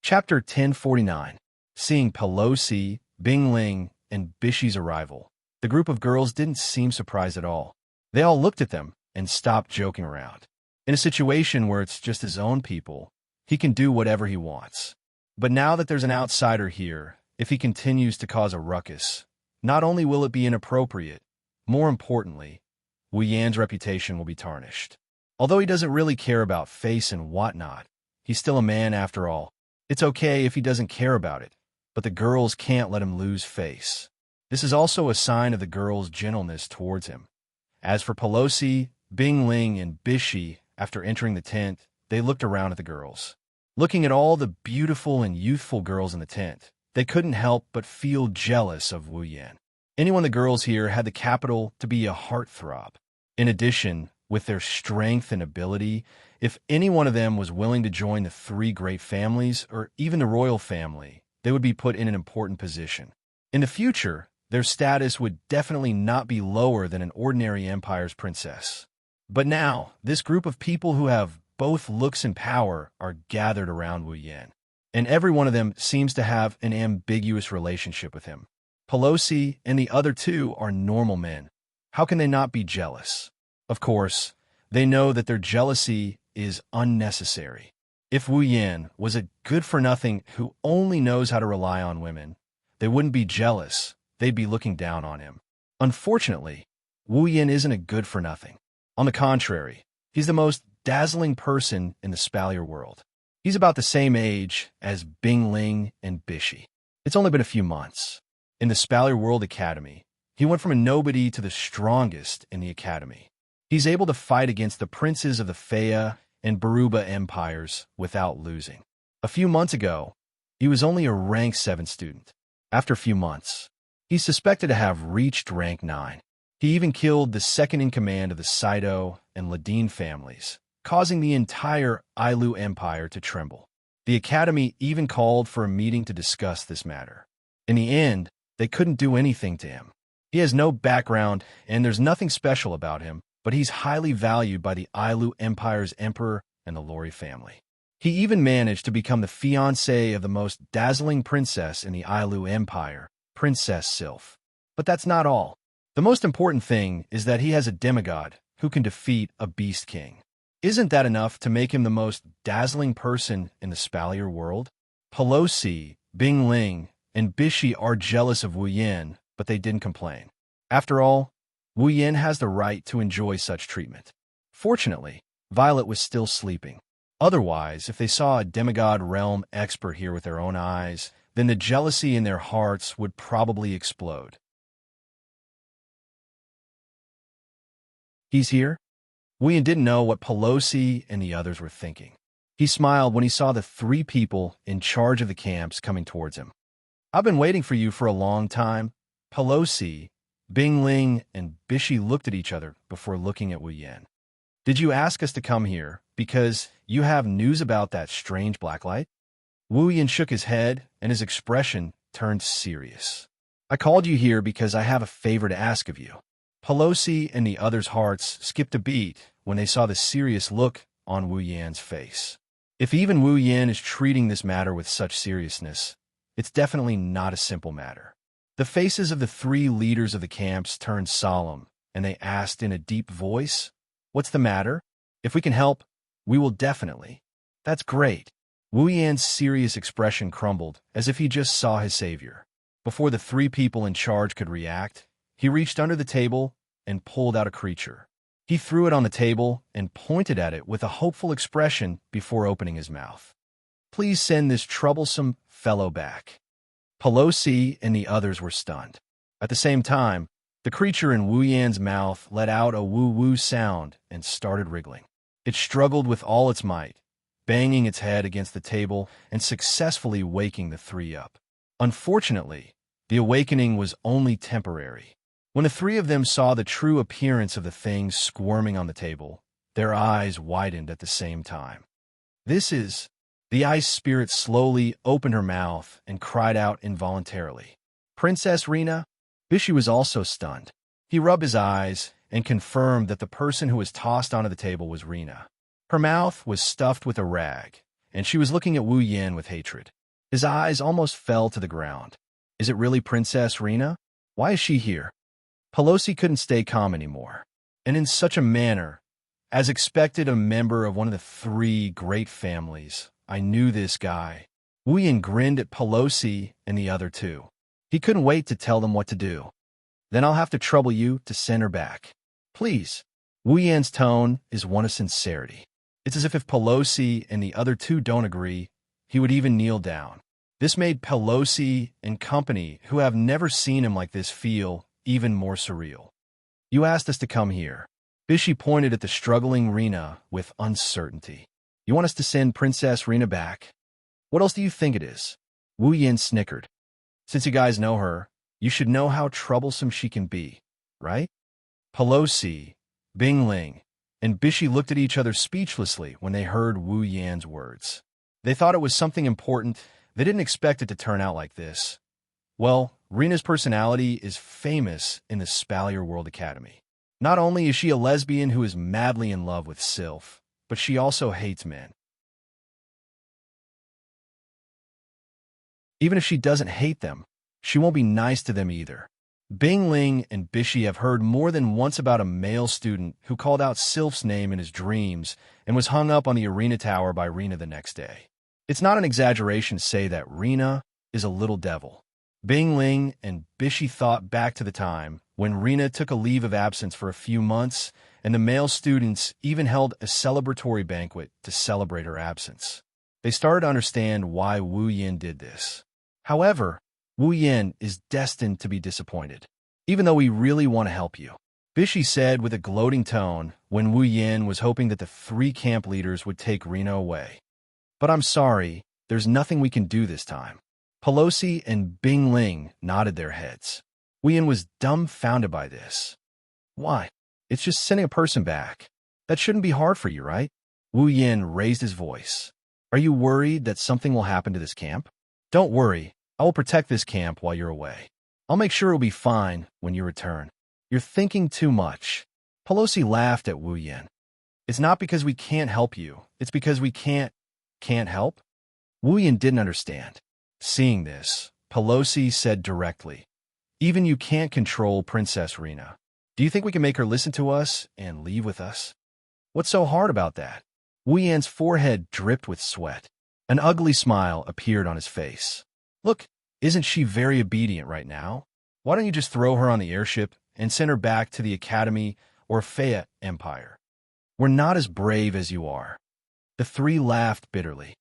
Chapter 1049. Seeing Pelosi, Bingling, and Bishi's arrival, the group of girls didn't seem surprised at all. They all looked at them and stopped joking around. In a situation where it's just his own people, he can do whatever he wants. But now that there's an outsider here, if he continues to cause a ruckus, not only will it be inappropriate, more importantly, Wu Yan's reputation will be tarnished. Although he doesn't really care about face and whatnot, he's still a man after all. It's okay if he doesn't care about it, but the girls can't let him lose face. This is also a sign of the girls' gentleness towards him. As for Pelosi, Bingling, and Bishi, after entering the tent, they looked around at the girls. Looking at all the beautiful and youthful girls in the tent, they couldn't help but feel jealous of Wu Yan. Any one of the girls here had the capital to be a heartthrob. In addition, with their strength and ability, if any one of them was willing to join the 3 great families, or even the royal family, they would be put in an important position. In the future, their status would definitely not be lower than an ordinary empire's princess. But now, this group of people who have both looks and power are gathered around Wu Yan, and every one of them seems to have an ambiguous relationship with him. Pelosi and the other 2 are normal men. How can they not be jealous? Of course, they know that their jealousy is unnecessary. If Wu Yan was a good-for-nothing who only knows how to rely on women, they wouldn't be jealous, they'd be looking down on him. Unfortunately, Wu Yan isn't a good-for-nothing. On the contrary, he's the most dazzling person in the Spalier world. He's about the same age as Bingling and Bishi. It's only been a few months. In the Spalier World Academy, he went from a nobody to the strongest in the academy. He's able to fight against the princes of the Fea and Baruba empires without losing. A few months ago, he was only a rank 7 student. After a few months, he's suspected to have reached rank 9. He even killed the second-in-command of the Saito and Ladine families, causing the entire Ailu Empire to tremble. The academy even called for a meeting to discuss this matter. In the end, they couldn't do anything to him. He has no background, and there's nothing special about him, but he's highly valued by the Ailu Empire's emperor and the Lori family. He even managed to become the fiancé of the most dazzling princess in the Ailu Empire, Princess Sylph. But that's not all. The most important thing is that he has a demigod who can defeat a beast king. Isn't that enough to make him the most dazzling person in the Spalier world? Pelosi, Bingling, and Bishi are jealous of Wu Yan, but they didn't complain. After all, Wu Yan has the right to enjoy such treatment. Fortunately, Violet was still sleeping. Otherwise, if they saw a demigod realm expert here with their own eyes, then the jealousy in their hearts would probably explode. He's here? Wuyan didn't know what Pelosi and the others were thinking. He smiled when he saw the three people in charge of the camps coming towards him. I've been waiting for you for a long time. Pelosi, Bingling, and Bishi looked at each other before looking at Wu Yan. Did you ask us to come here because you have news about that strange blacklight? Wu Yan shook his head, and his expression turned serious. I called you here because I have a favor to ask of you. Pelosi and the others' hearts skipped a beat when they saw the serious look on Wu Yan's face. If even Wu Yan is treating this matter with such seriousness, it's definitely not a simple matter. The faces of the three leaders of the camps turned solemn, and they asked in a deep voice, "What's the matter? If we can help, we will definitely." That's great. Wu Yan's serious expression crumbled as if he just saw his savior. Before the three people in charge could react, he reached under the table and pulled out a creature. He threw it on the table and pointed at it with a hopeful expression before opening his mouth. Please send this troublesome fellow back. Pelosi and the others were stunned. At the same time, the creature in Wu Yan's mouth let out a woo-woo sound and started wriggling. It struggled with all its might, banging its head against the table and successfully waking the three up. Unfortunately, the awakening was only temporary. When the three of them saw the true appearance of the thing squirming on the table, their eyes widened at the same time. This is... The ice spirit slowly opened her mouth and cried out involuntarily. Princess Rena? Bishi was also stunned. He rubbed his eyes and confirmed that the person who was tossed onto the table was Rena. Her mouth was stuffed with a rag, and she was looking at Wu Yan with hatred. His eyes almost fell to the ground. Is it really Princess Rena? Why is she here? Pelosi couldn't stay calm anymore. And in such a manner, as expected a member of one of the three great families, I knew this guy. Wu Yan grinned at Pelosi and the other two. He couldn't wait to tell them what to do. Then I'll have to trouble you to send her back. Please. Wu Yan's tone is one of sincerity. It's as if Pelosi and the other two don't agree, he would even kneel down. This made Pelosi and company, who have never seen him like this, feel even more surreal. You asked us to come here. Bishi pointed at the struggling Rena with uncertainty. You want us to send Princess Rena back? What else do you think it is? Wu Yan snickered. Since you guys know her, you should know how troublesome she can be, right? Pelosi, Bingling, and Bishi looked at each other speechlessly when they heard Wu Yan's words. They thought it was something important. They didn't expect it to turn out like this. Well, Rena's personality is famous in the Spalier World Academy. Not only is she a lesbian who is madly in love with Sylph, but she also hates men. Even if she doesn't hate them, she won't be nice to them either. Bingling and Bishi have heard more than once about a male student who called out Sylph's name in his dreams and was hung up on the arena tower by Rena the next day. It's not an exaggeration to say that Rena is a little devil. Bingling and Bishi thought back to the time when Rena took a leave of absence for a few months, and the male students even held a celebratory banquet to celebrate her absence. They started to understand why Wu Yan did this. However, Wu Yan is destined to be disappointed, even though we really want to help you, Bishi said with a gloating tone when Wu Yan was hoping that the three camp leaders would take Rena away. But I'm sorry, there's nothing we can do this time. Pelosi and Bingling nodded their heads. Wu Yan was dumbfounded by this. Why? It's just sending a person back. That shouldn't be hard for you, right? Wu Yan raised his voice. Are you worried that something will happen to this camp? Don't worry. I will protect this camp while you're away. I'll make sure it will be fine when you return. You're thinking too much. Pelosi laughed at Wu Yan. It's not because we can't help you. It's because we can't help? Wu Yan didn't understand. Seeing this, Pelosi said directly, even you can't control Princess Rena. Do you think we can make her listen to us and leave with us? What's so hard about that? Wu Yan's forehead dripped with sweat. An ugly smile appeared on his face. Look, isn't she very obedient right now? Why don't you just throw her on the airship and send her back to the Academy or Feyya Empire? We're not as brave as you are. The three laughed bitterly.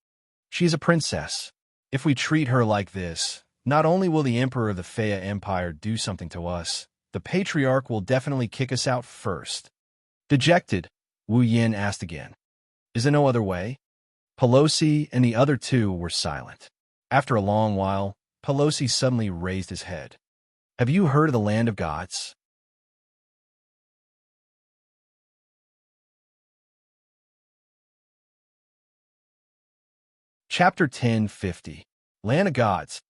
She is a princess. If we treat her like this, not only will the Emperor of the Feyya Empire do something to us, the Patriarch will definitely kick us out first. Dejected, Wu Yin asked again. Is there no other way? Pelosi and the other two were silent. After a long while, Pelosi suddenly raised his head. Have you heard of the land of gods? Chapter 1050. Land of Gods.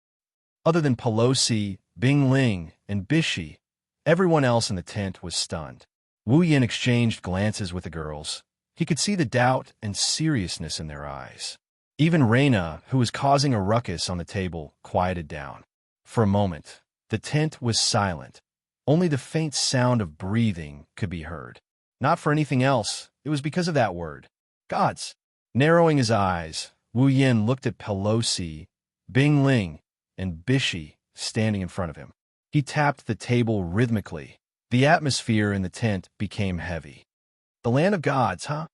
Other than Pelosi, Bing Ling, and Bishi, everyone else in the tent was stunned. Wu Yin exchanged glances with the girls. He could see the doubt and seriousness in their eyes. Even Reina, who was causing a ruckus on the table, quieted down. For a moment, the tent was silent. Only the faint sound of breathing could be heard. Not for anything else, it was because of that word. Gods. Narrowing his eyes, Wu Yin looked at Pelosi, Bing Ling, and Bishi standing in front of him. He tapped the table rhythmically. The atmosphere in the tent became heavy. The land of gods, huh?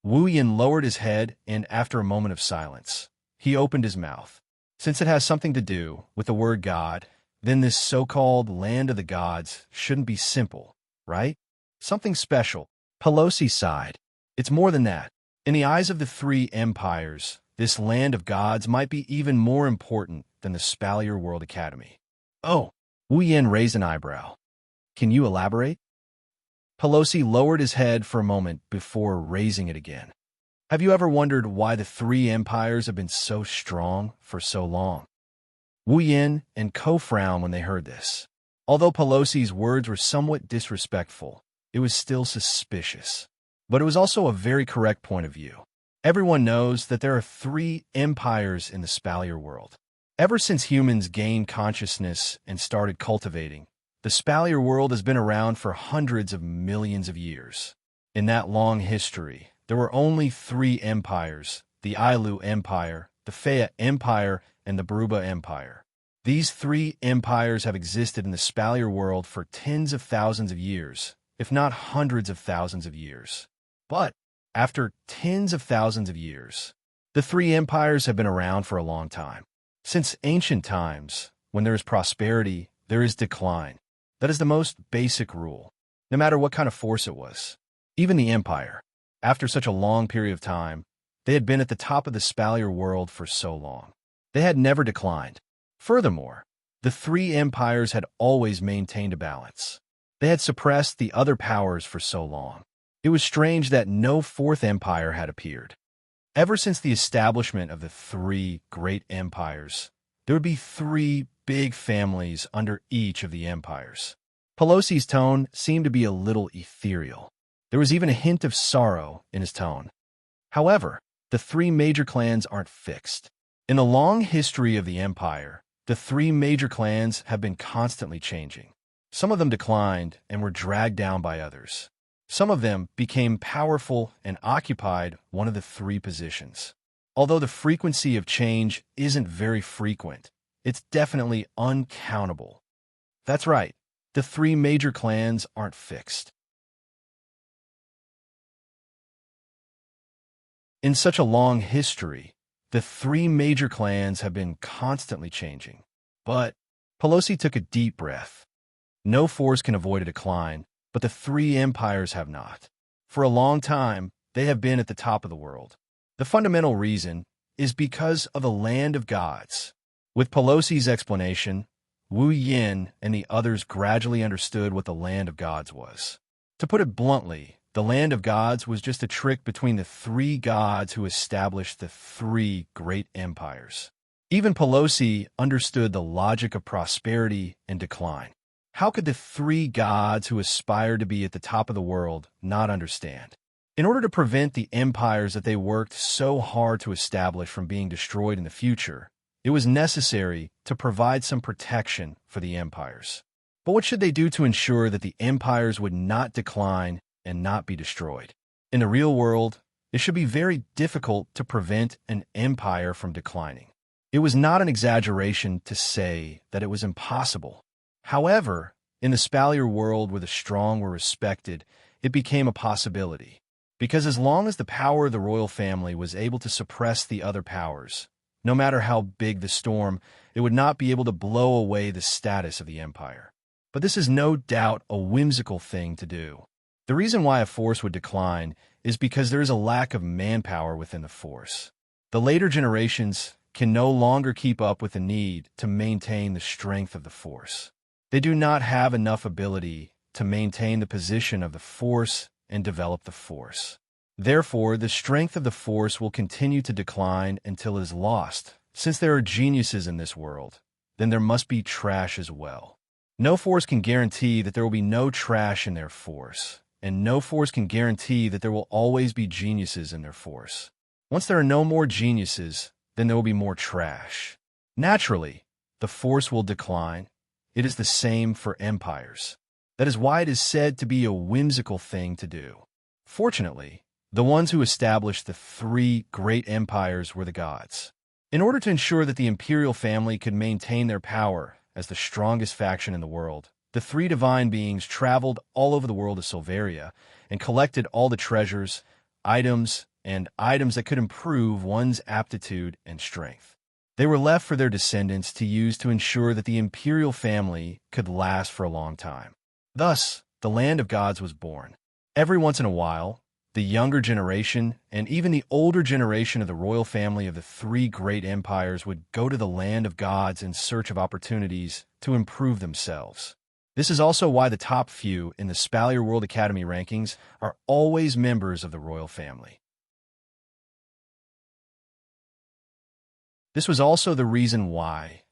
Wu Yin lowered his head, and after a moment of silence, he opened his mouth. Since it has something to do with the word God, then this so-called land of the gods shouldn't be simple, right? Something special. Pelosi sighed. It's more than that. In the eyes of the three empires, this land of gods might be even more important than the Spalier World Academy. Oh, Wu Yin raised an eyebrow. Can you elaborate? Pelosi lowered his head for a moment before raising it again. Have you ever wondered why the three empires have been so strong for so long? Wu Yin and Ko frowned when they heard this. Although Pelosi's words were somewhat disrespectful, it was still suspicious. But it was also a very correct point of view. Everyone knows that there are three empires in the Spalier world. Ever since humans gained consciousness and started cultivating, the Spalier world has been around for hundreds of millions of years. In that long history, there were only three empires: the Ailu Empire, the Fea Empire, and the Baruba Empire. These three empires have existed in the Spalier world for tens of thousands of years, if not hundreds of thousands of years. But after tens of thousands of years, the three empires have been around for a long time. Since ancient times, when there is prosperity, there is decline. That is the most basic rule, no matter what kind of force it was. Even the empire, after such a long period of time, they had been at the top of the Spalier world for so long. They had never declined. Furthermore, the three empires had always maintained a balance. They had suppressed the other powers for so long. It was strange that no fourth empire had appeared. Ever since the establishment of the three great empires, there would be three big families under each of the empires. Pelosi's tone seemed to be a little ethereal. There was even a hint of sorrow in his tone. However, the three major clans aren't fixed. In the long history of the empire, the three major clans have been constantly changing. Some of them declined and were dragged down by others. Some of them became powerful and occupied one of the three positions. Although the frequency of change isn't very frequent, it's definitely uncountable. That's right, the three major clans aren't fixed. In such a long history, the three major clans have been constantly changing. But Pelosi took a deep breath. No force can avoid a decline, but the three empires have not. For a long time, they have been at the top of the world. The fundamental reason is because of the land of gods. With Pelosi's explanation, Wu Yin and the others gradually understood what the land of gods was. To put it bluntly, the land of gods was just a trick between the three gods who established the three great empires. Even Pelosi understood the logic of prosperity and decline. How could the three gods who aspired to be at the top of the world not understand? In order to prevent the empires that they worked so hard to establish from being destroyed in the future, it was necessary to provide some protection for the empires. But what should they do to ensure that the empires would not decline and not be destroyed? In the real world, it should be very difficult to prevent an empire from declining. It was not an exaggeration to say that it was impossible. However, in the Spalier world where the strong were respected, it became a possibility. Because as long as the power of the royal family was able to suppress the other powers, no matter how big the storm, it would not be able to blow away the status of the empire. But this is no doubt a whimsical thing to do. The reason why a force would decline is because there is a lack of manpower within the force. The later generations can no longer keep up with the need to maintain the strength of the force. They do not have enough ability to maintain the position of the force and develop the force. Therefore, the strength of the force will continue to decline until it is lost. Since there are geniuses in this world, then there must be trash as well. No force can guarantee that there will be no trash in their force, and no force can guarantee that there will always be geniuses in their force. Once there are no more geniuses, then there will be more trash. Naturally, the force will decline. It is the same for empires. That is why it is said to be a whimsical thing to do. Fortunately, the ones who established the 3 great empires were the gods. In order to ensure that the imperial family could maintain their power as the strongest faction in the world, the 3 divine beings traveled all over the world of Silveria and collected all the treasures, items that could improve one's aptitude and strength. They were left for their descendants to use to ensure that the imperial family could last for a long time. Thus, the land of gods was born. Every once in a while, the younger generation and even the older generation of the royal family of the 3 great empires would go to the land of gods in search of opportunities to improve themselves. This is also why the top few in the Spalier World Academy rankings are always members of the royal family. This was also the reason why,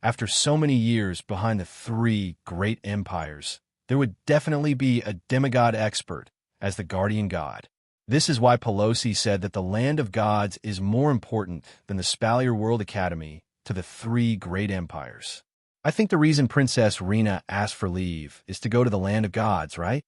after so many years behind the 3 great empires, there would definitely be a demigod expert as the guardian god. This is why Pelosi said that the land of gods is more important than the Spalier World Academy to the 3 great empires. I think the reason Princess Rena asked for leave is to go to the land of gods, right?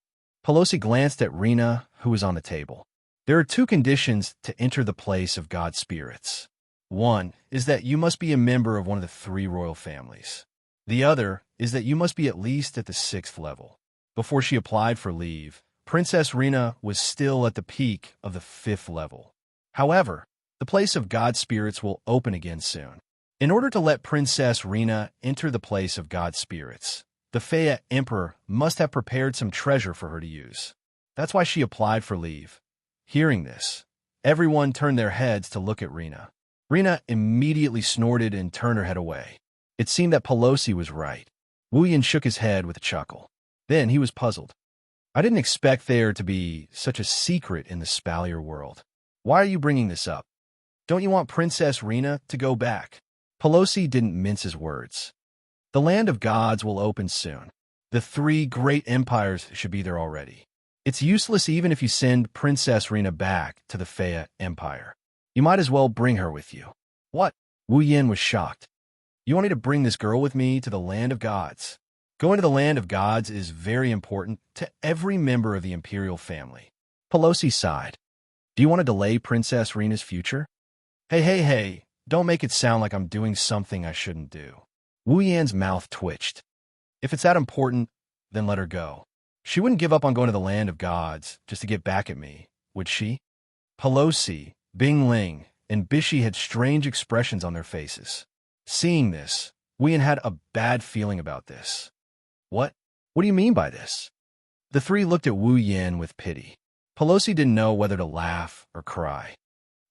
Pelosi glanced at Rena, who was on the table. There are 2 conditions to enter the place of god spirits. One is that you must be a member of one of the 3 royal families. The other is that you must be at least at the 6th level. Before she applied for leave, Princess Rena was still at the peak of the 5th level. However, the place of god spirits will open again soon. In order to let Princess Rena enter the place of god spirits, the Faya Emperor must have prepared some treasure for her to use. That's why she applied for leave. Hearing this, everyone turned their heads to look at Rena. Rena immediately snorted and turned her head away. It seemed that Pelosi was right. Wuyan shook his head with a chuckle. Then he was puzzled. I didn't expect there to be such a secret in the Spalier world. Why are you bringing this up? Don't you want Princess Rena to go back? Pelosi didn't mince his words. The land of gods will open soon. The 3 great empires should be there already. It's useless even if you send Princess Rena back to the Faya Empire. You might as well bring her with you. What? Wu Yin was shocked. You want me to bring this girl with me to the land of gods? Going to the land of gods is very important to every member of the imperial family. Pelosi sighed. Do you want to delay Princess Rena's future? Hey, don't make it sound like I'm doing something I shouldn't do. Wu Yan's mouth twitched. If it's that important, then let her go. She wouldn't give up on going to the land of gods just to get back at me, would she? Pelosi, Bing Ling, and Bishi had strange expressions on their faces. Seeing this, Wu Yan had a bad feeling about this. What? What do you mean by this? The 3 looked at Wu Yan with pity. Pelosi didn't know whether to laugh or cry.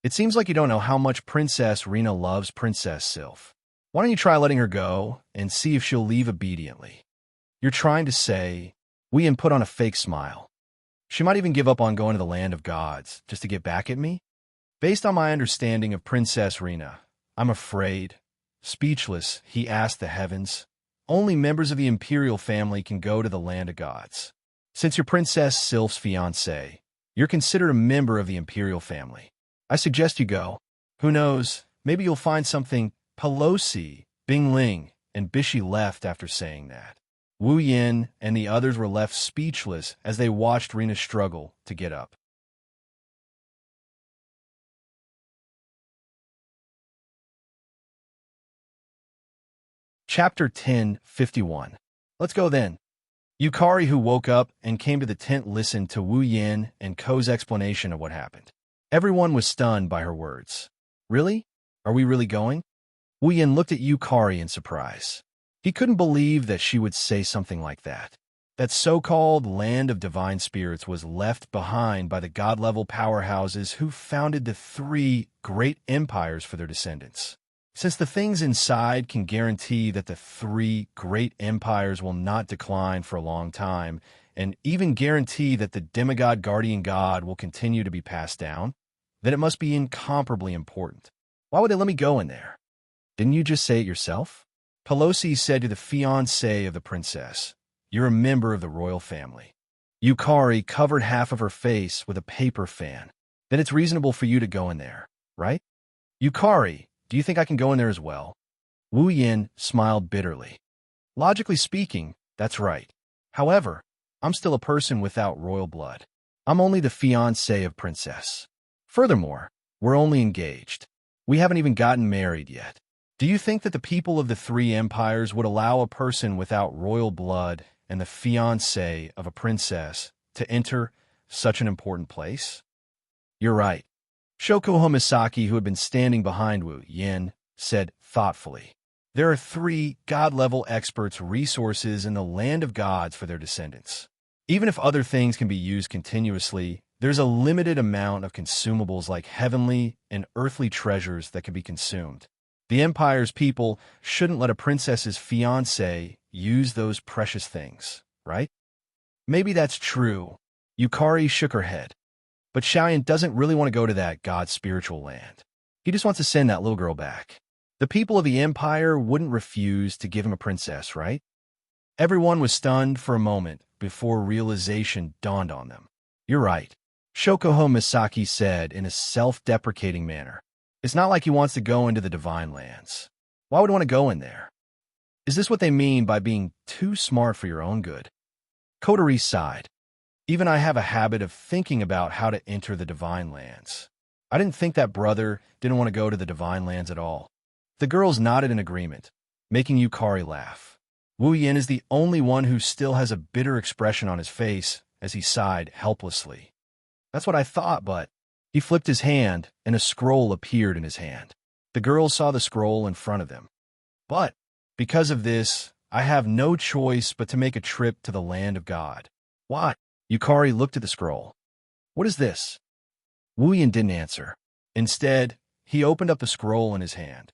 It seems like you don't know how much Princess Rena loves Princess Sylph. Why don't you try letting her go and see if she'll leave obediently? You're trying to say... Wu Yan put on a fake smile. She might even give up on going to the land of gods just to get back at me? Based on my understanding of Princess Rena, I'm afraid... Speechless, he asked the heavens. Only members of the imperial family can go to the land of gods. Since you're Princess Sylph's fiancé, you're considered a member of the imperial family. I suggest you go. Who knows, maybe you'll find something. Pelosi, Bing Ling, and Bishi left after saying that. Wu Yan and the others were left speechless as they watched Rena struggle to get up. Chapter 10:51. Let's go then. Yukari, who woke up and came to the tent, listened to Wu Yan and Ko's explanation of what happened. Everyone was stunned by her words. Really? Are we really going? Wu Yan looked at Yukari in surprise. He couldn't believe that she would say something like that. That so-called land of divine spirits was left behind by the god-level powerhouses who founded the three great empires for their descendants. Since the things inside can guarantee that the three great empires will not decline for a long time, and even guarantee that the demigod guardian god will continue to be passed down, then it must be incomparably important. Why would they let me go in there? Didn't you just say it yourself? Pelosi said to the fiancé of the princess, "You're a member of the royal family." Yukari covered half of her face with a paper fan. Then it's reasonable for you to go in there, right? Yukari, do you think I can go in there as well? Wu Yin smiled bitterly. Logically speaking, that's right. However, I'm still a person without royal blood. I'm only the fiancé of princess. Furthermore, we're only engaged. We haven't even gotten married yet. Do you think that the people of the three empires would allow a person without royal blood and the fiancé of a princess to enter such an important place? You're right. Shoko Homisaki, who had been standing behind Wu Yin, said thoughtfully, "There are three god-level experts' resources in the land of gods for their descendants. Even if other things can be used continuously, there's a limited amount of consumables like heavenly and earthly treasures that can be consumed. The Empire's people shouldn't let a princess's fiancé use those precious things, right?" Maybe that's true. Yukari shook her head. But Xiaoyan doesn't really want to go to that god's spiritual land. He just wants to send that little girl back. The people of the Empire wouldn't refuse to give him a princess, right? Everyone was stunned for a moment before realization dawned on them. You're right, Shokoho Misaki said in a self-deprecating manner. It's not like he wants to go into the divine lands. Why would he want to go in there? Is this what they mean by being too smart for your own good? Kotori sighed. Even I have a habit of thinking about how to enter the divine lands. I didn't think that brother didn't want to go to the divine lands at all. The girls nodded in agreement, making Yukari laugh. Wu Yin is the only one who still has a bitter expression on his face as he sighed helplessly. That's what I thought, but... He flipped his hand, and a scroll appeared in his hand. The girls saw the scroll in front of them. But, because of this, I have no choice but to make a trip to the land of God. Why? Yukari looked at the scroll. What is this? Wu Yin didn't answer. Instead, he opened up the scroll in his hand.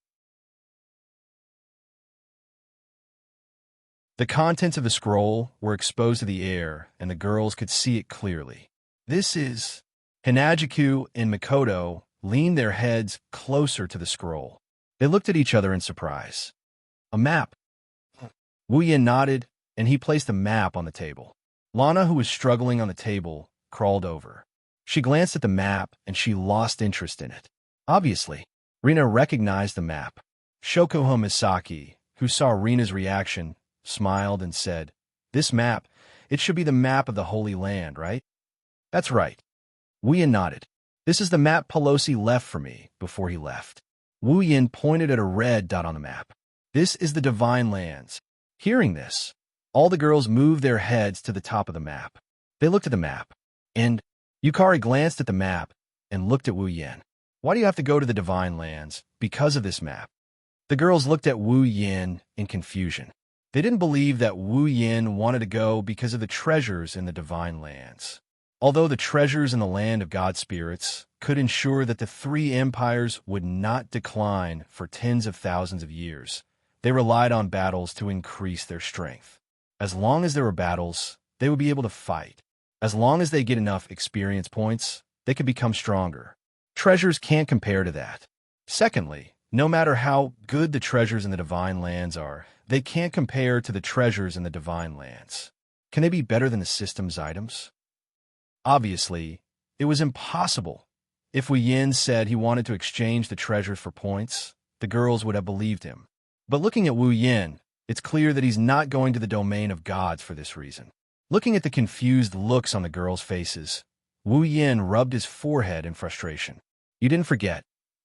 The contents of the scroll were exposed to the air, and the girls could see it clearly. This is... Hinajiku and Mikoto leaned their heads closer to the scroll. They looked at each other in surprise. A map. Wu Yin nodded, and he placed a map on the table. Lana, who was struggling on the table, crawled over. She glanced at the map, and she lost interest in it. Obviously, Rina recognized the map. Shokoho Misaki, who saw Rina's reaction, smiled and said, "This map, it should be the map of the Holy Land, right?" "That's right." Wu Yin nodded. "This is the map Pelosi left for me before he left." Wu Yin pointed at a red dot on the map. "This is the Divine Lands." Hearing this, all the girls moved their heads to the top of the map. They looked at the map, and Yukari glanced at the map and looked at Wu Yin. "Why do you have to go to the Divine Lands because of this map?" The girls looked at Wu Yin in confusion. They didn't believe that Wu Yin wanted to go because of the treasures in the Divine Lands. Although the treasures in the land of God spirits could ensure that the three empires would not decline for tens of thousands of years, they relied on battles to increase their strength. As long as there were battles, they would be able to fight. As long as they get enough experience points, they could become stronger. Treasures can't compare to that. Secondly, no matter how good the treasures in the Divine Lands are, they can't compare to the treasures in the Divine Lands. Can they be better than the system's items? Obviously, it was impossible. If Wu Yin said he wanted to exchange the treasures for points, the girls would have believed him. But looking at Wu Yin, it's clear that he's not going to the domain of gods for this reason. Looking at the confused looks on the girls' faces, Wu Yin rubbed his forehead in frustration. "You didn't forget,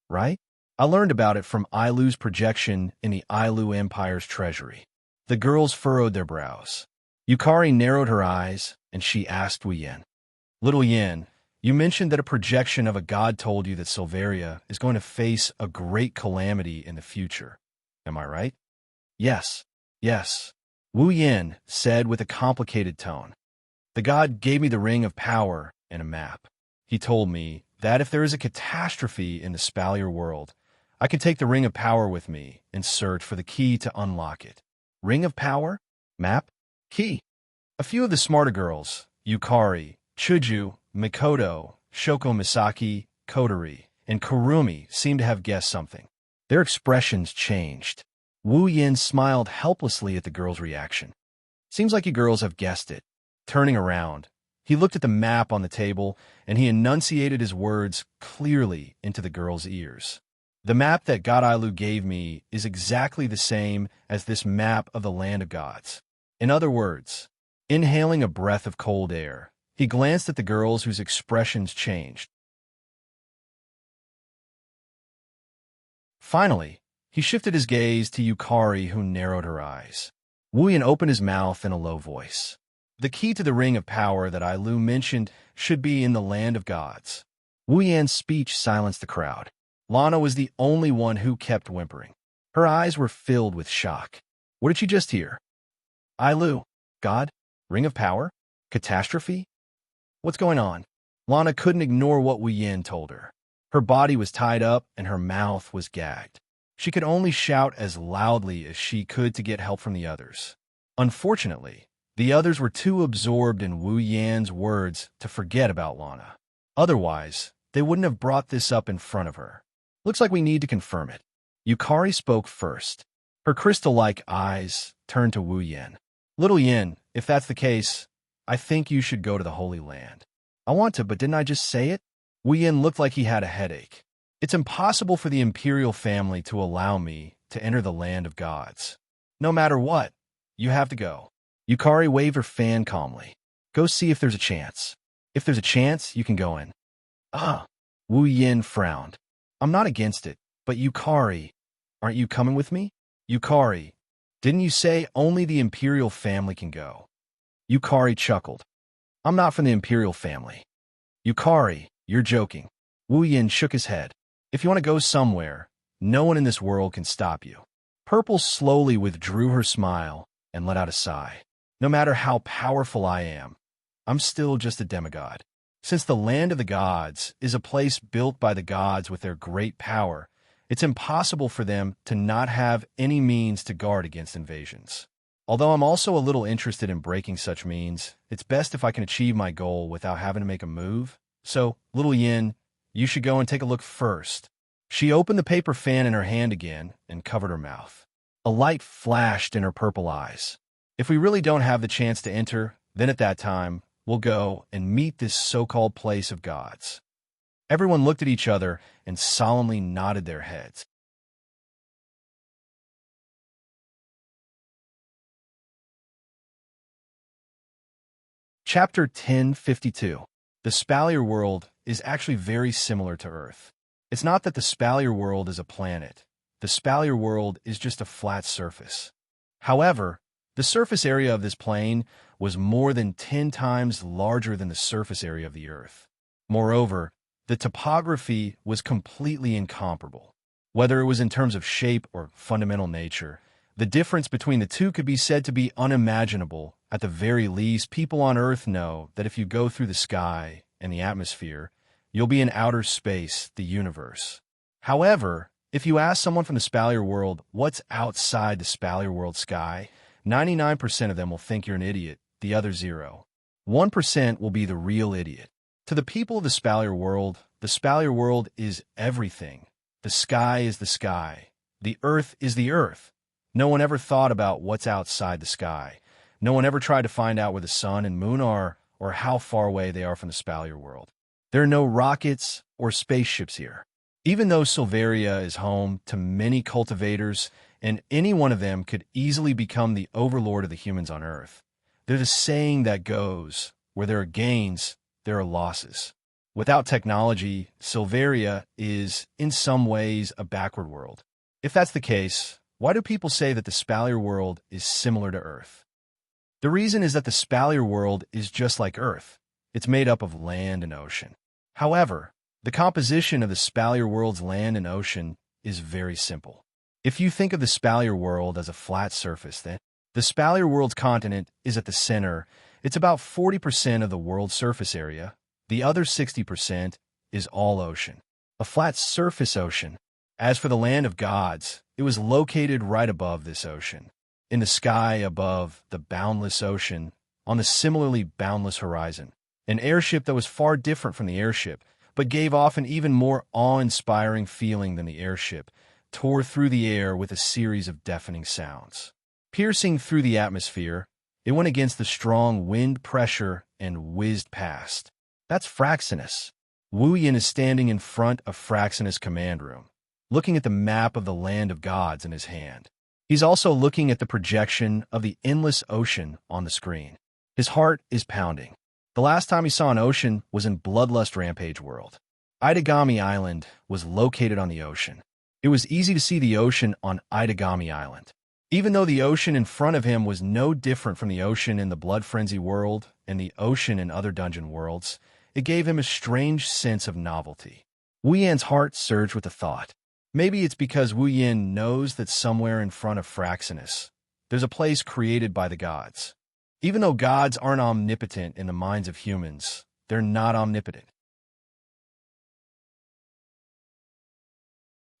right? I learned about it from Ailu's projection in the Ailu Empire's treasury." The girls furrowed their brows. Yukari narrowed her eyes, and she asked Wu Yin, "Little Yin, you mentioned that a projection of a god told you that Silveria is going to face a great calamity in the future. Am I right?" Yes. Wu Yin said with a complicated tone. The god gave me the ring of power and a map. He told me that if there is a catastrophe in the Spalier world, I can take the ring of power with me and search for the key to unlock it. Ring of power? Map? Key? A few of the smarter girls, Yukari, Chuju, Mikoto, Shoko Misaki, Kotori, and Kurumi, seemed to have guessed something. Their expressions changed. Wu Yin smiled helplessly at the girls' reaction. Seems like you girls have guessed it. Turning around, he looked at the map on the table, and he enunciated his words clearly into the girls' ears. The map that God Ailu gave me is exactly the same as this map of the land of gods. In other words, inhaling a breath of cold air, he glanced at the girls whose expressions changed. Finally, he shifted his gaze to Yukari, who narrowed her eyes. Wu Yin opened his mouth in a low voice. The key to the ring of power that Ailu mentioned should be in the land of gods. Wu Yan's speech silenced the crowd. Lana was the only one who kept whimpering. Her eyes were filled with shock. What did she just hear? Ailu, God, ring of power, catastrophe? What's going on? Lana couldn't ignore what Wu Yin told her. Her body was tied up and her mouth was gagged. She could only shout as loudly as she could to get help from the others. Unfortunately, the others were too absorbed in Wu Yan's words to forget about Lana. Otherwise, they wouldn't have brought this up in front of her. Looks like we need to confirm it. Yukari spoke first. Her crystal-like eyes turned to Wu Yin. Little Yin, if that's the case, I think you should go to the Holy Land. I want to, but didn't I just say it? Wu Yin looked like he had a headache. It's impossible for the imperial family to allow me to enter the land of gods. No matter what, you have to go. Yukari waved her fan calmly. Go see if there's a chance. If there's a chance, you can go in. Wu Yin frowned. I'm not against it, but Yukari, aren't you coming with me? Yukari, didn't you say only the imperial family can go? Yukari chuckled. I'm not from the imperial family. Yukari, you're joking. Wu Yin shook his head. If you want to go somewhere, no one in this world can stop you. Purple slowly withdrew her smile and let out a sigh. No matter how powerful I am, I'm still just a demigod. Since the land of the gods is a place built by the gods with their great power, it's impossible for them to not have any means to guard against invasions. Although I'm also a little interested in breaking such means, it's best if I can achieve my goal without having to make a move. So, little Yin, you should go and take a look first. She opened the paper fan in her hand again and covered her mouth. A light flashed in her purple eyes. If we really don't have the chance to enter, then at that time, we'll go and meet this so-called place of gods. Everyone looked at each other and solemnly nodded their heads. Chapter 1052. The Spalier world is actually very similar to Earth. It's not that the Spalier world is a planet. The Spalier world is just a flat surface. However, the surface area of this plane was more than 10 times larger than the surface area of the Earth. Moreover, the topography was completely incomparable. Whether it was in terms of shape or fundamental nature, the difference between the two could be said to be unimaginable. At the very least, people on Earth know that if you go through the sky and the atmosphere, you'll be in outer space, the universe. However, if you ask someone from the Spalier world what's outside the Spalier world sky, 99% of them will think you're an idiot, the other 1% will be the real idiot. To the people of the Spalier world is everything. The sky is the sky. The earth is the earth. No one ever thought about what's outside the sky. No one ever tried to find out where the sun and moon are or how far away they are from the Spalier world. There are no rockets or spaceships here. Even though Silveria is home to many cultivators, and any one of them could easily become the overlord of the humans on Earth, there's a saying that goes, where there are gains, there are losses. Without technology, Silveria is, in some ways, a backward world. If that's the case, why do people say that the Spalier world is similar to Earth? The reason is that the Spalier world is just like Earth. It's made up of land and ocean. However, the composition of the Spalier world's land and ocean is very simple. If you think of the Spalier world as a flat surface, then The Spalier world's continent is at the center. It's about 40% of the world's surface area. The other 60% is all ocean, a flat surface ocean. As for the land of gods, it was located right above this ocean, in the sky above the boundless ocean, on the similarly boundless horizon. An airship that was far different from the airship, but gave off an even more awe-inspiring feeling than the airship, tore through the air with a series of deafening sounds. Piercing through the atmosphere, it went against the strong wind pressure and whizzed past. That's Fraxinus. Wuyin is standing in front of Fraxinus' command room, looking at the map of the land of gods in his hand. He's also looking at the projection of the endless ocean on the screen. His heart is pounding. The last time he saw an ocean was in Bloodlust Rampage World. Itagami Island was located on the ocean. It was easy to see the ocean on Itagami Island. Even though the ocean in front of him was no different from the ocean in the Blood Frenzy world and the ocean in other dungeon worlds, it gave him a strange sense of novelty. Wu Yan's heart surged with the thought. Maybe it's because Wu Yan knows that somewhere in front of Fraxinus, there's a place created by the gods. Even though gods aren't omnipotent in the minds of humans, they're not omnipotent.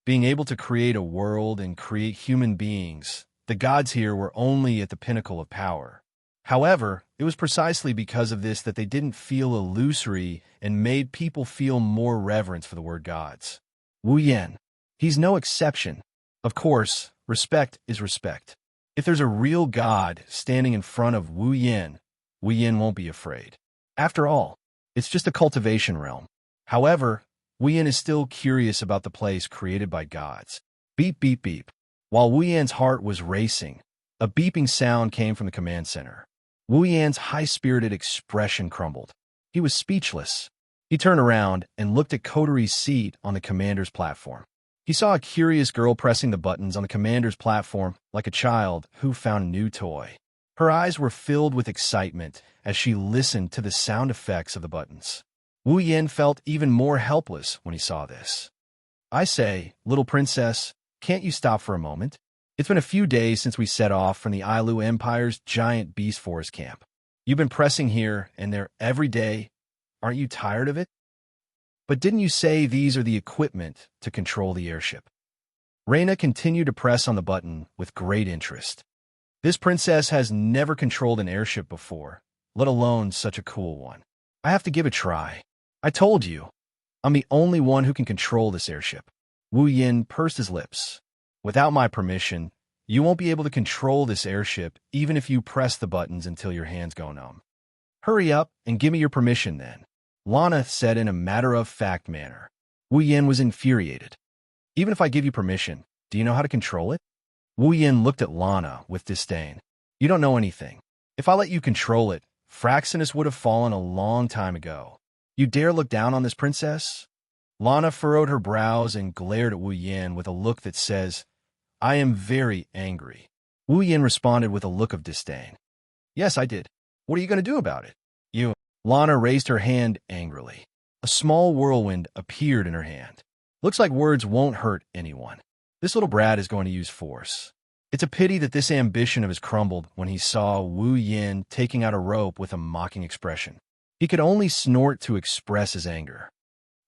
Being able to create a world and create human beings, the gods here were only at the pinnacle of power. However, it was precisely because of this that they didn't feel illusory and made people feel more reverence for the word gods. Wu Yan, he's no exception. Of course, respect is respect. If there's a real god standing in front of Wu Yan won't be afraid. After all, it's just a cultivation realm. However, Wu Yan is still curious about the place created by gods. Beep, beep, beep. While Wu Yan's heart was racing, a beeping sound came from the command center. Wu Yan's high-spirited expression crumbled. He was speechless. He turned around and looked at Coteries' seat on the commander's platform. He saw a curious girl pressing the buttons on the commander's platform like a child who found a new toy. Her eyes were filled with excitement as she listened to the sound effects of the buttons. Wu Yan felt even more helpless when he saw this. I say, little princess, can't you stop for a moment? It's been a few days since we set off from the Ailu Empire's giant beast forest camp. You've been pressing here and there every day. Aren't you tired of it? But didn't you say these are the equipment to control the airship? Reina continued to press on the button with great interest. This princess has never controlled an airship before, let alone such a cool one. I have to give it a try. I told you, I'm the only one who can control this airship. Wu Yan pursed his lips. Without my permission, you won't be able to control this airship even if you press the buttons until your hands go numb. Hurry up and give me your permission then, Lana said in a matter-of-fact manner. Wu Yan was infuriated. Even if I give you permission, do you know how to control it? Wu Yan looked at Lana with disdain. You don't know anything. If I let you control it, Fraxinus would have fallen a long time ago. You dare look down on this princess? Lana furrowed her brows and glared at Wu Yan with a look that says, I am very angry. Wu Yan responded with a look of disdain. Yes, I did. What are you going to do about it? You. Lana raised her hand angrily. A small whirlwind appeared in her hand. Looks like words won't hurt anyone. This little brat is going to use force. It's a pity that this ambition of his crumbled when he saw Wu Yan taking out a rope with a mocking expression. He could only snort to express his anger.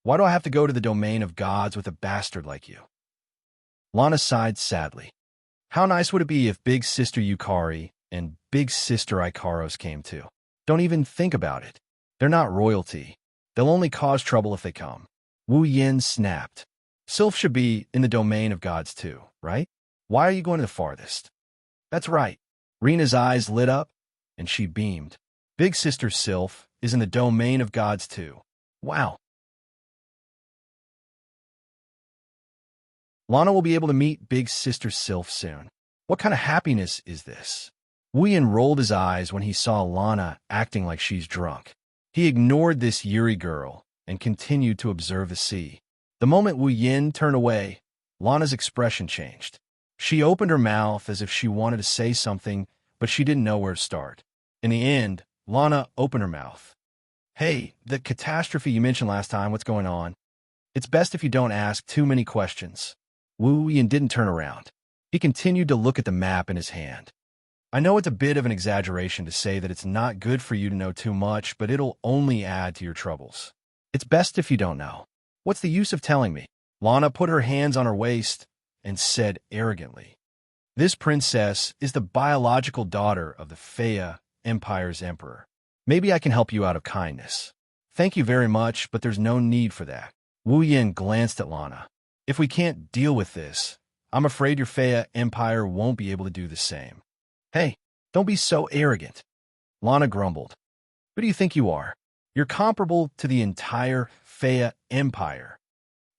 Why do I have to go to the domain of gods with a bastard like you? Lana sighed sadly. How nice would it be if Big Sister Yukari and Big Sister Ikaros came too? Don't even think about it. They're not royalty. They'll only cause trouble if they come. Wu Yan snapped. Sylph should be in the domain of gods too, right? Why are you going to the farthest? That's right. Rena's eyes lit up, and she beamed. Big Sister Sylph is in the domain of gods too. Wow. Lana will be able to meet Big Sister Sylph soon. What kind of happiness is this? Wu Yan rolled his eyes when he saw Lana acting like she's drunk. He ignored this Yuri girl and continued to observe the sea. The moment Wu Yan turned away, Lana's expression changed. She opened her mouth as if she wanted to say something, but she didn't know where to start. In the end, Lana opened her mouth. Hey, the catastrophe you mentioned last time, what's going on? It's best if you don't ask too many questions. Wu Yan didn't turn around. He continued to look at the map in his hand. I know it's a bit of an exaggeration to say that it's not good for you to know too much, but it'll only add to your troubles. It's best if you don't know. What's the use of telling me? Lana put her hands on her waist and said arrogantly, "This princess is the biological daughter of the Faya Empire's emperor. Maybe I can help you out of kindness." "Thank you very much, but there's no need for that." Wu Yin glanced at Lana. "If we can't deal with this, I'm afraid your Faya Empire won't be able to do the same." "Hey, don't be so arrogant," Lana grumbled. "Who do you think you are? You're comparable to the entire Faya Empire."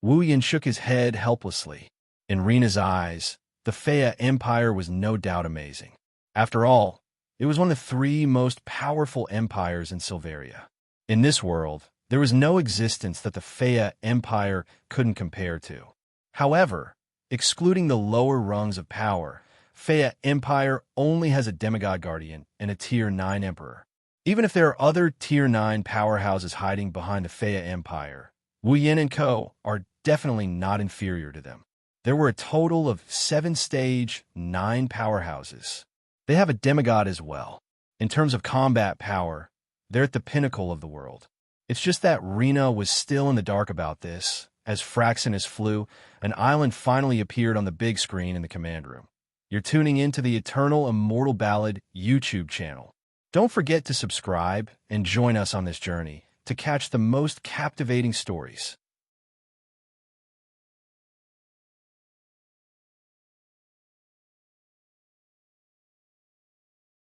Wu Yin shook his head helplessly. In Rena's eyes, the Faya Empire was no doubt amazing. After all, it was one of the three most powerful empires in Silveria. In this world, there was no existence that the Faya Empire couldn't compare to. However, excluding the lower rungs of power, Faya Empire only has a demigod guardian and a Tier 9 emperor. Even if there are other Tier 9 powerhouses hiding behind the Faya Empire, Wu Yin and Co. are definitely not inferior to them. There were a total of 7 stage 9 powerhouses. They have a demigod as well. In terms of combat power, they're at the pinnacle of the world. It's just that Rena was still in the dark about this. As Fraxinus flew, an island finally appeared on the big screen in the command room. You're tuning into the Eternal Immortal Ballad YouTube channel. Don't forget to subscribe and join us on this journey to catch the most captivating stories.